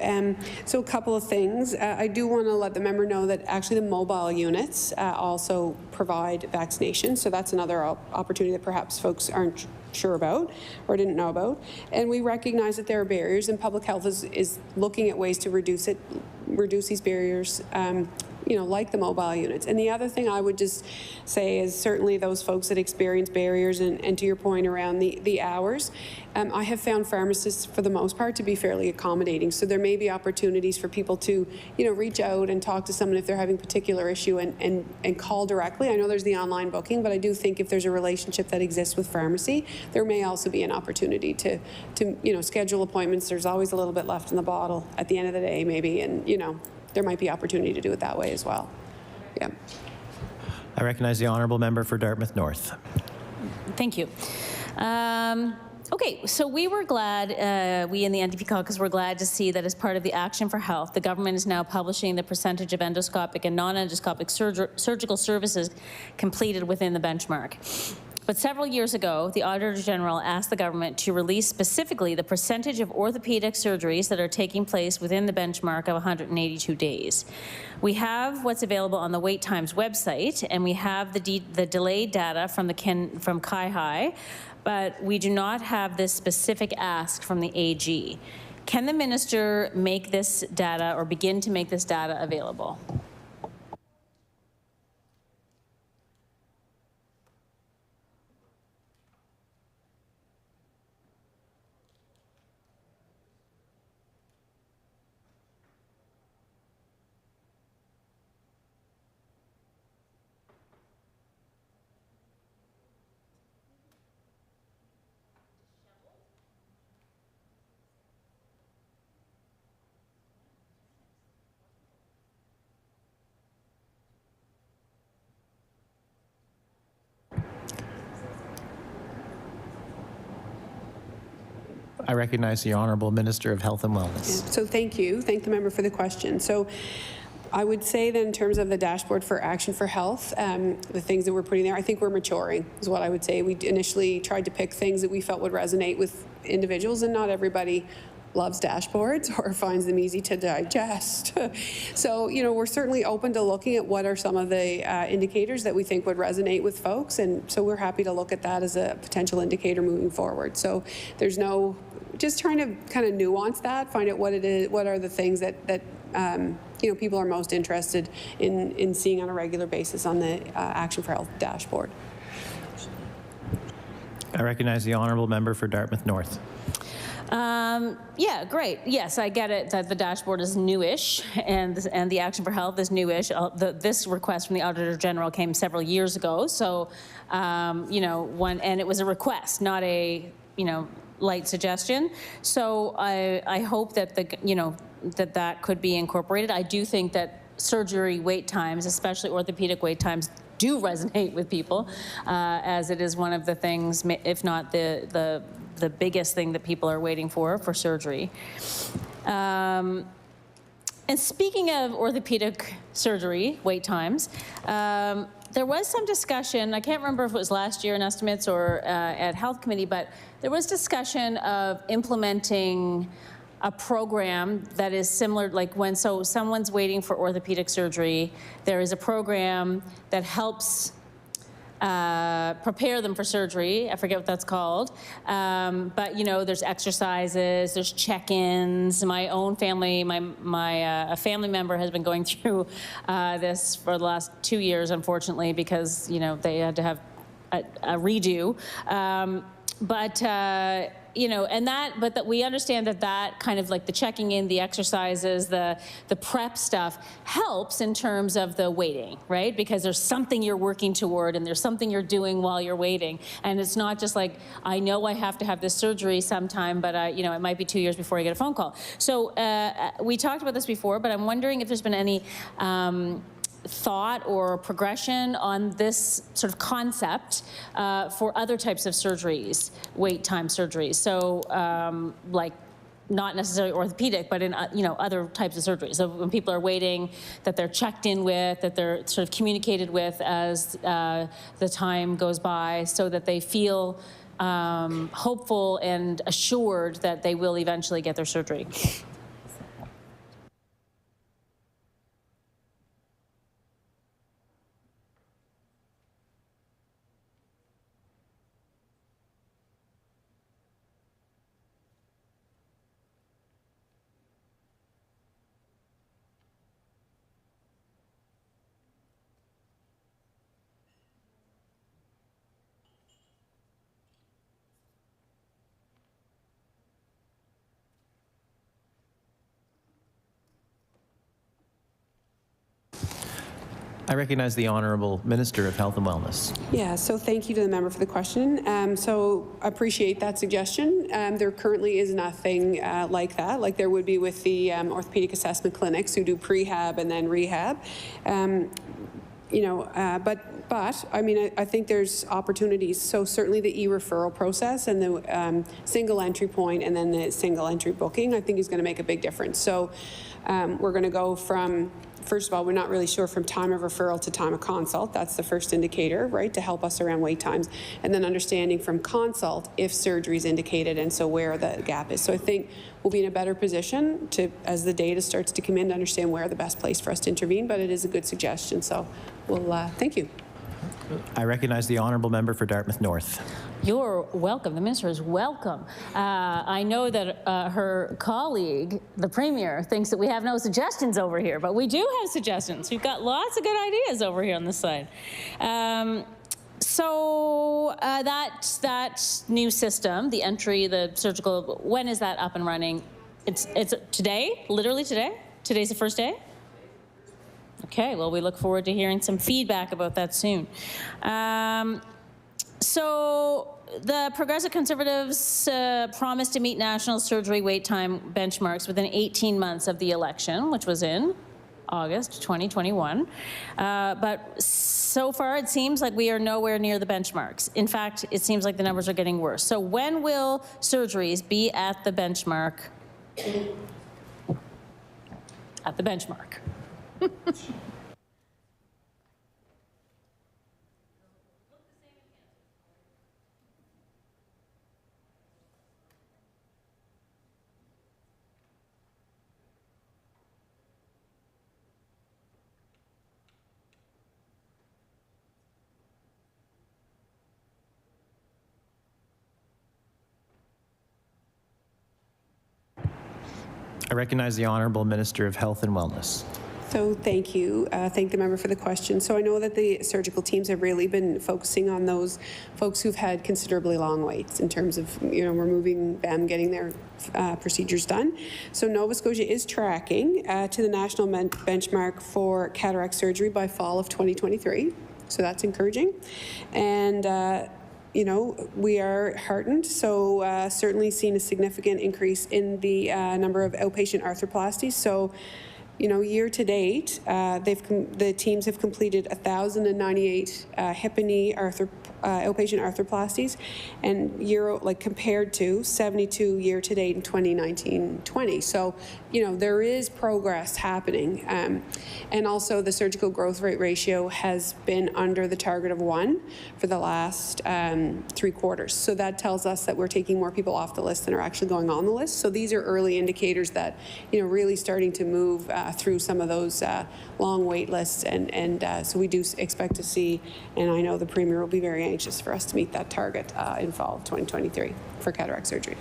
So a couple of things. I do want to let the member know that actually the mobile units also provide vaccination. So that's another opportunity that perhaps folks aren't sure about or didn't know about. And we recognize that there are barriers, and public health is looking at ways to reduce these barriers. Like the mobile units. And the other thing I would just say is certainly those folks that experience barriers, and to your point around the hours, I have found pharmacists for the most part to be fairly accommodating. So there may be opportunities for people to, reach out and talk to someone if they're having a particular issue and call directly. I know there's the online booking, but I do think if there's a relationship that exists with pharmacy, there may also be an opportunity to schedule appointments. There's always a little bit left in the bottle at the end of the day, maybe, and there might be opportunity to do it that way as well. Yeah. I recognize the Honourable Member for Dartmouth North. Thank you. Okay, so we were glad, we in the NDP caucus were glad to see that as part of the Action for Health, the government is now publishing the percentage of endoscopic and non-endoscopic surgical services completed within the benchmark. But several years ago, the Auditor General asked the government to release specifically the percentage of orthopedic surgeries that are taking place within the benchmark of 182 days. We have what's available on the Wait Times website, and we have the delayed data from CAI, but we do not have this specific ask from the AG. Can the minister make this data or begin to make this data available? I recognize the Honourable Minister of Health and Wellness. Yeah, so thank you. Thank the member for the question. So I would say that in terms of the dashboard for Action for Health, the things that we're putting there, I think we're maturing is what I would say. We initially tried to pick things that we felt would resonate with individuals, and not everybody loves dashboards or finds them easy to digest. So, you know, we're certainly open to looking at what are some of the indicators that we think would resonate with folks, and so we're happy to look at that as a potential indicator moving forward. So there's no, just trying to kind of nuance that, find out what it is, what are the things that you know, people are most interested in seeing on a regular basis on the Action for Health dashboard. I recognize the Honourable Member for Dartmouth North. Yeah, great. Yes, I get it that the dashboard is newish and the Action for Health is newish. This request from the Auditor General came several years ago, so you know, and it was a request, not a, you know, light suggestion. So I hope that that could be incorporated. I do think that surgery wait times, especially orthopedic wait times, do resonate with people, as it is one of the things, if not the biggest thing that people are waiting for surgery. And speaking of orthopedic surgery wait times, there was some discussion, I can't remember if it was last year in estimates or at Health Committee, but there was discussion of implementing a program that is similar, like so someone's waiting for orthopedic surgery, there is a program that helps prepare them for surgery. I forget what that's called. But, you know, there's exercises, there's check-ins. My own family, a family member has been going through this for the last 2 years, unfortunately, because, you know, they had to have a redo. You know, but we understand that kind of like the checking in, the exercises, the prep stuff helps in terms of the waiting, right? Because there's something you're working toward and there's something you're doing while you're waiting. And it's not just like, I know I have to have this surgery sometime, but you know, it might be 2 years before I get a phone call. So we talked about this before, but I'm wondering if there's been any thought or progression on this sort of concept for other types of surgeries, wait time surgeries. So like not necessarily orthopedic, but in you know, other types of surgeries. So when people are waiting, that they're checked in with, that they're sort of communicated with as the time goes by, so that they feel hopeful and assured that they will eventually get their surgery. I recognize the Honourable Minister of Health and Wellness. Yeah, so thank you to the member for the question. So I appreciate that suggestion. There currently is nothing like that, like there would be with the orthopedic assessment clinics who do prehab and then rehab. You know, but I mean, I think there's opportunities. So certainly the e-referral process and the single entry point and then the single entry booking, I think is going to make a big difference. So we're going to go from, first of all, we're not really sure from time of referral to time of consult. That's the first indicator, right, to help us around wait times. And then understanding from consult if surgery is indicated and so where the gap is. So I think we'll be in a better position to, as the data starts to come in, to understand where the best place for us to intervene. But it is a good suggestion. So we'll thank you. I recognize the Honourable Member for Dartmouth North. You're welcome. The minister is welcome. I know that her colleague, the Premier, thinks that we have no suggestions over here, but we do have suggestions. We've got lots of good ideas over here on this side. So that new system, the entry, the surgical, when is that up and running? It's today, literally today? Today's the first day? Okay, well, we look forward to hearing some feedback about that soon. So the Progressive Conservatives promised to meet national surgery wait time benchmarks within 18 months of the election, which was in August 2021. But so far, it seems like we are nowhere near the benchmarks. In fact, it seems like the numbers are getting worse. So when will surgeries be at the benchmark? At the benchmark. I recognize the Honourable Minister of Health and Wellness. So thank you. Thank the member for the question. So I know that the surgical teams have really been focusing on those folks who've had considerably long waits in terms of, removing them, getting their procedures done. So Nova Scotia is tracking to the national benchmark for cataract surgery by fall of 2023. So that's encouraging. And we are heartened, so certainly seen a significant increase in the number of outpatient arthroplasties. So, year to date, the teams have completed 1,098 hip and knee outpatient arthroplasties, and compared to 72 year to date in 2019-20. So, there is progress happening, and also the surgical growth rate ratio has been under the target of 1 for the last 3 quarters. So that tells us that we're taking more people off the list than are actually going on the list. So these are early indicators that really starting to move through some of those long wait lists, and so we do expect to see, and I know the Premier will be very anxious for us to meet that target in fall of 2023 for cataract surgery.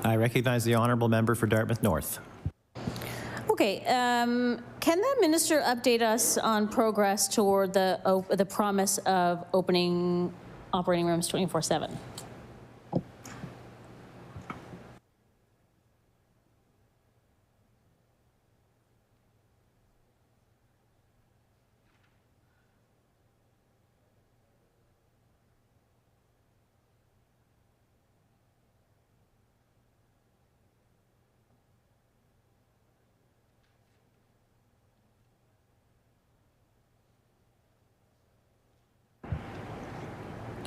I recognize the Honourable Member for Dartmouth North. Okay, can the minister update us on progress toward the promise of opening operating rooms 24/7?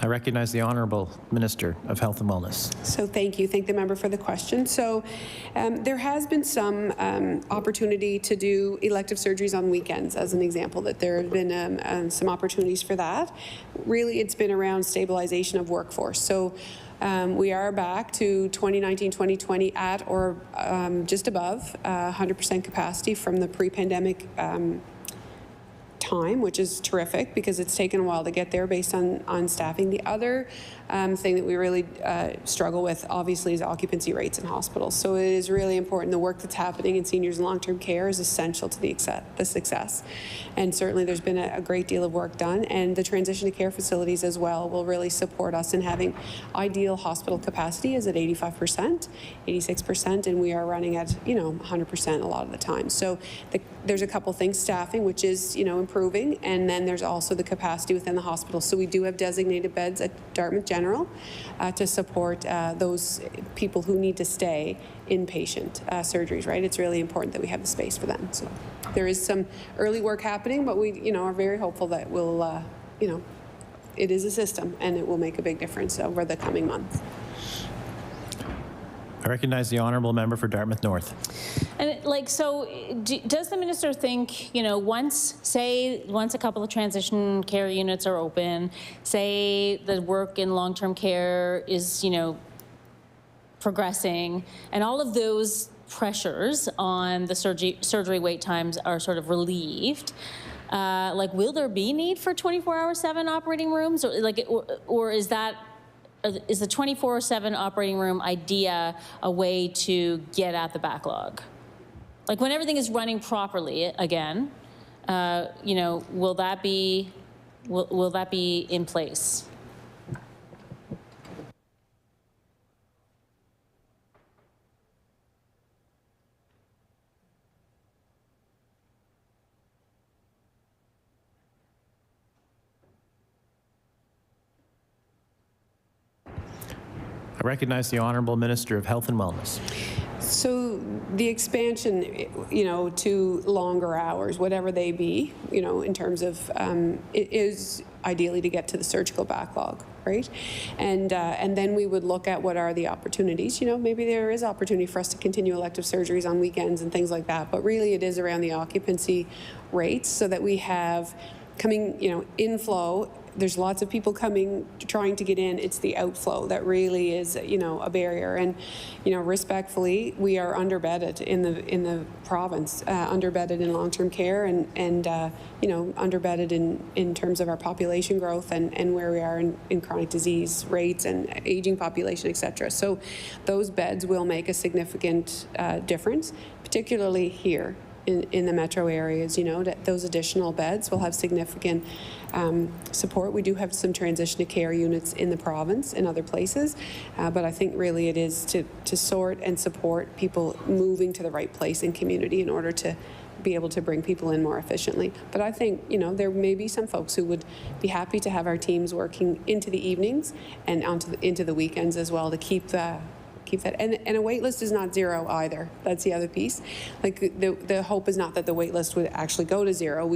I recognize the Honourable Minister of Health and Wellness. So thank you. Thank the member for the question. So there has been some opportunity to do elective surgeries on weekends, as an example, that there have been some opportunities for that. Really, it's been around stabilization of workforce. So we are back to 2019-2020 at or just above 100% capacity from the pre-pandemic time, which is terrific because it's taken a while to get there based on staffing. The other thing that we really struggle with, obviously, is occupancy rates in hospitals. So it is really important. The work that's happening in seniors and long-term care is essential to the success. And certainly there's been a great deal of work done, and the transition to care facilities as well will really support us in having ideal hospital capacity is at 85%, 86%, and we are running at 100% a lot of the time. So there's a couple things: staffing, which is improving, and then there's also the capacity within the hospital. So we do have designated beds at Dartmouth General to support those people who need to stay inpatient surgeries. Right, it's really important that we have the space for them. So there is some early work happening, but we are very hopeful that we'll it is a system and it will make a big difference over the coming months. I recognize the Honourable Member for Dartmouth North. And does the minister think, once a couple of transition care units are open, say the work in long-term care is, progressing, and all of those pressures on the surgery wait times are sort of relieved, will there be need for 24/7 operating rooms, or is the 24/7 operating room idea a way to get at the backlog? When everything is running properly again, will that be in place? I recognize the Honourable Minister of Health and Wellness. So the expansion, to longer hours, whatever they be, in terms of, it is ideally to get to the surgical backlog, right? And then we would look at what are the opportunities. Maybe there is opportunity for us to continue elective surgeries on weekends and things like that. But really, it is around the occupancy rates so that we have coming, inflow. There's lots of people coming, trying to get in. It's the outflow that really is, a barrier. And, respectfully, we are underbedded in the province, underbedded in long-term care, and underbedded in terms of our population growth and where we are in chronic disease rates and aging population, et cetera. So those beds will make a significant difference, particularly here in the metro areas. That those additional beds will have significant support. We do have some transition to care units in the province and other places, but I think really it is to sort and support people moving to the right place in community in order to be able to bring people in more efficiently. But I think, there may be some folks who would be happy to have our teams working into the evenings and into the weekends as well to keep that. And a wait list is not zero either. That's the other piece. Like the hope is not that the wait list would actually go to zero.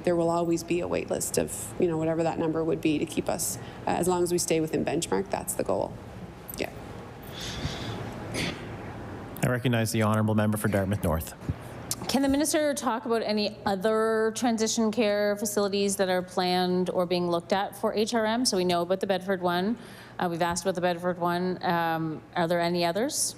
There will always be a wait list of, whatever that number would be to keep us, as long as we stay within benchmark, that's the goal. Yeah. I recognize the honourable member for Dartmouth North. Can the minister talk about any other transition care facilities that are planned or being looked at for HRM? So we know about the Bedford one. We've asked about the Bedford one. Are there any others?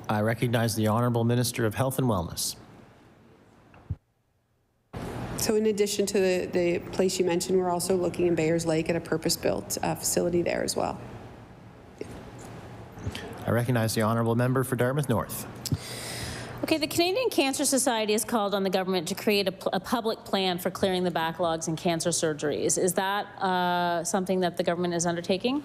I recognize the Honourable Minister of Health and Wellness. So in addition to the place you mentioned, we're also looking in Bayers Lake at a purpose-built facility there as well. I recognize the Honourable Member for Dartmouth North. Okay, the Canadian Cancer Society has called on the government to create a public plan for clearing the backlogs in cancer surgeries. Is that something that the government is undertaking?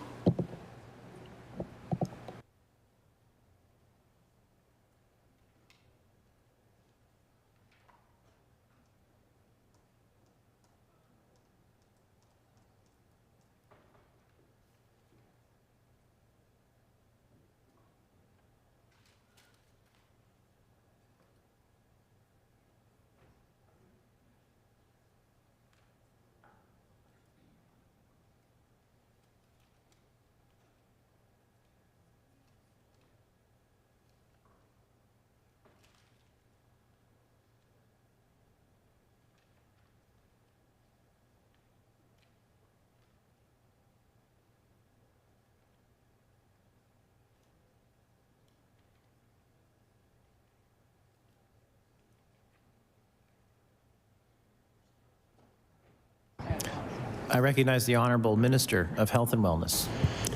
I recognize the Honourable Minister of Health and Wellness.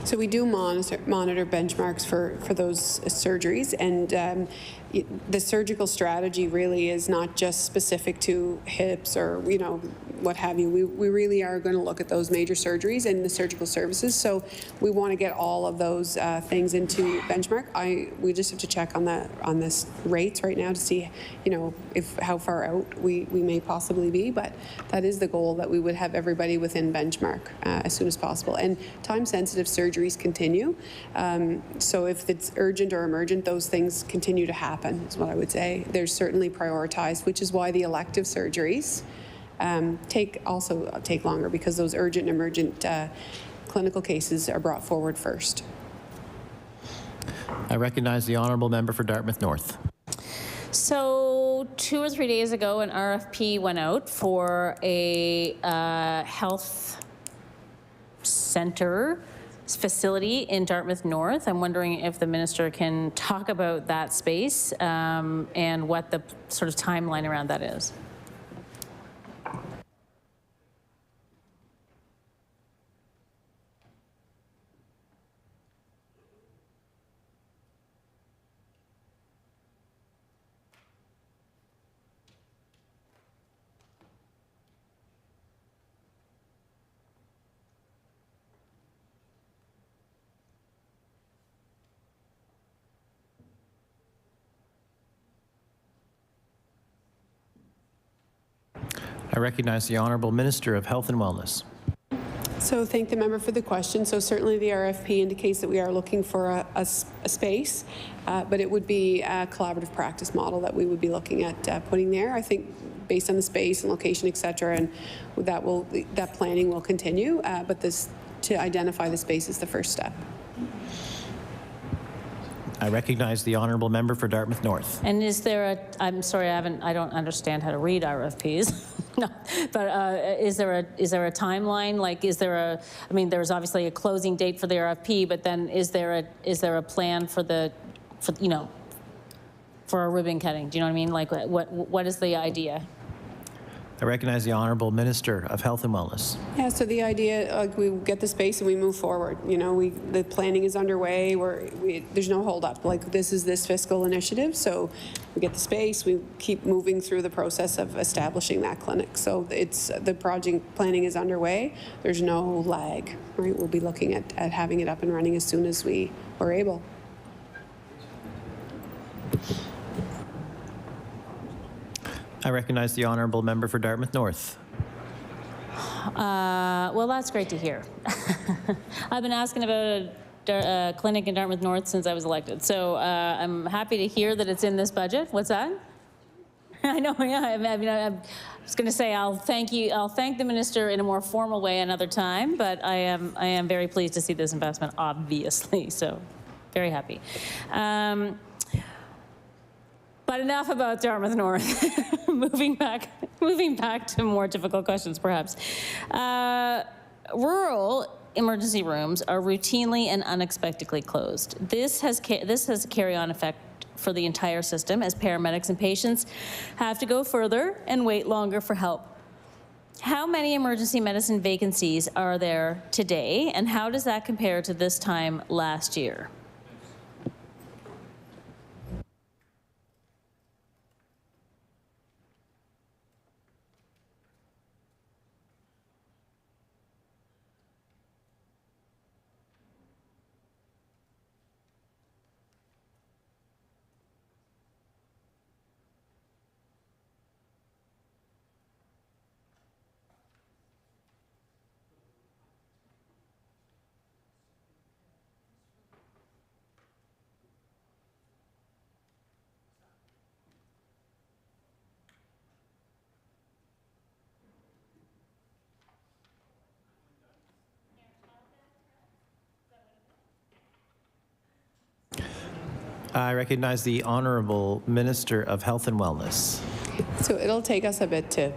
So we do monitor benchmarks for those surgeries, and the surgical strategy really is not just specific to hips or what have you. We really are going to look at those major surgeries and the surgical services. So we want to get all of those things into benchmark. We just have to check on this rates right now to see how far out we may possibly be. But that is the goal, that we would have everybody within benchmark as soon as possible. And time-sensitive surgeries continue. So if it's urgent or emergent, those things continue to happen, is what I would say. They're certainly prioritized, which is why the elective surgeries take longer, because those urgent and emergent clinical cases are brought forward first. I recognize the Honourable Member for Dartmouth North. So 2 or 3 days ago, an RFP went out for a health center facility in Dartmouth North. I'm wondering if the minister can talk about that space and what the sort of timeline around that is. I recognize the Honourable Minister of Health and Wellness. So thank the member for the question. So certainly the RFP indicates that we are looking for a space, but it would be a collaborative practice model that we would be looking at putting there. I think based on the space and location, et cetera, and that planning will continue, but to identify the space is the first step. I recognize the Honourable Member for Dartmouth North. And is there I'm sorry, I don't understand how to read RFPs. No, but is there a timeline? Like, I mean, there's obviously a closing date for the RFP, but then is there a plan for for a ribbon cutting? Do you know what I mean? Like, what is the idea? I recognize the Honourable Minister of Health and Wellness. Yeah, so the idea, we get the space and we move forward. You know, the planning is underway. There's no hold up. Like, this is this fiscal initiative, so we get the space, we keep moving through the process of establishing that clinic. So the project planning is underway. There's no lag, right? We'll be looking at having it up and running as soon as we are able. I recognize the Honourable Member for Dartmouth North. Well, that's great to hear. I've been asking about a clinic in Dartmouth North since I was elected, so I'm happy to hear that it's in this budget. What's that? I know, yeah. I mean, I was going to say I'll thank the minister in a more formal way another time, but I am very pleased to see this investment, obviously. So, very happy. But enough about Dartmouth North. moving back to more difficult questions, perhaps. Rural emergency rooms are routinely and unexpectedly closed. This has a carry-on effect for the entire system, as paramedics and patients have to go further and wait longer for help. How many emergency medicine vacancies are there today, and how does that compare to this time last year? I recognize the Honourable Minister of Health and Wellness. So it'll take us a bit to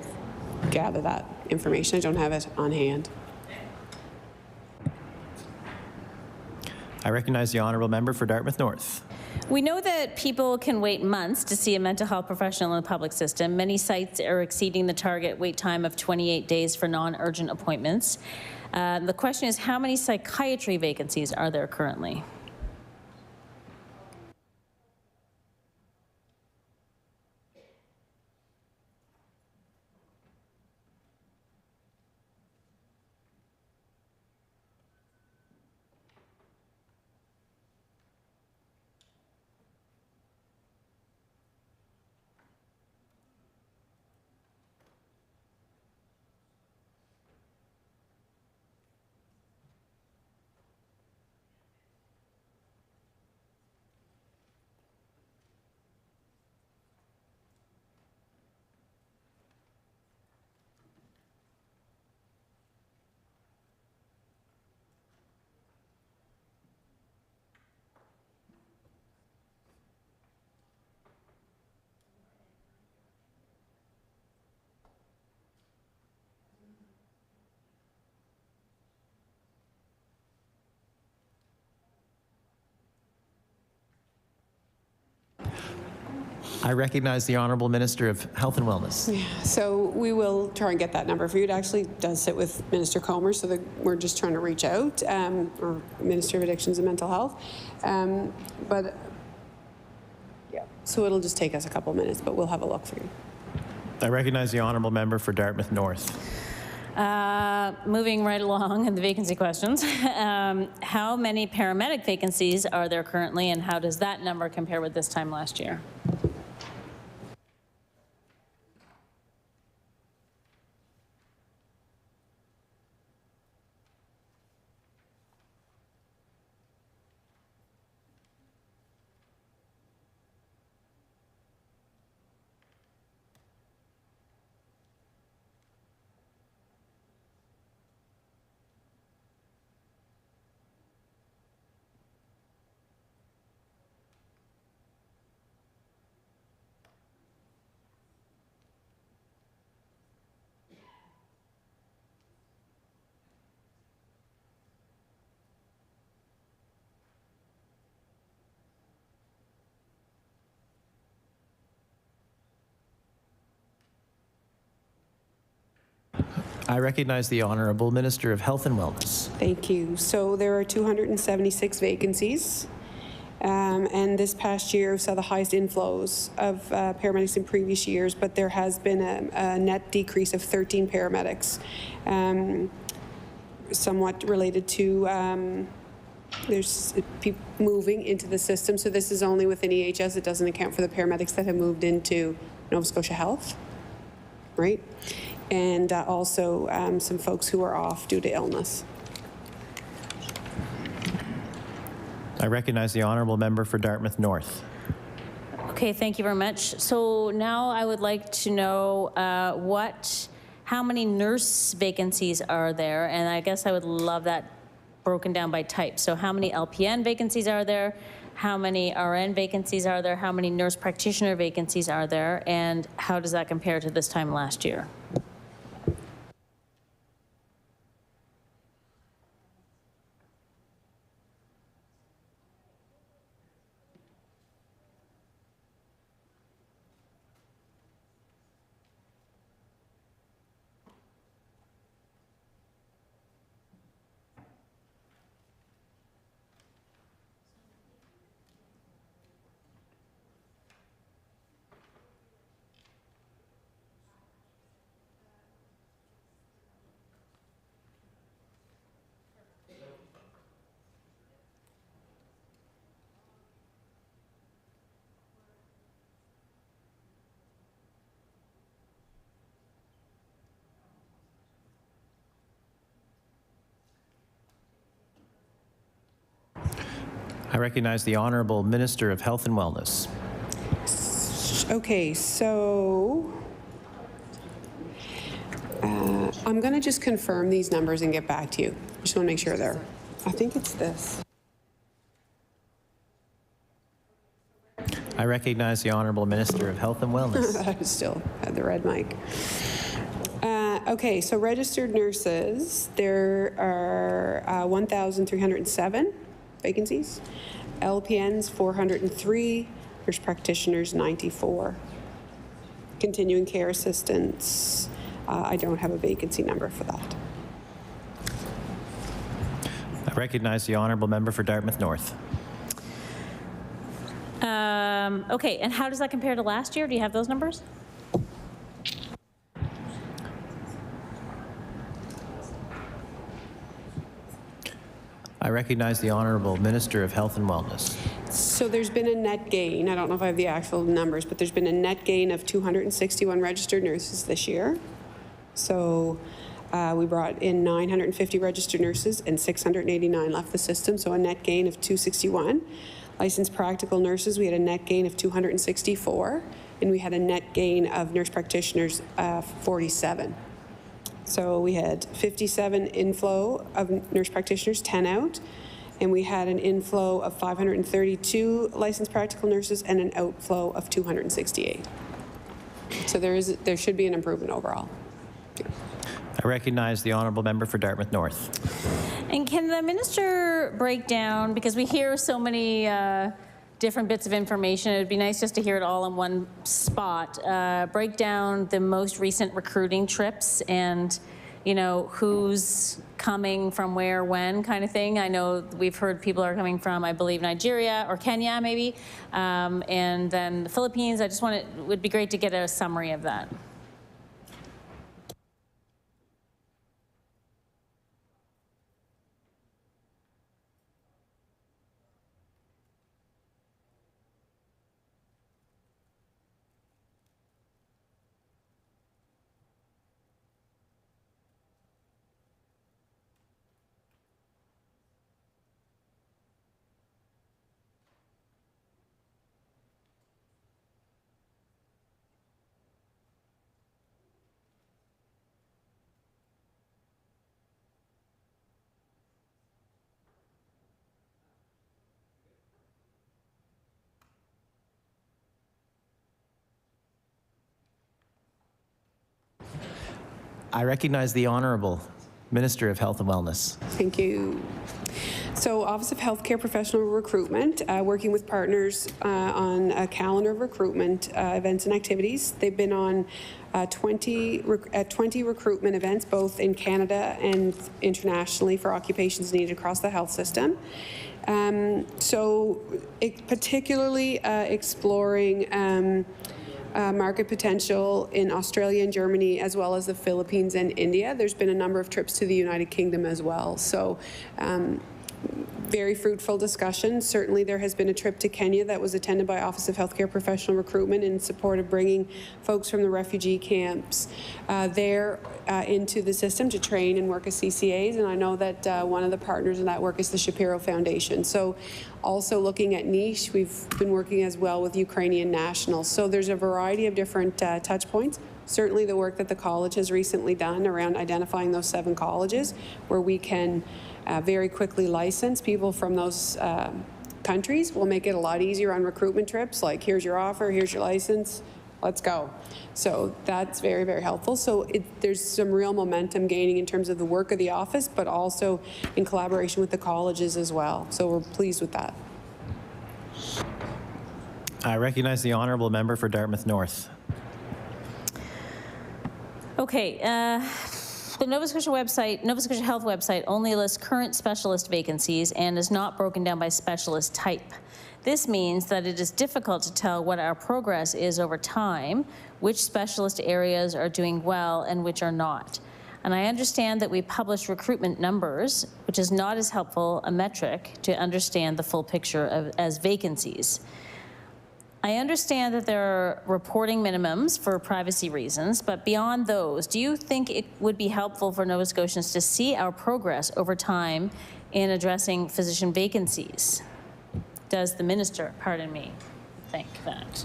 gather that information. I don't have it on hand. I recognize the Honourable Member for Dartmouth North. We know that people can wait months to see a mental health professional in the public system. Many sites are exceeding the target wait time of 28 days for non-urgent appointments. The question is, how many psychiatry vacancies are there currently? I recognize the Honourable Minister of Health and Wellness. Yeah, so we will try and get that number for you. It actually does sit with Minister Comer, so we're just trying to reach out, or Minister of Addictions and Mental Health. But yeah, so it'll just take us a couple minutes, but we'll have a look for you. I recognize the Honourable Member for Dartmouth North. Moving right along in the vacancy questions. How many paramedic vacancies are there currently, and how does that number compare with this time last year? I recognize the Honourable Minister of Health and Wellness. Thank you. So there are 276 vacancies. And this past year saw the highest inflows of paramedics in previous years, but there has been a net decrease of 13 paramedics, somewhat related to there's people moving into the system. So this is only within EHS. It doesn't account for the paramedics that have moved into Nova Scotia Health, right? And also some folks who are off due to illness. I recognize the Honourable Member for Dartmouth North. Okay, thank you very much. So now I would like to know how many nurse vacancies are there? And I guess I would love that broken down by type. So how many LPN vacancies are there? How many RN vacancies are there? How many nurse practitioner vacancies are there? And how does that compare to this time last year? I recognize the Honourable Minister of Health and Wellness. Okay, so I'm going to just confirm these numbers and get back to you. Just want to make sure they're. I think it's this. I recognize the Honourable Minister of Health and Wellness. I still had the red mic. Okay, so registered nurses, there are 1,307 vacancies. LPNs, 403. Nurse practitioners, 94. Continuing care assistants, I don't have a vacancy number for that. I recognize the Honourable Member for Dartmouth North. Okay, and how does that compare to last year? Do you have those numbers? I recognize the Honourable Minister of Health and Wellness. So there's been a net gain. I don't know if I have the actual numbers, but there's been a net gain of 261 registered nurses this year. So we brought in 950 registered nurses and 689 left the system, so a net gain of 261. Licensed practical nurses, we had a net gain of 264, and we had a net gain of nurse practitioners 47. So we had 57 inflow of nurse practitioners, 10 out, and we had an inflow of 532 licensed practical nurses and an outflow of 268. So there should be an improvement overall. I recognize the Honourable Member for Dartmouth North. And can the minister break down, because we hear so many different bits of information, it'd be nice just to hear it all in one spot, break down the most recent recruiting trips and, you know, who's coming from where, when kind of thing. I know we've heard people are coming from, I believe, Nigeria or Kenya maybe, and then the Philippines. I just would be great to get a summary of that. I recognize the Honourable Minister of Health and Wellness. Thank you. So, Office of Healthcare Professional Recruitment, working with partners on a calendar of recruitment events and activities. They've been on 20 recruitment events, both in Canada and internationally, for occupations needed across the health system. Particularly exploring market potential in Australia and Germany, as well as the Philippines and India. There's been a number of trips to the United Kingdom as well. So very fruitful discussion. Certainly there has been a trip to Kenya that was attended by Office of Healthcare Professional Recruitment in support of bringing folks from the refugee camps there into the system to train and work as CCAs. And I know that one of the partners in that work is the Shapiro Foundation. So also looking at niche, we've been working as well with Ukrainian nationals. So there's a variety of different touch points. Certainly the work that the college has recently done around identifying those 7 colleges where we can very quickly license people from those countries will make it a lot easier on recruitment trips. Like, here's your offer, here's your license, let's go. So that's very, very helpful. So there's some real momentum gaining in terms of the work of the office, but also in collaboration with the colleges as well. So we're pleased with that. I recognize the honourable member for Dartmouth North. Okay. The Nova Scotia Health website only lists current specialist vacancies and is not broken down by specialist type. This means that it is difficult to tell what our progress is over time, which specialist areas are doing well and which are not. And I understand that we publish recruitment numbers, which is not as helpful a metric to understand the full picture as vacancies. I understand that there are reporting minimums for privacy reasons, but beyond those, do you think it would be helpful for Nova Scotians to see our progress over time in addressing physician vacancies? Does the minister, pardon me, think that?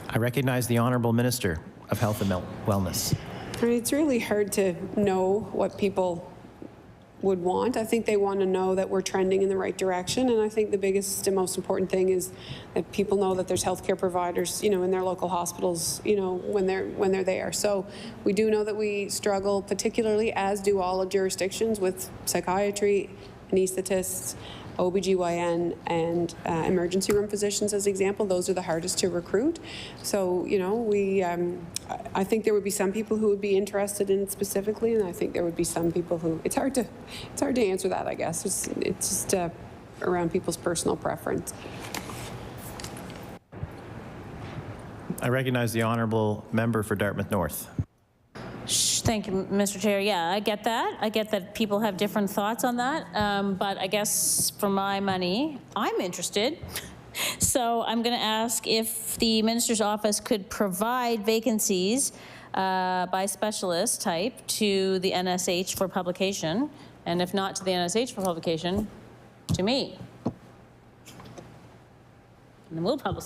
I recognize the Honourable Minister of Health and Wellness. It's really hard to know what people would want. I think they want to know that we're trending in the right direction, and I think the biggest and most important thing is that people know that there's healthcare providers, in their local hospitals, when they're there. So we do know that we struggle, particularly, as do all jurisdictions, with psychiatry, anesthetists, OBGYN, and emergency room physicians, as example. Those are the hardest to recruit. So, I think there would be some people who would be interested in it specifically, and I think there would be some people who, it's hard to answer that, I guess. It's just around people's personal preference. I recognize the Honourable Member for Dartmouth North. Thank you, Mr. Chair. Yeah, I get that. I get that people have different thoughts on that. But I guess for my money, I'm interested. So I'm going to ask if the Minister's office could provide vacancies by specialist type to the NSH for publication, and if not to the NSH for publication, to me. And then we'll publish.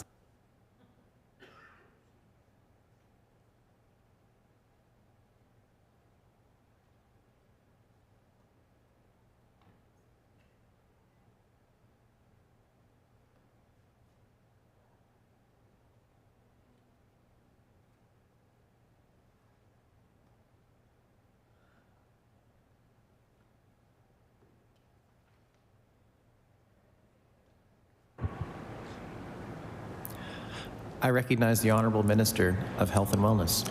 I recognize the Honourable Minister of Health and Wellness.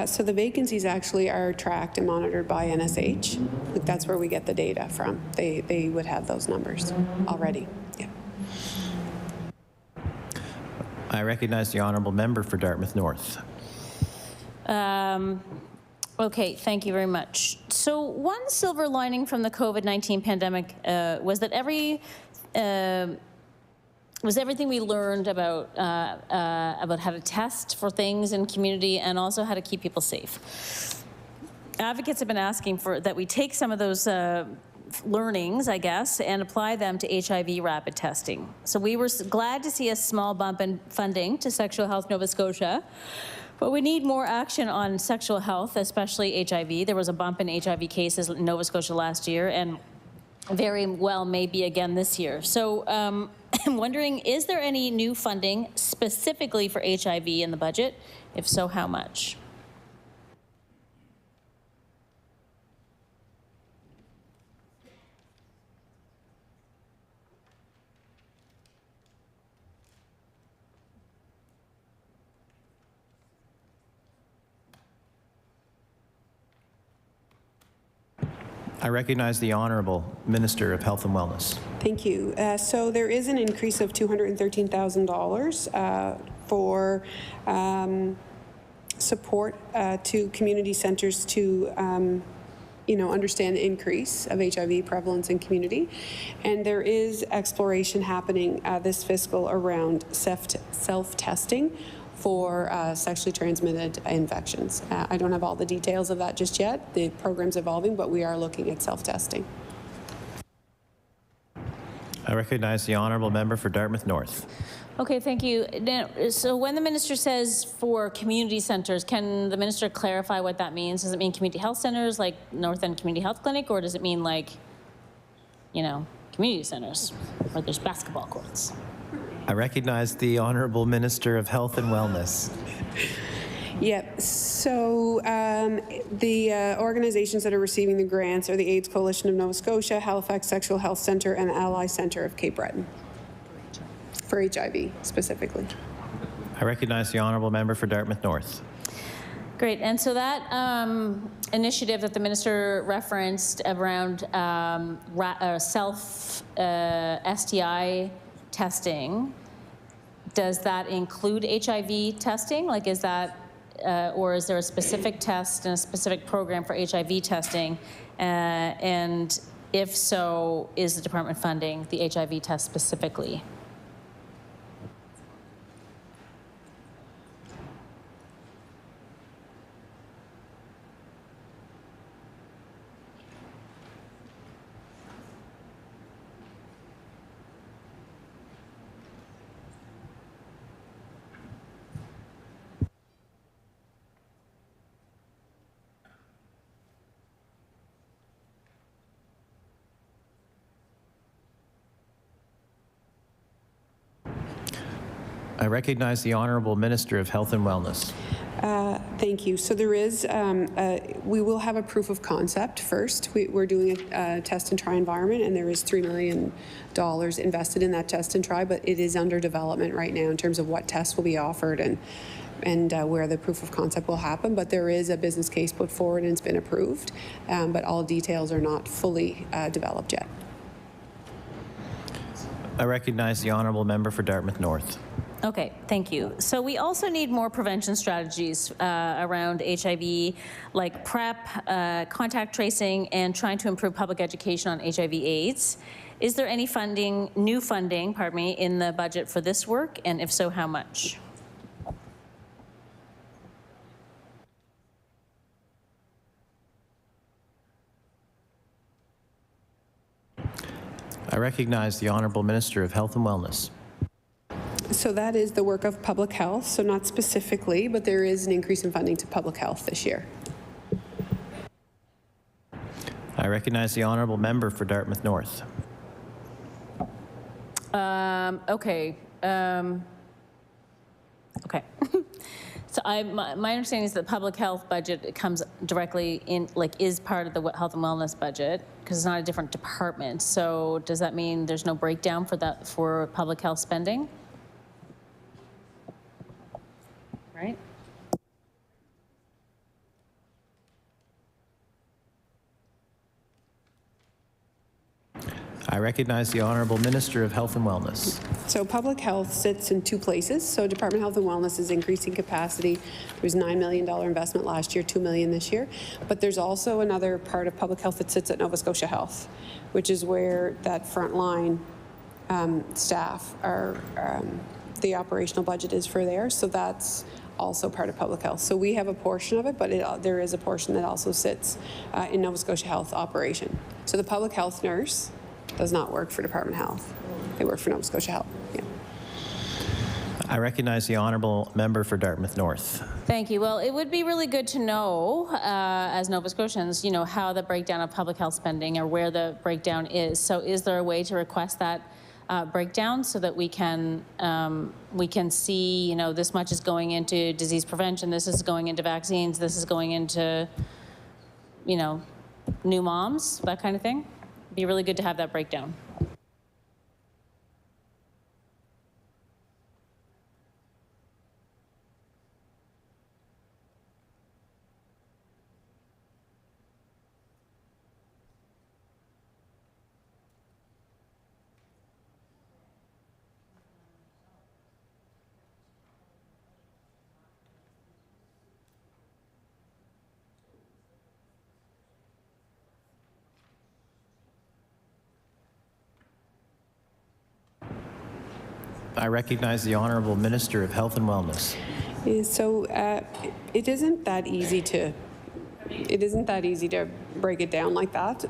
So the vacancies actually are tracked and monitored by NSH. That's where we get the data from. They would have those numbers already. Yeah. I recognize the Honourable Member for Dartmouth North. Okay, thank you very much. So one silver lining from the COVID-19 pandemic was that everything we learned about how to test for things in community and also how to keep people safe. Advocates have been asking for that we take some of those learnings, I guess, and apply them to HIV rapid testing. So we were glad to see a small bump in funding to Sexual Health Nova Scotia, but we need more action on sexual health, especially HIV. There was a bump in HIV cases in Nova Scotia last year, and very well may be again this year. So I'm wondering, is there any new funding specifically for HIV in the budget? If so, how much? I recognize the Honourable Minister of Health and Wellness. Thank you. So there is an increase of $213,000 for support to community centres to understand the increase of HIV prevalence in community. And there is exploration happening this fiscal around self-testing for sexually transmitted infections. I don't have all the details of that just yet. The program's evolving, but we are looking at self-testing. I recognize the Honourable Member for Dartmouth North. Okay, thank you. Now, so when the minister says for community centres, can the minister clarify what that means? Does it mean community health centres like North End Community Health Clinic, or does it mean like, community centres where there's basketball courts? I recognize the Honourable Minister of Health and Wellness. Yep. So the organizations that are receiving the grants are the AIDS Coalition of Nova Scotia, Halifax Sexual Health Centre, and Ally Centre of Cape Breton. For HIV specifically. I recognize the Honourable Member for Dartmouth North. Great, and so that initiative that the minister referenced around self-STI testing, does that include HIV testing? Like, is that, or is there a specific test and a specific program for HIV testing? And if so, is the department funding the HIV test specifically? I recognize the Honourable Minister of Health and Wellness. Thank you. So there is, we will have a proof of concept first. We're doing a test and try environment, and there is $3 million invested in that test and try, but it is under development right now in terms of what tests will be offered and where the proof of concept will happen. But there is a business case put forward and it's been approved, but all details are not fully developed yet. I recognize the Honourable Member for Dartmouth North. Okay, thank you. So we also need more prevention strategies around HIV, like PrEP, contact tracing, and trying to improve public education on HIV/AIDS. Is there any funding, new funding, in the budget for this work? And if so, how much? I recognize the Honourable Minister of Health and Wellness. So that is the work of public health, so not specifically, but there is an increase in funding to public health this year. I recognize the Honourable Member for Dartmouth North. Okay. Okay. So my understanding is that the public health budget comes directly in, is part of the health and wellness budget, because it's not a different department. So does that mean there's no breakdown for that for public health spending? I recognize the Honourable Minister of Health and Wellness. So public health sits in two places. So Department of Health and Wellness is increasing capacity. There was $9 million investment last year, $2 million this year. But there's also another part of public health that sits at Nova Scotia Health, which is where that frontline staff are, the operational budget is for there. So that's also part of public health. So we have a portion of it, but there is a portion that also sits in Nova Scotia Health operation. So the public health nurse does not work for Department of Health. They work for Nova Scotia Health. Yeah. I recognize the Honourable Member for Dartmouth North. Thank you. Well, it would be really good to know, as Nova Scotians, you know, how the breakdown of public health spending or where the breakdown is. So is there a way to request that breakdown so that we can see, you know, this much is going into disease prevention, this is going into vaccines, this is going into, you know, new moms, that kind of thing? It'd be really good to have that breakdown. I recognize the Honourable Minister of Health and Wellness. So it isn't that easy to break it down like that.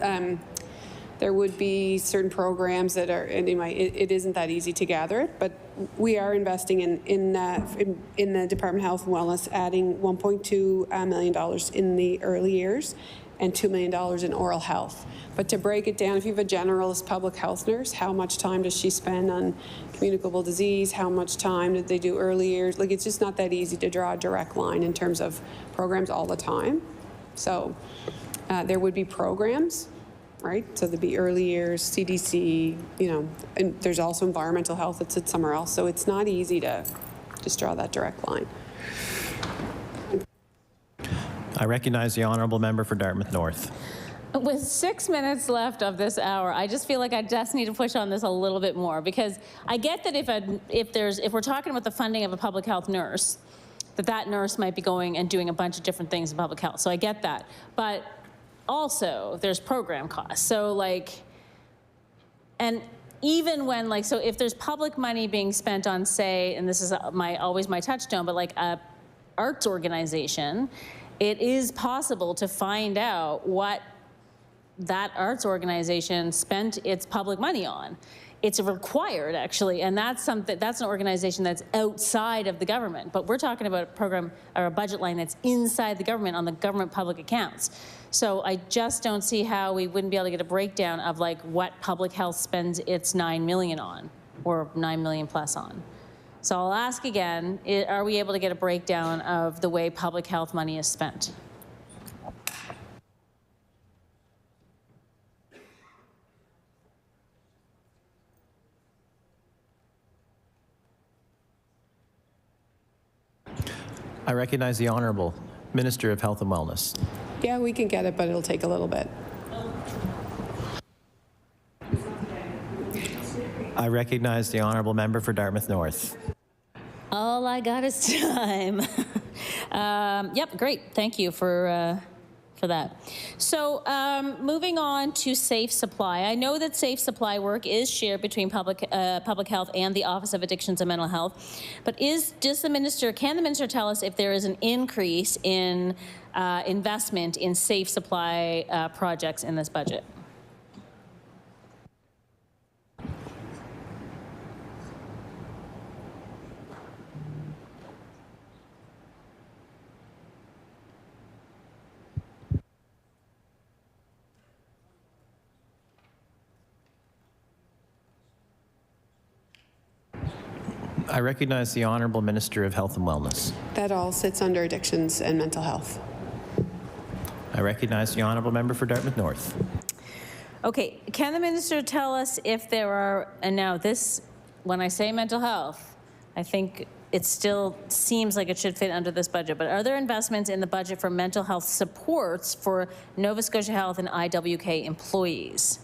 There would be certain programs that are, and it isn't that easy to gather it, but we are investing in the Department of Health and Wellness, adding $1.2 million in the early years and $2 million in oral health. But to break it down, if you have a generalist public health nurse, how much time does she spend on communicable disease? How much time did they do early years? Like, it's just not that easy to draw a direct line in terms of programs all the time. So there would be programs, right? So there'd be early years, CDC, you know, and there's also environmental health that sits somewhere else. So it's not easy to just draw that direct line. I recognize the Honourable Member for Dartmouth North. With 6 minutes left of this hour, I just feel like I just need to push on this a little bit more, because I get that if we're talking about the funding of a public health nurse, that nurse might be going and doing a bunch of different things in public health. So I get that. But also there's program costs. So like, and even when like, so if there's public money being spent on, say, and this is always my touchstone, but like a arts organization, it is possible to find out what that arts organization spent its public money on. It's required, actually, and that's an organization that's outside of the government. But we're talking about a program or a budget line that's inside the government on the government public accounts. So I just don't see how we wouldn't be able to get a breakdown of like what public health spends its $9 million on, or $9 million plus on. So I'll ask again, are we able to get a breakdown of the way public health money is spent? I recognize the Honourable Minister of Health and Wellness. Yeah, we can get it, but it'll take a little bit. I recognize the Honourable Member for Dartmouth North. All I got is time. Yep, great. Thank you for that. So moving on to safe supply. I know that safe supply work is shared between public health and the Office of Addictions and Mental Health. But can the minister tell us if there is an increase in investment in safe supply projects in this budget? I recognize the Honourable Minister of Health and Wellness. That all sits under addictions and mental health. I recognize the Honourable Member for Dartmouth North. Okay, can the minister tell us if there are, and now this, when I say mental health, I think it still seems like it should fit under this budget, but are there investments in the budget for mental health supports for Nova Scotia Health and IWK employees?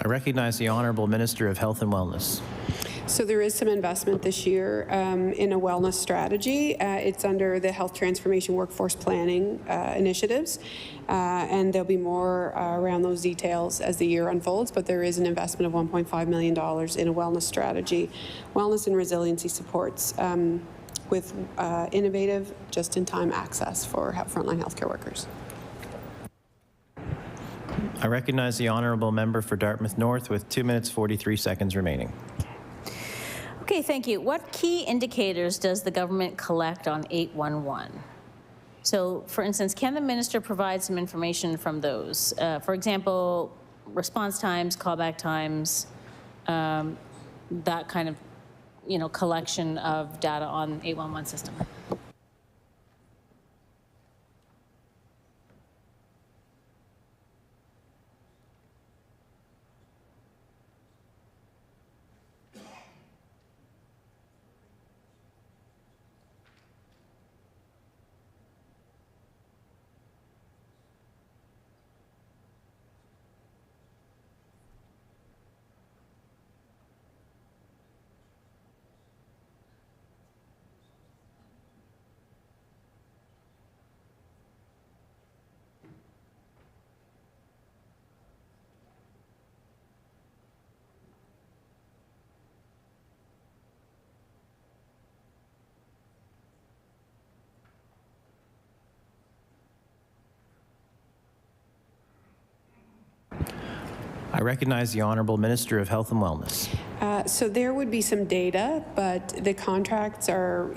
I recognize the Honourable Minister of Health and Wellness. So there is some investment this year in a wellness strategy. It's under the Health Transformation Workforce Planning initiatives, and there'll be more around those details as the year unfolds, but there is an investment of $1.5 million in a wellness strategy, wellness and resiliency supports with innovative, just-in-time access for frontline healthcare workers. I recognize the Honourable Member for Dartmouth North with 2 minutes 43 seconds remaining. Okay, thank you. What key indicators does the government collect on 811? So, for instance, can the minister provide some information from those? For example, response times, callback times, that kind of, collection of data on 811 system. I recognize the Honourable Minister of Health and Wellness. So there would be some data, but the contracts are,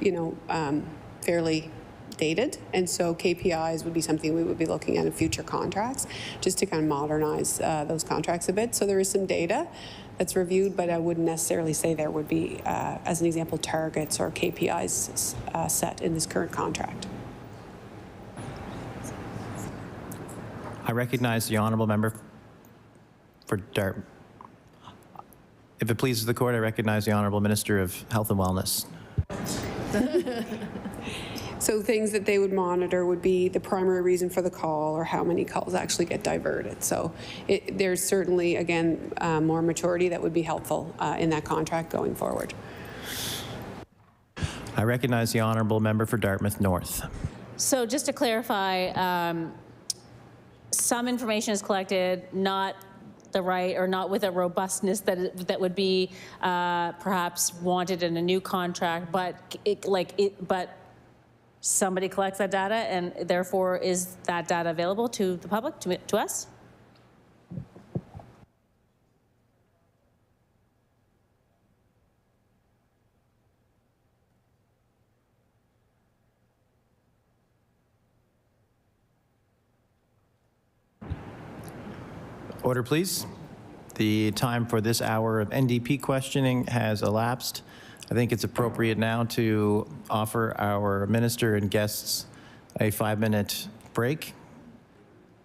fairly dated, and so KPIs would be something we would be looking at in future contracts, just to kind of modernize those contracts a bit. So there is some data that's reviewed, but I wouldn't necessarily say there would be, as an example, targets or KPIs set in this current contract. I recognize the Honourable Member for Dartmouth. If it pleases the court, I recognize the Honourable Minister of Health and Wellness. So things that they would monitor would be the primary reason for the call or how many calls actually get diverted. So there's certainly, again, more maturity that would be helpful in that contract going forward. I recognize the Honourable Member for Dartmouth North. So just to clarify, some information is collected, not the right or not with a robustness that would be perhaps wanted in a new contract, but but somebody collects that data, and therefore is that data available to the public, to us? Order, please. The time for this hour of NDP questioning has elapsed. I think it's appropriate now to offer our minister and guests a 5-minute break,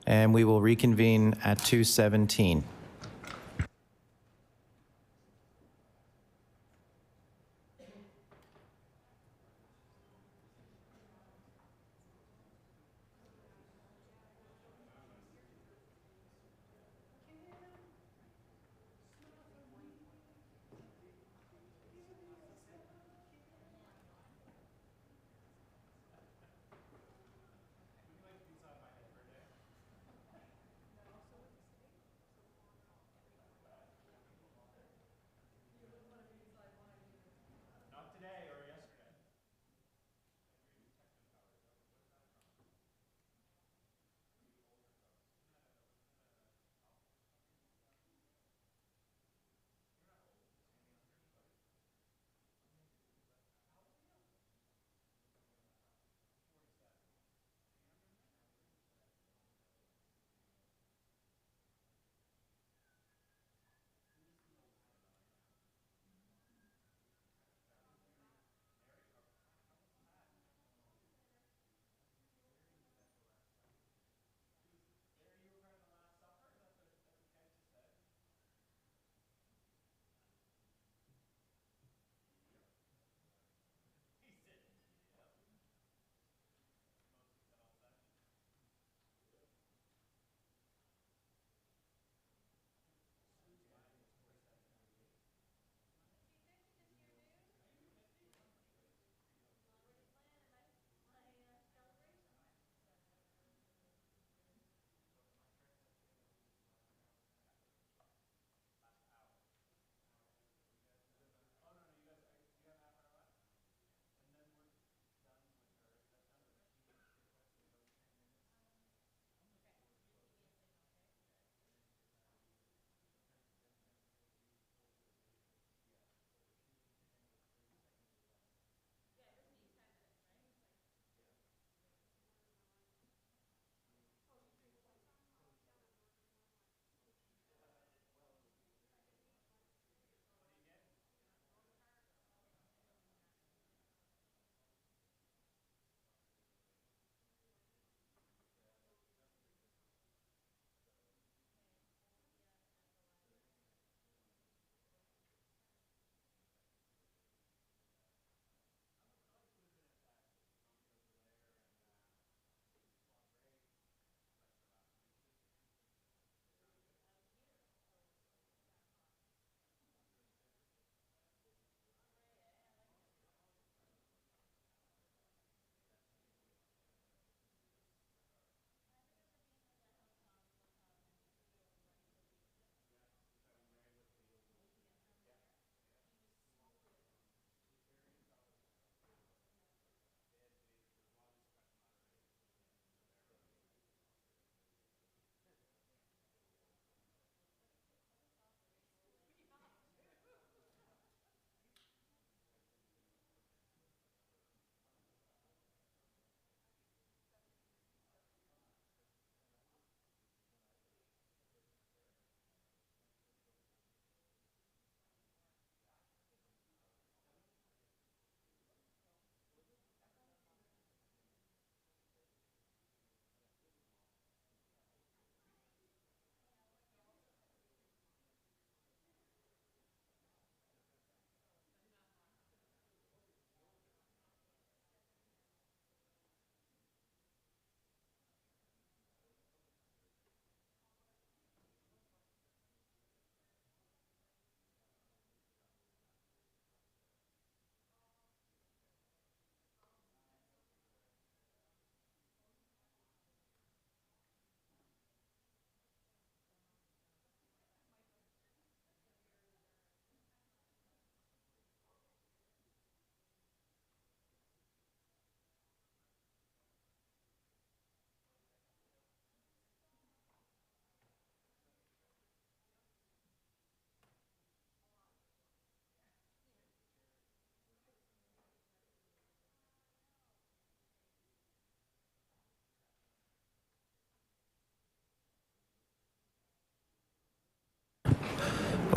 and we will reconvene at 2:17.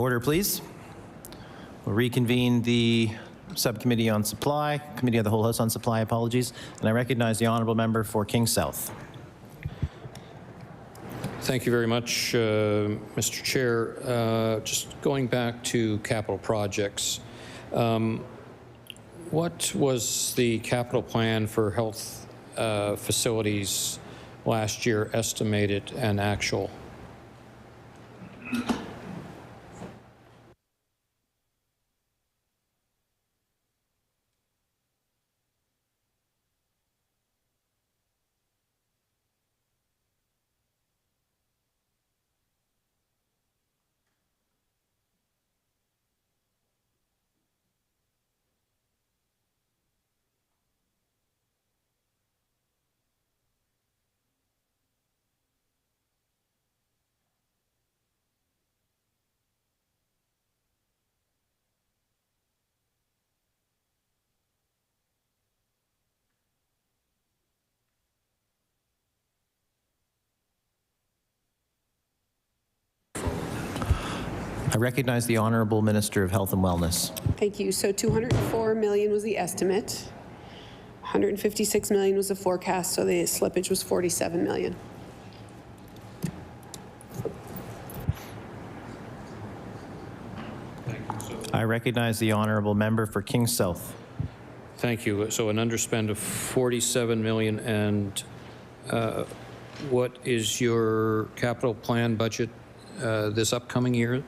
Order, please. We'll reconvene the Subcommittee on Supply, Committee of the Whole House on Supply, apologies, and I recognize the honourable member for King South. Thank you very much, Mr. Chair. Just going back to capital projects, what was the capital plan for health facilities last year, estimated and actual? I recognize the Honourable Minister of Health and Wellness. Thank you. So 204 million was the estimate. 156 million was the forecast, so the slippage was 47 million. I recognize the Honourable Member for King South. Thank you. So an underspend of 47 million, and what is your capital plan budget this upcoming year?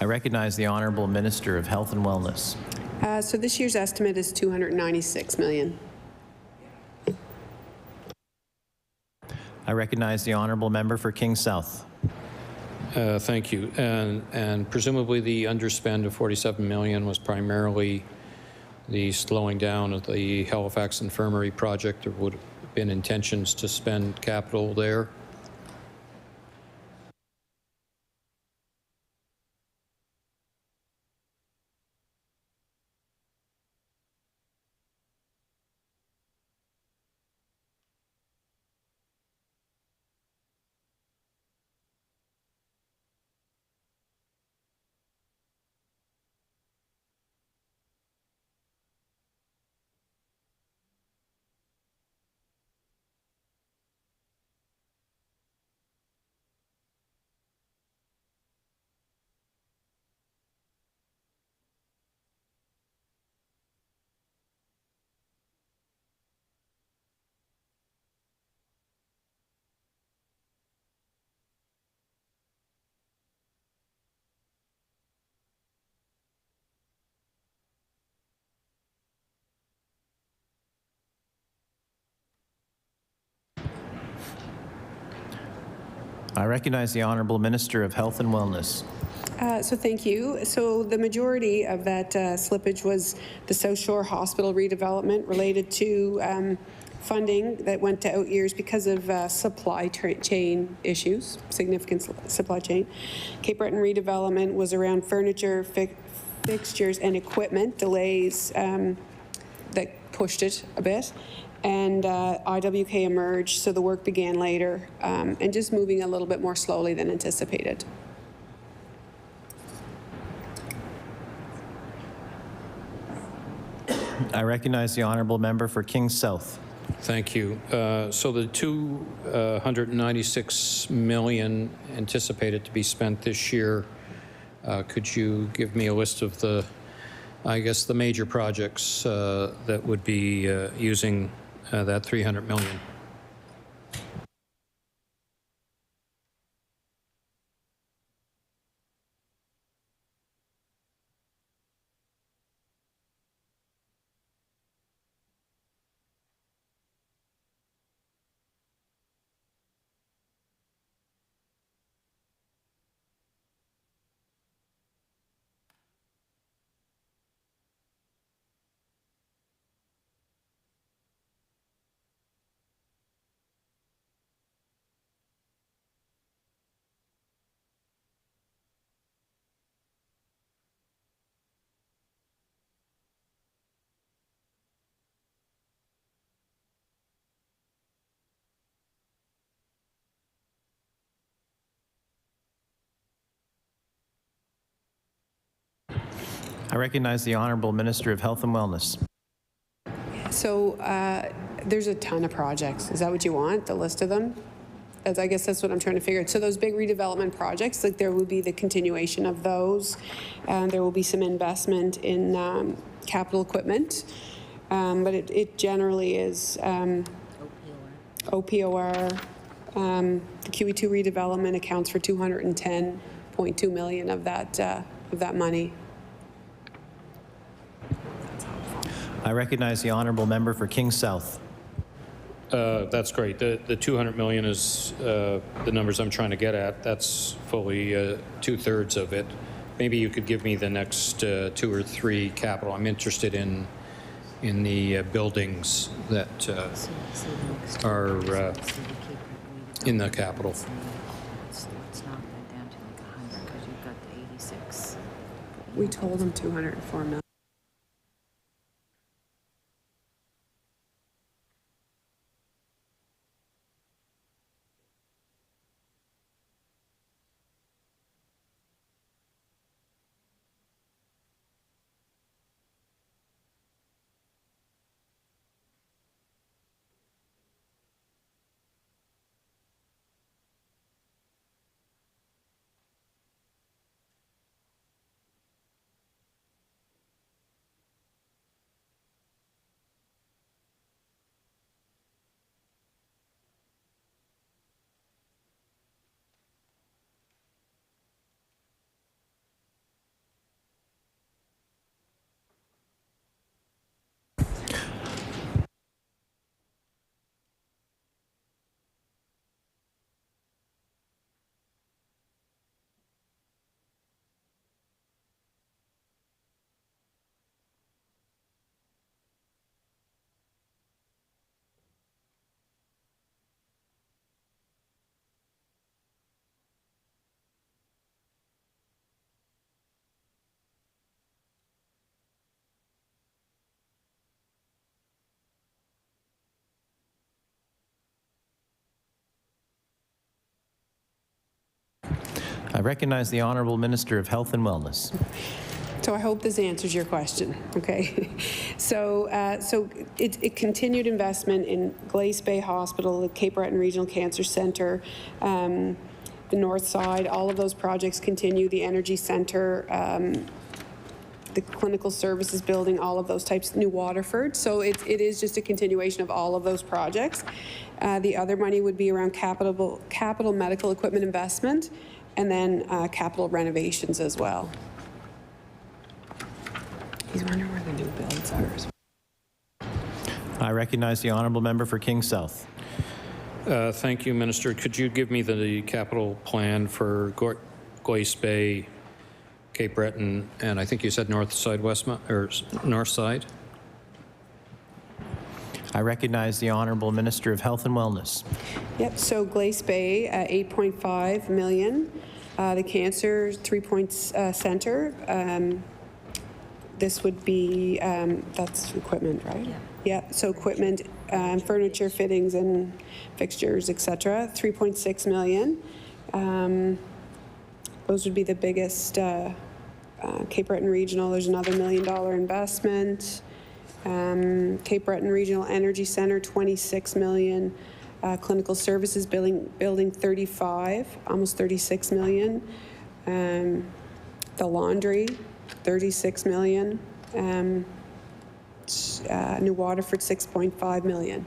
I recognize the Honourable Minister of Health and Wellness. So this year's estimate is 296 million. I recognize the Honourable Member for King South. Thank you. And presumably the underspend of 47 million was primarily the slowing down of the Halifax Infirmary project. There would have been intentions to spend capital there. I recognize the Honourable Minister of Health and Wellness. So thank you. So the majority of that slippage was the South Shore Hospital redevelopment related to funding that went to out years because of supply chain issues, significant supply chain. Cape Breton redevelopment was around furniture, fixtures and equipment delays that pushed it a bit. And IWK emerged, so the work began later and just moving a little bit more slowly than anticipated. I recognize the Honourable Member for King South. Thank you. So the 296 million anticipated to be spent this year, could you give me a list of the, I guess, the major projects that would be using that 300 million? I recognize the Honourable Minister of Health and Wellness. So there's a ton of projects. Is that what you want, the list of them? I guess that's what I'm trying to figure out. So those big redevelopment projects, like there will be the continuation of those. There will be some investment in capital equipment. But it generally is OPOR. The QE2 redevelopment accounts for $210.2 million of that money. I recognize the Honourable Member for King South. That's great. The 200 million is the numbers I'm trying to get at. That's fully 2/3 of it. Maybe you could give me the next 2 or 3 capital. I'm interested in the buildings that are in the capital. We told them 204 million. I recognize the Honourable Minister of Health and Wellness. So I hope this answers your question, okay? So it continued investment in Glace Bay Hospital, the Cape Breton Regional Cancer Centre, the North Side, all of those projects continue, the Energy Centre, the Clinical Services Building, all of those types, New Waterford. So it is just a continuation of all of those projects. The other money would be around capital medical equipment investment, and then capital renovations as well. He's wondering where the new builds are. I recognize the Honourable Member for King South. Thank you, Minister. Could you give me the capital plan for Glace Bay, Cape Breton, and I think you said North Side, North Side? I recognize the Honourable Minister of Health and Wellness. Yep, so Glace Bay, 8.5 million. The Cancer 3-point Centre, this would be, that's equipment, right? Yeah, so equipment, furniture, fittings, and fixtures, etc. 3.6 million. Those would be the biggest. Cape Breton Regional, there's another $1 million investment. Cape Breton Regional Energy Centre, 26 million. Clinical Services building 35, almost 36 million. The laundry, 36 million. New Waterford, 6.5 million.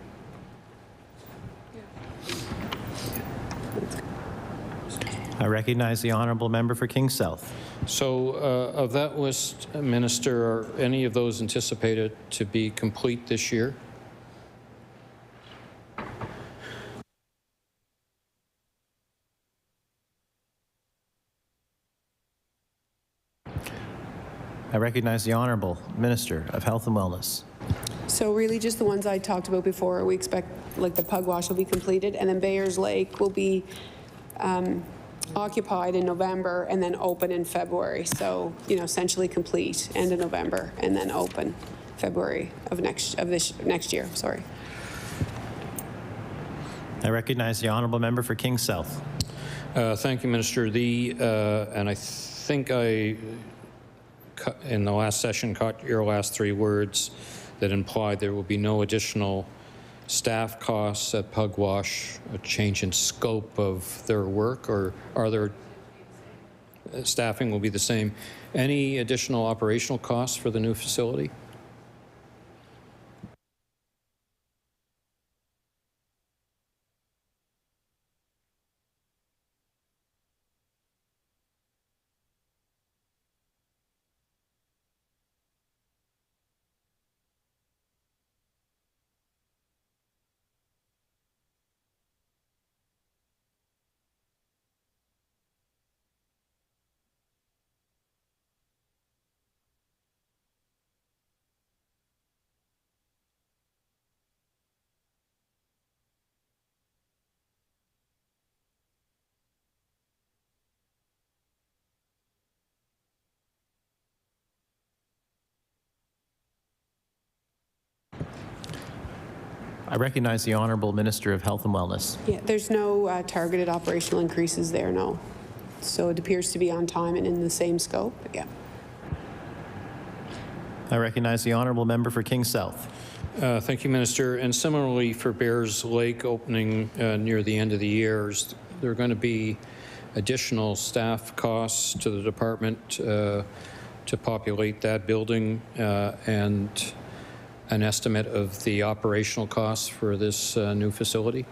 I recognize the Honourable Member for King South. So of that list, Minister, are any of those anticipated to be complete this year? I recognize the Honourable Minister of Health and Wellness. So really just the ones I talked about before. We expect like the pug wash will be completed, and then Bayers Lake will be occupied in November and then open in February. So, you know, essentially complete end of November and then open February of next year, sorry. I recognize the Honourable Member for King South. Thank you, Minister. And I think I in the last session caught your last 3 words that implied there will be no additional staff costs at Pugwash, a change in scope of their work, or are there staffing will be the same? Any additional operational costs for the new facility? I recognize the Honourable Minister of Health and Wellness. Yeah, there's no targeted operational increases there, no. So it appears to be on time and in the same scope, yeah. I recognize the Honourable Member for King South. Thank you, Minister. And similarly for Bears Lake opening near the end of the year, is there going to be additional staff costs to the department to populate that building and an estimate of the operational costs for this new facility?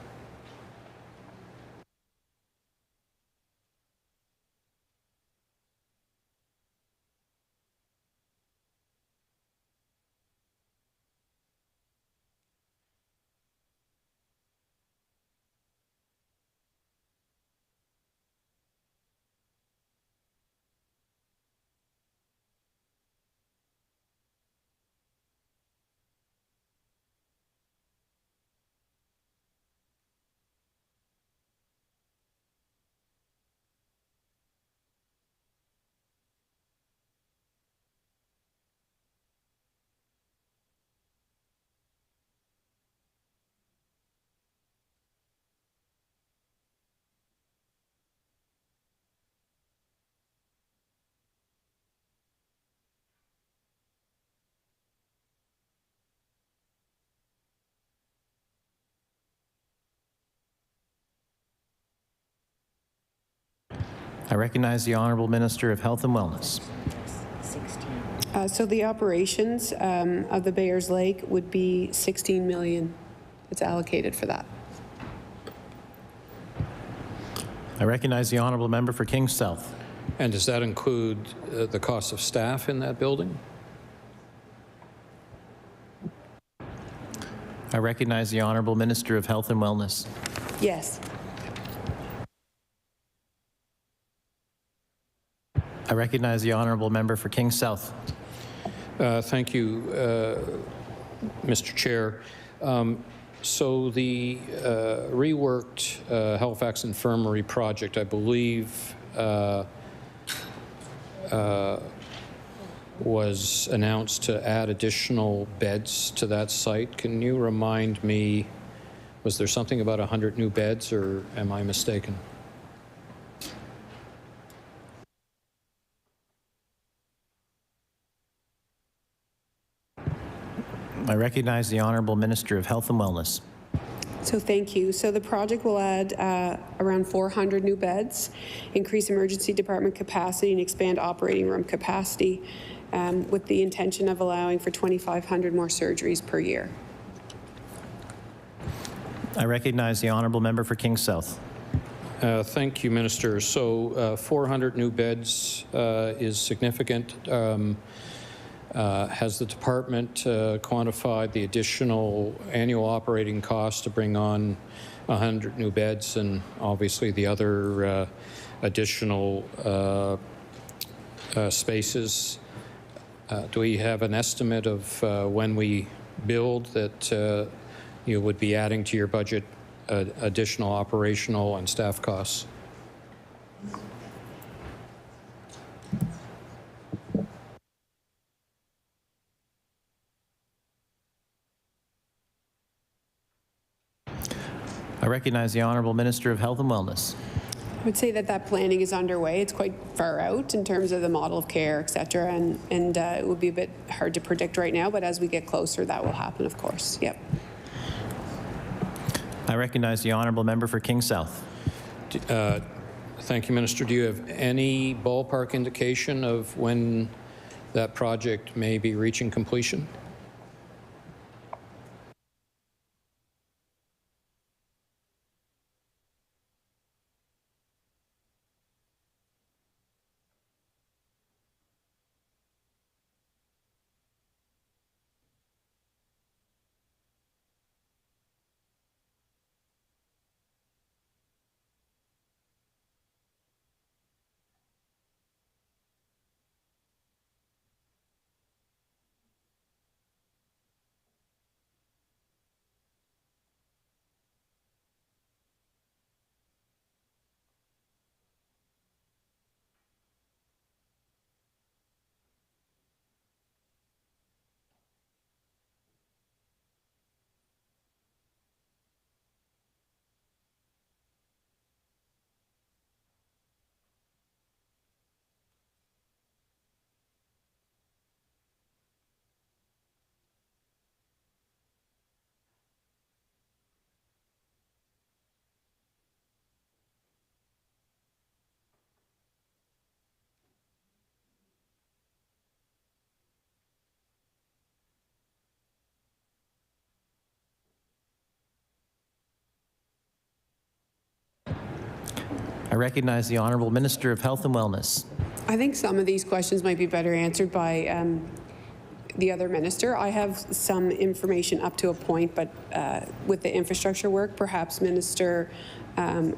I recognize the Honourable Minister of Health and Wellness. So the operations of the Bayers Lake would be $16 million. It's allocated for that. I recognize the Honourable Member for King South. And does that include the cost of staff in that building? I recognize the Honourable Minister of Health and Wellness. Yes. I recognize the Honourable Member for King South. Thank you, Mr. Chair. So the reworked Halifax Infirmary project, I believe, was announced to add additional beds to that site. Can you remind me, was there something about 100 new beds, or am I mistaken? I recognize the Honourable Minister of Health and Wellness. So thank you. So the project will add around 400 new beds, increase emergency department capacity, and expand operating room capacity with the intention of allowing for 2,500 more surgeries per year. I recognize the Honourable Member for King South. Thank you, Minister. So 400 new beds is significant. Has the department quantified the additional annual operating cost to bring on 100 new beds and obviously the other additional spaces? Do we have an estimate of when we build that you would be adding to your budget additional operational and staff costs? I recognize the Honourable Minister of Health and Wellness. would say that that planning is underway. It's quite far out in terms of the model of care, et cetera, and it would be a bit hard to predict right now, but as we get closer, that will happen, of course. Yep. I recognize the honourable member for King South. Thank you, Minister. Do you have any ballpark indication of when that project may be reaching completion? I recognize the Honourable Minister of Health and Wellness. I think some of these questions might be better answered by the other minister. I have some information up to a point, but with the infrastructure work, perhaps Minister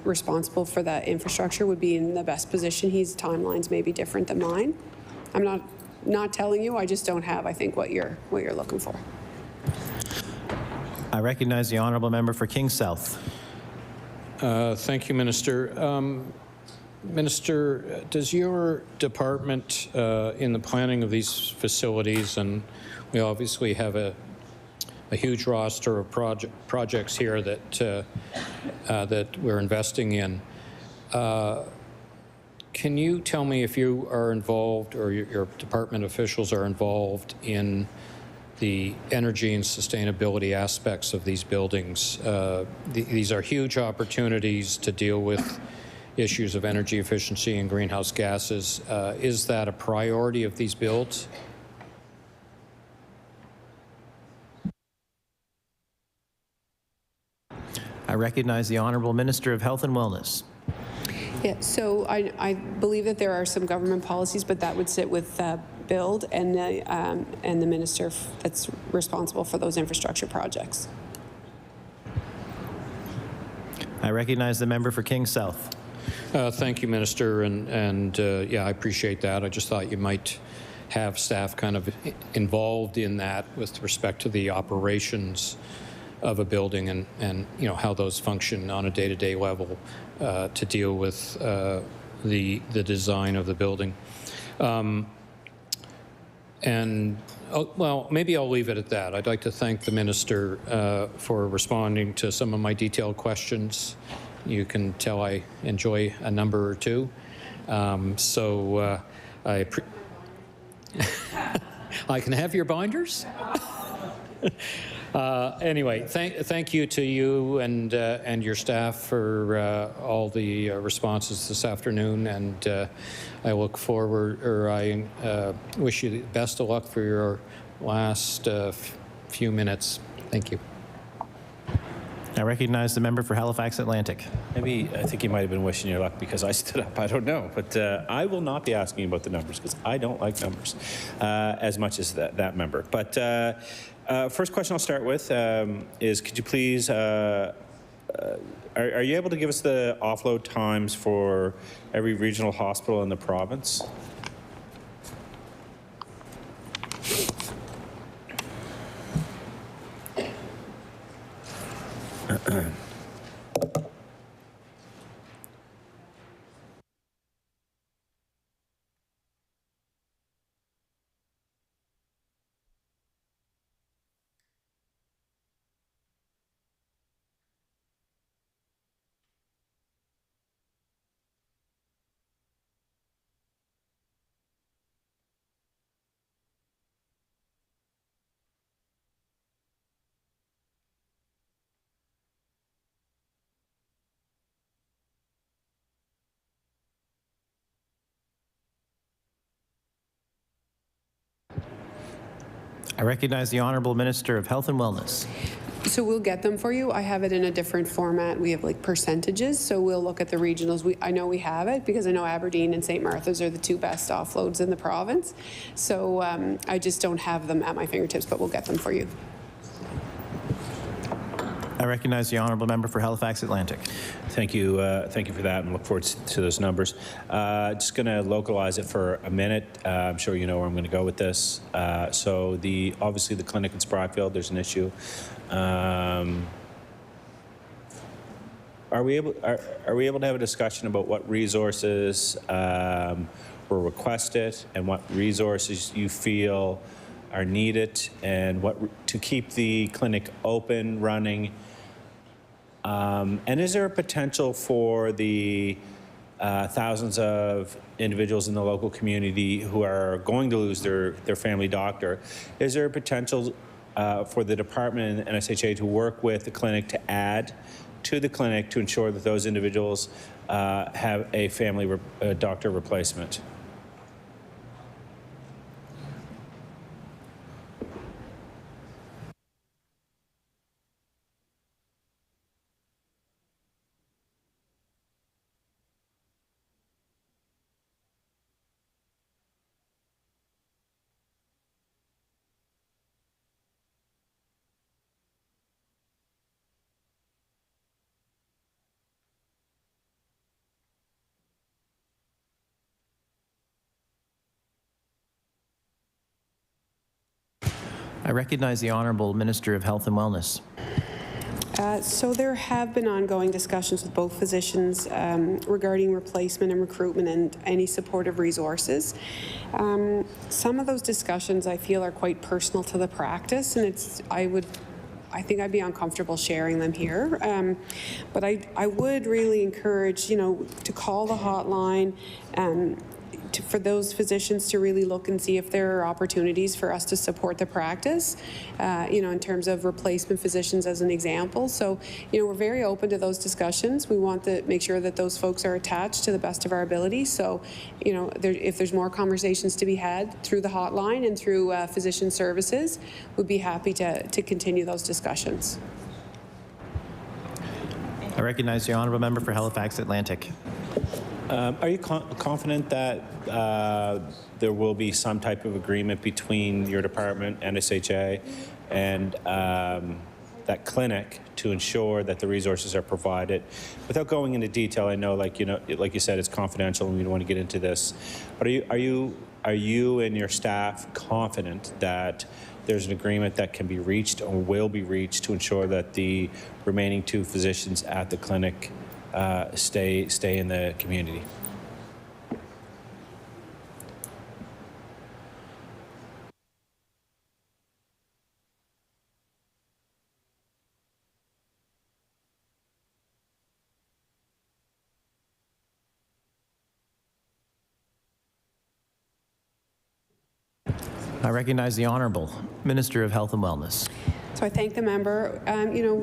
responsible for that infrastructure would be in the best position. His timelines may be different than mine. I'm not telling you. I just don't have, I think, what you're looking for. I recognize the honourable member for King South. Thank you, Minister. Minister, does your department, in the planning of these facilities, and we obviously have a huge roster of projects here that that we're investing in. Can you tell me if you are involved, or your department officials are involved in the energy and sustainability aspects of these buildings? These are huge opportunities to deal with issues of energy efficiency and greenhouse gases. Is that a priority of these builds? I recognize the Honourable Minister of Health and Wellness. Yeah, so I believe that there are some government policies, but that would sit with Build and the minister that's responsible for those infrastructure projects. I recognize the member for King South. Thank you, Minister, and yeah, I appreciate that. I just thought you might have staff kind of involved in that with respect to the operations of a building and you know how those function on a day-to-day level to deal with the design of the building. Well, maybe I'll leave it at that. I'd like to thank the Minister for responding to some of my detailed questions. You can tell I enjoy a number or two. I can have your binders? Anyway, thank you to you and your staff for all the responses this afternoon, and I look forward, or I wish you the best of luck for your last few minutes. Thank you. I recognize the member for Halifax Atlantic. Maybe I think you might have been wishing you luck because I stood up. I don't know. But I will not be asking about the numbers because I don't like numbers as much as that member. But first question I'll start with is, could you please, are you able to give us the offload times for every regional hospital in the province? I recognize the Honourable Minister of Health and Wellness. So we'll get them for you. I have it in a different format. We have like percentages, so we'll look at the regionals. I know we have it because I know Aberdeen and St. Martha's are the two best offloads in the province. So I just don't have them at my fingertips, but we'll get them for you. I recognize the Honourable Member for Halifax Atlantic. Thank you for that, and look forward to those numbers. Just going to localize it for a minute. I'm sure you know where I'm going to go with this. So obviously the clinic in Spryfield, there's an issue. Are we able to have a discussion about what resources were requested and what resources you feel are needed, and what to keep the clinic open, running? And is there a potential for the thousands of individuals in the local community who are going to lose their family doctor? Is there a potential for the department and NSHA to work with the clinic to add to the clinic to ensure that those individuals have a family doctor replacement? I recognize the Honourable Minister of Health and Wellness. So there have been ongoing discussions with both physicians regarding replacement and recruitment and any supportive resources. Some of those discussions I feel are quite personal to the practice, and I think I'd be uncomfortable sharing them here. But I would really encourage, to call the hotline for those physicians to really look and see if there are opportunities for us to support the practice, in terms of replacement physicians as an example. So, we're very open to those discussions. We want to make sure that those folks are attached to the best of our ability. So, if there's more conversations to be had through the hotline and through physician services, we'd be happy to continue those discussions. I recognize the Honourable Member for Halifax Atlantic. Are you confident that there will be some type of agreement between your department, NSHA, and that clinic to ensure that the resources are provided? Without going into detail, I know, like you said, it's confidential and we don't want to get into this. But are you and your staff confident that there's an agreement that can be reached or will be reached to ensure that the remaining 2 physicians at the clinic stay in the community? I recognize the Honourable Minister of Health and Wellness. So I thank the member.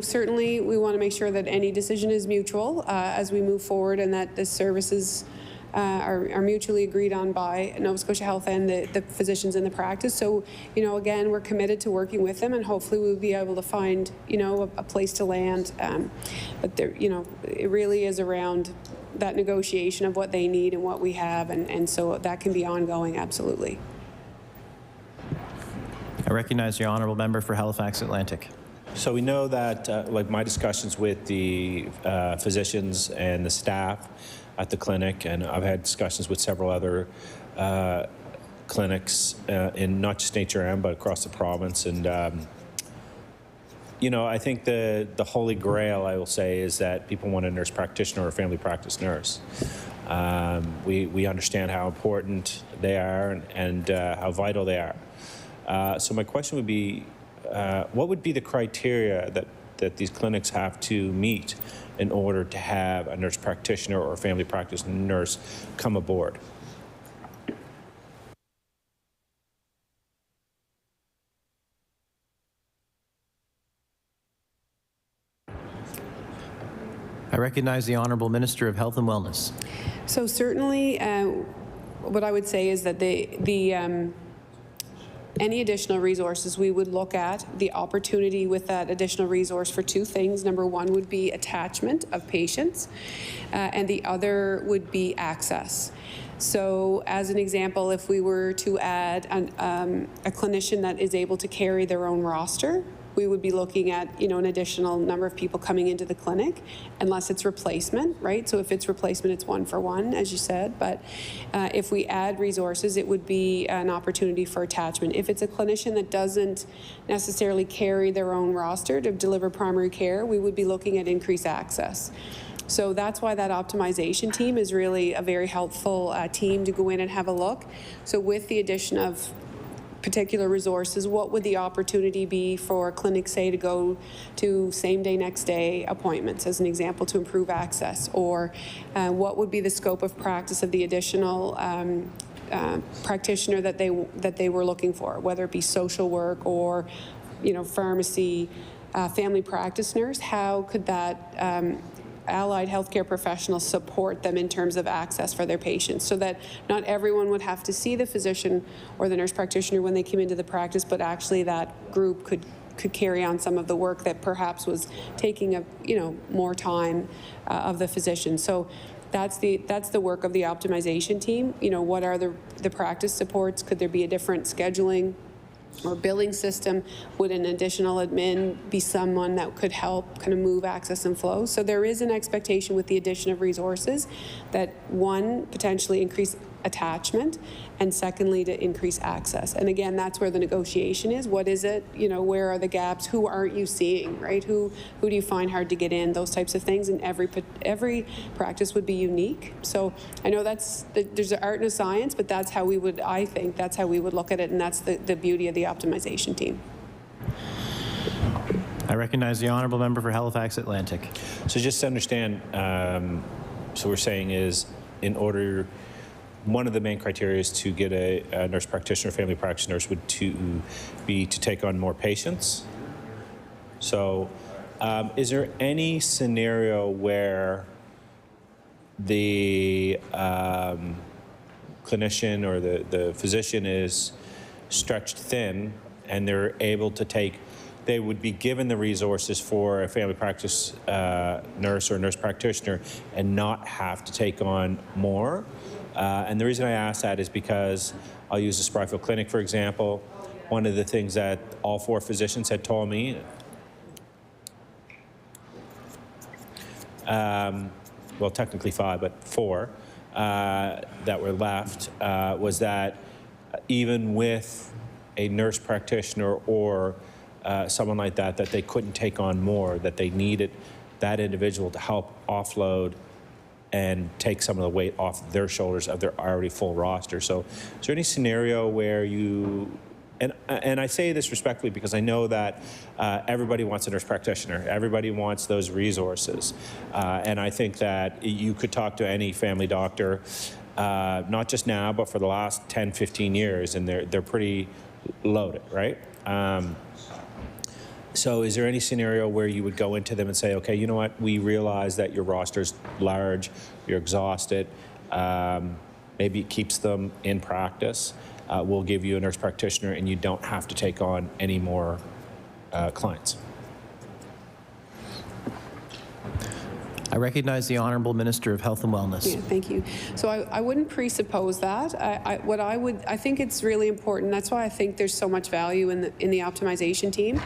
Certainly we want to make sure that any decision is mutual as we move forward, and that the services are mutually agreed on by Nova Scotia Health and the physicians in the practice. So, again, we're committed to working with them, and hopefully we'll be able to find, a place to land. But there, it really is around that negotiation of what they need and what we have, and so that can be ongoing, absolutely. I recognize the Honourable Member for Halifax Atlantic. So we know that, like my discussions with the physicians and the staff at the clinic, and I've had discussions with several other clinics in not just HRM but across the province, and I think the holy grail, I will say, is that people want a nurse practitioner or a family practice nurse. We understand how important they are and how vital they are. So my question would be, what would be the criteria that these clinics have to meet in order to have a nurse practitioner or a family practice nurse come aboard? I recognize the Honourable Minister of Health and Wellness. So certainly, what I would say is that any additional resources, we would look at the opportunity with that additional resource for two things. Number one would be attachment of patients, and the other would be access. So as an example, if we were to add a clinician that is able to carry their own roster, we would be looking at, an additional number of people coming into the clinic, unless it's replacement, right? So if it's replacement, it's 1-for-1, as you said. But if we add resources, it would be an opportunity for attachment. If it's a clinician that doesn't necessarily carry their own roster to deliver primary care, we would be looking at increased access. So that's why that optimization team is really a very helpful team to go in and have a look. So with the addition of particular resources, what would the opportunity be for clinics, say, to go to same day, next day appointments, as an example, to improve access? Or what would be the scope of practice of the additional practitioner that they were looking for, whether it be social work or, pharmacy, family practice nurse? How could that allied healthcare professionals support them in terms of access for their patients, so that not everyone would have to see the physician or the nurse practitioner when they came into the practice, but actually that group could carry on some of the work that perhaps was taking more time of the physician. So that's the work of the optimization team. What are the practice supports? Could there be a different scheduling or billing system? Would an additional admin be someone that could help kind of move access and flow? So there is an expectation with the addition of resources that, one, potentially increase attachment, and secondly, to increase access. And again, that's where the negotiation is. What is it? Where are the gaps? Who aren't you seeing, right? Who do you find hard to get in? Those types of things. And every practice would be unique. So I know there's an art and a science, but that's how I think that's how we would look at it, and that's the beauty of the optimization team. I recognize the honourable member for Halifax Atlantic. So just to understand, so we're saying is, in order, one of the main criteria is to get a nurse practitioner, family practice nurse, would be to take on more patients. So is there any scenario where the clinician or the physician is stretched thin and they're able to they would be given the resources for a family practice nurse or nurse practitioner and not have to take on more? And the reason I ask that is because I'll use the Sproutfield Clinic, for example. One of the things that all 4 physicians had told me, well, technically 5, but 4 that were left, was that even with a nurse practitioner or someone like that they couldn't take on more, that they needed that individual to help offload and take some of the weight off their shoulders of their already full roster. So is there any scenario where you, and I say this respectfully because I know that everybody wants a nurse practitioner, everybody wants those resources, and I think that you could talk to any family doctor, not just now, but for the last 10, 15 years, and they're pretty loaded, right? So is there any scenario where you would go into them and say, okay, you know what, we realize that your roster's large, you're exhausted, maybe it keeps them in practice, we'll give you a nurse practitioner and you don't have to take on any more clients? I recognize the Honourable Minister of Health and Wellness. Yeah, thank you. So I wouldn't presuppose that. I think it's really important. That's why I think there's so much value in the optimization team.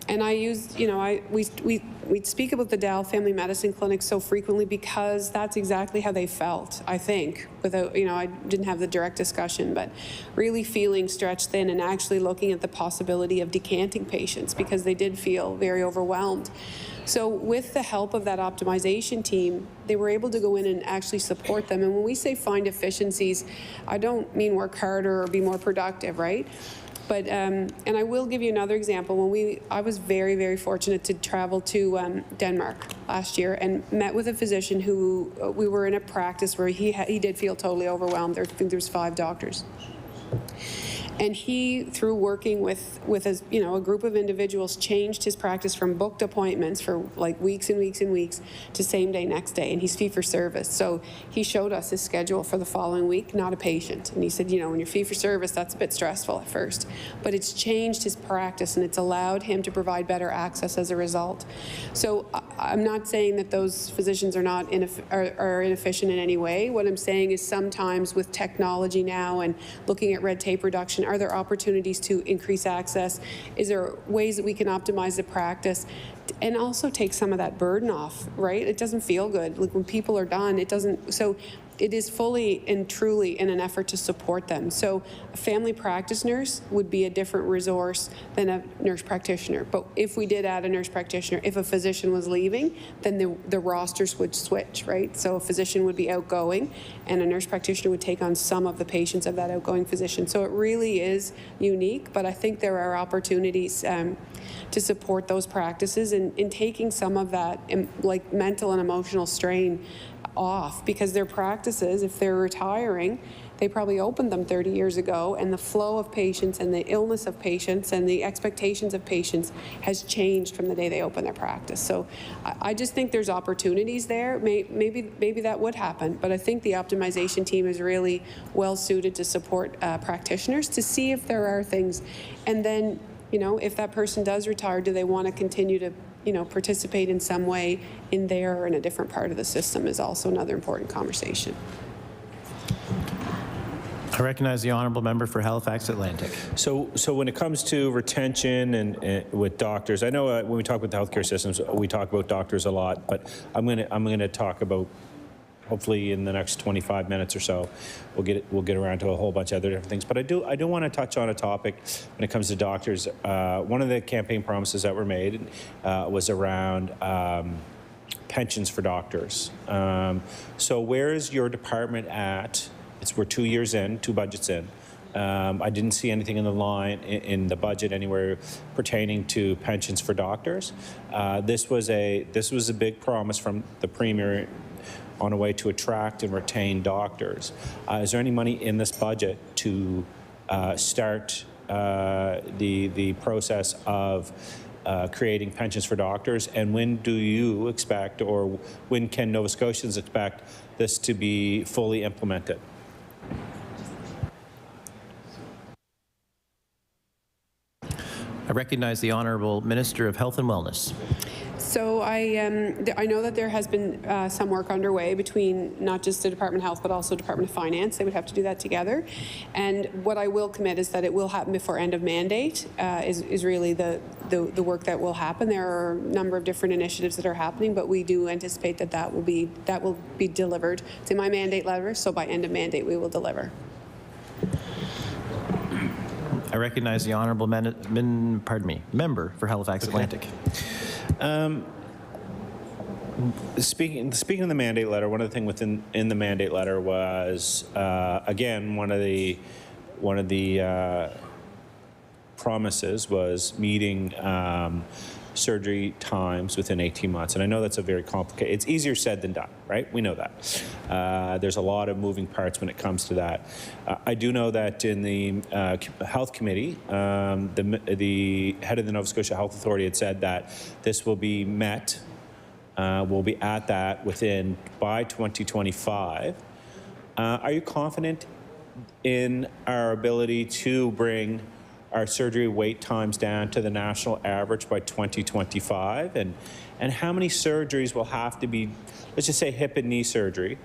And I use, we speak about the Dow Family Medicine Clinic so frequently because that's exactly how they felt, I think, without, I didn't have the direct discussion, but really feeling stretched thin and actually looking at the possibility of decanting patients because they did feel very overwhelmed. So with the help of that optimization team, they were able to go in and actually support them. And when we say find efficiencies, I don't mean work harder or be more productive, right? But, and I will give you another example. I was very, very fortunate to travel to Denmark last year and met with a physician who, we were in a practice where he did feel totally overwhelmed. I think there was 5 doctors. And he, through working with a group of individuals, changed his practice from booked appointments for like weeks and weeks and weeks to same day, next day. And he's fee for service. So he showed us his schedule for the following week, not a patient. And he said, when you're fee for service, that's a bit stressful at first. But it's changed his practice and it's allowed him to provide better access as a result. So I'm not saying that those physicians are not are inefficient in any way. What I'm saying is sometimes with technology now and looking at red tape reduction, are there opportunities to increase access? Is there ways that we can optimize the practice and also take some of that burden off, right? It doesn't feel good. Like when people are done, it doesn't. So it is fully and truly in an effort to support them. So a family practice nurse would be a different resource than a nurse practitioner. But if we did add a nurse practitioner, if a physician was leaving, then the rosters would switch, right? So a physician would be outgoing and a nurse practitioner would take on some of the patients of that outgoing physician. So it really is unique, but I think there are opportunities to support those practices in taking some of that like mental and emotional strain off, because their practices, if they're retiring, they probably opened them 30 years ago, and the flow of patients and the illness of patients and the expectations of patients has changed from the day they open their practice. So I just think there's opportunities there. Maybe that would happen, but I think the optimization team is really well suited to support practitioners to see if there are things, and then if that person does retire, do they want to continue to participate in some way in there or in a different part of the system is also another important conversation. I recognize the honourable member for Halifax Atlantic. So when it comes to retention and with doctors, I know when we talk about the healthcare systems, we talk about doctors a lot, but I'm going to talk about, hopefully in the next 25 minutes or so, we'll get around to a whole bunch of other different things. But I do want to touch on a topic when it comes to doctors. One of the campaign promises that were made was around pensions for doctors. So where is your department at? We're 2 years in, 2 budgets in. I didn't see anything in the line in the budget anywhere pertaining to pensions for doctors. This was a big promise from the Premier on a way to attract and retain doctors. Is there any money in this budget to start the process of creating pensions for doctors? And when do you expect, or when can Nova Scotians expect this to be fully implemented? I recognize the Honourable Minister of Health and Wellness. So I know that there has been some work underway between not just the Department of Health but also Department of Finance. They would have to do that together. And what I will commit is that it will happen before end of mandate is really the work that will happen. There are a number of different initiatives that are happening, but we do anticipate that will be delivered. It's in my mandate letter, so by end of mandate we will deliver. I recognize the Honourable member for Halifax Atlantic. Speaking of the mandate letter, one of the things in the mandate letter was again one of the promises was meeting surgery times within 18 months. And I know that's a very complicated, it's easier said than done, right? We know that. There's a lot of moving parts when it comes to that. I do know that in the Health Committee, the head of the Nova Scotia Health Authority had said that this will be met, we'll be at that by 2025. Are you confident in our ability to bring our surgery wait times down to the national average by 2025? And how many surgeries will have to be, let's just say hip and knee surgery,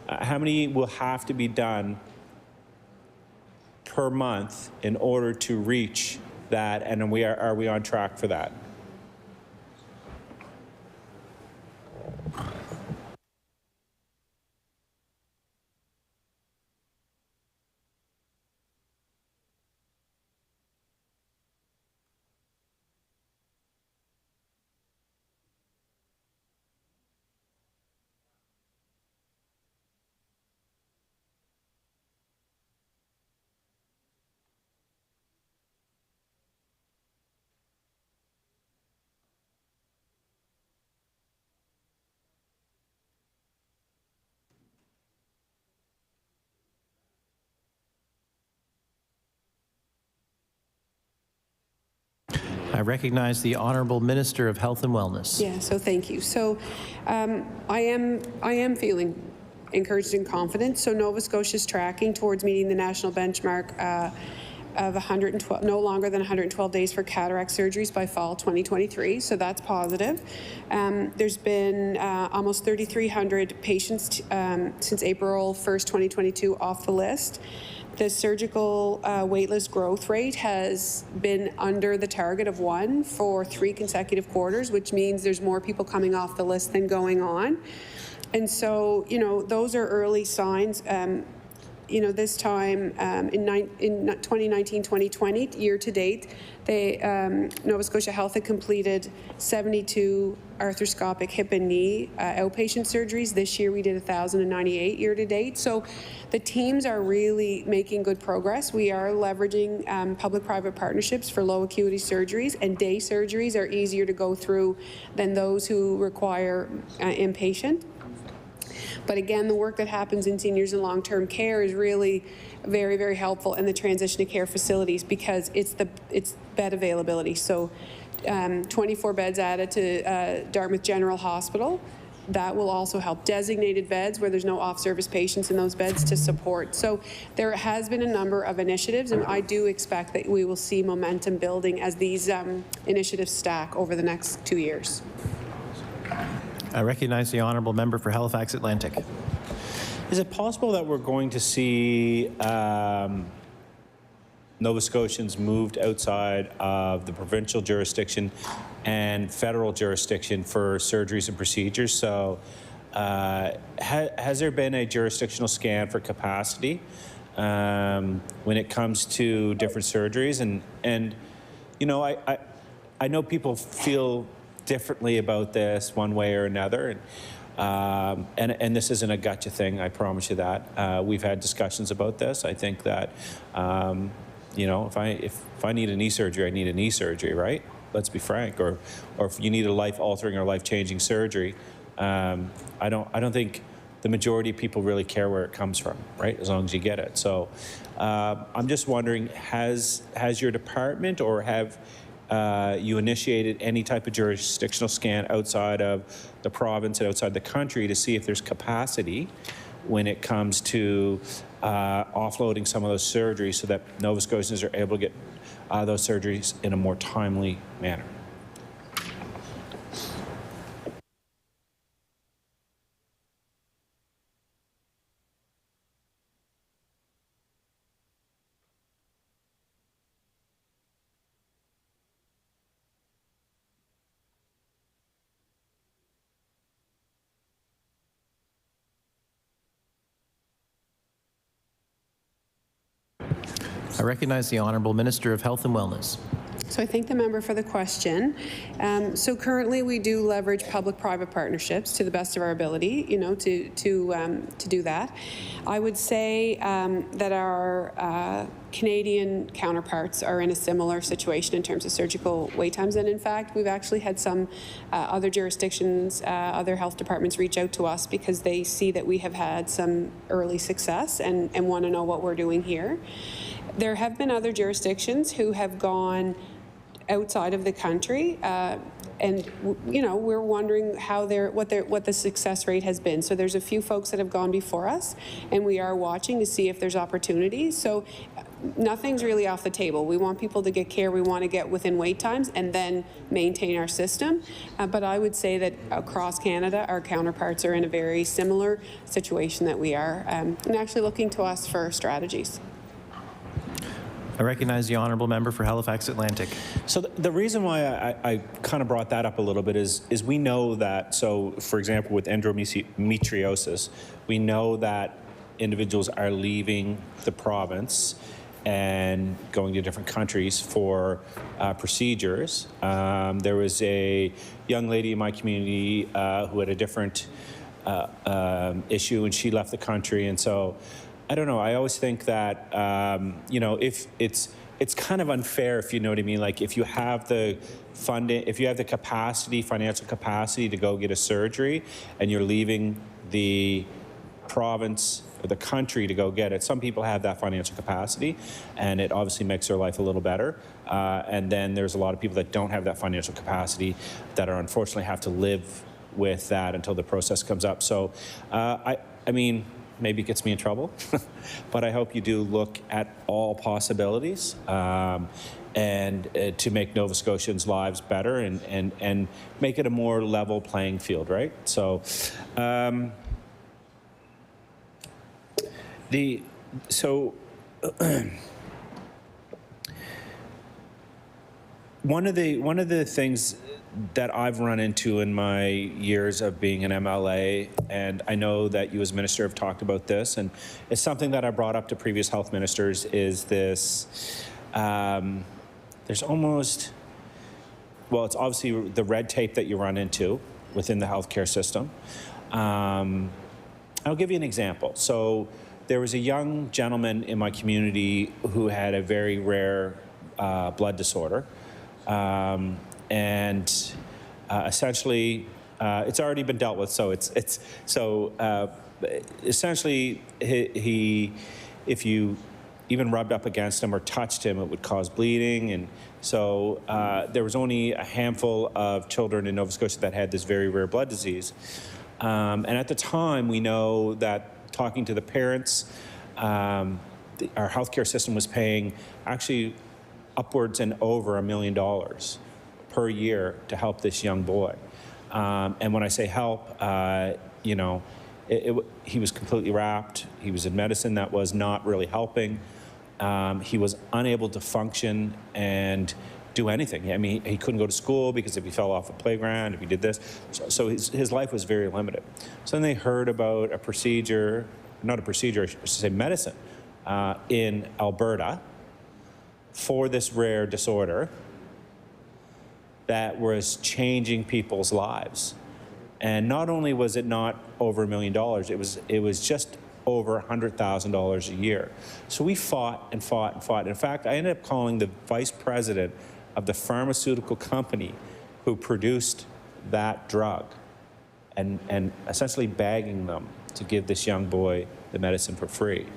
how many will have to be done per month in order to reach that? And are we on track for that? I recognize the Honourable Minister of Health and Wellness. Yeah, so thank you. So I am feeling encouraged and confident. So Nova Scotia is tracking towards meeting the national benchmark of 112, no longer than 112 days for cataract surgeries by fall 2023. So that's positive. There's been almost 3,300 patients since April 1st, 2022 off the list. The surgical waitlist growth rate has been under the target of 1 for 3 consecutive quarters, which means there's more people coming off the list than going on. And so, you know, those are early signs. You know, this time in 2019-2020, year to date, Nova Scotia Health had completed 72 arthroscopic hip and knee outpatient surgeries. This year we did 1,098 year to date. So the teams are really making good progress. We are leveraging public-private partnerships for low acuity surgeries, and day surgeries are easier to go through than those who require inpatient. But again, the work that happens in seniors and long-term care is really very, very helpful in the transition to care facilities because it's bed availability. So 24 beds added to Dartmouth General Hospital. That will also help. Designated beds where there's no off-service patients in those beds to support. So there has been a number of initiatives, and I do expect that we will see momentum building as these initiatives stack over the next 2 years. I recognize the Honourable Member for Halifax Atlantic. Is it possible that we're going to see Nova Scotians moved outside of the provincial jurisdiction and federal jurisdiction for surgeries and procedures? So has there been a jurisdictional scan for capacity when it comes to different surgeries? And you know, I know people feel differently about this one way or another, and this isn't a gotcha thing, I promise you that. We've had discussions about this. I think that you know, if I need a knee surgery, I need a knee surgery, right? Let's be frank. Or if you need a life-altering or life-changing surgery, I don't think the majority of people really care where it comes from, right? As long as you get it. So I'm just wondering, has your department or have you initiated any type of jurisdictional scan outside of the province and outside the country to see if there's capacity when it comes to offloading some of those surgeries so that Nova Scotians are able to get those surgeries in a more timely manner? I recognize the Honourable Minister of Health and Wellness. So I thank the member for the question. So currently we do leverage public-private partnerships to the best of our ability, you know, to do that. I would say that our Canadian counterparts are in a similar situation in terms of surgical wait times. And in fact, we've actually had some other jurisdictions, other health departments reach out to us because they see that we have had some early success and want to know what we're doing here. There have been other jurisdictions who have gone outside of the country, and you know, we're wondering how what the success rate has been. So there's a few folks that have gone before us, and we are watching to see if there's opportunities. So nothing's really off the table. We want people to get care. We want to get within wait times and then maintain our system. But I would say that across Canada, our counterparts are in a very similar situation that we are, and actually looking to us for strategies. I recognize the Honourable Member for Halifax Atlantic. So the reason why I kind of brought that up a little bit is we know that, so for example, with endometriosis, we know that individuals are leaving the province and going to different countries for procedures. There was a young lady in my community who had a different issue, and she left the country, and so I don't know. I always think that, you know, if it's kind of unfair, if you know what I mean. Like if you have the funding, if you have the capacity, financial capacity to go get a surgery, and you're leaving the province the country to go get it. Some people have that financial capacity, and it obviously makes their life a little better. And then there's a lot of people that don't have that financial capacity that are unfortunately have to live with that until the process comes up. So, I mean, maybe it gets me in trouble, but I hope you do look at all possibilities and to make Nova Scotians' lives better and make it a more level playing field, right? So, one of the things that I've run into in my years of being an MLA, and I know that you as minister have talked about this, and it's something that I brought up to previous health ministers, is this, there's almost, well, it's obviously the red tape that you run into within the healthcare system. I'll give you an example. So there was a young gentleman in my community who had a very rare blood disorder. Essentially, it's already been dealt with. So essentially, if you even rubbed up against him or touched him, it would cause bleeding. And so there was only a handful of children in Nova Scotia that had this very rare blood disease. And at the time, we know that talking to the parents, our healthcare system was paying actually upwards and over $1 million per year to help this young boy. And when I say help, you know, he was completely wrapped. He was in medicine that was not really helping. He was unable to function and do anything. I mean, he couldn't go to school because if he fell off a playground, if he did this. So his life was very limited. So then they heard about a procedure, not a procedure, I should say medicine, in Alberta for this rare disorder that was changing people's lives. And not only was it not over $1 million, it was just over $100,000 a year. So we fought and fought and fought. In fact, I ended up calling the vice president of the pharmaceutical company who produced that drug and essentially begging them to give this young boy the medicine for free.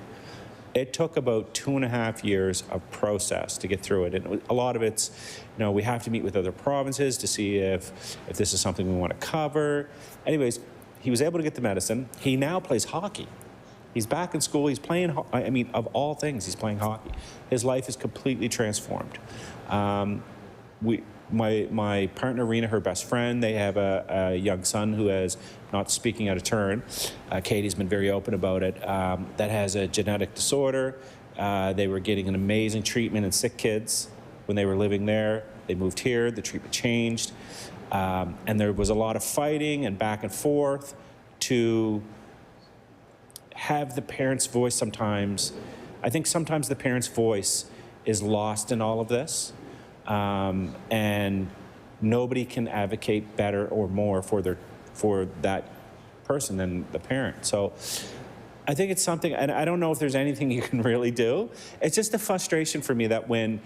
It took about 2.5 years of process to get through it. And a lot of it's, you know, we have to meet with other provinces to see if this is something we want to cover. Anyways, he was able to get the medicine. He now plays hockey. He's back in school. He's playing, I mean, of all things, he's playing hockey. His life is completely transformed. My partner, Rena, her best friend, they have a young son who is not speaking out of turn. Katie's been very open about it. That has a genetic disorder. They were getting an amazing treatment in sick kids when they were living there. They moved here, the treatment changed. And there was a lot of fighting and back and forth to have the parent's voice sometimes. I think sometimes the parent's voice is lost in all of this. And nobody can advocate better or more for that person than the parent. So I think it's something, and I don't know if there's anything you can really do. It's just a frustration for me that when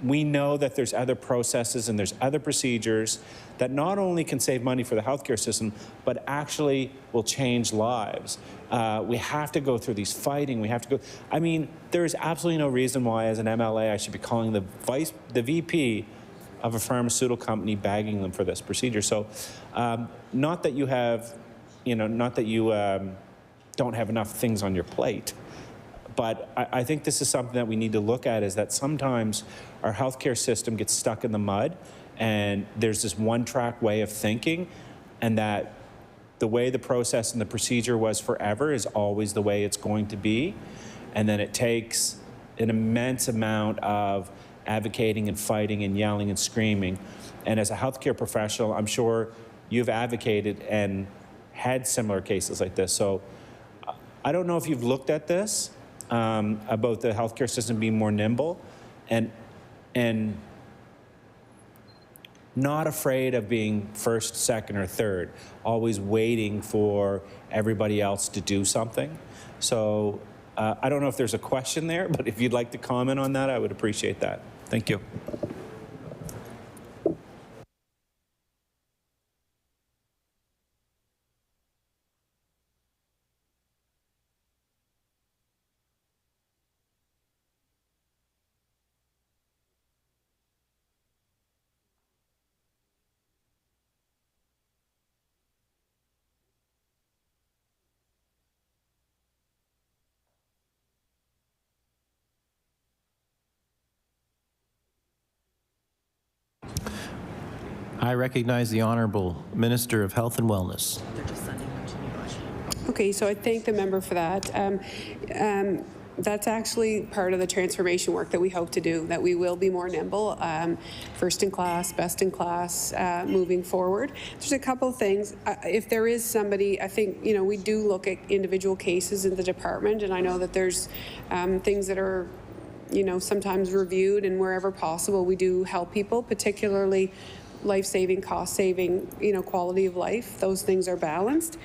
we know that there's other processes and there's other procedures that not only can save money for the healthcare system, but actually will change lives. We have to go through these fighting. We have to go. I mean, there is absolutely no reason why, as an MLA, I should be calling the VP of a pharmaceutical company begging them for this procedure. So, not that you have, you know, not that you don't have enough things on your plate, but I think this is something that we need to look at, is that sometimes our healthcare system gets stuck in the mud and there's this one-track way of thinking, and that the way the process and the procedure was forever is always the way it's going to be. And then it takes an immense amount of advocating and fighting and yelling and screaming. And as a healthcare professional, I'm sure you've advocated and had similar cases like this. So I don't know if you've looked at this, about the healthcare system being more nimble and not afraid of being first, second, or third, always waiting for everybody else to do something. So I don't know if there's a question there, but if you'd like to comment on that, I would appreciate that. Thank you. I recognize the Honourable Minister of Health and Wellness. Okay, so I thank the member for that. That's actually part of the transformation work that we hope to do, that we will be more nimble, first in class, best in class, moving forward. There's a couple of things. If there is somebody, I think, you know, we do look at individual cases in the department, and I know that there's things that are, you know, sometimes reviewed, and wherever possible, we do help people, particularly life-saving, cost-saving, you know, quality of life. Those things are balanced.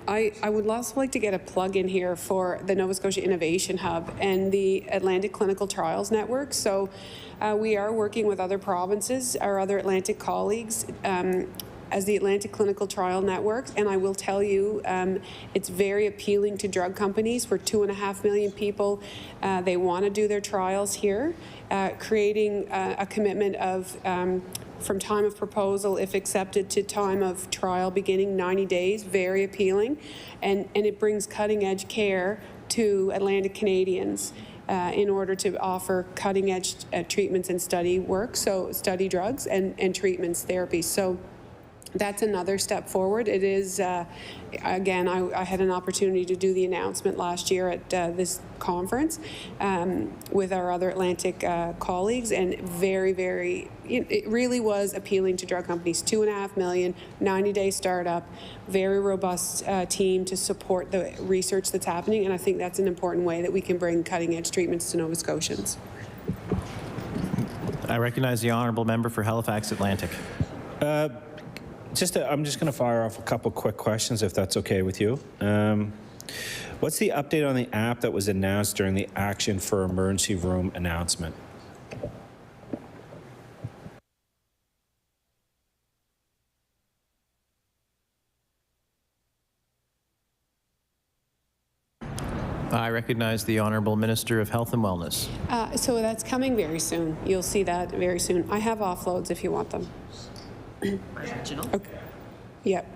I would also like to get a plug in here for the Nova Scotia Innovation Hub and the Atlantic Clinical Trials Network. So we are working with other provinces, our other Atlantic colleagues, as the Atlantic Clinical Trial Network, and I will tell you, it's very appealing to drug companies. We're 2.5 million people. They want to do their trials here, creating a commitment of from time of proposal, if accepted, to time of trial beginning, 90 days, very appealing. And it brings cutting edge care to Atlantic Canadians in order to offer cutting edge treatments and study work, so study drugs and treatments, therapies. So that's another step forward. It is, again, I had an opportunity to do the announcement last year at this conference with our other Atlantic colleagues, and very, very, it really was appealing to drug companies. 2.5 million, 90-day startup, very robust team to support the research that's happening, and I think that's an important way that we can bring cutting-edge treatments to Nova Scotians. I recognize the Honourable Member for Halifax Atlantic. I'm just going to fire off a couple quick questions, if that's okay with you. What's the update on the app that was announced during the Action for Emergency Room announcement? I recognize the Honourable Minister of Health and Wellness. So that's coming very soon. You'll see that very soon. I have offloads if you want them. By regional? Okay. Yep.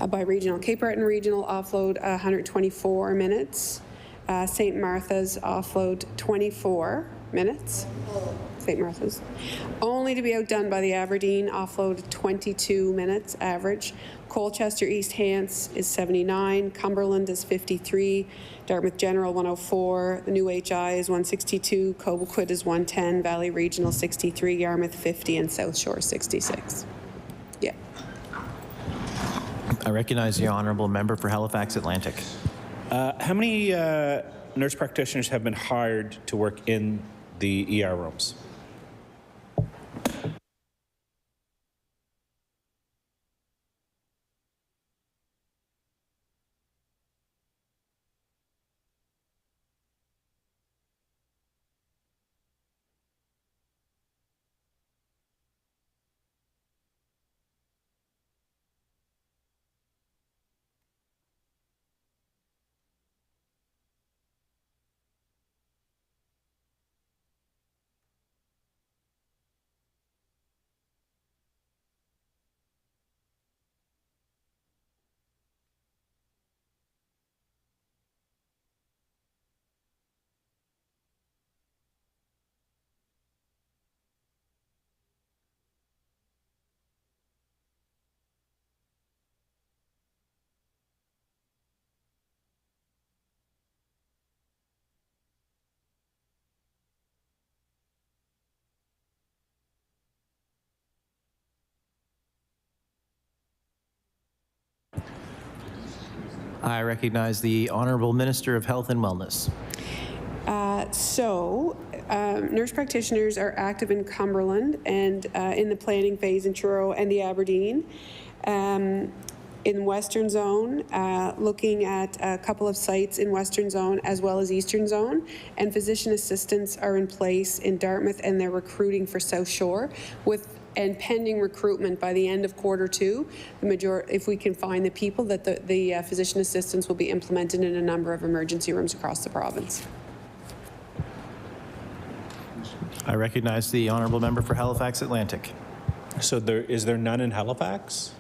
By regional. Cape Breton Regional offload 124 minutes. St. Martha's offload 24 minutes. St. Martha's. Only to be outdone by the Aberdeen offload 22 minutes average. Colchester East Hants is 79. Cumberland is 53. Dartmouth General 104. The New HI is 162. Cobequid is 110. Valley Regional 63. Yarmouth 50. And South Shore 66. Yeah. I recognize the Honourable Member for Halifax Atlantic. How many nurse practitioners have been hired to work in the ER rooms? I recognize the Honourable Minister of Health and Wellness. Nurse practitioners are active in Cumberland and in the planning phase in Truro and the Aberdeen. In Western Zone, looking at a couple of sites in Western Zone as well as Eastern Zone, and physician assistants are in place in Dartmouth, and they're recruiting for South Shore and pending recruitment by the end of Q2. If we can find the people, that the physician assistants will be implemented in a number of emergency rooms across the province. I recognize the Honourable Member for Halifax Atlantic. So is there none in Halifax?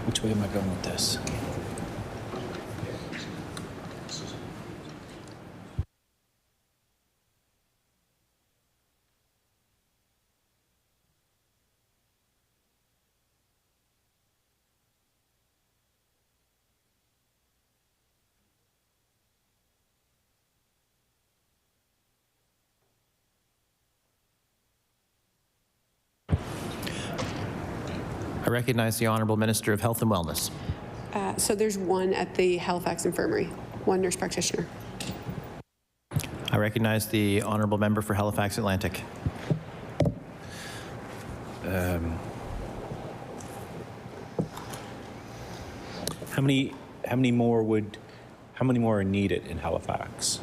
Which way am I going with this? I recognize the Honourable Minister of Health and Wellness. So there's one at the Halifax Infirmary, one nurse practitioner. I recognize the Honourable Member for Halifax Atlantic. How many more are needed in Halifax?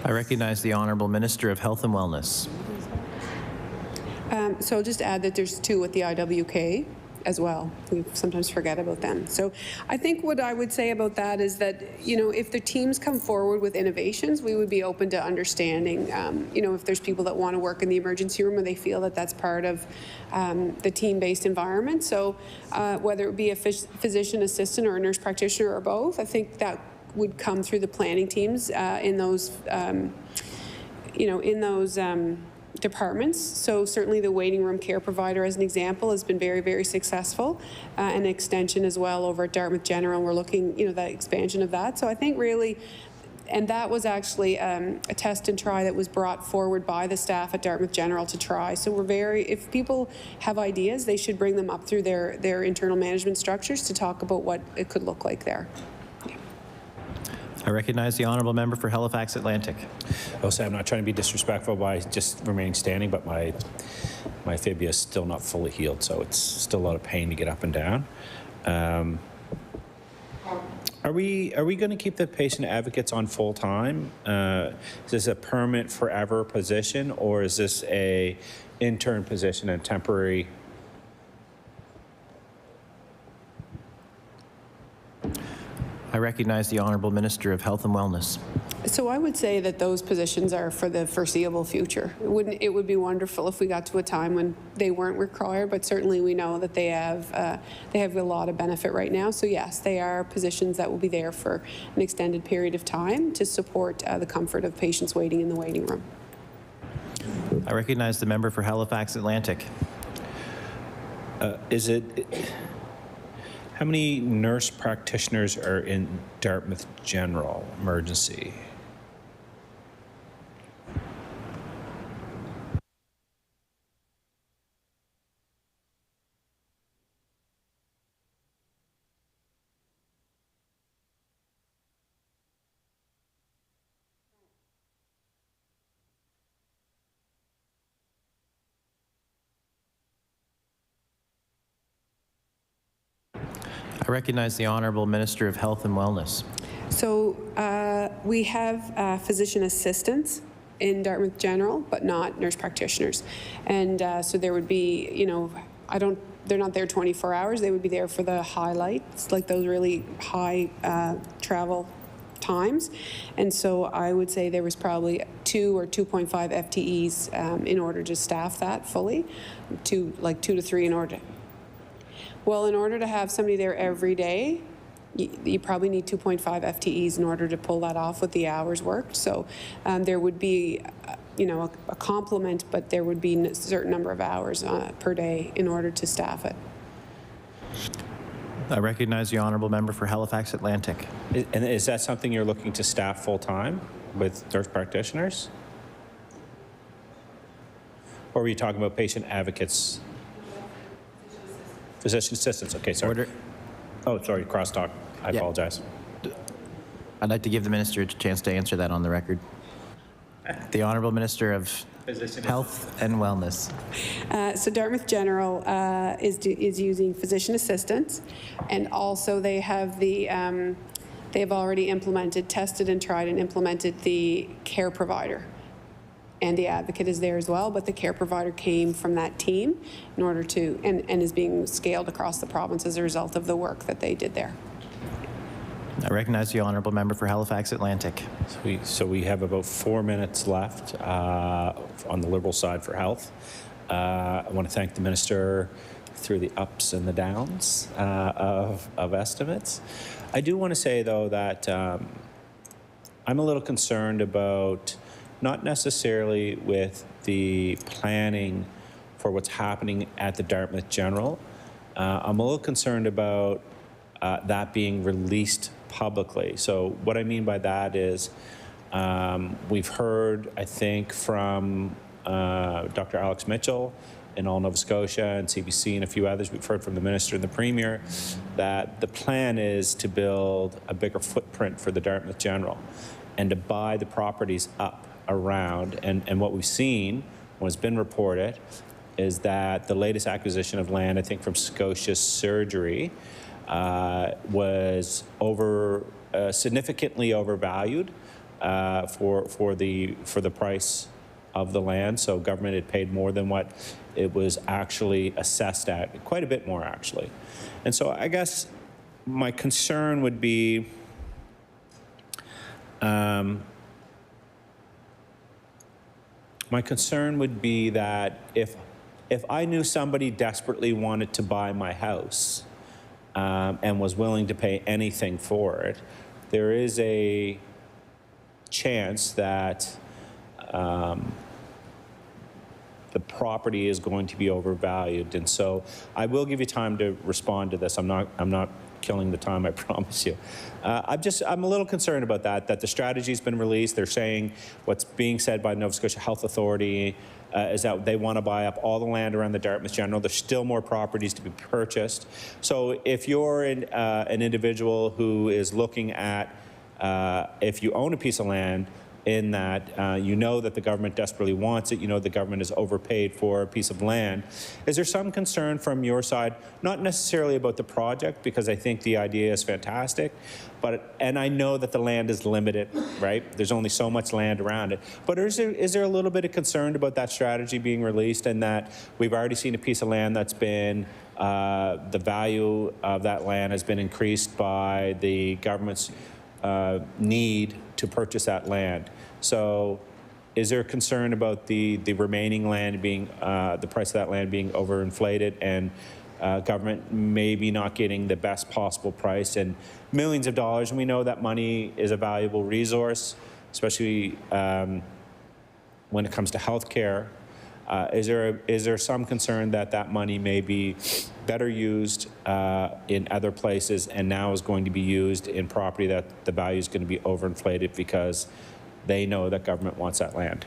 I recognize the Honourable Minister of Health and Wellness. So I'll just add that there's 2 at the IWK as well. We sometimes forget about them. So I think what I would say about that is that, you know, if the teams come forward with innovations, we would be open to understanding, you know, if there's people that want to work in the emergency room or they feel that that's part of the team-based environment. So whether it be a physician assistant or a nurse practitioner or both, I think that would come through the planning teams in those, you know, in those departments. So certainly the waiting room care provider, as an example, has been very, very successful. An extension as well over at Dartmouth General. We're looking, you know, the expansion of that. So I think really, and that was actually a test and try that was brought forward by the staff at Dartmouth General to try. So we're very, if people have ideas, they should bring them up through their internal management structures to talk about what it could look like there. I recognize the Honourable Member for Halifax Atlantic. I'll say I'm not trying to be disrespectful by just remaining standing, but my fibula is still not fully healed, so it's still a lot of pain to get up and down. Are we going to keep the patient advocates on full time? Is this a permanent forever position, or is this a intern position and temporary? I recognize the Honourable Minister of Health and Wellness. So I would say that those positions are for the foreseeable future. It would be wonderful if we got to a time when they weren't required, but certainly we know that they have a lot of benefit right now. So yes, they are positions that will be there for an extended period of time to support the comfort of patients waiting in the waiting room. I recognize the member for Halifax Atlantic. How many nurse practitioners are in Dartmouth General Emergency? I recognize the Honourable Minister of Health and Wellness. So we have physician assistants in Dartmouth General, but not nurse practitioners. And so there would be, you know, they're not there 24 hours. They would be there for the highlights, like those really high travel times. And so I would say there was probably 2 or 2.5 FTEs in order to staff that fully, like 2 to 3 in order. Well, in order to have somebody there every day, you probably need 2.5 FTEs in order to pull that off with the hours worked. So there would be, you know, a complement, but there would be a certain number of hours per day in order to staff it. I recognize the Honourable Member for Halifax Atlantic. And is that something you're looking to staff full time with nurse practitioners? Or were you talking about patient advocates? Physician assistants, okay, sorry. Order. Oh, sorry, crosstalk. I apologize. I'd like to give the Minister a chance to answer that on the record. The Honourable Minister of Health and Wellness. So Dartmouth General is using physician assistants, and also they have they've already implemented, tested and tried and implemented the care provider. And the advocate is there as well, but the care provider came from that team in order to, and is being scaled across the province as a result of the work that they did there. I recognize the Honourable Member for Halifax Atlantic. So we have about 4 minutes left on the Liberal side for health. I want to thank the Minister through the ups and the downs of estimates. I do want to say, though, that I'm a little concerned about not necessarily with the planning for what's happening at the Dartmouth General. I'm a little concerned about that being released publicly. So what I mean by that is we've heard, I think, from Dr. Alex Mitchell in all Nova Scotia and CBC and a few others. We've heard from the Minister and the Premier that the plan is to build a bigger footprint for the Dartmouth General and to buy the properties up around. And what we've seen, what's been reported, is that the latest acquisition of land, I think from Scotia Surgery, was significantly overvalued for the price of the land. So government had paid more than what it was actually assessed at, quite a bit more actually. And so I guess my concern would be that if I knew somebody desperately wanted to buy my house and was willing to pay anything for it, there is a chance that the property is going to be overvalued. And so I will give you time to respond to this. I'm not killing the time, I promise you. I'm a little concerned about that the strategy's been released. They're saying what's being said by Nova Scotia Health Authority is that they want to buy up all the land around the Dartmouth General. There's still more properties to be purchased. So if you're an individual who is looking at, if you own a piece of land in that you know that the government desperately wants it, you know the government is overpaid for a piece of land, is there some concern from your side, not necessarily about the project, because I think the idea is fantastic, and I know that the land is limited, right? There's only so much land around it. But is there a little bit of concern about that strategy being released, and that we've already seen a piece of land that's been, the value of that land has been increased by the government's need to purchase that land? So is there concern about the remaining land being, the price of that land being overinflated, and government maybe not getting the best possible price and millions of dollars? And we know that money is a valuable resource, especially when it comes to healthcare. Is there some concern that that money may be better used in other places, and now is going to be used in property that the value is going to be overinflated because they know that government wants that land?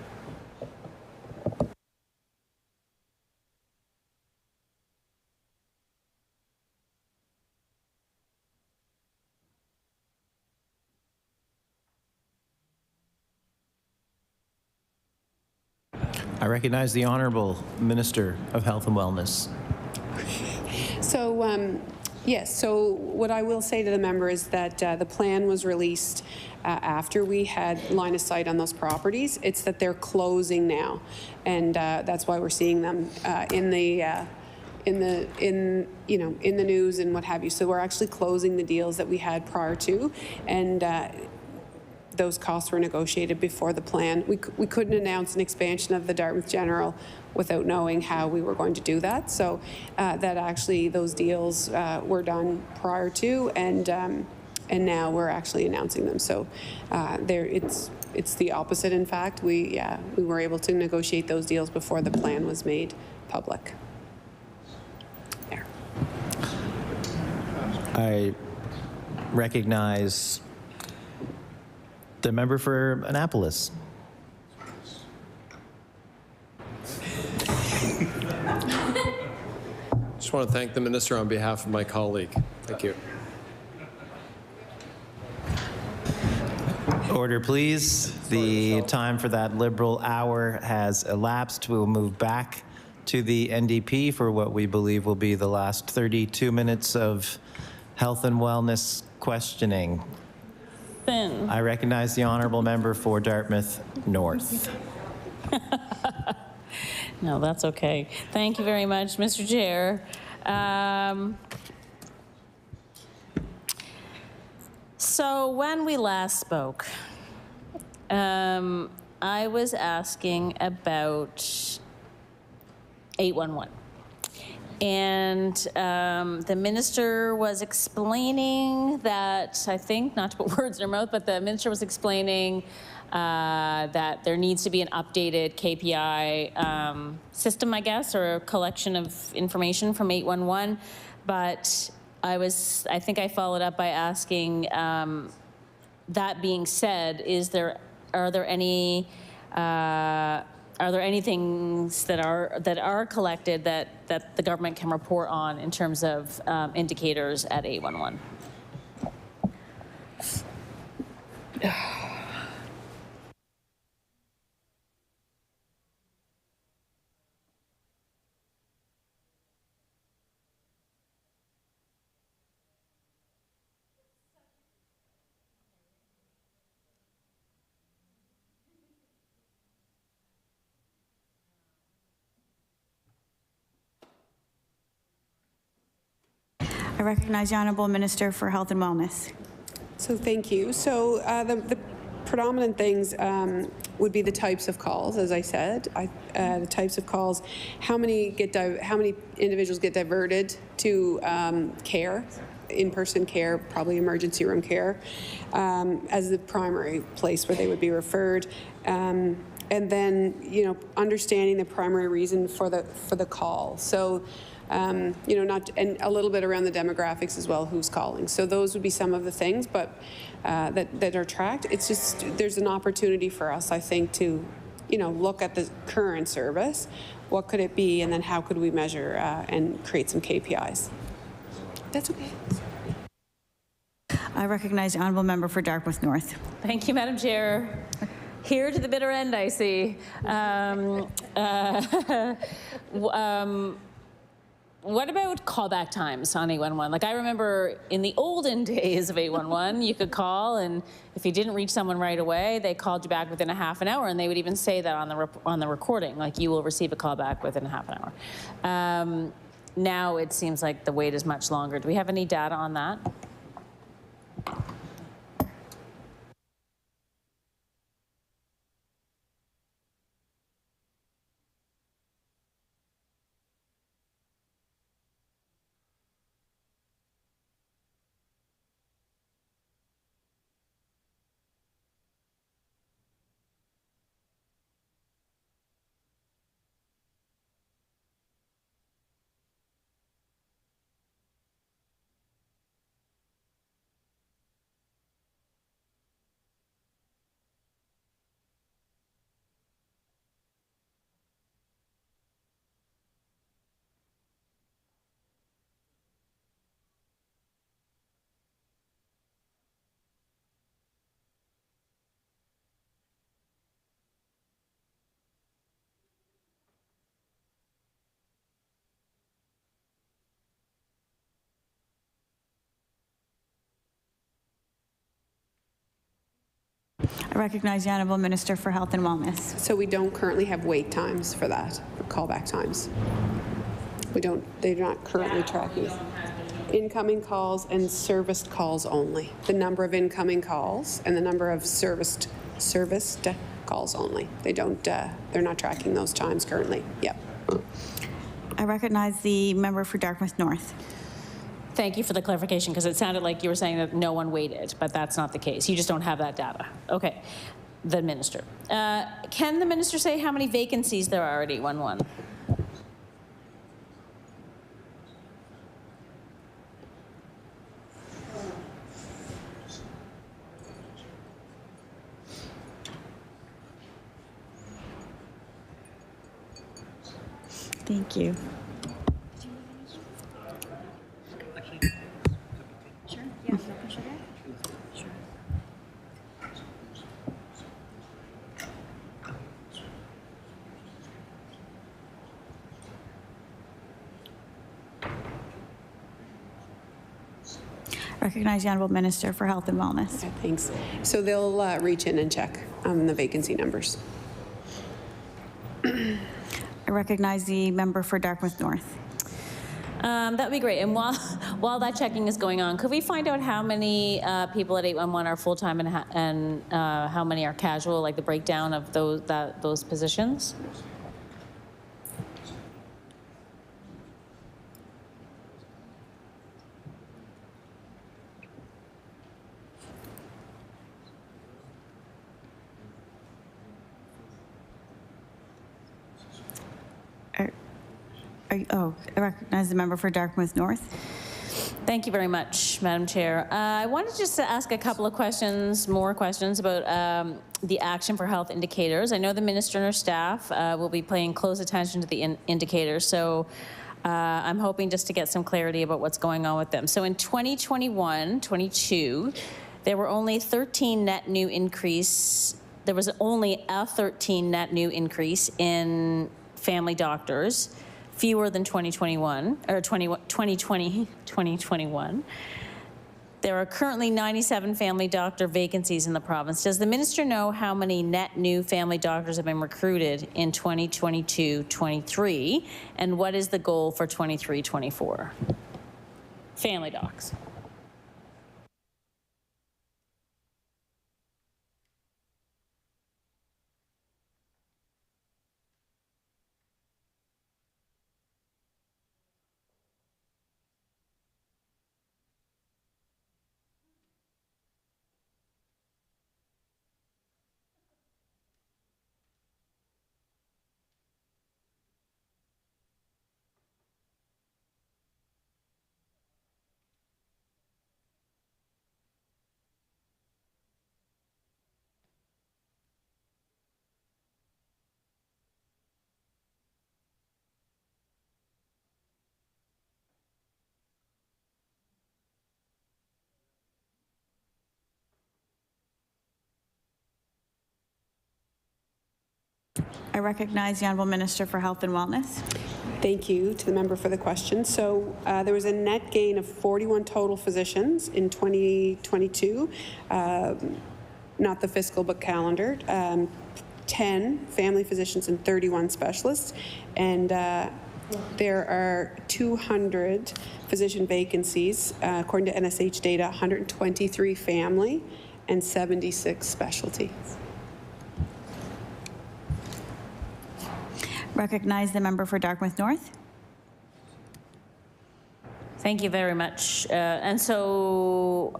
I recognize the Honourable Minister of Health and Wellness. So, yes, so what I will say to the member is that the plan was released after we had line of sight on those properties. It's that they're closing now, and that's why we're seeing them in the news and what have you. So we're actually closing the deals that we had prior to, and those costs were negotiated before the plan. We couldn't announce an expansion of the Dartmouth General without knowing how we were going to do that. So that actually those deals were done prior to, and now we're actually announcing them. So it's the opposite. In fact, we were able to negotiate those deals before the plan was made public. There. I recognize the member for Annapolis. Just want to thank the minister on behalf of my colleague. Thank you. Order, please. The time for that Liberal hour has elapsed. We will move back to the NDP for what we believe will be the last 32 minutes of health and wellness questioning. I recognize the honourable member for Dartmouth North. No, that's okay. Thank you very much, Mr. Chair. So when we last spoke, I was asking about 811. And the minister was explaining that, I think, not to put words in her mouth, but the minister was explaining that there needs to be an updated KPI system, I guess, or a collection of information from 811. But I think I followed up by asking, that being said, are there any things that are collected that the government can report on in terms of indicators at 811? I recognize the Honourable Minister for Health and Wellness. So thank you. So the predominant things would be the types of calls, as I said. The types of calls, how many individuals get diverted to care, in-person care, probably emergency room care, as the primary place where they would be referred. And then, understanding the primary reason for the call. So, and a little bit around the demographics as well, who's calling. So those would be some of the things, but that are tracked. It's just, there's an opportunity for us, I think, to, look at the current service. What could it be, and then how could we measure and create some KPIs? That's okay. I recognize the Honourable Member for Dartmouth North. Thank you, Madam Chair. Here to the bitter end, I see. What about callback times on 811? Like, I remember in the olden days of 811, you could call, and if you didn't reach someone right away, they called you back within a half an hour, and they would even say that on the recording, like, you will receive a call back within a half an hour. Now it seems like the wait is much longer. Do we have any data on that? I recognize the Honourable Minister for Health and Wellness. So we don't currently have wait times for that, for callback times. They're not currently tracking. Incoming calls and serviced calls only. The number of incoming calls and the number of serviced calls only. They're not tracking those times currently. Yep. I recognize the member for Dartmouth North. Thank you for the clarification, because it sounded like you were saying that no one waited, but that's not the case. You just don't have that data. Okay. The minister. Can the minister say how many vacancies there are at 811? Thank you. Recognize the Honourable Minister for Health and Wellness. Okay, thanks. So they'll reach in and check on the vacancy numbers. I recognize the member for Dartmouth North. That'd be great. And while that checking is going on, could we find out how many people at 811 are full-time and how many are casual, like the breakdown of those positions? I recognize the member for Dartmouth North. Thank you very much, Madam Chair. I wanted just to ask a couple of more questions about the Action for Health indicators. I know the Minister and her staff will be paying close attention to the indicators, so I'm hoping just to get some clarity about what's going on with them. So in 2021-22, there were only 13 net new increase. There was only a 13 net new increase in family doctors, fewer than 2021 or 2021. There are currently 97 family doctor vacancies in the province. Does the minister know how many net new family doctors have been recruited in 2022-23, and what is the goal for 23-24? Family docs. I recognize the Honourable Minister for Health and Wellness. Thank you to the member for the question. So there was a net gain of 41 total physicians in 2022, not the fiscal but calendar, 10 family physicians and 31 specialists, and there are 200 physician vacancies, according to NSH data, 123 family and 76 specialty. Recognize the member for Dartmouth North. Thank you very much. And so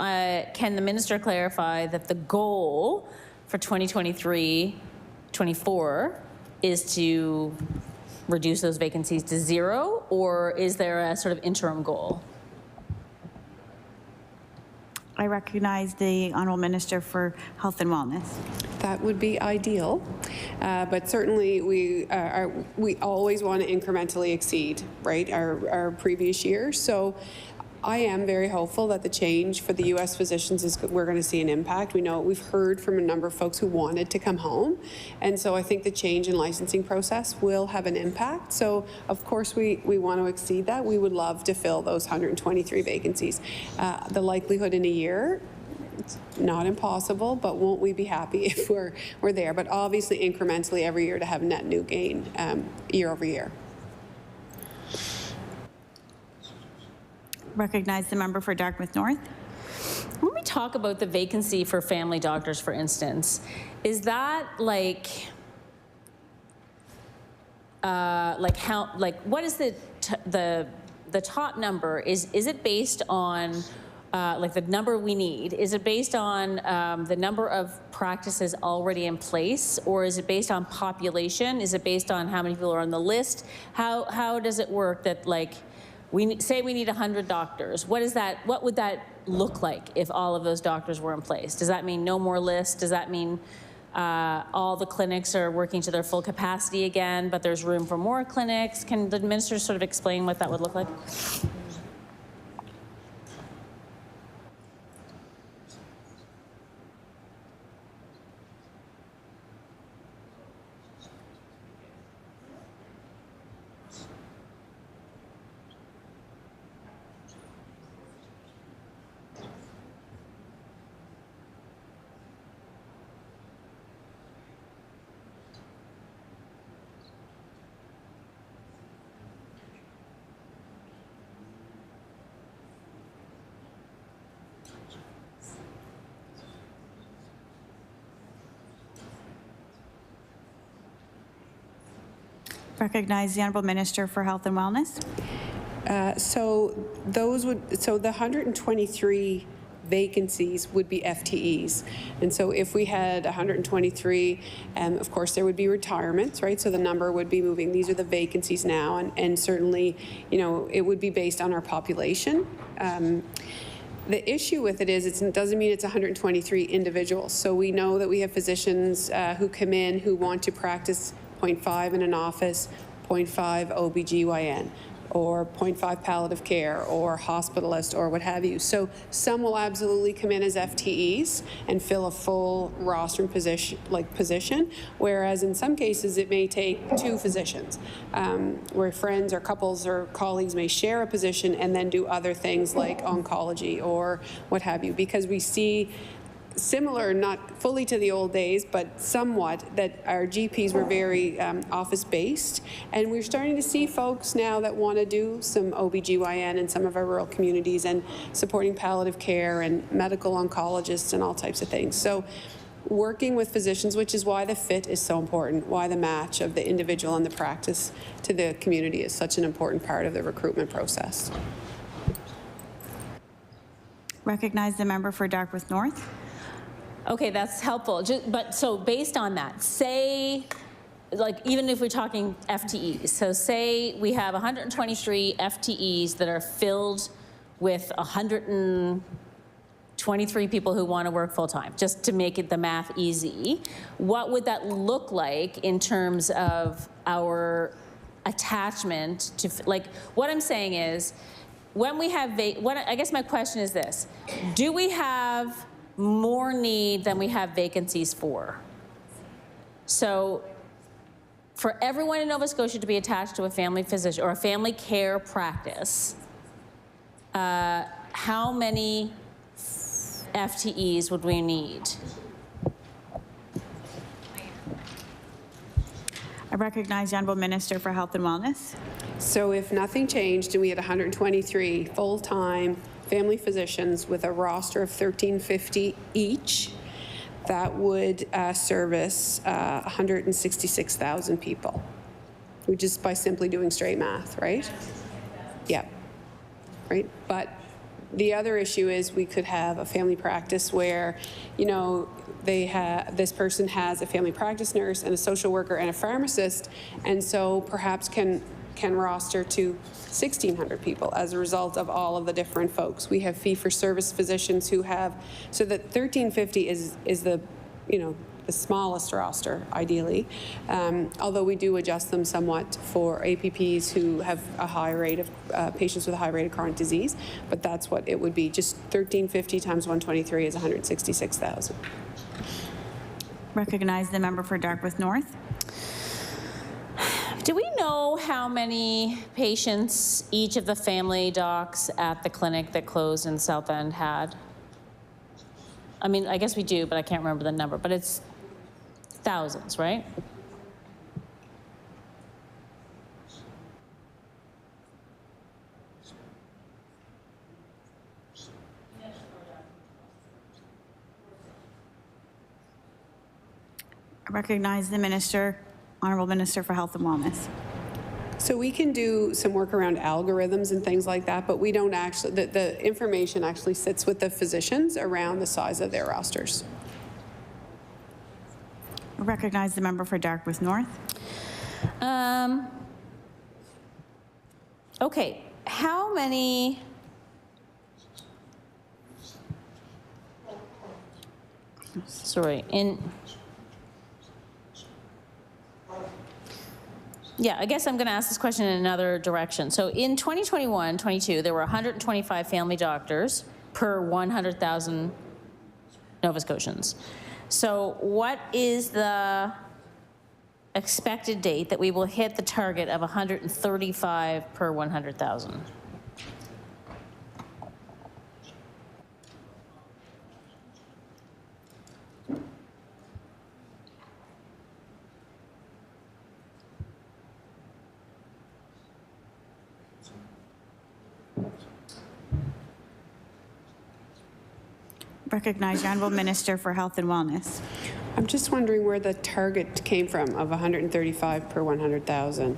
can the minister clarify that the goal for 2023-24 is to reduce those vacancies to 0, or is there a sort of interim goal? I recognize the Honourable Minister for Health and Wellness. That would be ideal, but certainly we always want to incrementally exceed, right, our previous year. So I am very hopeful that the change for the U.S. physicians is we're going to see an impact. We know we've heard from a number of folks who wanted to come home, and so I think the change in licensing process will have an impact. So of course we want to exceed that. We would love to fill those 123 vacancies. The likelihood in a year, it's not impossible, but won't we be happy if we're there? But obviously incrementally every year to have net new gain year over year. Recognize the member for Dartmouth North. When we talk about the vacancy for family doctors, for instance, is that like what is the top number? Is it based on like the number we need? Is it based on the number of practices already in place, or is it based on population? Is it based on how many people are on the list? How does it work that like say we need 100 doctors? What would that look like if all of those doctors were in place? Does that mean no more lists? Does that mean all the clinics are working to their full capacity again, but there's room for more clinics? Can the minister sort of explain what that would look like? Recognize the Honourable Minister for Health and Wellness. So the 123 vacancies would be FTEs. And so if we had 123, of course there would be retirements, right? So the number would be moving. These are the vacancies now, and certainly, you know, it would be based on our population. The issue with it is it doesn't mean it's 123 individuals. So we know that we have physicians who come in who want to practice 0.5 in an office, 0.5 OBGYN, or 0.5 palliative care, or hospitalist, or what have you. So some will absolutely come in as FTEs and fill a full roster position, whereas in some cases it may take 2 physicians, where friends or couples or colleagues may share a position and then do other things like oncology or what have you, because we see similar, not fully to the old days, but somewhat, that our GPs were very office-based, and we're starting to see folks now that want to do some OBGYN in some of our rural communities and supporting palliative care and medical oncologists and all types of things. So working with physicians, which is why the fit is so important, why the match of the individual and the practice to the community is such an important part of the recruitment process. Recognize the member for Dartmouth North. Okay, that's helpful. But so based on that, say, like even if we're talking FTEs, so say we have 123 FTEs that are filled with 123 people who want to work full-time, just to make it the math easy. What would that look like in terms of our attachment to, like, what I'm saying is, when we have, I guess my question is this: do we have more need than we have vacancies for? So for everyone in Nova Scotia to be attached to a family physician or a family care practice, how many FTEs would we need? I recognize the Honourable Minister for Health and Wellness. So if nothing changed and we had 123 full-time family physicians with a roster of 1,350 each, that would service 166,000 people, just by simply doing straight math, right? Yeah, right. But the other issue is we could have a family practice where, you know, this person has a family practice nurse and a social worker and a pharmacist, and so perhaps can roster to 1,600 people as a result of all of the different folks. We have fee-for-service physicians who have, so that 1,350 is the, you know, the smallest roster, ideally, although we do adjust them somewhat for APPs who have a high rate of patients with a high rate of chronic disease, but that's what it would be. Just 1,350 times 123 is 166,000. Recognize the member for Dartmouth North. Do we know how many patients each of the family docs at the clinic that closed in South End had? I mean, I guess we do, but I can't remember the number, but it's thousands, right? I recognize the Minister, Honourable Minister for Health and Wellness. So we can do some work around algorithms and things like that, but we don't actually, the information actually sits with the physicians around the size of their rosters. I recognize the member for Dartmouth North. Okay, how many, sorry, yeah, I guess I'm going to ask this question in another direction. So in 2021-22, there were 125 family doctors per 100,000 Nova Scotians. So what is the expected date that we will hit the target of 135 per 100,000? Recognize the Honourable Minister for Health and Wellness. I'm just wondering where the target came from of 135 per 100,000.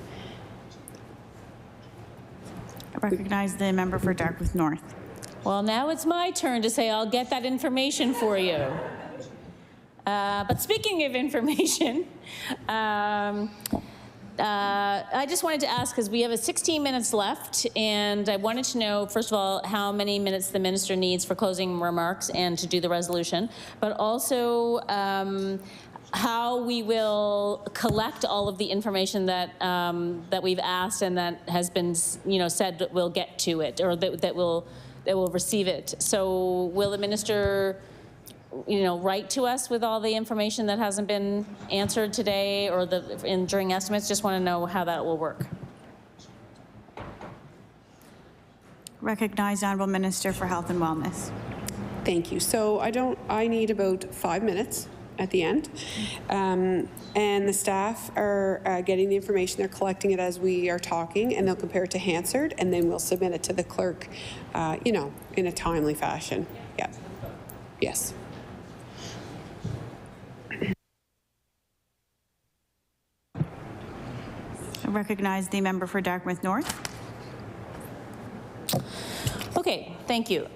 I recognize the member for Dartmouth North. Well, now it's my turn to say I'll get that information for you. But speaking of information, I just wanted to ask, because we have 16 minutes left, and I wanted to know, first of all, how many minutes the minister needs for closing remarks and to do the resolution, but also how we will collect all of the information that that we've asked and that has been, said that we'll get to it, or that we'll receive it. So will the minister, write to us with all the information that hasn't been answered today or during estimates? Just want to know how that will work. Recognize Honourable Minister for Health and Wellness. Thank you. So I need about 5 minutes at the end. And the staff are getting the information. They're collecting it as we are talking, and they'll compare it to Hansard, and then we'll submit it to the clerk, in a timely fashion. Yeah. Yes. I recognize the member for Dartmouth North. Okay, thank you.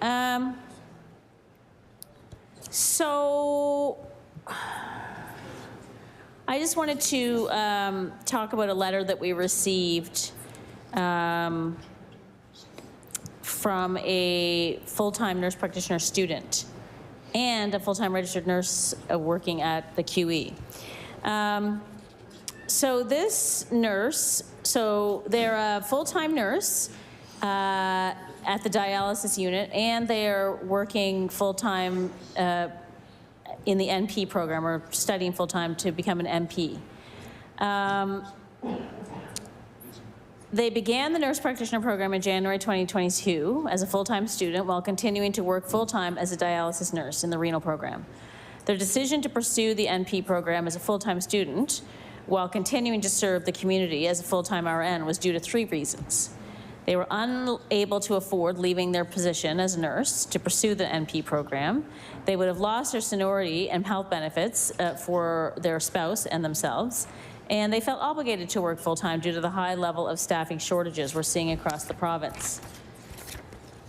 So I just wanted to talk about a letter that we received from a full-time nurse practitioner student and a full-time registered nurse working at the QE. So this nurse, they're a full-time nurse at the dialysis unit, and they're working full-time in the NP program, or studying full-time to become an MP. They began the nurse practitioner program in January 2022 as a full-time student while continuing to work full-time as a dialysis nurse in the renal program. Their decision to pursue the NP program as a full-time student while continuing to serve the community as a full-time RN was due to 3 reasons. They were unable to afford leaving their position as a nurse to pursue the NP program. They would have lost their seniority and health benefits for their spouse and themselves. And they felt obligated to work full-time due to the high level of staffing shortages we're seeing across the province.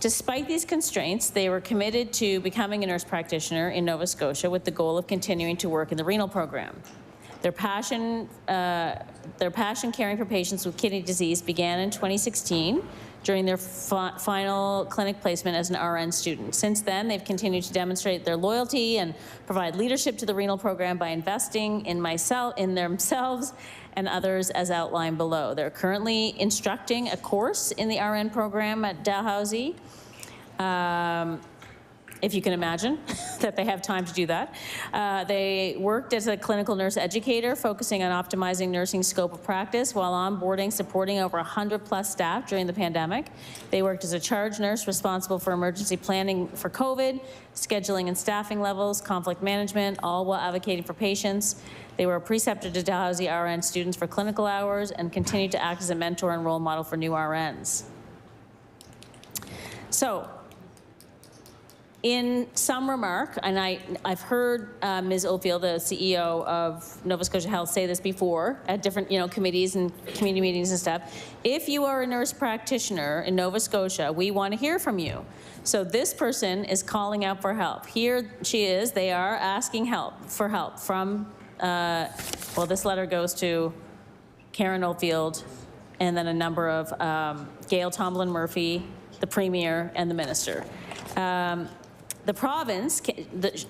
Despite these constraints, they were committed to becoming a nurse practitioner in Nova Scotia with the goal of continuing to work in the renal program. Their passion caring for patients with kidney disease began in 2016 during their final clinic placement as an RN student. Since then, they've continued to demonstrate their loyalty and provide leadership to the renal program by investing in themselves and others as outlined below. They're currently instructing a course in the RN program at Dalhousie. If you can imagine that they have time to do that. They worked as a clinical nurse educator, focusing on optimizing nursing scope of practice while onboarding, supporting over 100+ staff during the pandemic. They worked as a charge nurse responsible for emergency planning for COVID, scheduling and staffing levels, conflict management, all while advocating for patients. They were a preceptor to Dalhousie RN students for clinical hours and continued to act as a mentor and role model for new RNs. So, in some remark, and I've heard Ms. Oldfield, the CEO of Nova Scotia Health, say this before at different committees and community meetings and stuff. If you are a nurse practitioner in Nova Scotia, we want to hear from you. So this person is calling out for help. Here she is. They are asking for help from, well, this letter goes to Karen Oldfield and then a number of Gail Tomlin-Murphy, the Premier, and the Minister. The province,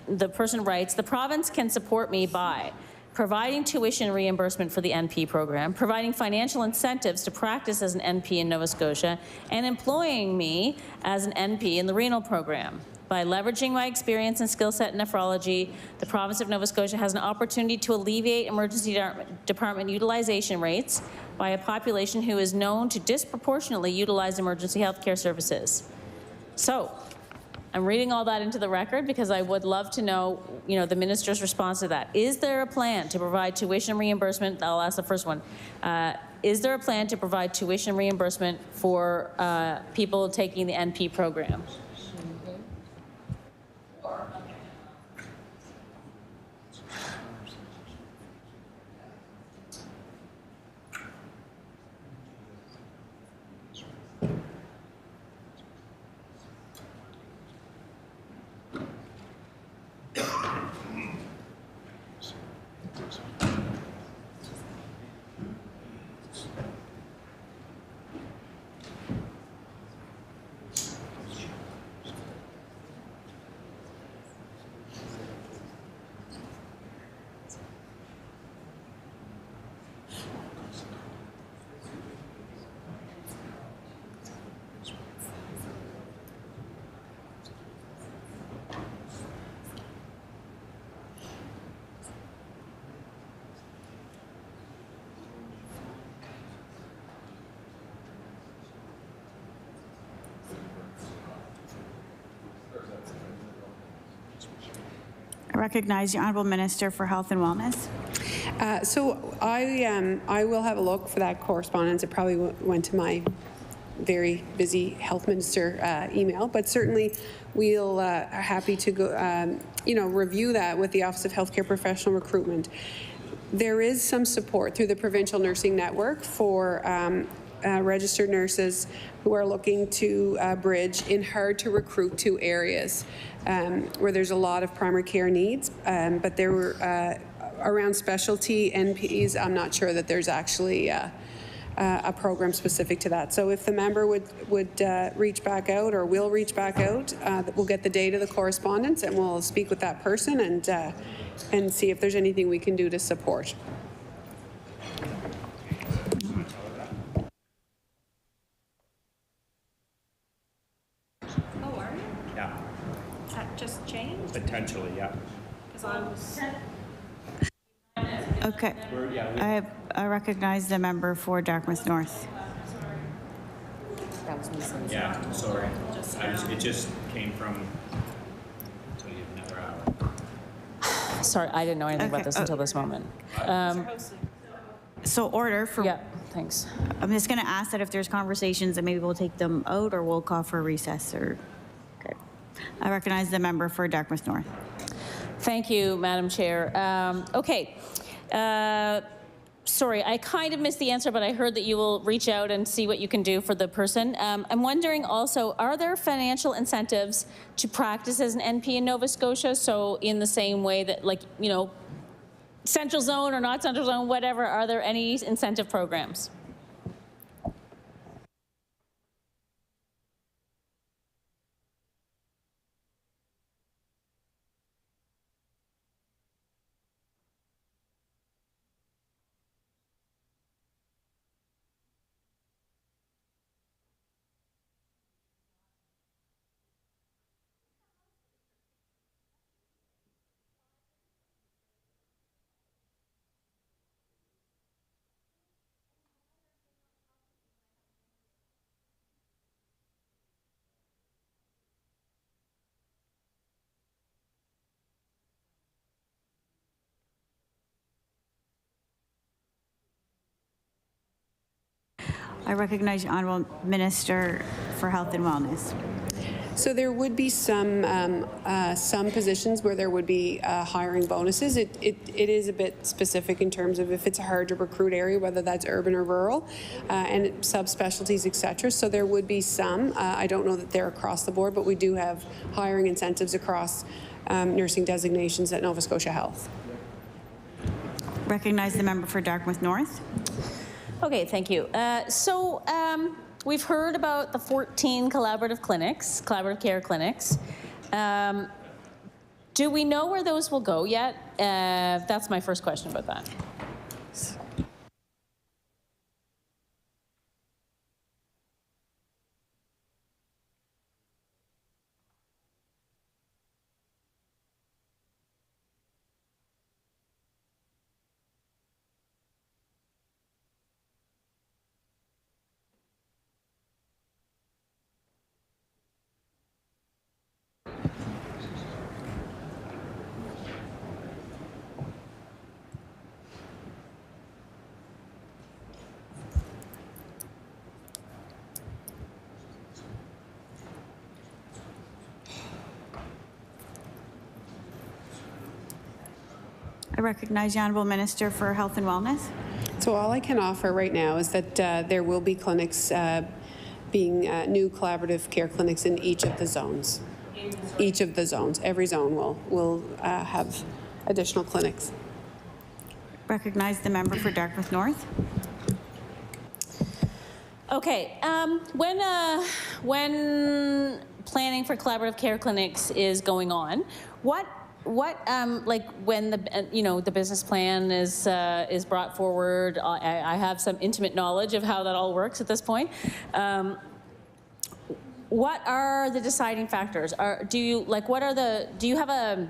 the person writes, the province can support me by providing tuition reimbursement for the NP program, providing financial incentives to practice as an NP in Nova Scotia, and employing me as an NP in the renal program. By leveraging my experience and skill set in nephrology, the province of Nova Scotia has an opportunity to alleviate emergency department utilization rates by a population who is known to disproportionately utilize emergency health care services. So, I'm reading all that into the record because I would love to know, the minister's response to that. Is there a plan to provide tuition reimbursement? I'll ask the first one. Is there a plan to provide tuition reimbursement for people taking the NP program? Recognize the Honourable Minister for Health and Wellness. So I will have a look for that correspondence. It probably went to my very busy health minister email, but certainly we'll are happy to go, review that with the Office of Healthcare Professional Recruitment. There is some support through the Provincial Nursing Network for registered nurses who are looking to bridge in hard to recruit to areas where there's a lot of primary care needs, but there were around specialty NPs, I'm not sure that there's actually a program specific to that. So if the member would reach back out or will reach back out, we'll get the date of the correspondence and we'll speak with that person and see if there's anything we can do to support. Oh, are you? Yeah, Has that just changed? potentially, yeah. Because I was... Okay. I recognize the member for Dartmouth North. That was me. Yeah, sorry. It just came from, so you have another hour. Sorry, I didn't know anything about this until this moment. So order for... Yeah, thanks. I'm just going to ask that if there's conversations that maybe we'll take them out or we'll call for a recess or... Okay. I recognize the member for Dartmouth North. Thank you, Madam Chair. Okay. Sorry, I kind of missed the answer, but I heard that you will reach out and see what you can do for the person. I'm wondering also, are there financial incentives to practice as an NP in Nova Scotia? So in the same way that, like, Central Zone or not Central Zone, whatever, are there any incentive programs? I recognize the Honourable Minister for Health and Wellness. So there would be some positions where there would be hiring bonuses. It is a bit specific in terms of if it's a hard to recruit area, whether that's urban or rural, and subspecialties, etc. So there would be some. I don't know that they're across the board, but we do have hiring incentives across nursing designations at Nova Scotia Health. Recognize the member for Dartmouth North. Okay, thank you. We've heard about the 14 collaborative care clinics. Do we know where those will go yet? That's my first question about that. I recognize the Honourable Minister for Health and Wellness. So all I can offer right now is that there will be clinics being new collaborative care clinics in each of the zones. Each of the zones. Every zone will have additional clinics. Recognize the member for Dartmouth North. Okay, when planning for collaborative care clinics is going on, what like when the business plan is brought forward, I have some intimate knowledge of how that all works at this point. What are the deciding factors? Do you have a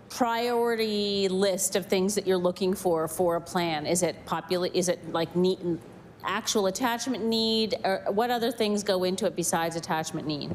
priority list of things that you're looking for a plan? Is it like actual attachment need, or what other things go into it besides attachment need?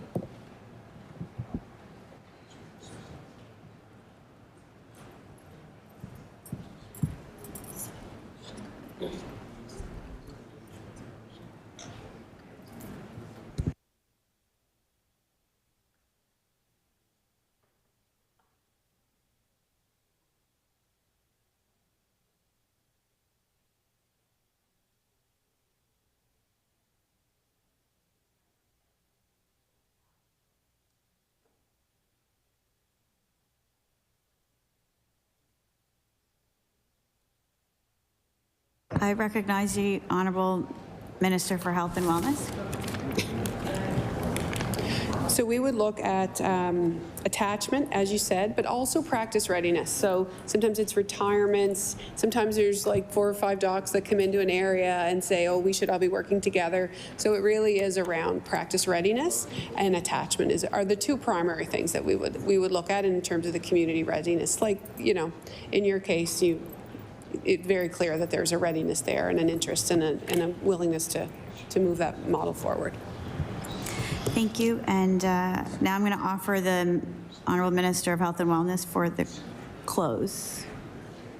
I recognize the Honourable Minister for Health and Wellness. So we would look at attachment, as you said, but also practice readiness. So sometimes it's retirements. Sometimes there's like 4 or 5 docs that come into an area and say, oh, we should all be working together. So it really is around practice readiness and attachment are the 2 primary things that we would look at in terms of the community readiness. Like, you know, in your case, it's very clear that there's a readiness there and an interest and a willingness to move that model forward. Thank you. And now I'm going to offer the Honourable Minister of Health and Wellness for the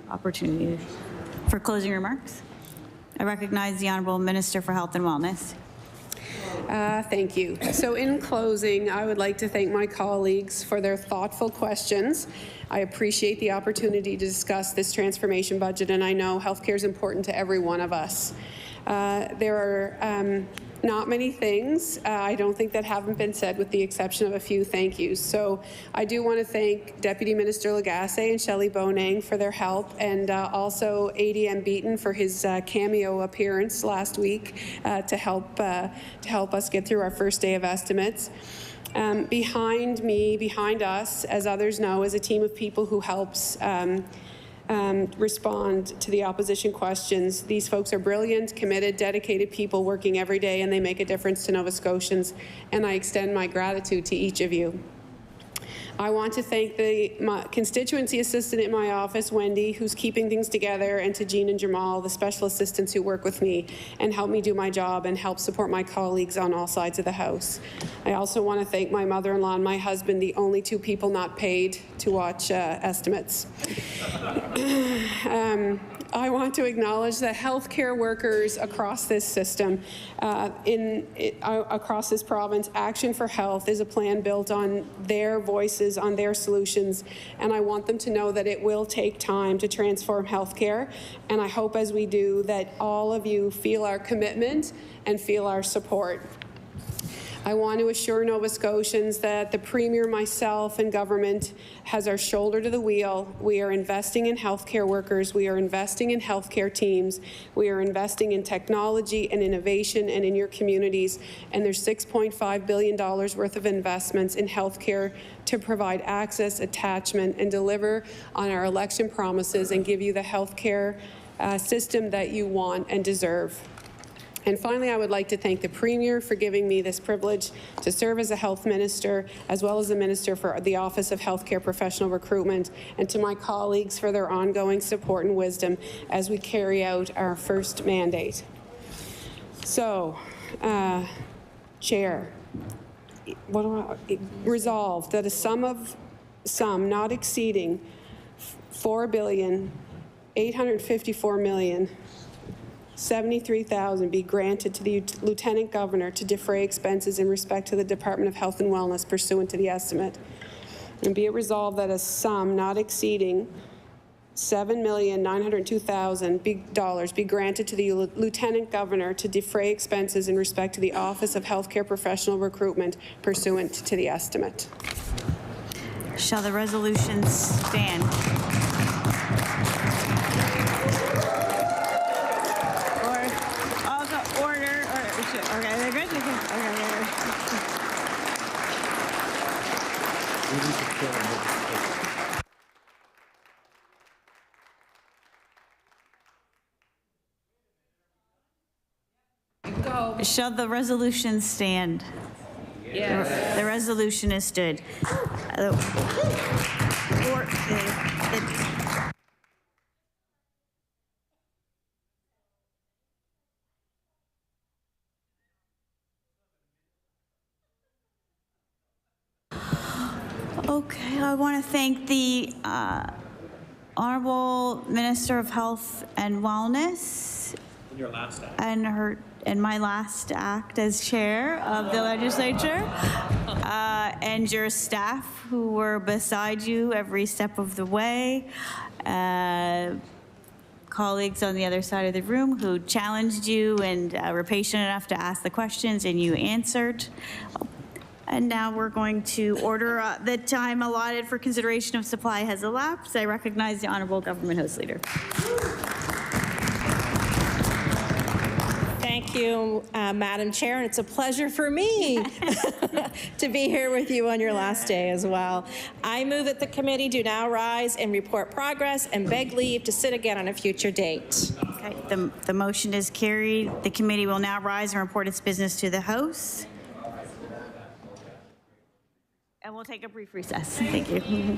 opportunity for closing remarks. I recognize the Honourable Minister for Health and Wellness. Thank you. So in closing, I would like to thank my colleagues for their thoughtful questions. I appreciate the opportunity to discuss this transformation budget, and I know healthcare is important to every one of us. There are not many things, I don't think, that haven't been said, with the exception of a few thank yous. So I do want to thank Deputy Minister Lagasse and Shelley Bonang for their help, and also ADM Beaton for his cameo appearance last week to help us get through our first day of estimates. Behind me, behind us, as others know, is a team of people who helps respond to the opposition questions. These folks are brilliant, committed, dedicated people working every day, and they make a difference to Nova Scotians, and I extend my gratitude to each of you. I want to thank my constituency assistant in my office, Wendy, who's keeping things together, and to Jean and Jamal, the special assistants who work with me and help me do my job and help support my colleagues on all sides of the House. I also want to thank my mother-in-law and my husband, the only 2 people not paid to watch estimates. I want to acknowledge the healthcare workers across this system, across this province. Action for Health is a plan built on their voices, on their solutions, and I want them to know that it will take time to transform healthcare, and I hope as we do that all of you feel our commitment and feel our support. I want to assure Nova Scotians that the Premier, myself, and government has our shoulder to the wheel. We are investing in healthcare workers. We are investing in healthcare teams. We are investing in technology and innovation and in your communities. And there's $6.5 billion worth of investments in healthcare to provide access, attachment, and deliver on our election promises and give you the healthcare system that you want and deserve. And finally, I would like to thank the Premier for giving me this privilege to serve as a health minister, as well as the Minister for the Office of Healthcare Professional Recruitment, and to my colleagues for their ongoing support and wisdom as we carry out our first mandate. So, Chair, resolved that a sum not exceeding $4,854,073,000 be granted to the Lieutenant Governor to defray expenses in respect to the Department of Health and Wellness pursuant to the estimate. And be it resolved that a sum not exceeding $7,902,000 be granted to the Lieutenant Governor to defray expenses in respect to the Office of Healthcare Professional Recruitment pursuant to the estimate. Shall the resolution stand? Shall the resolution stand? Yes. The resolution is stood. Okay, I want to thank the Honourable Minister of Health and Wellness. In your last act. And my last act as chair of the legislature, and your staff who were beside you every step of the way, colleagues on the other side of the room who challenged you and were patient enough to ask the questions and you answered. And now we're going to order the time allotted for consideration of supply has elapsed. I recognize the Honourable Government House Leader. Thank you, Madam Chair, and it's a pleasure for me to be here with you on your last day as well. I move that the committee do now rise and report progress and beg leave to sit again on a future date. Okay, the motion is carried. The committee will now rise and report its business to the House. And we'll take a brief recess. Thank you.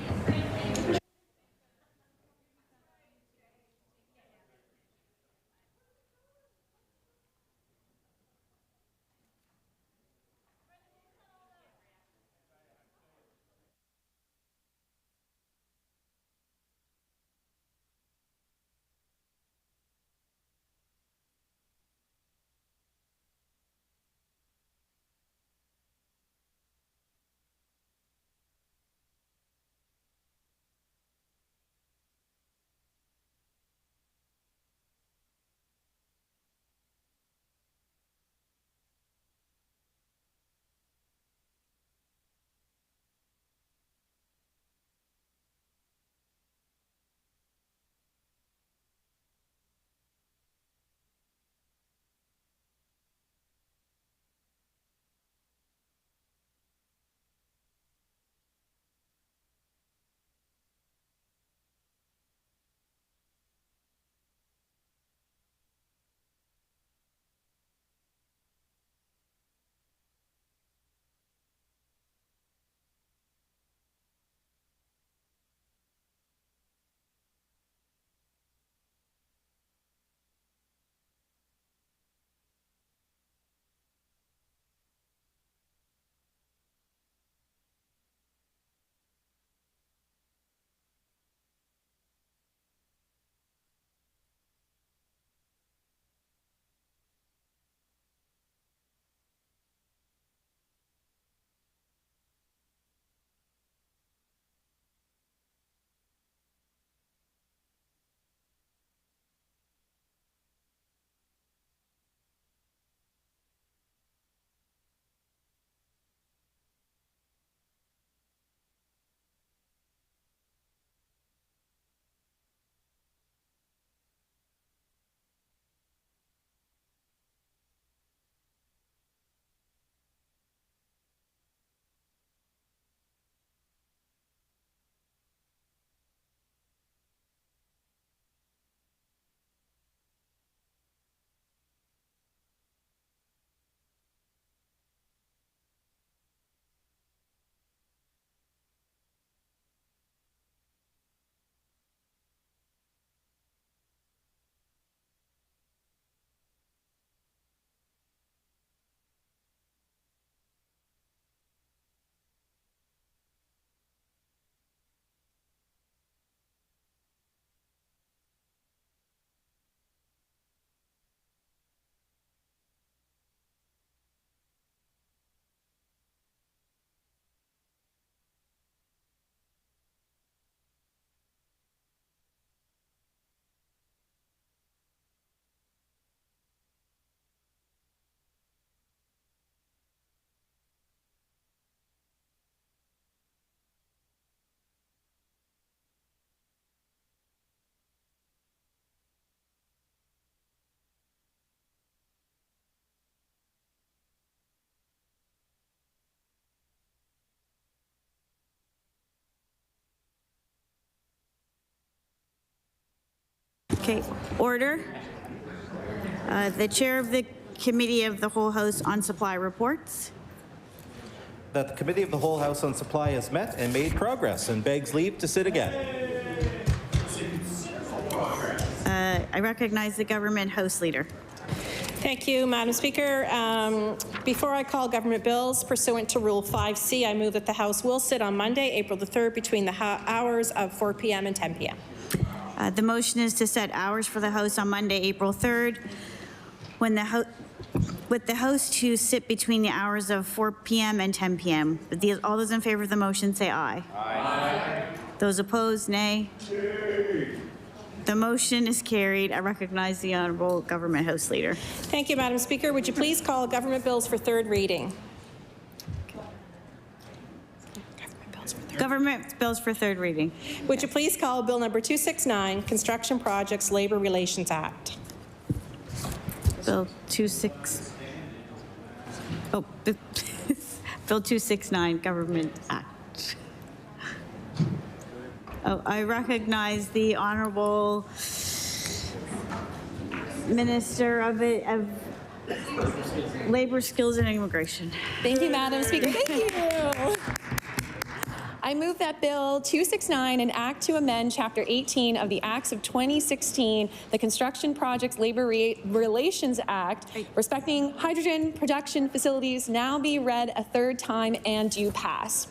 Okay, order. The chair of the Committee of the Whole House on Supply reports That the Committee of the Whole House on Supply has met and made progress and begs leave to sit again. I recognize the Government House Leader. Thank you, Madam Speaker. Before I call government bills pursuant to Rule 5C, I move that the House will sit on Monday, April the 3rd, between the hours of 4 p.m. and 10 p.m. The motion is to set hours for the House on Monday, April 3rd, when with the House to sit between the hours of 4 p.m. and 10 p.m. All those in favor of the motion say aye. Aye. Those opposed, nay. The motion is carried. I recognize the Honourable Government House Leader. Thank you, Madam Speaker. Would you please call government bills for third reading? Government bills for third reading. Would you please call Bill number 269, Construction Projects Labour Relations Act? Bill 269, Government Act. Oh, I recognize the Honourable Minister of Labour, Skills and Immigration. Thank you, Madam Speaker. Thank you. I move that Bill 269, an act to amend Chapter 18 of the Acts of 2016, the Construction Projects Labor Relations Act, respecting hydrogen production facilities, now be read a third time and do pass.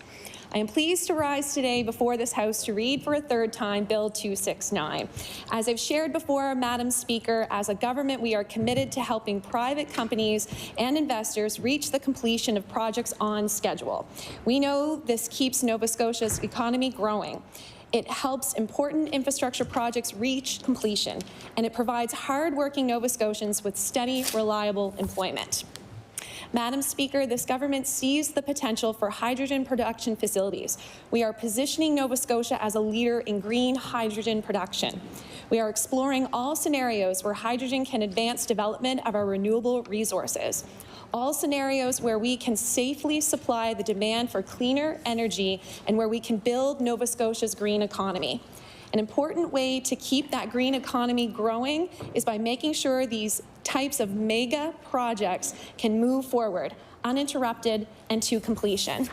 I am pleased to rise today before this House to read for a third time Bill 269. As I've shared before, Madam Speaker, as a government, we are committed to helping private companies and investors reach the completion of projects on schedule. We know this keeps Nova Scotia's economy growing. It helps important infrastructure projects reach completion, and it provides hard-working Nova Scotians with steady, reliable employment. Madam Speaker, this government sees the potential for hydrogen production facilities. We are positioning Nova Scotia as a leader in green hydrogen production. We are exploring all scenarios where hydrogen can advance development of our renewable resources. All scenarios where we can safely supply the demand for cleaner energy and where we can build Nova Scotia's green economy. An important way to keep that green economy growing is by making sure these types of mega projects can move forward uninterrupted and to completion.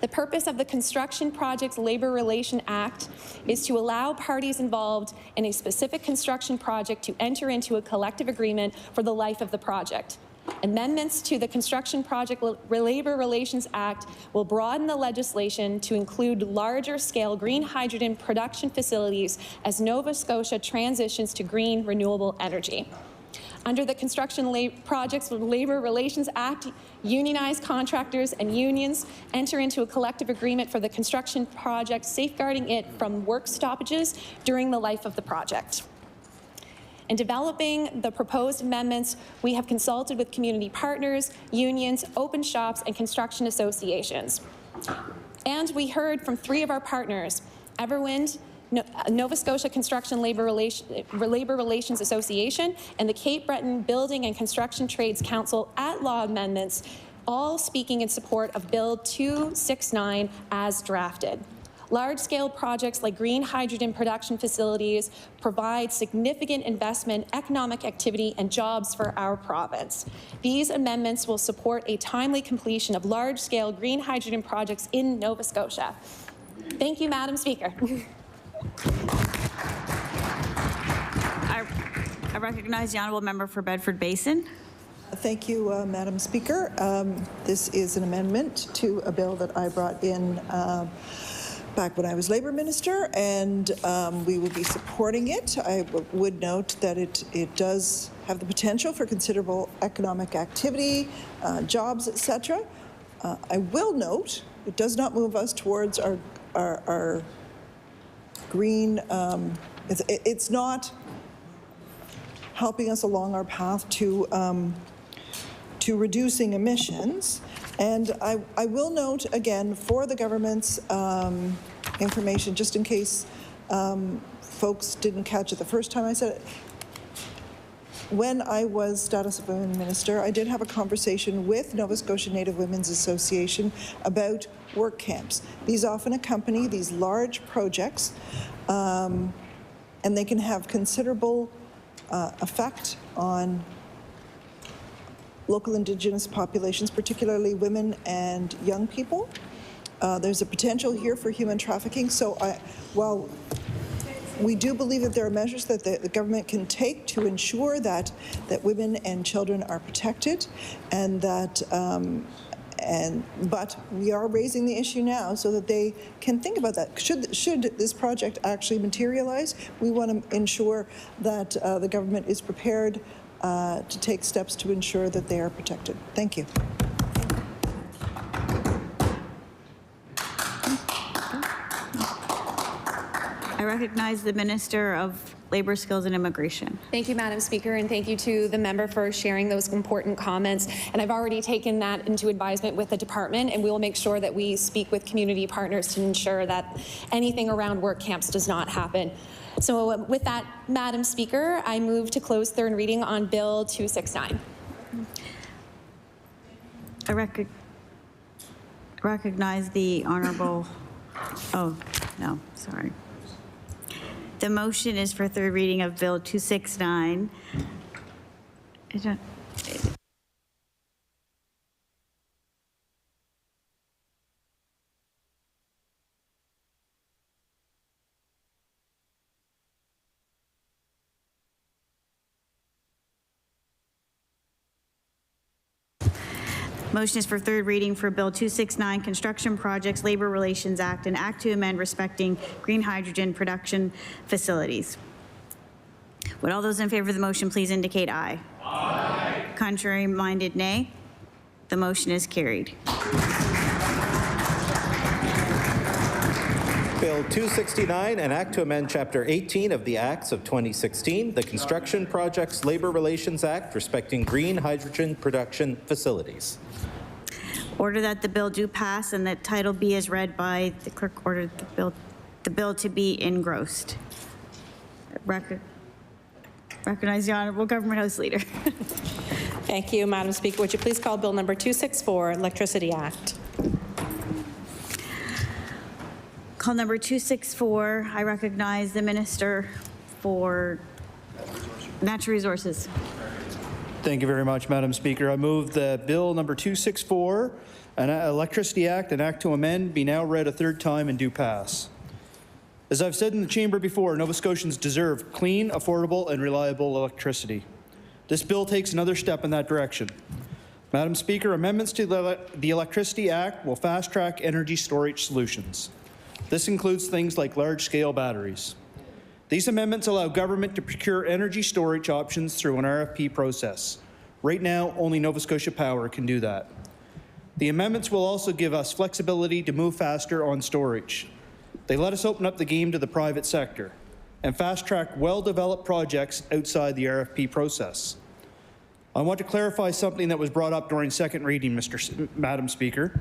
The purpose of the Construction Projects Labor Relations Act is to allow parties involved in a specific construction project to enter into a collective agreement for the life of the project. Amendments to the Construction Project Labor Relations Act will broaden the legislation to include larger-scale green hydrogen production facilities as Nova Scotia transitions to green renewable energy. Under the Construction Projects Labor Relations Act, unionized contractors and unions enter into a collective agreement for the construction project, safeguarding it from work stoppages during the life of the project. In developing the proposed amendments, we have consulted with community partners, unions, open shops, and construction associations. And we heard from 3 of our partners, Everwind, Nova Scotia Construction Labor Relations Association, and the Cape Breton Building and Construction Trades Council at-law amendments, all speaking in support of Bill 269 as drafted. Large-scale projects like green hydrogen production facilities provide significant investment, economic activity, and jobs for our province. These amendments will support a timely completion of large-scale green hydrogen projects in Nova Scotia. Thank you, Madam Speaker. I recognize the Honourable Member for Bedford Basin. Thank you, Madam Speaker. This is an amendment to a bill that I brought in back when I was Labour Minister, and we will be supporting it. I would note that it does have the potential for considerable economic activity, jobs, etc. I will note it does not move us towards our green. It's not helping us along our path to reducing emissions. And I will note again for the government's information, just in case folks didn't catch it the first time I said it. When I was Status of Women Minister, I did have a conversation with Nova Scotia Native Women's Association about work camps. These often accompany these large projects, and they can have considerable effect on local Indigenous populations, particularly women and young people. There's a potential here for human trafficking. So while we do believe that there are measures that the government can take to ensure that women and children are protected, and that but we are raising the issue now so that they can think about that. Should this project actually materialize, we want to ensure that the government is prepared to take steps to ensure that they are protected. Thank you. I recognize the Minister of Labour, Skills and Immigration. Thank you, Madam Speaker, and thank you to the member for sharing those important comments. And I've already taken that into advisement with the department, and we will make sure that we speak with community partners to ensure that anything around work camps does not happen. So with that, Madam Speaker, I move to close third reading on Bill 269. I recognize the Honorable, oh, no, sorry. The motion is for third reading of Bill 269. Motion is for third reading for Bill 269, Construction Projects, Labor Relations Act, and Act to amend respecting green hydrogen production facilities. Would all those in favor of the motion please indicate aye? Aye. Contrary minded, nay. The motion is carried. Bill 269, an act to amend Chapter 18 of the Acts of 2016, the Construction Projects Labor Relations Act respecting green hydrogen production facilities. Order that the bill do pass and that title be as read by the clerk. Ordered the bill to be engrossed. Recognize the Honorable Government House Leader. Thank you, Madam Speaker. Would you please call Bill number 264, Electricity Act? Call number 264. I recognize the Minister for Natural Resources. Thank you very much, Madam Speaker. I move that Bill number 264, an Electricity Act, an act to amend, be now read a third time and do pass. As I've said in the chamber before, Nova Scotians deserve clean, affordable, and reliable electricity. This bill takes another step in that direction. Madam Speaker, amendments to the Electricity Act will fast-track energy storage solutions. This includes things like large-scale batteries. These amendments allow government to procure energy storage options through an RFP process. Right now, only Nova Scotia Power can do that. The amendments will also give us flexibility to move faster on storage. They let us open up the game to the private sector and fast-track well-developed projects outside the RFP process. I want to clarify something that was brought up during second reading, Madam Speaker.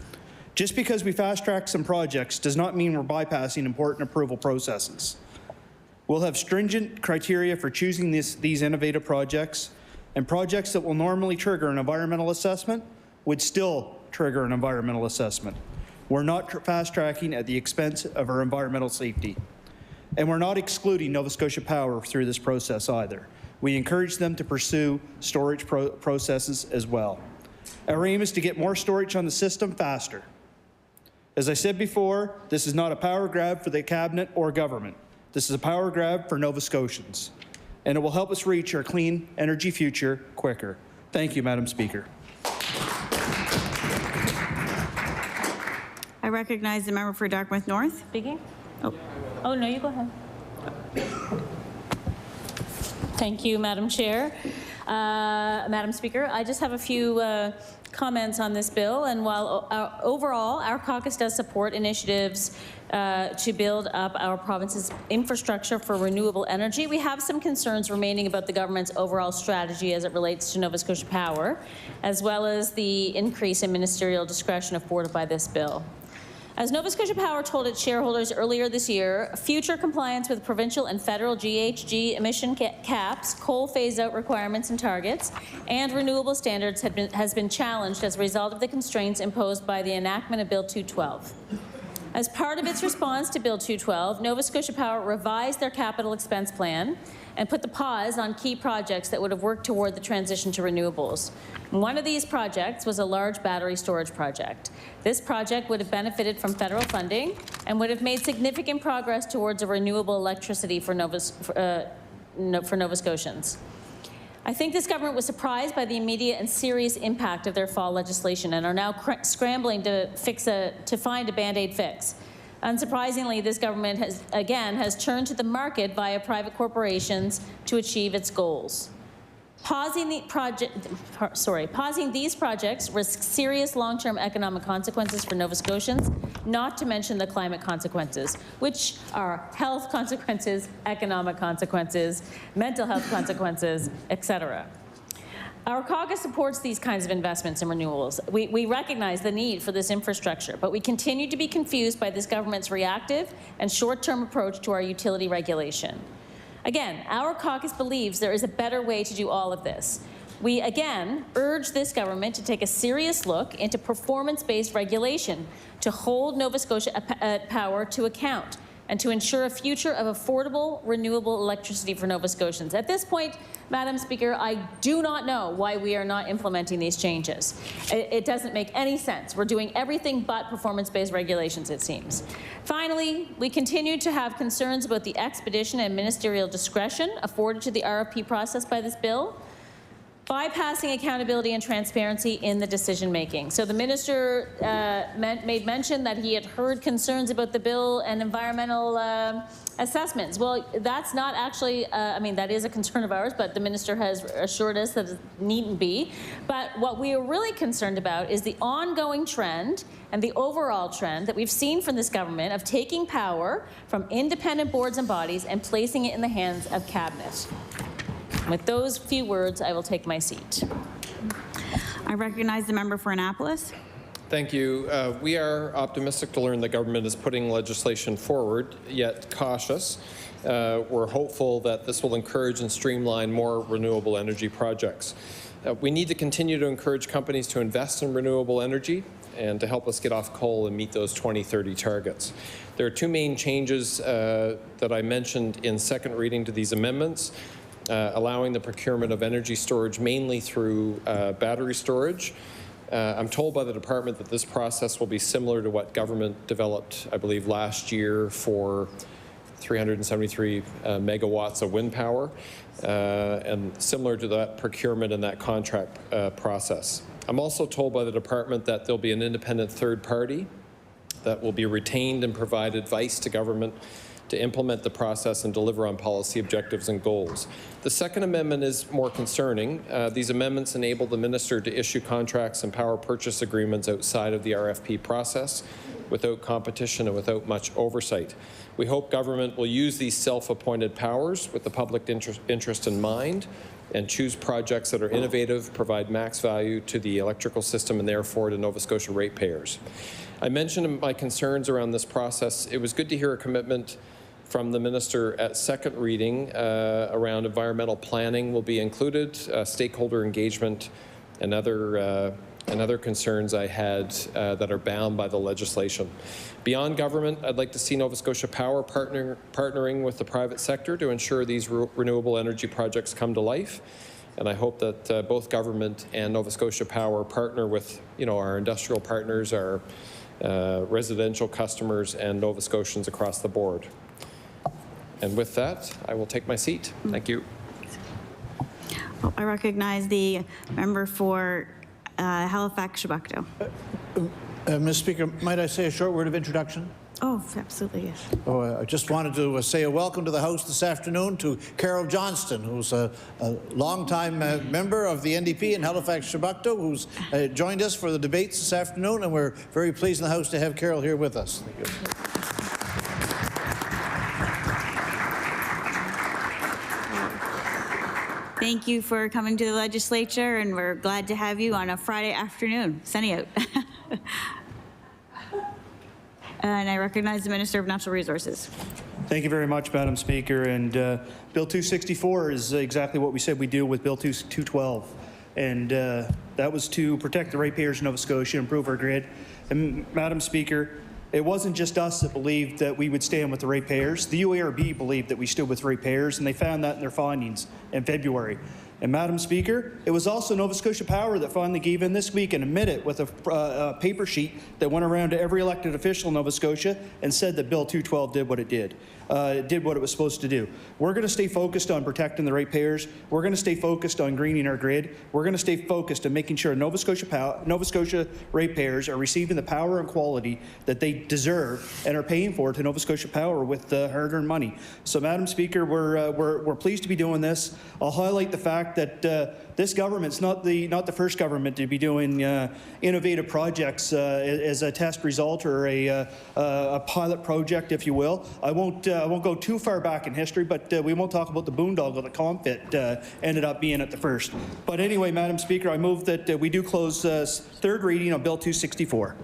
Just because we fast-track some projects does not mean we're bypassing important approval processes. We'll have stringent criteria for choosing these innovative projects, and projects that will normally trigger an environmental assessment would still trigger an environmental assessment. We're not fast-tracking at the expense of our environmental safety. And we're not excluding Nova Scotia Power through this process either. We encourage them to pursue storage processes as well. Our aim is to get more storage on the system faster. As I said before, this is not a power grab for the Cabinet or government. This is a power grab for Nova Scotians, and it will help us reach our clean energy future quicker. Thank you, Madam Speaker. I recognize the member for Dartmouth North. Speaking? Oh, no, you go ahead. Thank you, Madam Chair. Madam Speaker, I just have a few comments on this bill, and while overall our caucus does support initiatives to build up our province's infrastructure for renewable energy, we have some concerns remaining about the government's overall strategy as it relates to Nova Scotia Power, as well as the increase in ministerial discretion afforded by this bill. As Nova Scotia Power told its shareholders earlier this year, future compliance with provincial and federal GHG emission caps, coal phase-out requirements and targets, and renewable standards has been challenged as a result of the constraints imposed by the enactment of Bill 212. As part of its response to Bill 212, Nova Scotia Power revised their capital expense plan and put the pause on key projects that would have worked toward the transition to renewables. One of these projects was a large battery storage project. This project would have benefited from federal funding and would have made significant progress towards a renewable electricity for Nova Scotians. I think this government was surprised by the immediate and serious impact of their fall legislation and are now scrambling to find a Band-Aid fix. Unsurprisingly, this government has turned to the market via private corporations to achieve its goals. Pausing these projects risks serious long-term economic consequences for Nova Scotians, not to mention the climate consequences, which are health consequences, economic consequences, mental health consequences, etc. Our caucus supports these kinds of investments in renewables. We recognize the need for this infrastructure, but we continue to be confused by this government's reactive and short-term approach to our utility regulation. Again, our caucus believes there is a better way to do all of this. We again urge this government to take a serious look into performance-based regulation to hold Nova Scotia Power to account and to ensure a future of affordable, renewable electricity for Nova Scotians. At this point, Madam Speaker, I do not know why we are not implementing these changes. It doesn't make any sense. We're doing everything but performance-based regulations, it seems. Finally, we continue to have concerns about the expedition and ministerial discretion afforded to the RFP process by this bill, bypassing accountability and transparency in the decision-making. So the minister made mention that he had heard concerns about the bill and environmental assessments. Well, that's not actually, I mean, that is a concern of ours, but the minister has assured us that it needn't be. But what we are really concerned about is the ongoing trend and the overall trend that we've seen from this government of taking power from independent boards and bodies and placing it in the hands of cabinet. With those few words, I will take my seat. I recognize the member for Annapolis. Thank you. We are optimistic to learn the government is putting legislation forward, yet cautious. We're hopeful that this will encourage and streamline more renewable energy projects. We need to continue to encourage companies to invest in renewable energy and to help us get off coal and meet those 2030 targets. There are two main changes that I mentioned in second reading to these amendments. Allowing the procurement of energy storage mainly through battery storage. I'm told by the department that this process will be similar to what government developed, I believe, last year for 373 megawatts of wind power, and similar to that procurement and that contract process. I'm also told by the department that there'll be an independent third party that will be retained and provide advice to government to implement the process and deliver on policy objectives and goals. The second amendment is more concerning. These amendments enable the minister to issue contracts and power purchase agreements outside of the RFP process without competition and without much oversight. We hope government will use these self-appointed powers with the public interest in mind and choose projects that are innovative, provide max value to the electrical system and therefore to Nova Scotia ratepayers. I mentioned my concerns around this process. It was good to hear a commitment from the minister at second reading around environmental planning will be included, stakeholder engagement, and other concerns I had that are bound by the legislation. Beyond government, I'd like to see Nova Scotia Power partnering with the private sector to ensure these renewable energy projects come to life. And I hope that both government and Nova Scotia Power partner with, our industrial partners, our residential customers, and Nova Scotians across the board. And with that, I will take my seat. Thank you. I recognize the member for Halifax-Chebucto. Ms. Speaker, might I say a short word of introduction? Oh, absolutely, yes. I just wanted to say a welcome to the House this afternoon to Carol Johnston, who's a longtime member of the NDP in Halifax-Chebucto, who's joined us for the debates this afternoon, and we're very pleased in the House to have Carol here with us. Thank you. Thank you for coming to the legislature, and we're glad to have you on a Friday afternoon. Sunny out. And I recognize the Minister of Natural Resources. Thank you very much, Madam Speaker. And Bill 264 is exactly what we said we do with Bill 212. And that was to protect the ratepayers of Nova Scotia, improve our grid. And Madam Speaker, it wasn't just us that believed that we would stand with the ratepayers. The UARB believed that we stood with ratepayers, and they found that in their findings in February. And Madam Speaker, it was also Nova Scotia Power that finally gave in this week and admitted with a paper sheet that went around to every elected official in Nova Scotia and said that Bill 212 did what it did. It did what it was supposed to do. We're going to stay focused on protecting the ratepayers. We're going to stay focused on greening our grid. We're going to stay focused on making sure Nova Scotia ratepayers are receiving the power and quality that they deserve and are paying for to Nova Scotia Power with hard-earned money. So, Madam Speaker, we're pleased to be doing this. I'll highlight the fact that this government's not the first government to be doing innovative projects as a test result or a pilot project, if you will. I won't go too far back in history, but we won't talk about the boondoggle that Comfit ended up being at the first. But anyway, Madam Speaker, I move that we do close third reading on Bill 264.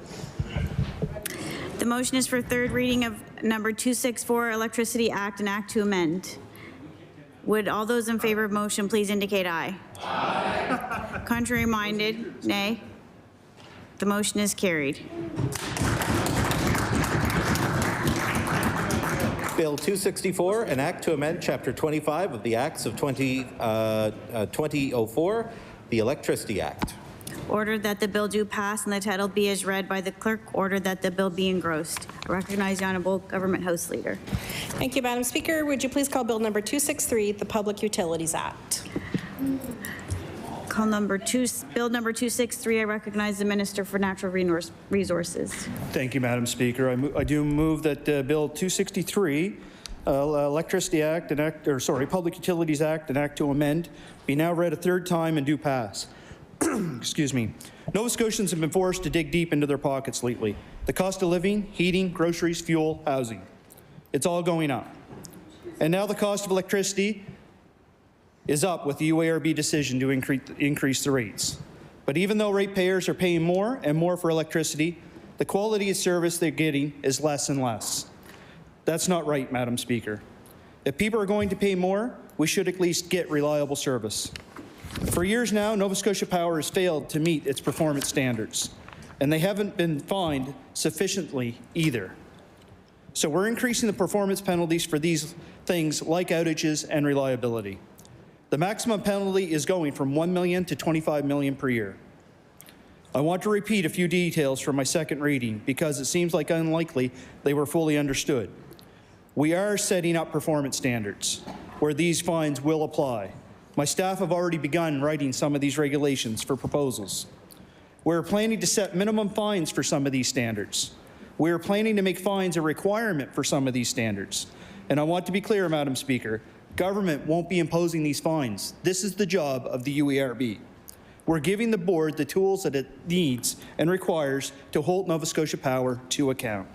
The motion is for third reading of number 264, Electricity Act and Act to amend. Would all those in favor of motion please indicate aye? Aye. Contrary minded, nay. The motion is carried. Bill 264, an act to amend Chapter 25 of the Acts of 2004, the Electricity Act. Ordered that the bill do pass and the title be as read by the clerk. Ordered that the bill be engrossed. I recognize the Honourable Government House Leader. Thank you, Madam Speaker. Would you please call Bill number 263, the Public Utilities Act? Bill number 263, I recognize the Minister for Natural Resources. Thank you, Madam Speaker. I do move that Bill 263, Electricity Act, Public Utilities Act, an act to amend, be now read a third time and do pass. Excuse me. Nova Scotians have been forced to dig deep into their pockets lately. The cost of living, heating, groceries, fuel, housing. It's all going up. And now the cost of electricity is up with the UARB decision to increase the rates. But even though ratepayers are paying more and more for electricity, the quality of service they're getting is less and less. That's not right, Madam Speaker. If people are going to pay more, we should at least get reliable service. For years now, Nova Scotia Power has failed to meet its performance standards, and they haven't been fined sufficiently either. So we're increasing the performance penalties for these things like outages and reliability. The maximum penalty is going from $1 million to $25 million per year. I want to repeat a few details from my second reading because it seems like unlikely they were fully understood. We are setting up performance standards where these fines will apply. My staff have already begun writing some of these regulations for proposals. We're planning to set minimum fines for some of these standards. We're planning to make fines a requirement for some of these standards. And I want to be clear, Madam Speaker, government won't be imposing these fines. This is the job of the UARB. We're giving the board the tools that it needs and requires to hold Nova Scotia Power to account.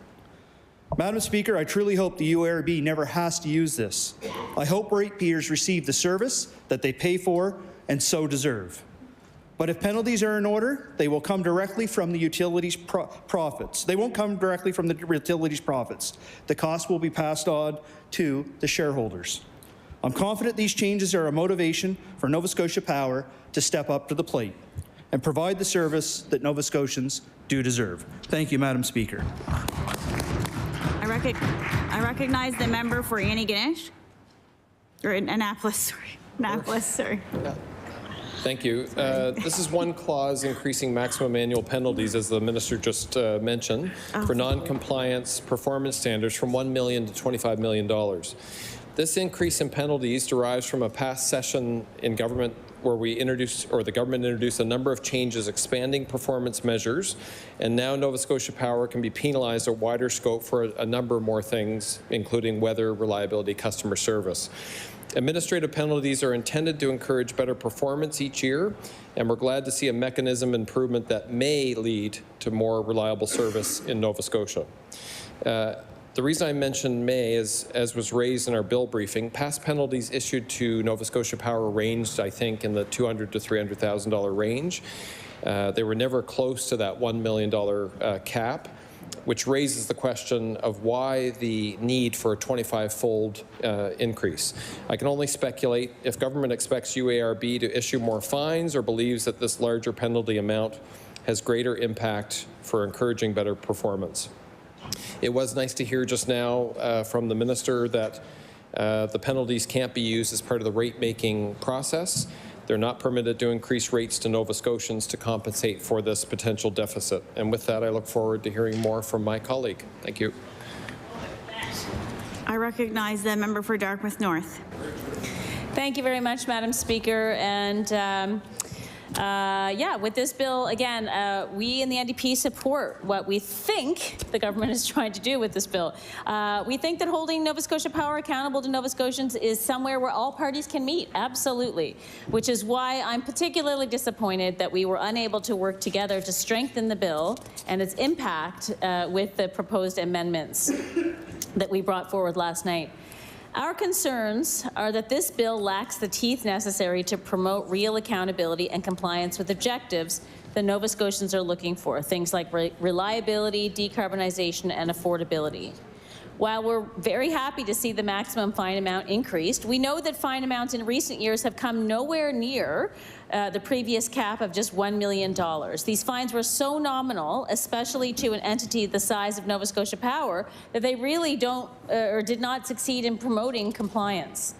Madam Speaker, I truly hope the UARB never has to use this. I hope ratepayers receive the service that they pay for and so deserve. But if penalties are in order, they will come directly from the utilities profits. They won't come directly from the utilities profits. The cost will be passed on to the shareholders. I'm confident these changes are a motivation for Nova Scotia Power to step up to the plate and provide the service that Nova Scotians do deserve. Thank you, Madam Speaker. I recognize the member for Annie-Ganesh, or Annapolis, sorry. Annapolis, sorry. Thank you. This is one clause increasing maximum annual penalties, as the minister just mentioned, for non-compliance performance standards from $1 million to $25 million. This increase in penalties derives from a past session in government where the government introduced a number of changes expanding performance measures, and now Nova Scotia Power can be penalized a wider scope for a number more things, including weather, reliability, customer service. Administrative penalties are intended to encourage better performance each year, and we're glad to see a mechanism improvement that may lead to more reliable service in Nova Scotia. The reason I mentioned may is, as was raised in our bill briefing, past penalties issued to Nova Scotia Power ranged, I think, in the $200,000 to $300,000 range. They were never close to that $1 million cap, which raises the question of why the need for a 25-fold increase. I can only speculate if government expects UARB to issue more fines or believes that this larger penalty amount has greater impact for encouraging better performance. It was nice to hear just now from the minister that the penalties can't be used as part of the rate-making process. They're not permitted to increase rates to Nova Scotians to compensate for this potential deficit. And with that, I look forward to hearing more from my colleague. Thank you. I recognize the member for Dartmouth North. Thank you very much, Madam Speaker. And yeah, with this bill, again, we in the NDP support what we think the government is trying to do with this bill. We think that holding Nova Scotia Power accountable to Nova Scotians is somewhere where all parties can meet, absolutely, which is why I'm particularly disappointed that we were unable to work together to strengthen the bill and its impact with the proposed amendments that we brought forward last night. Our concerns are that this bill lacks the teeth necessary to promote real accountability and compliance with objectives that Nova Scotians are looking for, things like reliability, decarbonization, and affordability. While we're very happy to see the maximum fine amount increased, we know that fine amounts in recent years have come nowhere near the previous cap of just $1 million. These fines were so nominal, especially to an entity the size of Nova Scotia Power, that they really don't or did not succeed in promoting compliance.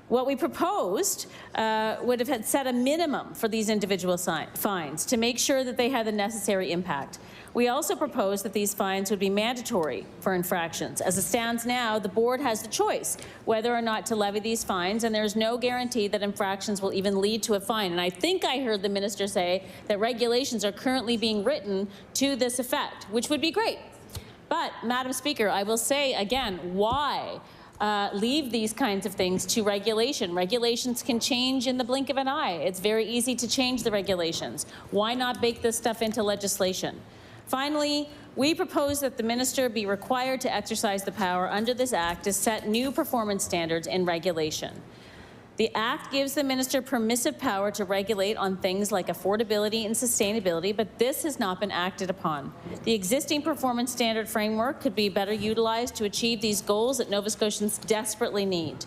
What we proposed would have had set a minimum for these individual fines to make sure that they had the necessary impact. We also proposed that these fines would be mandatory for infractions. As it stands now, the board has the choice whether or not to levy these fines, and there's no guarantee that infractions will even lead to a fine. And I think I heard the minister say that regulations are currently being written to this effect, which would be great. But, Madam Speaker, I will say again, why leave these kinds of things to regulation? Regulations can change in the blink of an eye. It's very easy to change the regulations. Why not bake this stuff into legislation? Finally, we propose that the minister be required to exercise the power under this Act to set new performance standards in regulation. The Act gives the minister permissive power to regulate on things like affordability and sustainability, but this has not been acted upon. The existing performance standard framework could be better utilized to achieve these goals that Nova Scotians desperately need.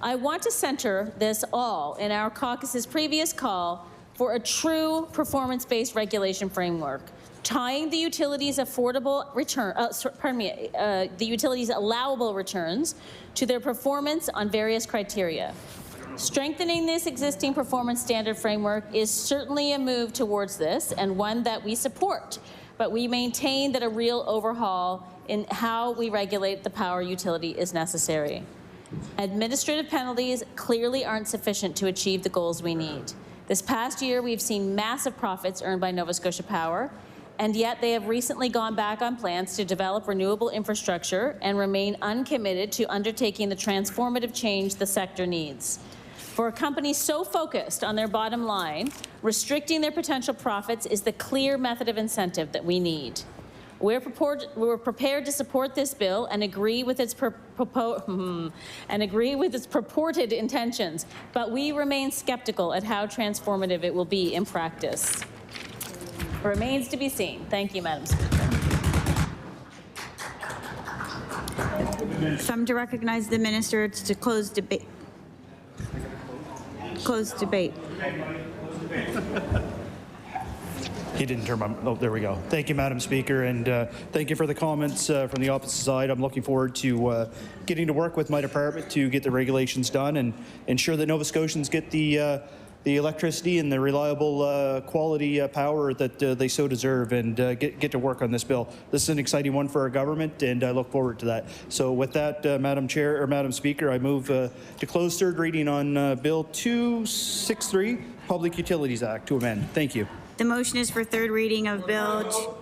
I want to center this all in our caucus's previous call for a true performance-based regulation framework, tying the utilities' affordable return, the utilities' allowable returns to their performance on various criteria. Strengthening this existing performance standard framework is certainly a move towards this, and one that we support, but we maintain that a real overhaul in how we regulate the power utility is necessary. Administrative penalties clearly aren't sufficient to achieve the goals we need. This past year, we've seen massive profits earned by Nova Scotia Power, and yet they have recently gone back on plans to develop renewable infrastructure and remain uncommitted to undertaking the transformative change the sector needs. For a company so focused on their bottom line, restricting their potential profits is the clear method of incentive that we need. We're prepared to support this bill and agree with its purported intentions, but we remain skeptical at how transformative it will be in practice. Remains to be seen. Thank you, Madam Speaker. Some to recognize the minister to close debate. Close debate. He didn't turn my, oh, there we go. Thank you, Madam Speaker, and thank you for the comments from the opposite side. I'm looking forward to getting to work with my department to get the regulations done and ensure that Nova Scotians get the electricity and the reliable quality power that they so deserve, and get to work on this bill. This is an exciting one for our government, and I look forward to that. So with that, Madam Chair, or Madam Speaker, I move to close third reading on Bill 263, Public Utilities Act, to amend. Thank you. The motion is for third reading of Bill.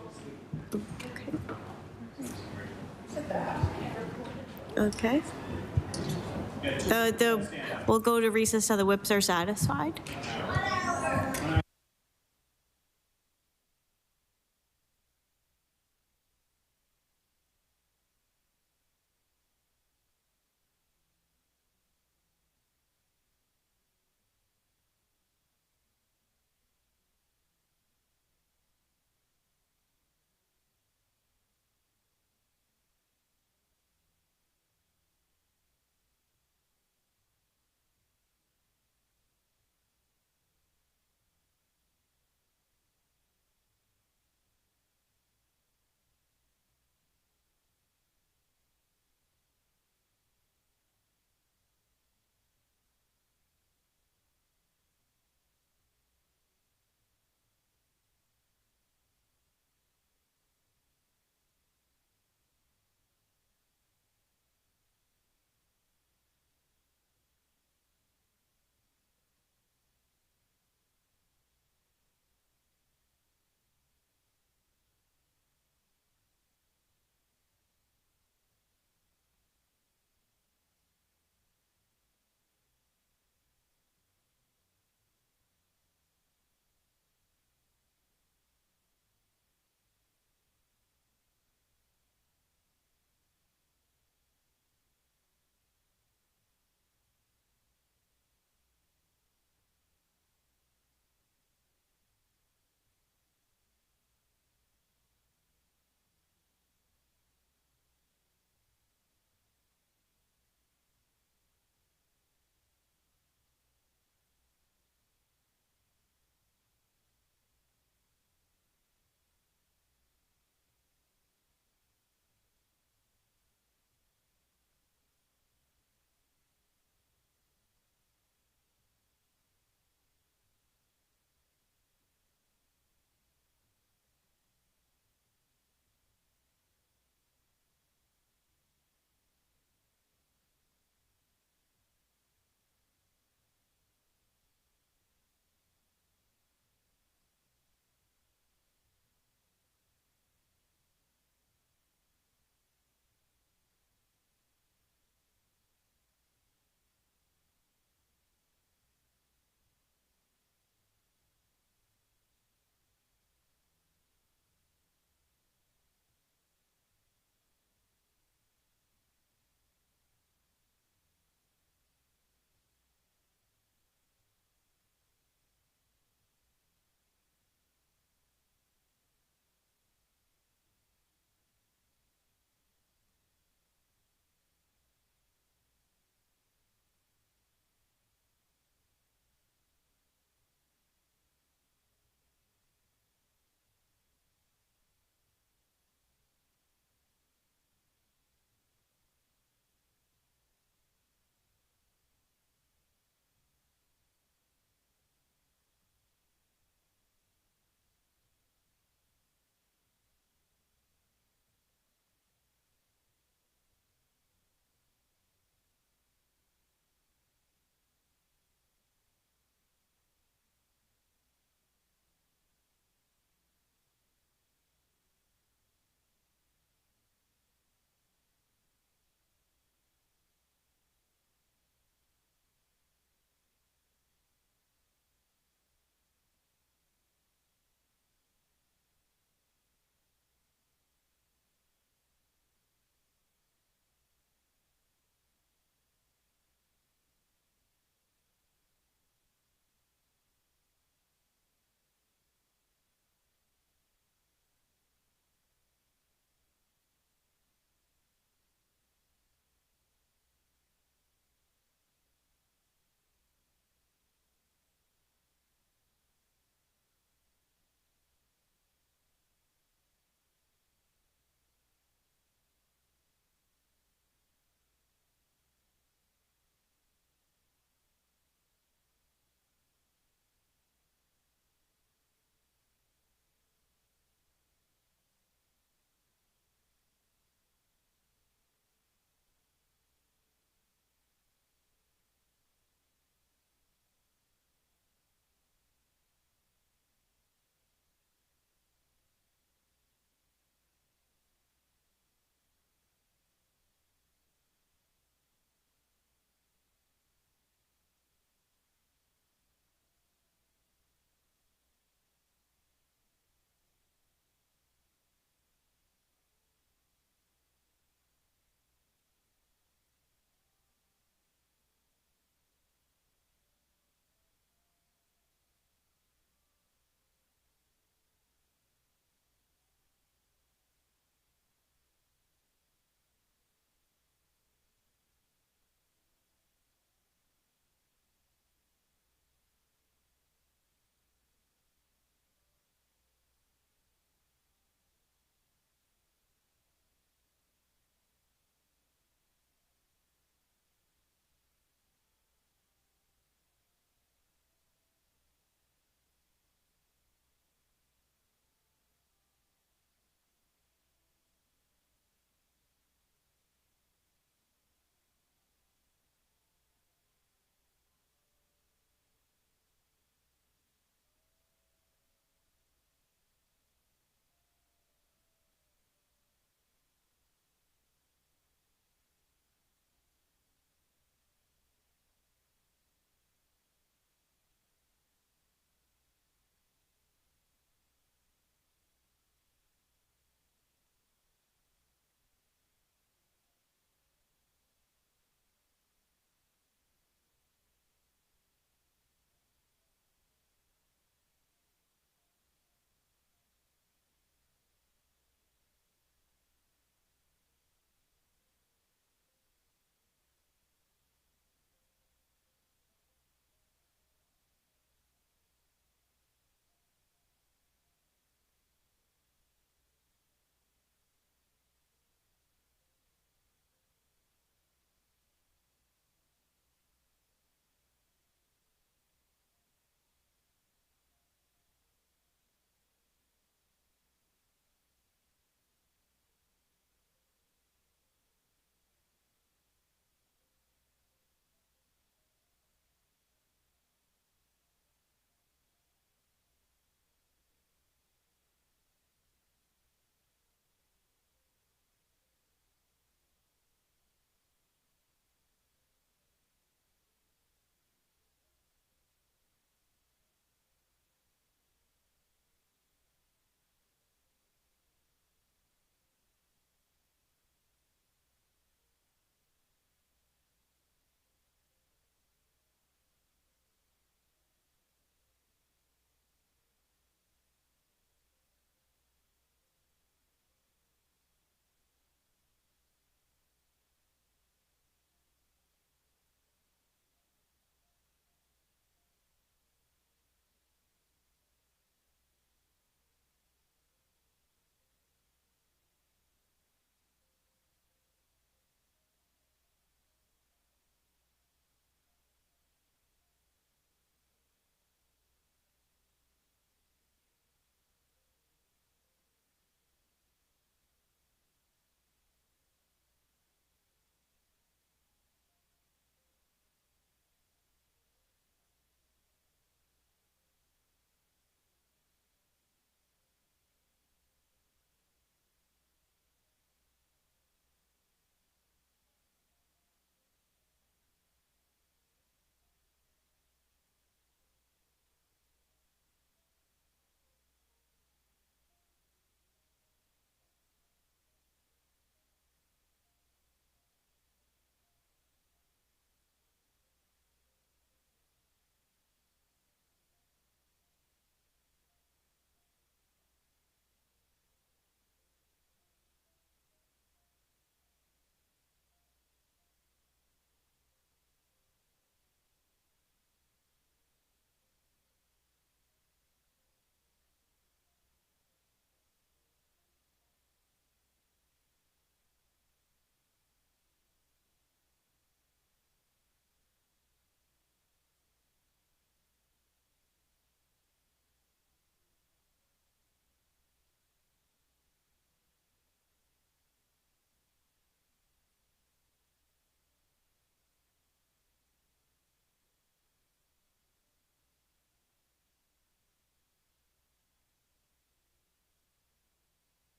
Okay. We'll go to recess till the whips are satisfied.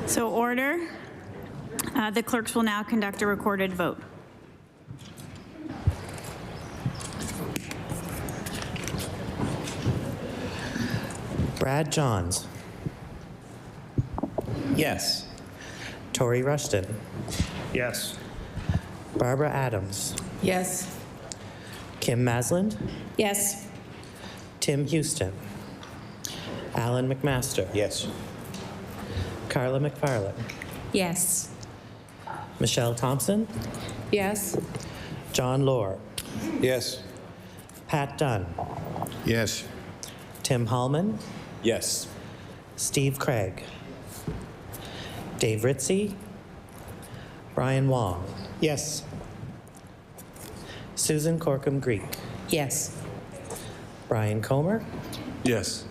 So order. The clerks will now conduct a recorded vote. Brad Johns. Yes. Tori Rushton. Yes. Barbara Adams. Yes. Kim Masland. Yes. Tim Houston. Alan McMaster. Yes. Carla McFarland. Yes. Michelle Thompson. Yes. John Lohr. Yes. Pat Dunn. Yes. Tim Hallman. Yes. Steve Craig. Dave Ritzie. Brian Wong. Yes. Susan Corkum Greek. Yes. Brian Comer. Yes.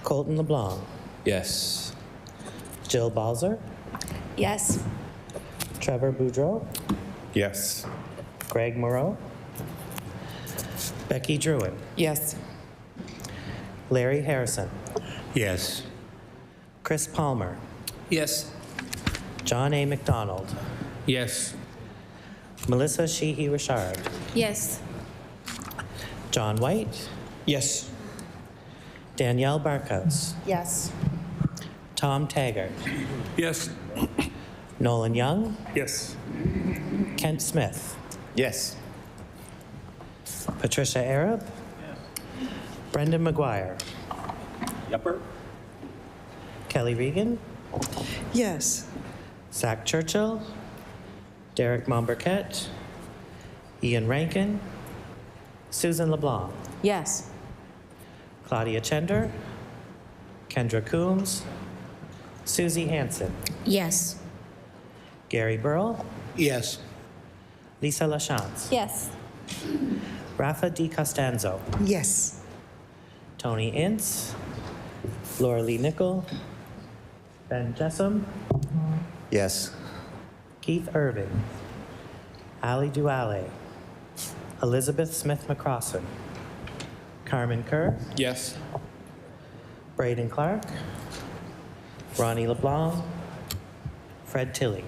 Colton LeBlanc. Yes. Jill Balzer. Yes. Trevor Boudreau. Yes. Greg Moreau. Becky Druin. Yes. Larry Harrison. Yes. Chris Palmer. Yes. John A. McDonald. Yes. Melissa Sheehy Richard. Yes. John White. Yes. Danielle Barkhouse. Yes. Tom Taggart. Yes. Nolan Young. Yes. Kent Smith. Yes. Patricia Arab. Brendan McGuire. Yupper. Kelly Regan. Yes. Zach Churchill. Derek Momberquette. Ian Rankin. Susan LeBlanc. Yes. Claudia Chender. Kendra Coombs. Susie Hansen. Yes. Gary Burrell. Yes. Lisa LaChance. Yes. Rafa Di Costanzo. Yes. Tony Ince. Laura Lee Nickel. Ben Jessam. Yes. Keith Irving. Ali Duale. Elizabeth Smith McCrossan. Carmen Kerr. Yes. Braden Clark. Ronnie LeBlanc. Fred Tilley.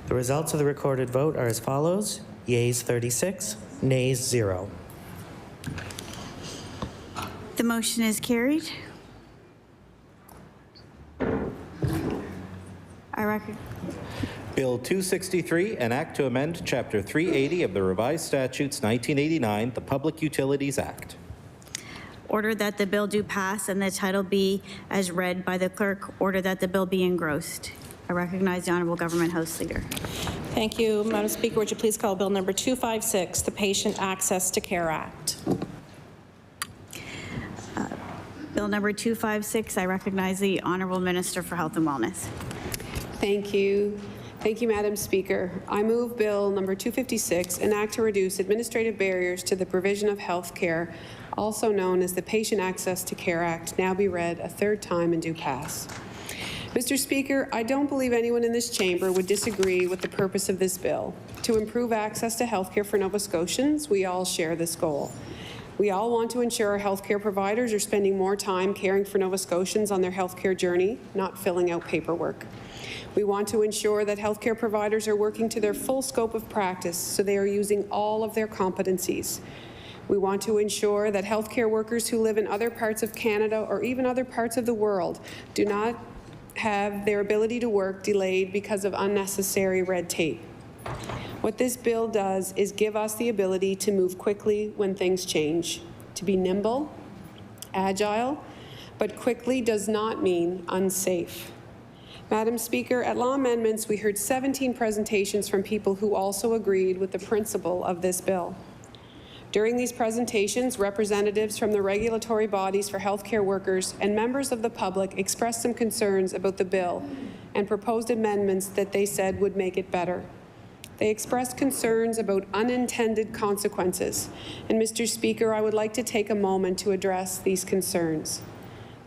The results of the recorded vote are as follows. Yeas 36, nays 0. The motion is carried. I reckon. Bill 263, an act to amend Chapter 380 of the Revised Statutes 1989, the Public Utilities Act. Order that the bill do pass and the title be as read by the clerk. Order that the bill be engrossed. I recognize the Honourable Government House Leader. Thank you, Madam Speaker. Would you please call Bill number 256, the Patient Access to Care Act? Bill number 256, I recognize the Honourable Minister for Health and Wellness. Thank you. Thank you, Madam Speaker. I move Bill number 256, an act to reduce administrative barriers to the provision of health care, also known as the Patient Access to Care Act, now be read a third time and do pass. Mr. Speaker, I don't believe anyone in this chamber would disagree with the purpose of this bill. To improve access to health care for Nova Scotians, we all share this goal. We all want to ensure our healthcare providers are spending more time caring for Nova Scotians on their healthcare journey, not filling out paperwork. We want to ensure that healthcare providers are working to their full scope of practice, so they are using all of their competencies. We want to ensure that healthcare workers who live in other parts of Canada or even other parts of the world do not have their ability to work delayed because of unnecessary red tape. What this bill does is give us the ability to move quickly when things change, to be nimble, agile, but quickly does not mean unsafe. Madam Speaker, at Law Amendments, we heard 17 presentations from people who also agreed with the principle of this bill. During these presentations, representatives from the regulatory bodies for healthcare workers and members of the public expressed some concerns about the bill and proposed amendments that they said would make it better. They expressed concerns about unintended consequences, and Mr. Speaker, I would like to take a moment to address these concerns.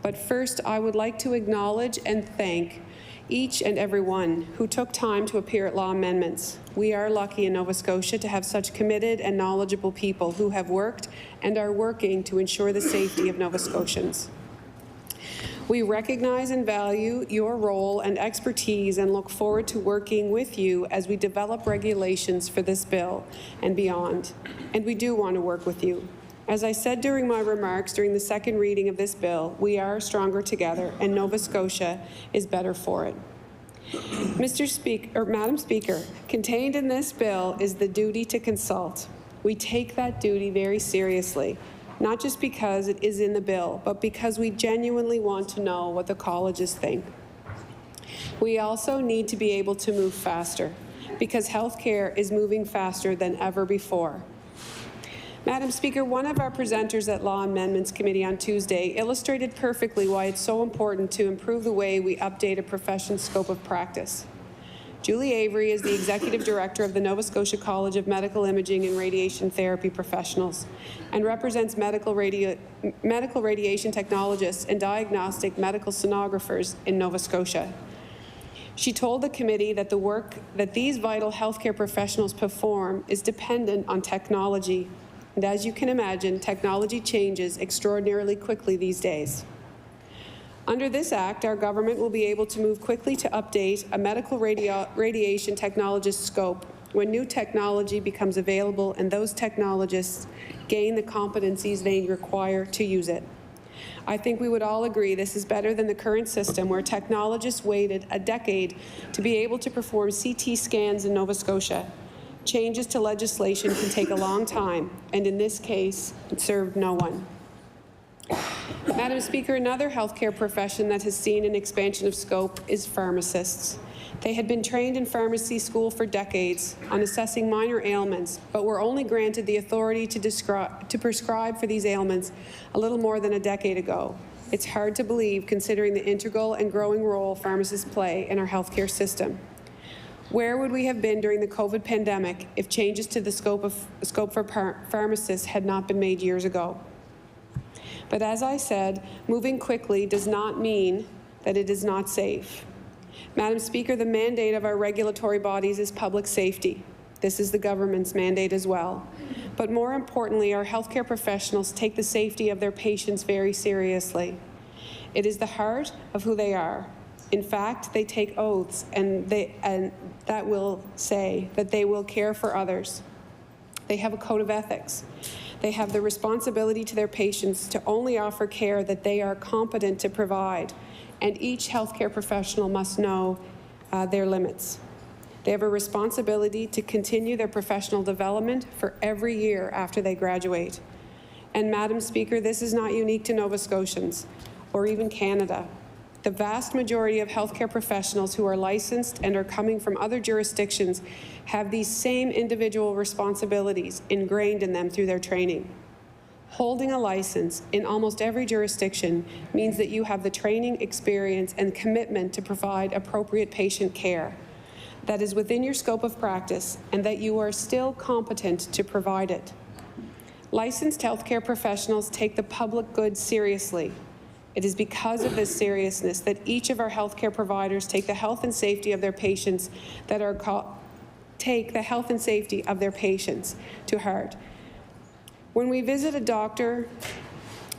But first, I would like to acknowledge and thank each and every one who took time to appear at law amendments. We are lucky in Nova Scotia to have such committed and knowledgeable people who have worked and are working to ensure the safety of Nova Scotians. We recognize and value your role and expertise and look forward to working with you as we develop regulations for this bill and beyond. And we do want to work with you. As I said during my remarks during the second reading of this bill, we are stronger together, and Nova Scotia is better for it. Madam Speaker, contained in this bill is the duty to consult. We take that duty very seriously, not just because it is in the bill, but because we genuinely want to know what the colleges think. We also need to be able to move faster, because healthcare is moving faster than ever before. Madam Speaker, one of our presenters at Law Amendments Committee on Tuesday illustrated perfectly why it's so important to improve the way we update a profession's scope of practice. Julie Avery is the Executive Director of the Nova Scotia College of Medical Imaging and Radiation Therapy Professionals and represents medical radiation technologists and diagnostic medical sonographers in Nova Scotia. She told the committee that the work that these vital healthcare professionals perform is dependent on technology. And as you can imagine, technology changes extraordinarily quickly these days. Under this Act, our government will be able to move quickly to update a medical radiation technologist scope when new technology becomes available and those technologists gain the competencies they require to use it. I think we would all agree this is better than the current system where technologists waited a decade to be able to perform CT scans in Nova Scotia. Changes to legislation can take a long time, and in this case, it served no one. Madam Speaker, another healthcare profession that has seen an expansion of scope is pharmacists. They had been trained in pharmacy school for decades on assessing minor ailments, but were only granted the authority to prescribe for these ailments a little more than a decade ago. It's hard to believe considering the integral and growing role pharmacists play in our healthcare system. Where would we have been during the COVID pandemic if changes to the scope for pharmacists had not been made years ago? But as I said, moving quickly does not mean that it is not safe. Madam Speaker, the mandate of our regulatory bodies is public safety. This is the government's mandate as well. But more importantly, our healthcare professionals take the safety of their patients very seriously. It is the heart of who they are. In fact, they take oaths and that will say that they will care for others. They have a code of ethics. They have the responsibility to their patients to only offer care that they are competent to provide, and each healthcare professional must know their limits. They have a responsibility to continue their professional development for every year after they graduate. And Madam Speaker, this is not unique to Nova Scotians or even Canada. The vast majority of healthcare professionals who are licensed and are coming from other jurisdictions have these same individual responsibilities ingrained in them through their training. Holding a license in almost every jurisdiction means that you have the training, experience, and commitment to provide appropriate patient care that is within your scope of practice and that you are still competent to provide it. Licensed healthcare professionals take the public good seriously. It is because of this seriousness that each of our healthcare providers take the health and safety of their patients to heart. When we visit a doctor,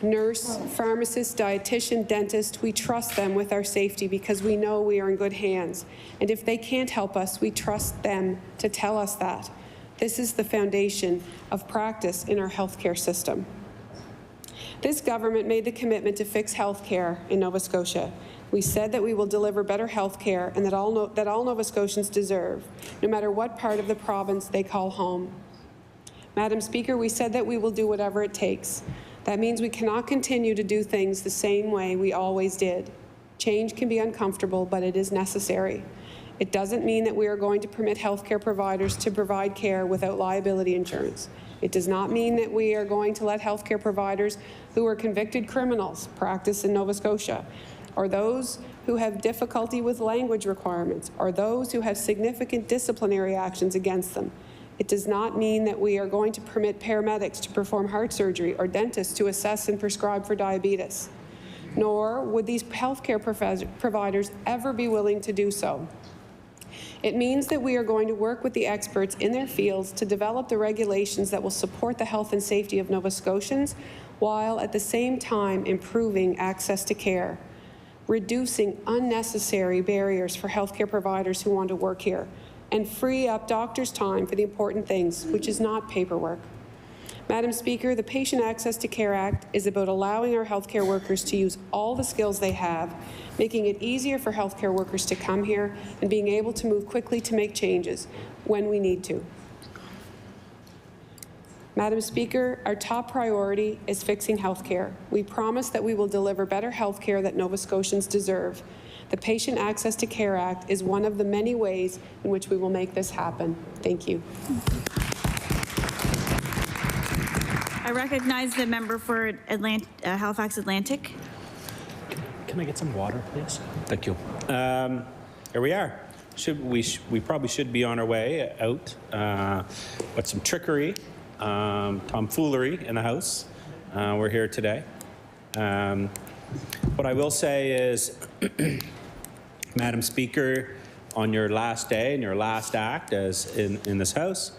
nurse, pharmacist, dietitian, dentist, we trust them with our safety because we know we are in good hands. And if they can't help us, we trust them to tell us that. This is the foundation of practice in our healthcare system. This government made the commitment to fix health care in Nova Scotia. We said that we will deliver better health care and that all Nova Scotians deserve, no matter what part of the province they call home. Madam Speaker, we said that we will do whatever it takes. That means we cannot continue to do things the same way we always did. Change can be uncomfortable, but it is necessary. It doesn't mean that we are going to permit healthcare providers to provide care without liability insurance. It does not mean that we are going to let healthcare providers who are convicted criminals practice in Nova Scotia, or those who have difficulty with language requirements, or those who have significant disciplinary actions against them. It does not mean that we are going to permit paramedics to perform heart surgery or dentists to assess and prescribe for diabetes. Nor would these healthcare providers ever be willing to do so. It means that we are going to work with the experts in their fields to develop the regulations that will support the health and safety of Nova Scotians, while at the same time improving access to care, reducing unnecessary barriers for healthcare providers who want to work here, and free up doctors' time for the important things, which is not paperwork. Madam Speaker, the Patient Access to Care Act is about allowing our healthcare workers to use all the skills they have, making it easier for healthcare workers to come here, and being able to move quickly to make changes when we need to. Madam Speaker, our top priority is fixing healthcare. We promise that we will deliver better healthcare that Nova Scotians deserve. The Patient Access to Care Act is one of the many ways in which we will make this happen. Thank you. I recognize the member for Halifax Atlantic. Can I get some water, please? Thank you. Here we are. We probably should be on our way out, but some trickery, tomfoolery in the House. We're here today. What I will say is, Madam Speaker, on your last day and your last act as in this House,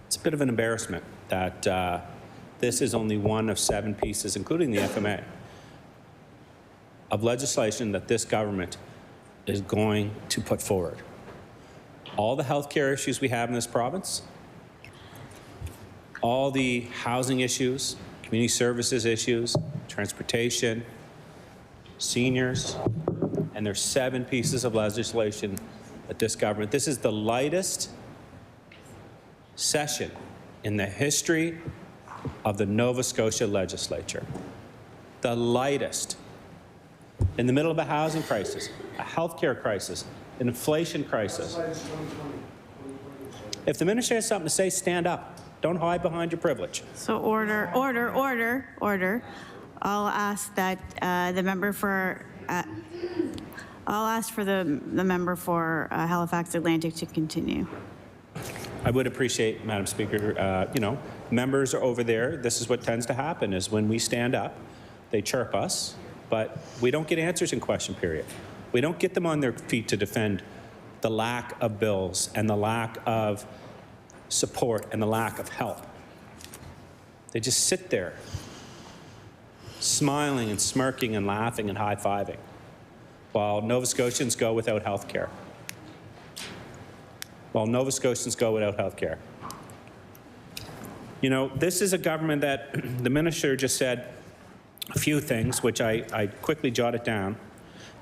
it's a bit of an embarrassment that this is only one of 7 pieces, including the FMA, of legislation that this government is going to put forward. All the healthcare issues we have in this province, all the housing issues, community services issues, transportation, seniors, and there's 7 pieces of legislation that this government, this is the lightest session in the history of the Nova Scotia legislature. The lightest. In the middle of a housing crisis, a healthcare crisis, an inflation crisis. If the minister has something to say, stand up. Don't hide behind your privilege. So order. I'll ask that the member for I'll ask for the member for Halifax Atlantic to continue. I would appreciate, Madam Speaker, members are over there. This is what tends to happen is when we stand up, they chirp us, but we don't get answers in question period. We don't get them on their feet to defend the lack of bills and the lack of support and the lack of help. They just sit there, smiling and smirking and laughing and high-fiving, while Nova Scotians go without health care. While Nova Scotians go without health care. You know, this is a government that the minister just said a few things, which I quickly jotted down.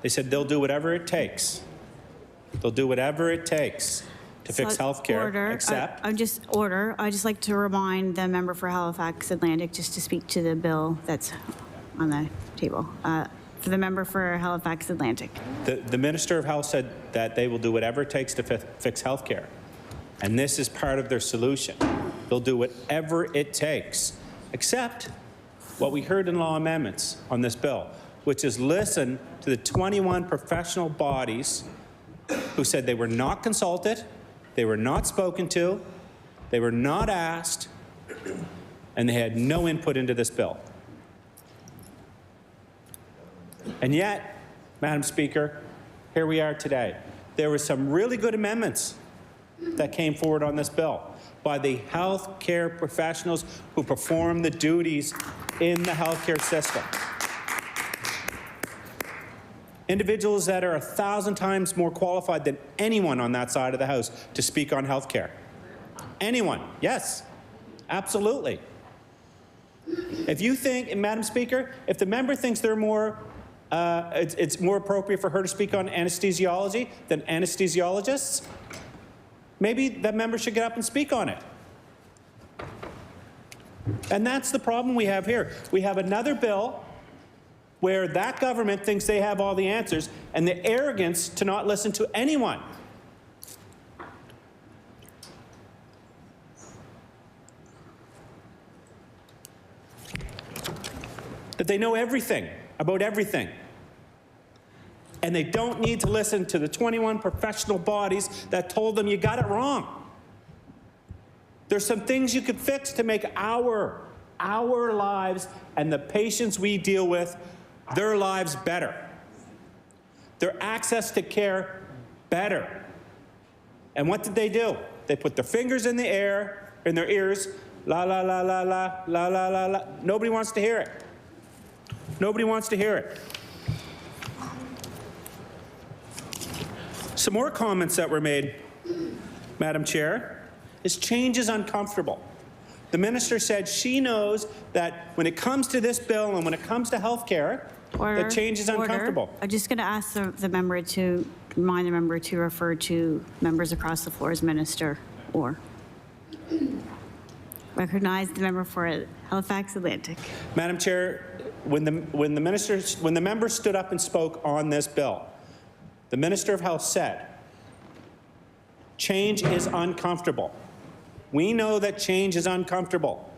They said they'll do whatever it takes. They'll do whatever it takes to fix health care, except... I'd just like to remind the member for Halifax Atlantic just to speak to the bill that's on the table. For the member for Halifax Atlantic. The Minister of Health said that they will do whatever it takes to fix health care. And this is part of their solution. They'll do whatever it takes, except what we heard in law amendments on this bill, which is listen to the 21 professional bodies who said they were not consulted, they were not spoken to, they were not asked, and they had no input into this bill. And yet, Madam Speaker, here we are today. There were some really good amendments that came forward on this bill by the health care professionals who perform the duties in the healthcare system. Individuals that are 1,000 times more qualified than anyone on that side of the House to speak on health care. Anyone, yes, absolutely. If you think, Madam Speaker, if the member thinks they're more it's more appropriate for her to speak on anesthesiology than anesthesiologists, maybe that member should get up and speak on it. And that's the problem we have here. We have another bill where that government thinks they have all the answers and the arrogance to not listen to anyone. that they know everything about everything. And they don't need to listen to the 21 professional bodies that told them you got it wrong. There's some things you could fix to make our lives and the patients we deal with, their lives better. Their access to care better. And what did they do? They put their fingers in the air, in their ears, la, la, la, la, la, la, la, la, la. Nobody wants to hear it. Nobody wants to hear it. Some more comments that were made, Madam Chair, is change is uncomfortable. The minister said she knows that when it comes to this bill and when it comes to health care, that change is uncomfortable. I'm just going to ask the member to remind the member to refer to members across the floor as minister or. Recognize the member for Halifax Atlantic. Madam Chair, when the member stood up and spoke on this bill, the Minister of Health said, change is uncomfortable. We know that change is uncomfortable,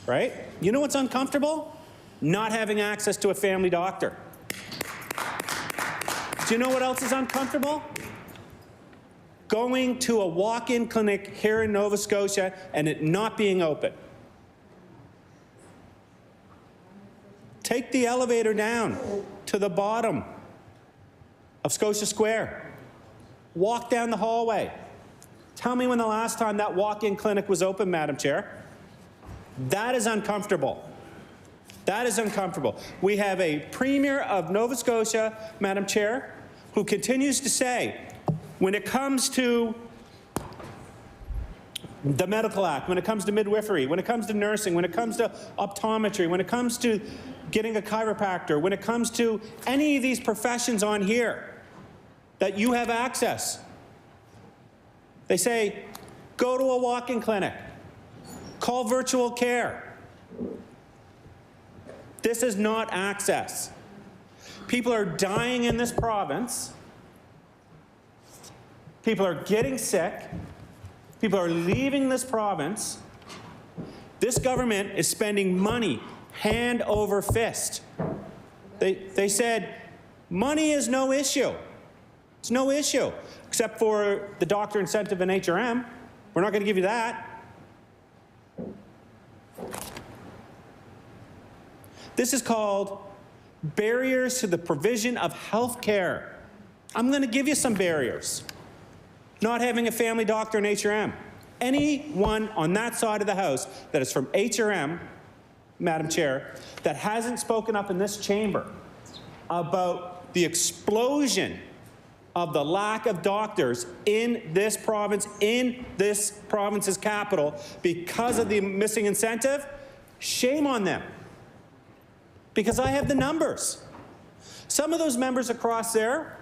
right? You know what's uncomfortable? Not having access to a family doctor. Do you know what else is uncomfortable? Going to a walk-in clinic here in Nova Scotia and it not being open. Take the elevator down to the bottom of Scotia Square. Walk down the hallway. Tell me when the last time that walk-in clinic was open, Madam Chair. That is uncomfortable. That is uncomfortable. We have a Premier of Nova Scotia, Madam Chair, who continues to say, when it comes to the Medical Act, when it comes to midwifery, when it comes to nursing, when it comes to optometry, when it comes to getting a chiropractor, when it comes to any of these professions on here, that you have access. They say, go to a walk-in clinic, call virtual care. This is not access. People are dying in this province. People are getting sick. People are leaving this province. This government is spending money hand over fist. They said, money is no issue. It's no issue, except for the doctor incentive in HRM. We're not going to give you that. This is called barriers to the provision of health care. I'm going to give you some barriers. Not having a family doctor in HRM. Anyone on that side of the House that is from HRM, Madam Chair, that hasn't spoken up in this chamber about the explosion of the lack of doctors in this province, in this province's capital, because of the missing incentive, shame on them. Because I have the numbers. Some of those members across there,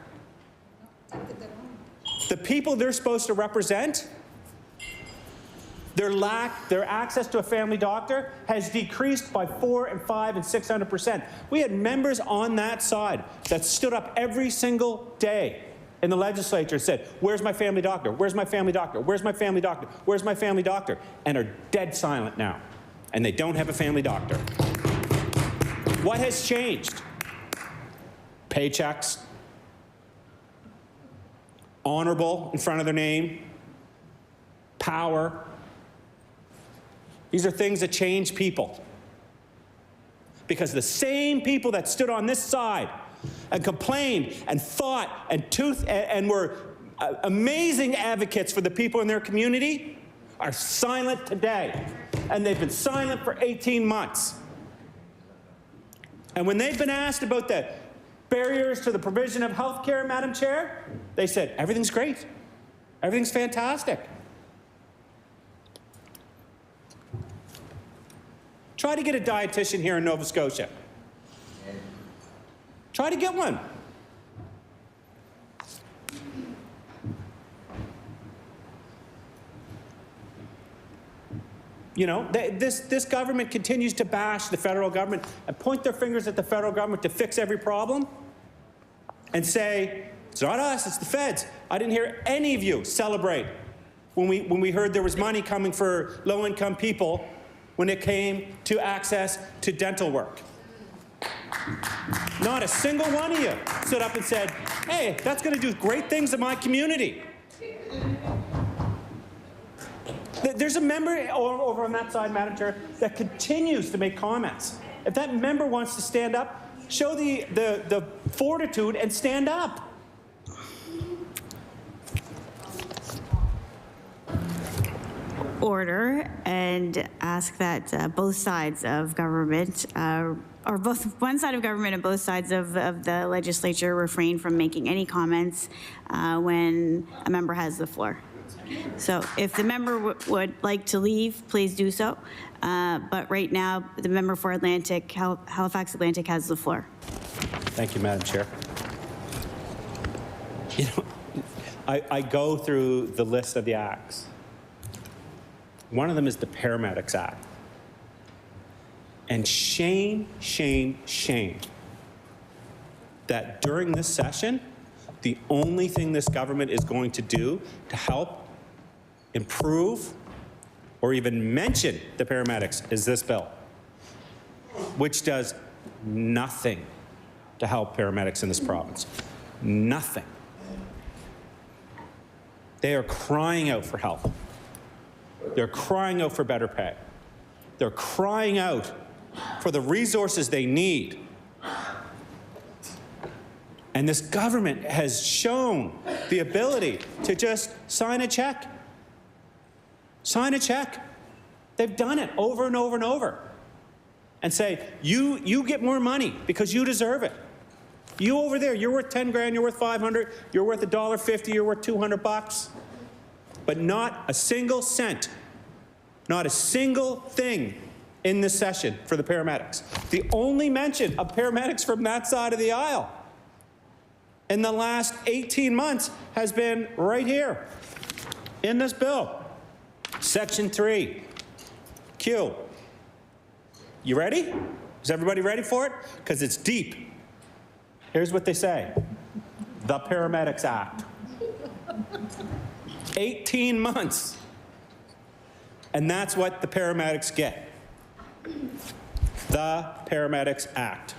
the people they're supposed to represent, their access to a family doctor has decreased by 400% and 500% and 600%. We had members on that side that stood up every single day in the legislature and said, where's my family doctor? Where's my family doctor? Where's my family doctor? Where's my family doctor? And are dead silent now. And they don't have a family doctor. What has changed? Paychecks. Honorable in front of their name. Power. These are things that change people. Because the same people that stood on this side and complained and fought and were amazing advocates for the people in their community are silent today. And they've been silent for 18 months. And when they've been asked about the barriers to the provision of health care, Madam Chair, they said, everything's great. Everything's fantastic. Try to get a dietitian here in Nova Scotia. Try to get one. You know, this government continues to bash the federal government and point their fingers at the federal government to fix every problem and say, it's not us, it's the feds. I didn't hear any of you celebrate when we heard there was money coming for low-income people when it came to access to dental work. Not a single one of you stood up and said, hey, that's going to do great things in my community. There's a member over on that side, Madam Chair, that continues to make comments. If that member wants to stand up, show the fortitude and stand up. Order and ask that both sides of government, or both one side of government and both sides of the legislature refrain from making any comments when a member has the floor. So if the member would like to leave, please do so. But right now, the member for Atlantic, Halifax Atlantic has the floor. Thank you, Madam Chair. You know, I go through the list of the acts. One of them is the Paramedics Act. And shame, shame, shame that during this session, the only thing this government is going to do to help improve or even mention the paramedics is this bill, which does nothing to help paramedics in this province. Nothing. They are crying out for help. They're crying out for better pay. They're crying out for the resources they need. And this government has shown the ability to just sign a check. Sign a check. They've done it over and over and over. And say, you get more money because you deserve it. You over there, you're worth 10 grand, you're worth 500, you're worth $1.50, you're worth 200 bucks. But not a single cent, not a single thing in this session for the paramedics. The only mention of paramedics from that side of the aisle in the last 18 months has been right here in this bill. Section 3, Q. You ready? Is everybody ready for it? Because it's deep. Here's what they say. The Paramedics Act. 18 months. And that's what the paramedics get. The Paramedics Act.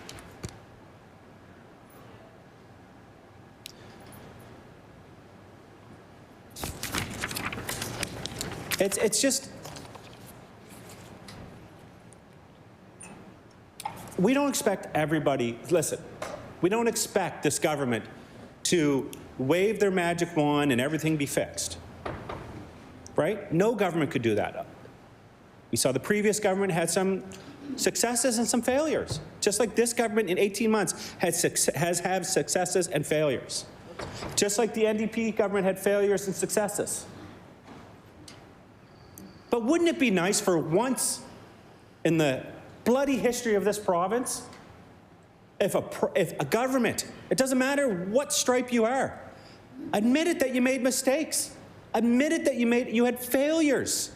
It's just, we don't expect everybody, listen, we don't expect this government to wave their magic wand and everything be fixed, right? No government could do that. We saw the previous government had some successes and some failures, just like this government in 18 months has had successes and failures, just like the NDP government had failures and successes. But wouldn't it be nice for once in the bloody history of this province if a government, it doesn't matter what stripe you are, admitted that you made mistakes, admitted that you had failures,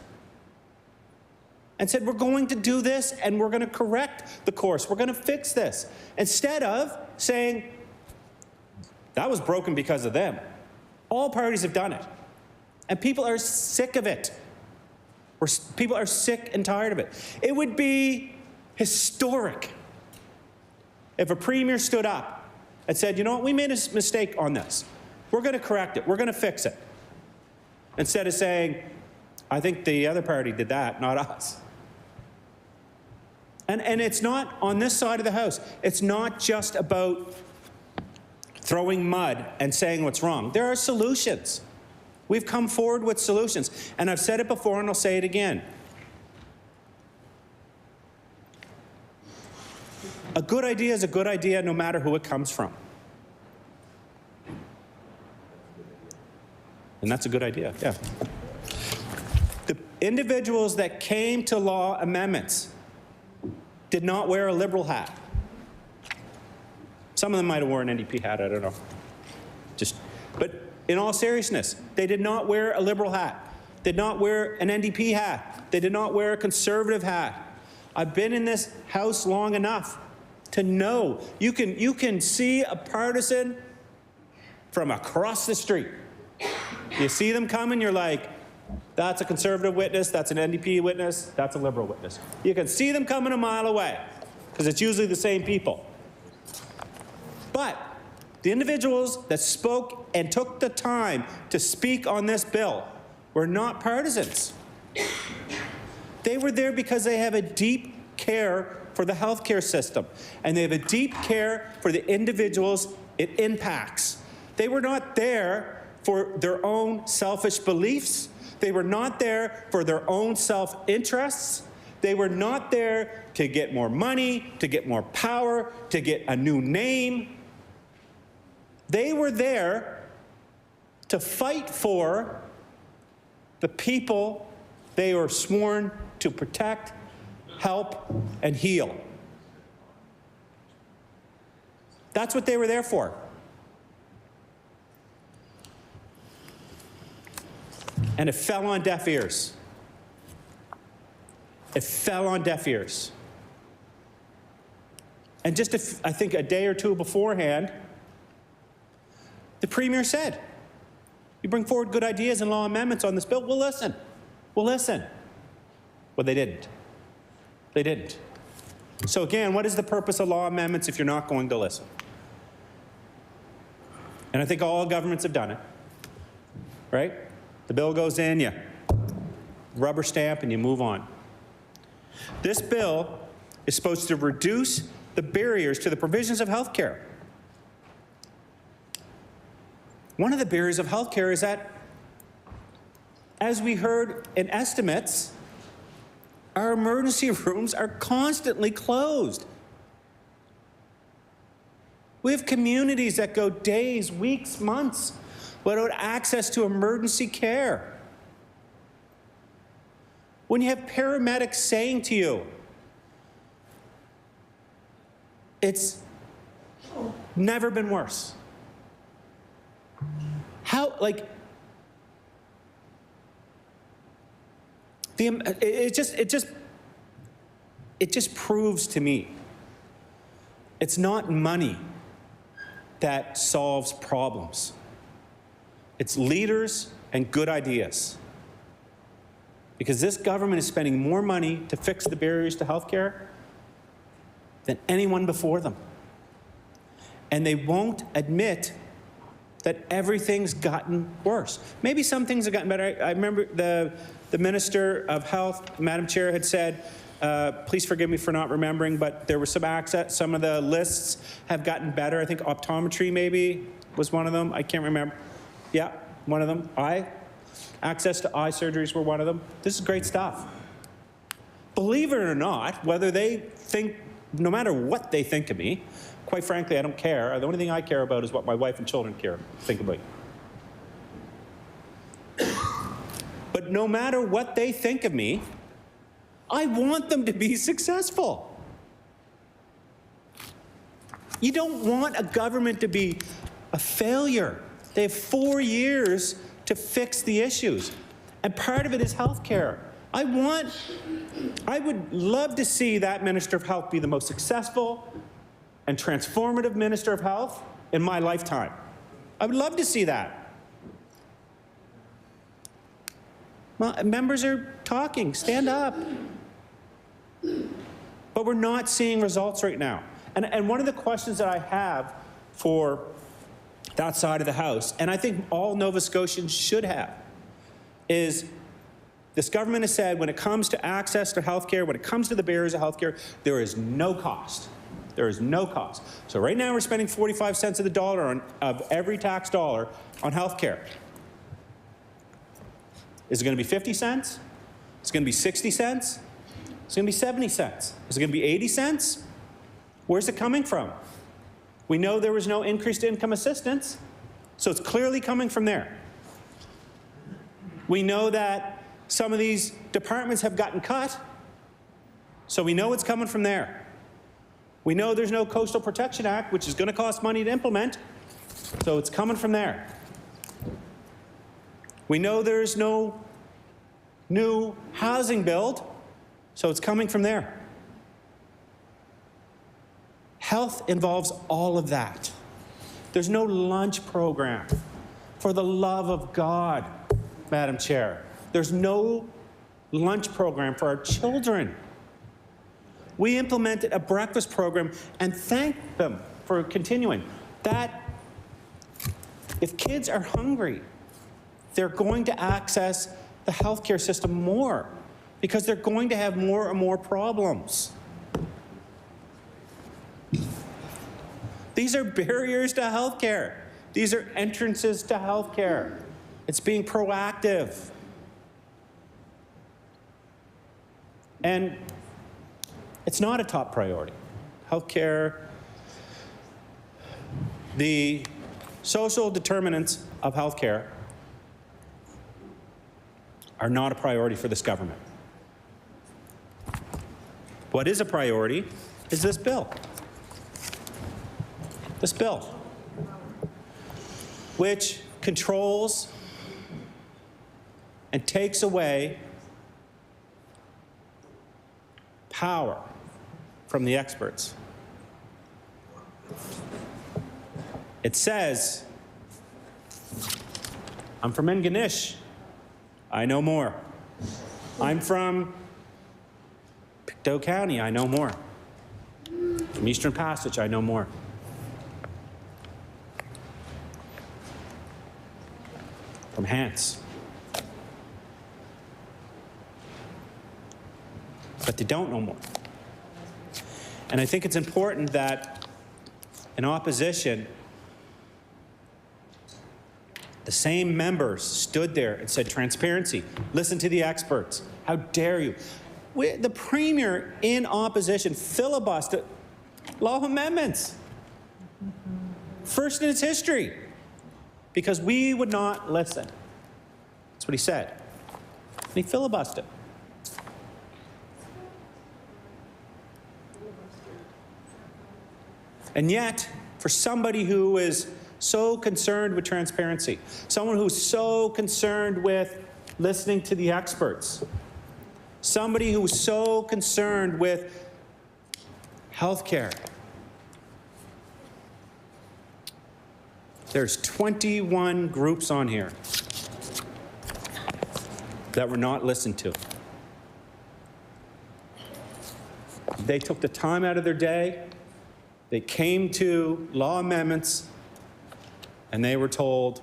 and said, we're going to do this and we're going to correct the course, we're going to fix this, instead of saying, that was broken because of them. All parties have done it. And people are sick of it. People are sick and tired of it. It would be historic if a premier stood up and said, you know what, we made a mistake on this. We're going to correct it. We're going to fix it. Instead of saying, I think the other party did that, not us. And it's not on this side of the House. It's not just about throwing mud and saying what's wrong. There are solutions. We've come forward with solutions. And I've said it before and I'll say it again. A good idea is a good idea no matter who it comes from. And that's a good idea, yeah. The individuals that came to law amendments did not wear a Liberal hat. Some of them might have worn an NDP hat, I don't know. But in all seriousness, they did not wear a Liberal hat. Did not wear an NDP hat. They did not wear a Conservative hat. I've been in this House long enough to know you can see a partisan from across the street. You see them coming, you're like, That's a Conservative witness, that's an NDP witness, that's a Liberal witness. You can see them coming a mile away because it's usually the same people. But the individuals that spoke and took the time to speak on this bill were not partisans. They were there because they have a deep care for the healthcare system, and they have a deep care for the individuals it impacts. They were not there for their own selfish beliefs. They were not there for their own self-interests. They were not there to get more money, to get more power, to get a new name. They were there to fight for the people they were sworn to protect, help, and heal. That's what they were there for. And it fell on deaf ears. It fell on deaf ears. And just, I think, a day or two beforehand, the Premier said, you bring forward good ideas and law amendments on this bill, we'll listen. We'll listen. Well, they didn't. They didn't. So again, what is the purpose of law amendments if you're not going to listen? And I think all governments have done it, right? The bill goes in, you rubber stamp, and you move on. This bill is supposed to reduce the barriers to the provisions of health care. One of the barriers of health care is that, as we heard in estimates, our emergency rooms are constantly closed. We have communities that go days, weeks, months without access to emergency care. When you have paramedics saying to you, it's never been worse. How, like, it just proves to me it's not money that solves problems. It's leaders and good ideas. Because this government is spending more money to fix the barriers to healthcare than anyone before them. And they won't admit that everything's gotten worse. Maybe some things have gotten better. I remember the Minister of Health, Madam Chair, had said, please forgive me for not remembering, but there was some access. Some of the lists have gotten better. I think optometry maybe was one of them. I can't remember. Yeah, one of them. Access to eye surgeries were one of them. This is great stuff. Believe it or not, whether they think, no matter what they think of me, quite frankly, I don't care. The only thing I care about is what my wife and children think about. But no matter what they think of me, I want them to be successful. You don't want a government to be a failure. They have 4 years to fix the issues. And part of it is health care. I would love to see that Minister of Health be the most successful and transformative Minister of Health in my lifetime. I would love to see that. Well, members are talking. Stand up. But we're not seeing results right now. And one of the questions that I have for that side of the House, and I think all Nova Scotians should have, is this government has said when it comes to access to health care, when it comes to the barriers of health care, there is no cost. There is no cost. So right now we're spending 45 cents of the dollar of every tax dollar on health care. Is it going to be 50 cents? Is it going to be 60 cents? It's going to be 70 cents. Is it going to be 80 cents? Where's it coming from? We know there was no increased income assistance, so it's clearly coming from there. We know that some of these departments have gotten cut, so we know it's coming from there. We know there's no Coastal Protection Act, which is going to cost money to implement, so it's coming from there. We know there's no new housing build, so it's coming from there. Health involves all of that. There's no lunch program. For the love of God, Madam Chair. There's no lunch program for our children. We implemented a breakfast program and thanked them for continuing. That if kids are hungry, they're going to access the healthcare system more because they're going to have more and more problems. These are barriers to healthcare. These are entrances to healthcare. It's being proactive. And it's not a top priority. Healthcare, the social determinants of healthcare are not a priority for this government. What is a priority is this bill. This bill, which controls and takes away power from the experts. It says, I'm from Ingonish, I know more. I'm from Pictou County, I know more. From Eastern Passage, I know more. From Hants. But they don't know more. And I think it's important that in opposition, the same members stood there and said, transparency, listen to the experts. How dare you? The Premier in opposition filibustered law amendments. First in its history. Because we would not listen. That's what he said. And he filibustered. And yet, for somebody who is so concerned with transparency, someone who's so concerned with listening to the experts, somebody who's so concerned with healthcare, there's 21 groups on here that were not listened to. They took the time out of their day. They came to law amendments, and they were told,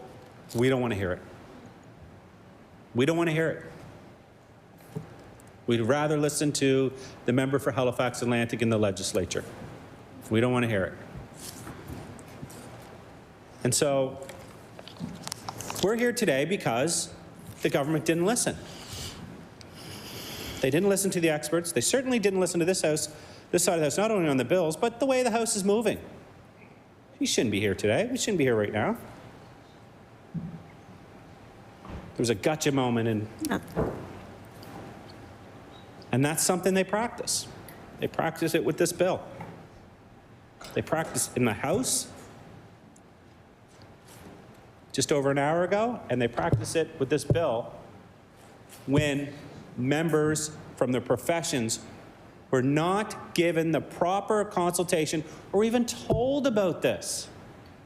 we don't want to hear it. We don't want to hear it. We'd rather listen to the member for Halifax Atlantic in the legislature. We don't want to hear it. And so we're here today because the government didn't listen. They didn't listen to the experts. They certainly didn't listen to this House, this side of the House, not only on the bills, but the way the House is moving. We shouldn't be here today. We shouldn't be here right now. There was a gotcha moment, and that's something they practice. They practice it with this bill. They practiced in the House just over an hour ago, and they practice it with this bill when members from the professions were not given the proper consultation or even told about this.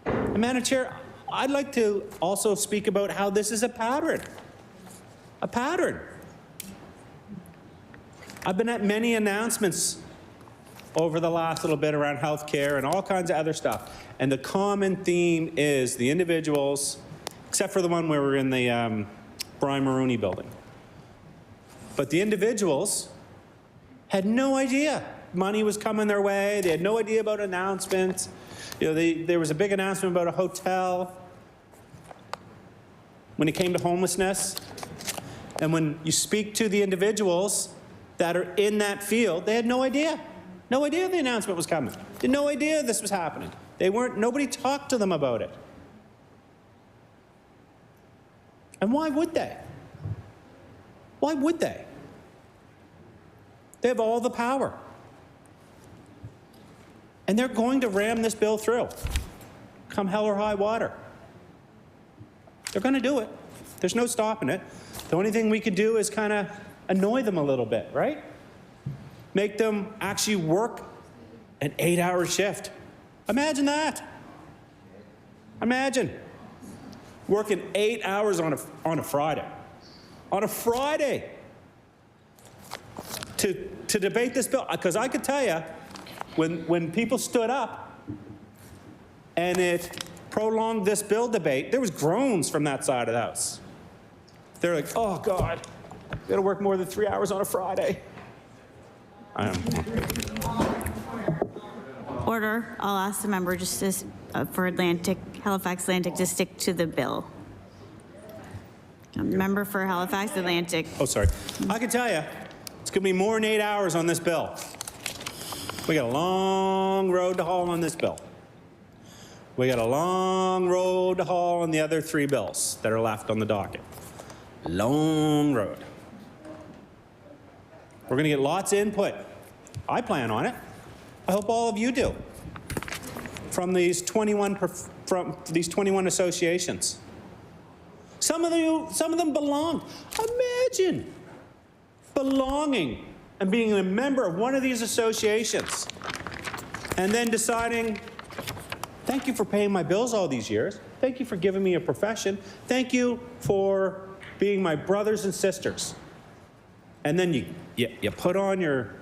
And Madam Chair, I'd like to also speak about how this is a pattern. A pattern. I've been at many announcements over the last little bit around healthcare and all kinds of other stuff. And the common theme is the individuals, except for the one where we're in the Brian Maroney building. But the individuals had no idea money was coming their way. They had no idea about announcements. You know, there was a big announcement about a hotel when it came to homelessness. And when you speak to the individuals that are in that field, they had no idea. No idea the announcement was coming. They had no idea this was happening. Nobody talked to them about it. And why would they? Why would they? They have all the power. And they're going to ram this bill through, come hell or high water. They're going to do it. There's no stopping it. The only thing we could do is kind of annoy them a little bit, right? Make them actually work an 8-hour shift. Imagine that. Imagine working 8 hours on a Friday. on a Friday to debate this bill. Because I could tell you, when people stood up and it prolonged this bill debate, there was groans from that side of the House. They're like, oh, God, we got to work more than 3 hours on a Friday. Order. I'll ask the member just to, for Halifax Atlantic to stick to the bill. Member for Halifax Atlantic. Oh, sorry. I can tell you, it's going to be more than 8 hours on this bill. We got a long road to haul on this bill. We got a long road to haul on the other 3 bills that are left on the docket. Long road. We're going to get lots of input. I plan on it. I hope all of you do. From these 21 associations. Some of them belong. Imagine belonging and being a member of one of these associations and then deciding, thank you for paying my bills all these years. Thank you for giving me a profession. Thank you for being my brothers and sisters. And then you put on your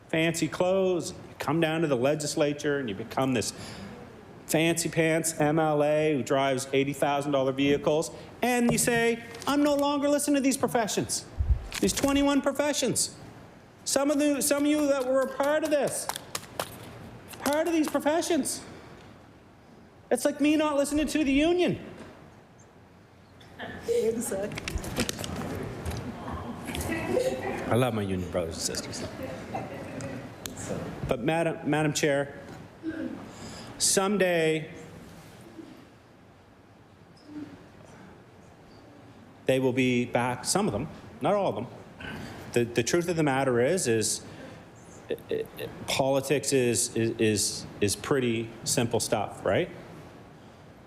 fancy clothes, you come down to the legislature, and you become this fancy pants MLA who drives $80,000 vehicles, and you say, I'm no longer listening to these professions, these 21 professions. Some of you that were a part of this, part of these professions. It's like me not listening to the union. Wait a sec. I love my union brothers and sisters. But Madam Chair, someday they will be back, some of them, not all of them. The truth of the matter is politics is pretty simple stuff, right?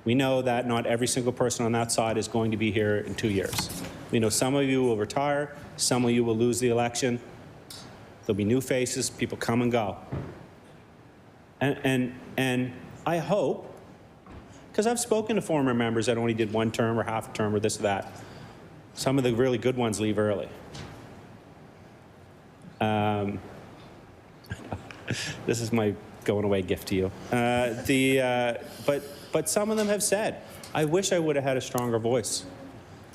We know that not every single person on that side is going to be here in 2 years. We know some of you will retire, some of you will lose the election. There'll be new faces, people come and go. And I hope, because I've spoken to former members that only did 1 term or half a term or this or that. Some of the really good ones leave early. This is my going away gift to you. But some of them have said, I wish I would have had a stronger voice.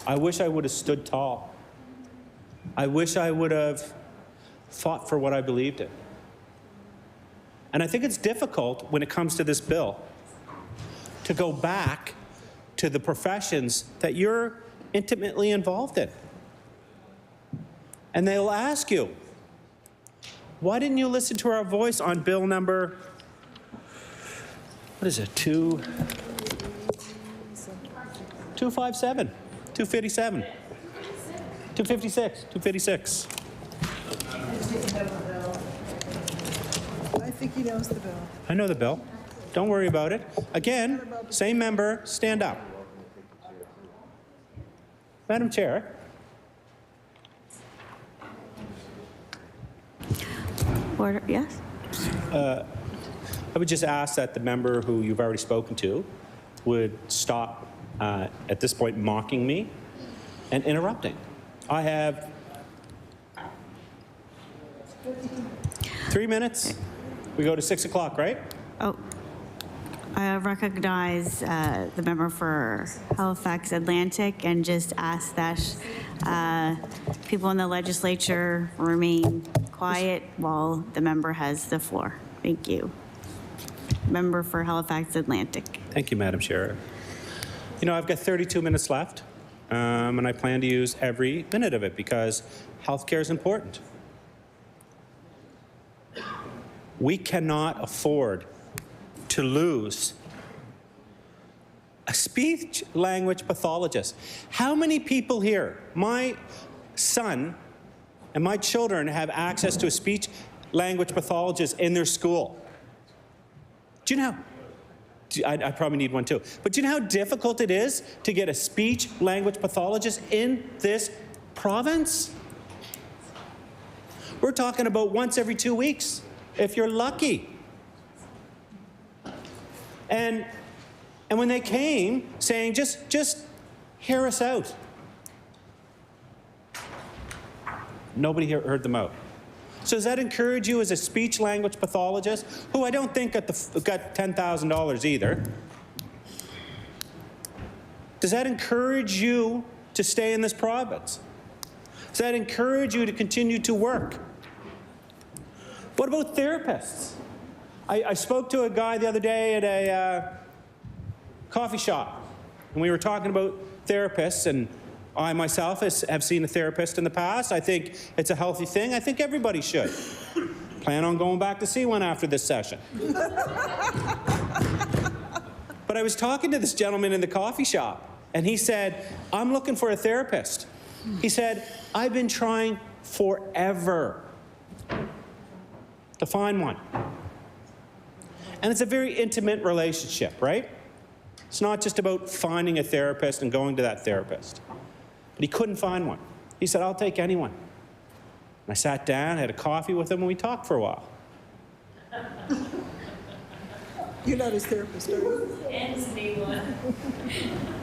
I wish I would have stood tall. I wish I would have fought for what I believed in. And I think it's difficult when it comes to this bill to go back to the professions that you're intimately involved in. And they'll ask you, why didn't you listen to our voice on bill number, what is it, 257, 257, 256, 256. I think he knows the bill. I know the bill. Don't worry about it. Again, same member, stand up. Madam Chair. Order, yes? I would just ask that the member who you've already spoken to would stop at this point mocking me and interrupting. I have 3 minutes. We go to 6 o'clock, right? Oh, I recognize the member for Halifax Atlantic and just ask that people in the legislature remain quiet while the member has the floor. Thank you. Member for Halifax Atlantic. Thank you, Madam Chair. You know, I've got 32 minutes left, and I plan to use every minute of it because healthcare is important. We cannot afford to lose a speech language pathologist. How many people here, my son and my children have access to a speech language pathologist in their school? Do you know? I probably need one too. But do you know how difficult it is to get a speech language pathologist in this province? We're talking about once every 2 weeks, if you're lucky. And when they came saying, just hear us out. Nobody heard them out. So does that encourage you as a speech language pathologist, who I don't think got $10,000 either? Does that encourage you to stay in this province? Does that encourage you to continue to work? What about therapists? I spoke to a guy the other day at a coffee shop, and we were talking about therapists, and I myself have seen a therapist in the past. I think it's a healthy thing. I think everybody should. Plan on going back to see one after this session. But I was talking to this gentleman in the coffee shop, and he said, I'm looking for a therapist. He said, I've been trying forever to find one. And it's a very intimate relationship, right? It's not just about finding a therapist and going to that therapist. But he couldn't find one. He said, I'll take anyone. And I sat down, had a coffee with him, and we talked for a while. You're not his therapist, are you?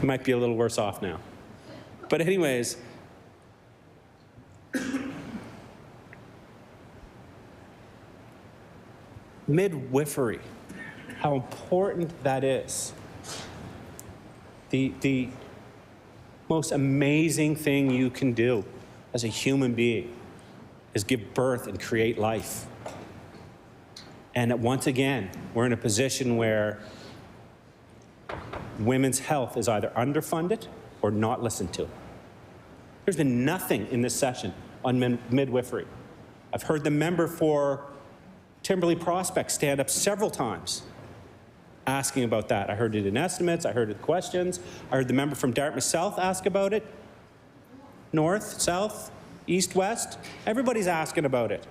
He might be a little worse off now. But anyways, midwifery, how important that is. The most amazing thing you can do as a human being is give birth and create life. And once again, we're in a position where women's health is either underfunded or not listened to. There's been nothing in this session on midwifery. I've heard the member for Timberley Prospect stand up several times asking about that. I heard it in estimates, I heard it in questions, I heard the member from Dartmouth South ask about it. North, south, east, west, everybody's asking about it.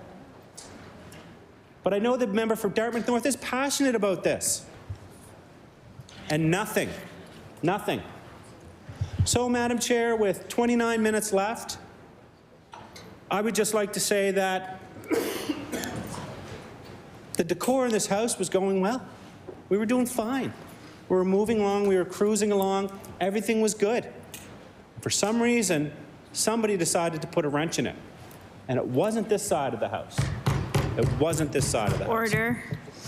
But I know the member from Dartmouth North is passionate about this. And nothing. So, Madam Chair, with 29 minutes left, I would just like to say that the decor in this House was going well. We were doing fine. We were moving along, we were cruising along, everything was good. For some reason, somebody decided to put a wrench in it. And it wasn't this side of the House. It wasn't this side of the House. Order.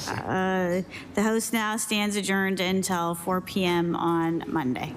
The House now stands adjourned until 4 p.m. on Monday.